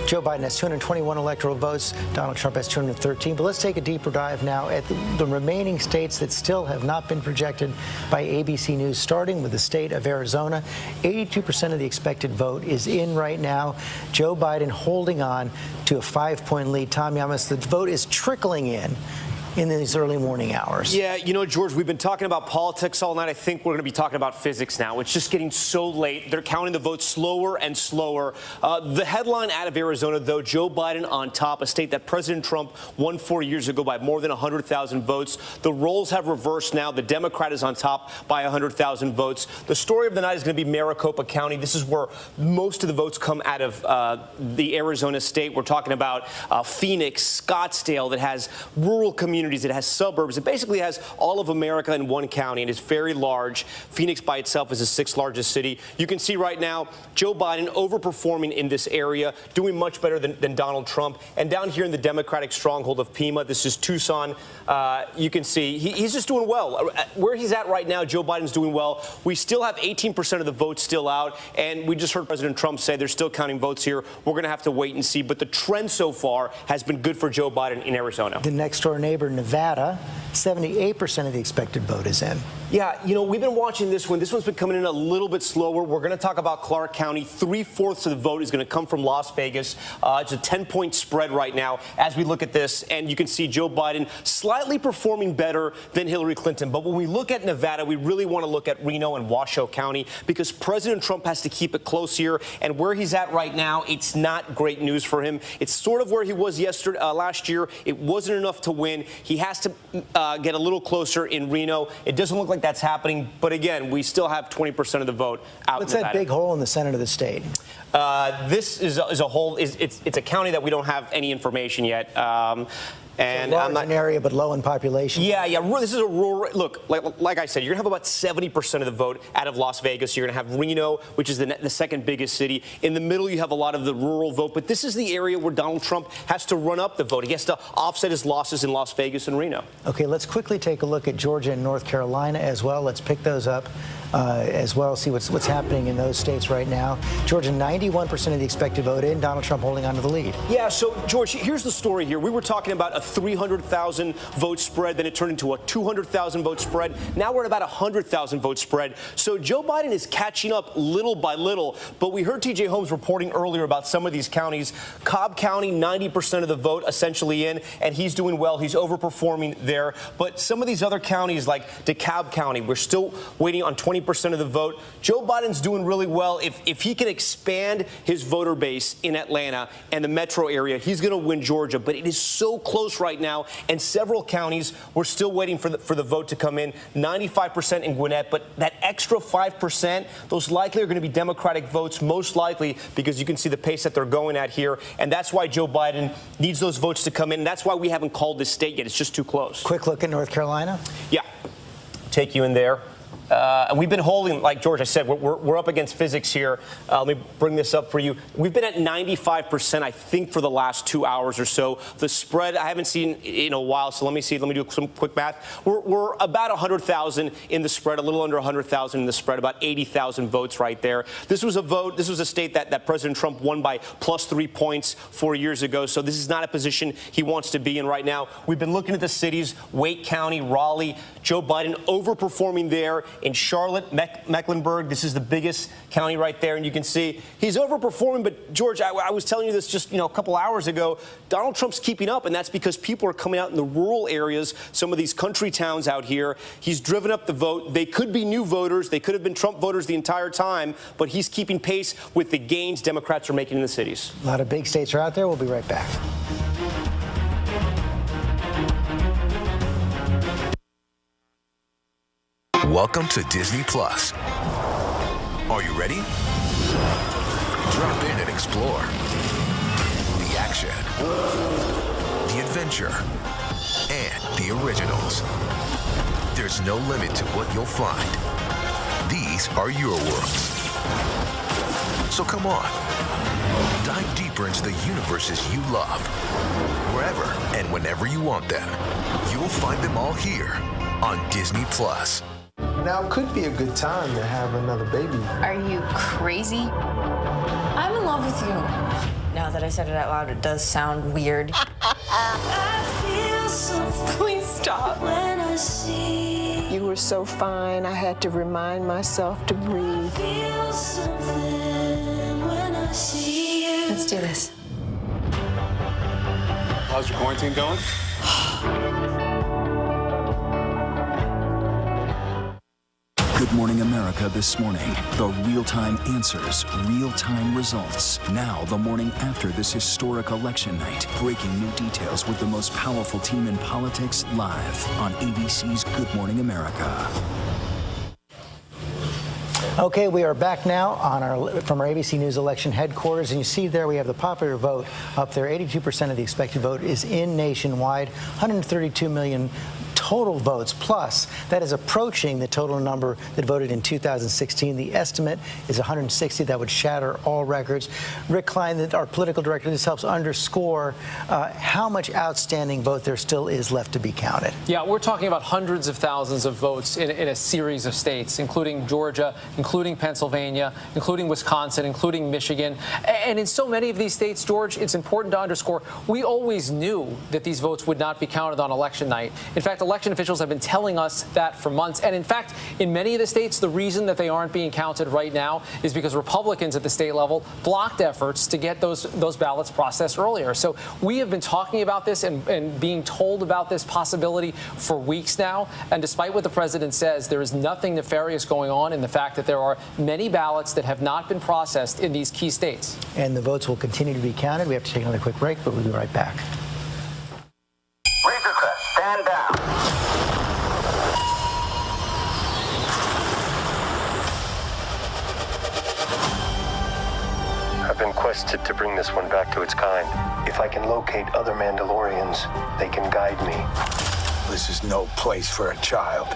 Joe Biden has 221 electoral votes. Donald Trump has 213. But let's take a deeper dive now at the remaining states that still have not been projected by ABC News, starting with the state of Arizona. 82% of the expected vote is in right now. Joe Biden holding on to a 5-point lead. Tom Yamas, the vote is trickling in these early morning hours. Yeah, you know, George, we've been talking about politics all night. I think we're going to be talking about physics now. It's just getting so late. They're counting the votes slower and slower. The headline out of Arizona, though, Joe Biden on top, a state that President Trump won 4 years ago by more than 100,000 votes. The roles have reversed now. The Democrat is on top by 100,000 votes. The story of the night is going to be Maricopa County. This is where most of the votes come out of the Arizona state. We're talking about Phoenix, Scottsdale, that has rural communities. It has suburbs. It basically has all of America in one county, and it's very large. Phoenix by itself is the 6th largest city. You can see right now Joe Biden overperforming in this area, doing much better than Donald Trump. And down here in the Democratic stronghold of Pima, this is Tucson, you can see he's just doing well. Where he's at right now, Joe Biden's doing well. We still have 18% of the votes still out, and we just heard President Trump say they're still counting votes here. We're going to have to wait and see. But the trend so far has been good for Joe Biden in Arizona. The next door neighbor, Nevada, 78% of the expected vote is in. Yeah, you know, we've been watching this one. This one's been coming in a little bit slower. We're going to talk about Clark County. 3/4 of the vote is going to come from Las Vegas. It's a 10-point spread right now as we look at this. And you can see Joe Biden slightly performing better than Hillary Clinton. But when we look at Nevada, we really want to look at Reno and Washoe County because President Trump has to keep it close here. And where he's at right now, it's not great news for him. It's sort of where he was last year. It wasn't enough to win. He has to get a little closer in Reno. It doesn't look like that's happening, but again, we still have 20% of the vote out. What's that big hole in the center of the state? This is a whole. It's a county that we don't have any information yet. And so large in area, but low in population. Yeah. This is a rural. Look, like I said, you're gonna have about 70% of the vote out of Las Vegas. You're gonna have Reno, which is the second biggest city. In the middle, you have a lot of the rural vote. But this is the area where Donald Trump has to run up the vote. He has to offset his losses in Las Vegas and Reno. Okay, let's quickly take a look at Georgia and North Carolina as well. Let's pick those up as well, see what's happening in those states right now. Georgia, 91% of the expected vote in. Donald Trump holding on to the lead. Yeah, so, George, here's the story here. We were talking about a 300,000 vote spread, then it turned into a 200,000 vote spread. Now we're at about a 100,000 vote spread. So Joe Biden is catching up little by little. But we heard T.J. Holmes reporting earlier about some of these counties. Cobb County, 90% of the vote essentially in, and he's doing well. He's overperforming there. But some of these other counties, like DeKalb County, we're still waiting on 20% of the vote. Joe Biden's doing really well. If he can expand his voter base in Atlanta and the metro area, he's going to win Georgia. But it is so close close right now, and several counties, we're still waiting for the vote to come in. 95% in Gwinnett, but that extra 5%, those likely are going to be Democratic votes, most likely, because you can see the pace that they're going at here, and that's why Joe Biden needs those votes to come in, and that's why we haven't called this state yet. It's just too close. Quick look at North Carolina. Yeah. Take you in there. And we've been holding, like George, I said, we're up against physics here. Let me bring this up for you. We've been at 95%, I think, for the last 2 hours or so. The spread, I haven't seen in a while, so let me see. Let me do some quick math. We're about 100,000 in the spread, a little under 100,000 in the spread, about 80,000 votes right there. This was a vote, this was a state that President Trump won by +3 points 4 years ago, so this is not a position he wants to be in right now. We've been looking at the cities, Wake County, Raleigh, Joe Biden overperforming there. In Charlotte, Mecklenburg, this is the biggest county right there, and you can see he's overperforming. But George, I was telling you this just a couple hours ago. Donald Trump's keeping up, and that's because people are coming out in the rural areas, some of these country towns out here. He's driven up the vote. They could be new voters. They could have been Trump voters the entire time, but he's keeping pace with the gains Democrats are making in the cities. A lot of big states are out there. We'll be right back. Welcome to Disney Plus. Are you ready? Drop in and explore. The action, the adventure, and the originals. There's no limit to what you'll find. These are your worlds. So come on, dive deeper into the universes you love. Wherever and whenever you want them, you'll find them all here on Disney Plus. Now could be a good time to have another baby. Are you crazy? I'm in love with you. Now that I said it out loud, it does sound weird. Please stop. When I see you were so fine, I had to remind myself to breathe. Let's do this. How's your quarantine going? Good Morning America this morning. The real-time answers, real-time results. Now, the morning after this historic election night. Breaking new details with the most powerful team in politics live on ABC's Good Morning America. Okay, we are back now from our ABC News election headquarters, and you see there we have the popular vote up there. 82% of the expected vote is in nationwide, 132 million total votes, plus that is approaching the total number that voted in 2016. The estimate is 160. That would shatter all records. Rick Klein, our political director, this helps underscore how much outstanding vote there still is left to be counted. Yeah, we're talking about hundreds of thousands of votes in a series of states, including Georgia, including Pennsylvania, including Wisconsin, including Michigan. And in so many of these states, George, it's important to underscore, we always knew that these votes would not be counted on election night. In fact, election officials have been telling us that for months. And in fact, in many of the states, the reason that they aren't being counted right now is because Republicans at the state level blocked efforts to get those ballots processed earlier. So we have been talking about this and being told about this possibility for weeks now. And despite what the president says, there is nothing nefarious going on in the fact that there are many ballots that have not been processed in these key states. And the votes will continue to be counted. We have to take another quick break, but we'll be right back. Razor Crest, stand down. I've been quested to bring this one back to its kind. If I can locate other Mandalorians, they can guide me. This is no place for a child.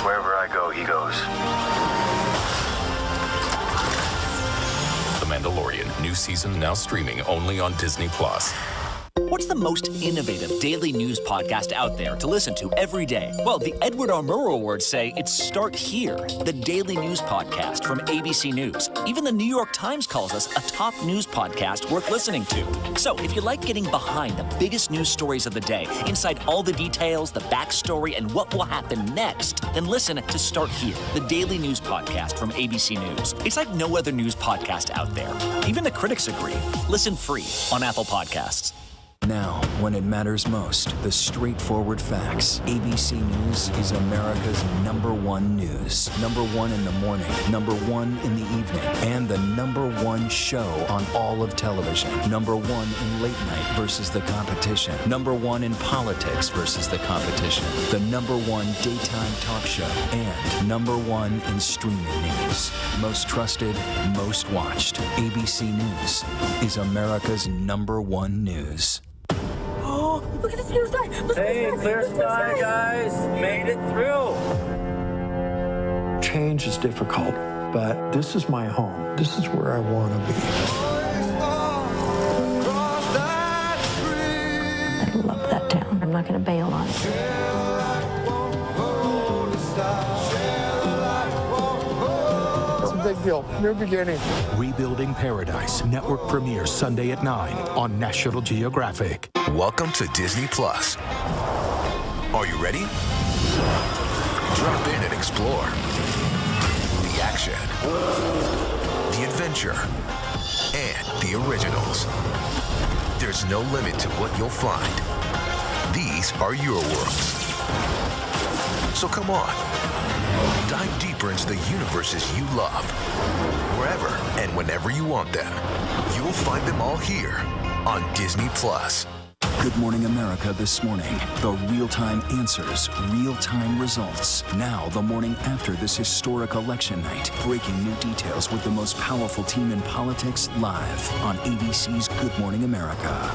Wherever I go, he goes. The Mandalorian, new season now streaming only on Disney Plus. What's the most innovative daily news podcast out there to listen to every day? Well, the Edward R. Murrow Awards say it's Start Here, the daily news podcast from ABC News. Even the New York Times calls us a top news podcast worth listening to. So if you like getting behind the biggest news stories of the day, inside all the details, the backstory, and what will happen next, then listen to Start Here, the daily news podcast from ABC News. It's like no other news podcast out there. Even the critics agree. Listen free on Apple Podcasts. Now, when it matters most, the straightforward facts. ABC News is America's #1 news. #1 in the morning, #1 in the evening, and the #1 show on all of television. #1 in late night versus the competition. #1 in politics versus the competition. The #1 daytime talk show. And #1 in streaming news. Most trusted, most watched. ABC News is America's #1 news. Oh, look at this clear sky. Hey, clear sky, guys. Made it through. Change is difficult, but this is my home. This is where I want to be. I love that town. I'm not going to bail on it. Big deal. New beginning. Rebuilding Paradise. Network premieres Sunday at 9 on National Geographic. Welcome to Disney Plus. Are you ready? Drop in and explore. The action, the adventure, and the originals. There's no limit to what you'll find. These are your worlds. So come on. Dive deeper into the universes you love. Wherever and whenever you want them. You'll find them all here on Disney Plus. Good Morning America this morning. The real-time answers, real-time results. Now, the morning after this historic election night. Breaking new details with the most powerful team in politics live on ABC's Good Morning America.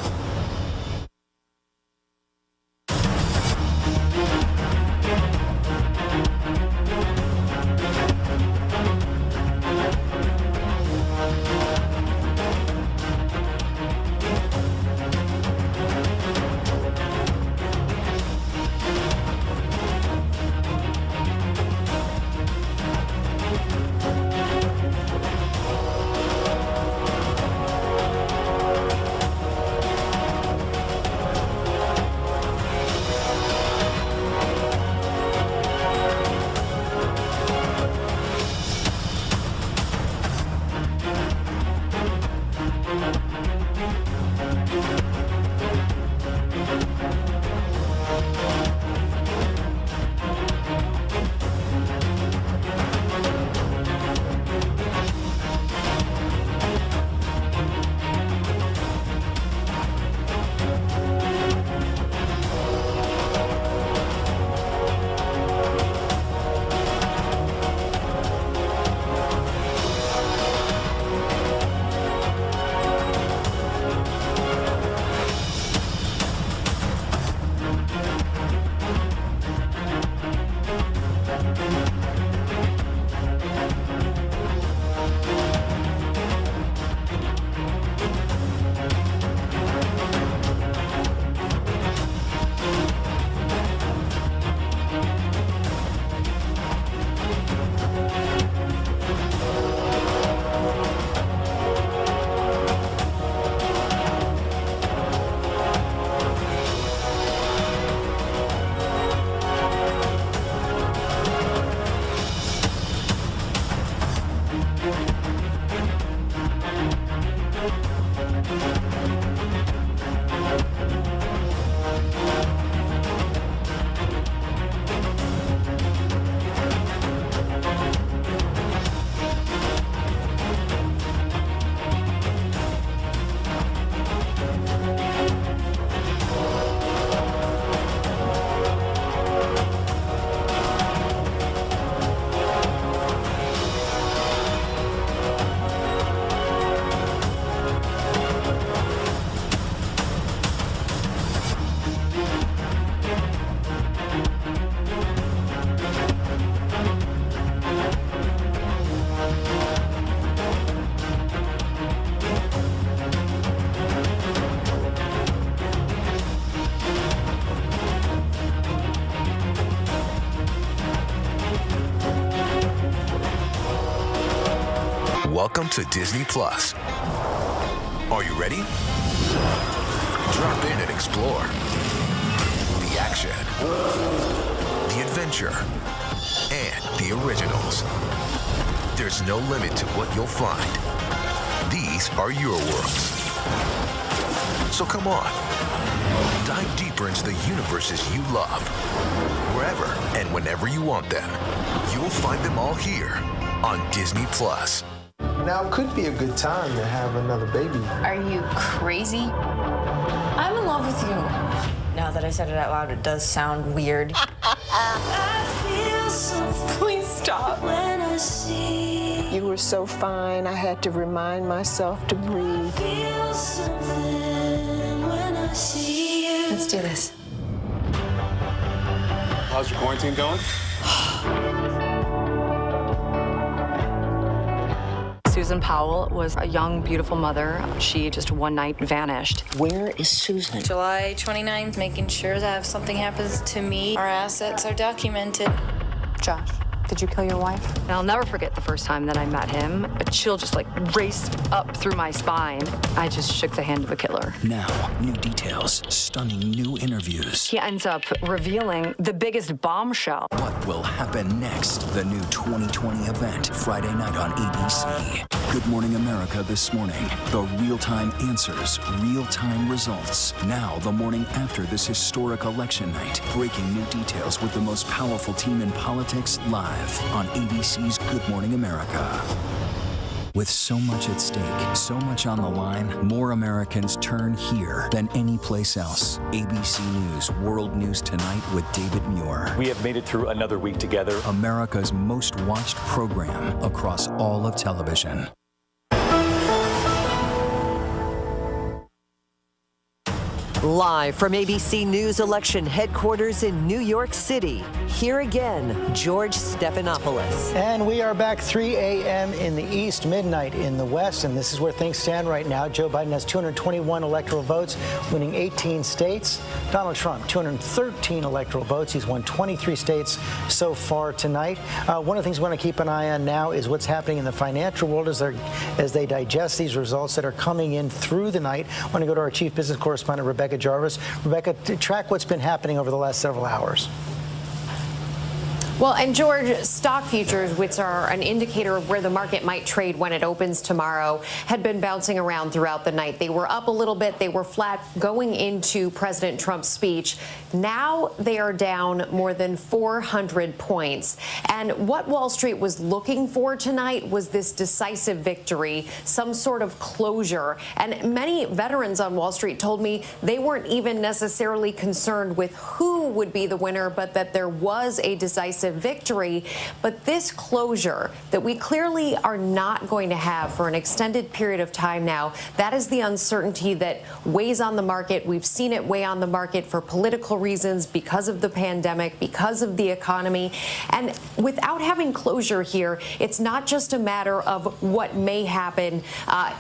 Welcome to Disney Plus. Are you ready? Drop in and explore. The action, the adventure, and the originals. There's no limit to what you'll find. These are your worlds. So come on. Dive deeper into the universes you love. Wherever and whenever you want them. You'll find them all here on Disney Plus. Now could be a good time to have another baby. Are you crazy? I'm in love with you. Now that I said it out loud, it does sound weird. Please stop. You were so fine, I had to remind myself to breathe. Let's do this. How's your quarantine going? Susan Powell was a young, beautiful mother. She just one night vanished. Where is Susan? July 29th, making sure that if something happens to me, our assets are documented. Josh, did you kill your wife? And I'll never forget the first time that I met him. A chill just raced up through my spine. I just shook the hand of a killer. Now, new details, stunning new interviews. He ends up revealing the biggest bombshell. What will happen next? The new 2020 event, Friday night on ABC. Good Morning America this morning. The real-time answers, real-time results. Now, the morning after this historic election night. Breaking new details with the most powerful team in politics live on ABC's Good Morning America. With so much at stake, so much on the line, more Americans turn here than any place else. ABC News World News Tonight with David Muir. We have made it through another week together. America's most watched program across all of television. Live from ABC News election headquarters in New York City, here again, George Stephanopoulos. And we are back 3 a.m. in the East, midnight in the West, and this is where things stand right now. Joe Biden has 221 electoral votes, winning 18 states. Donald Trump, 213 electoral votes. He's won 23 states so far tonight. One of the things we want to keep an eye on now is what's happening in the financial world as they digest these results that are coming in through the night. I want to go to our chief business correspondent, Rebecca Jarvis. Rebecca, track what's been happening over the last several hours. Well, and George, stock futures, which are an indicator of where the market might trade when it opens tomorrow, had been bouncing around throughout the night. They were up a little bit. They were flat going into President Trump's speech. Now they are down more than 400 points. And what Wall Street was looking for tonight was this decisive victory, some sort of closure. And many veterans on Wall Street told me they weren't even necessarily concerned with who would be the winner, but that there was a decisive victory. But this closure that we clearly are not going to have for an extended period of time now, that is the uncertainty that weighs on the market. We've seen it weigh on the market for political reasons, because of the pandemic, because of the economy. And without having closure here, it's not just a matter of what may happen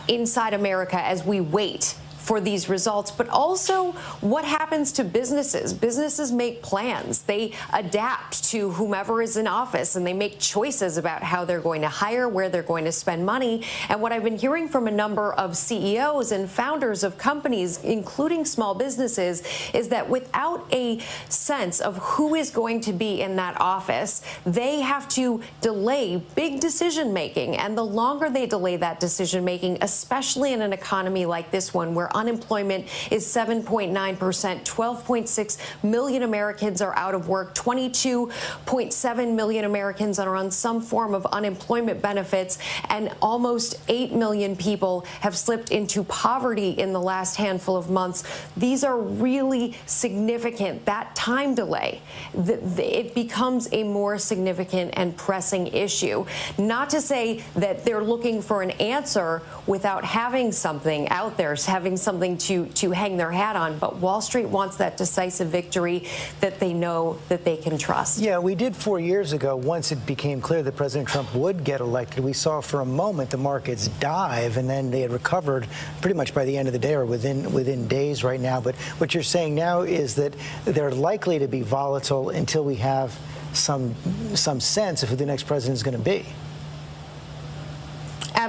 inside America as we wait for these results, but also what happens to businesses. Businesses make plans. They adapt to whomever is in office, and they make choices about how they're going to hire, where they're going to spend money. And what I've been hearing from a number of CEOs and founders of companies, including small businesses, is that without a sense of who is going to be in that office, they have to delay big decision making. And the longer they delay that decision making, especially in an economy like this one, where unemployment is 7.9%, 12.6 million Americans are out of work, 22.7 million Americans are on some form of unemployment benefits, and almost 8 million people have slipped into poverty in the last handful of months. These are really significant. That time delay, it becomes a more significant and pressing issue. Not to say that they're looking for an answer without having something out there, having something to hang their hat on, but Wall Street wants that decisive victory that they know that they can trust. Yeah, we did 4 years ago. Once it became clear that President Trump would get elected, we saw for a moment the markets dive, and then they had recovered pretty much by the end of the day or within days right now. But what you're saying now is that they're likely to be volatile until we have some sense of who the next president is going to be.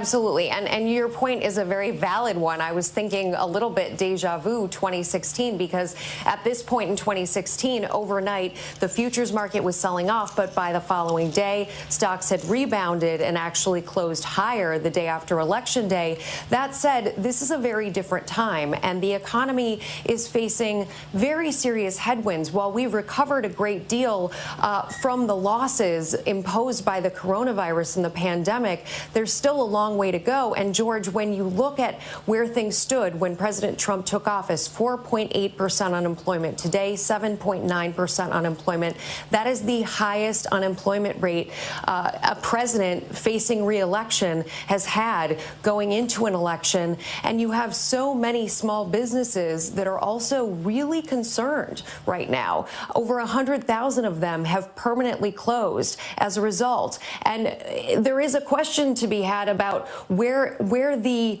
Absolutely. And your point is a very valid one. I was thinking a little bit deja vu 2016, because at this point in 2016, overnight, the futures market was selling off, but by the following day, stocks had rebounded and actually closed higher the day after Election Day. That said, this is a very different time, and the economy is facing very serious headwinds. While we've recovered a great deal from the losses imposed by the coronavirus and the pandemic, there's still a long way to go. And George, when you look at where things stood when President Trump took office, 4.8% unemployment. Today, 7.9% unemployment. That is the highest unemployment rate a president facing re-election has had going into an election. And you have so many small businesses that are also really concerned right now. Over 100,000 of them have permanently closed as a result. And there is a question to be had about where the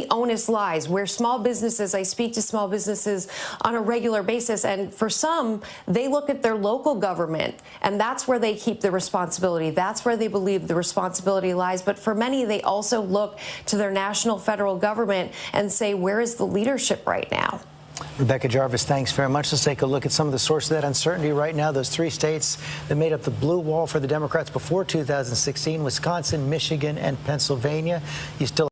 onus lies, where small businesses, I speak to small businesses on a regular basis, and for some, they look at their local government, and that's where they keep the responsibility. That's where they believe the responsibility lies. But for many, they also look to their national federal government and say, where is the leadership right now? Rebecca Jarvis, thanks very much. Let's take a look at some of the sources of that uncertainty right now. Those 3 states that made up the blue wall for the Democrats before 2016, Wisconsin, Michigan, and Pennsylvania. You still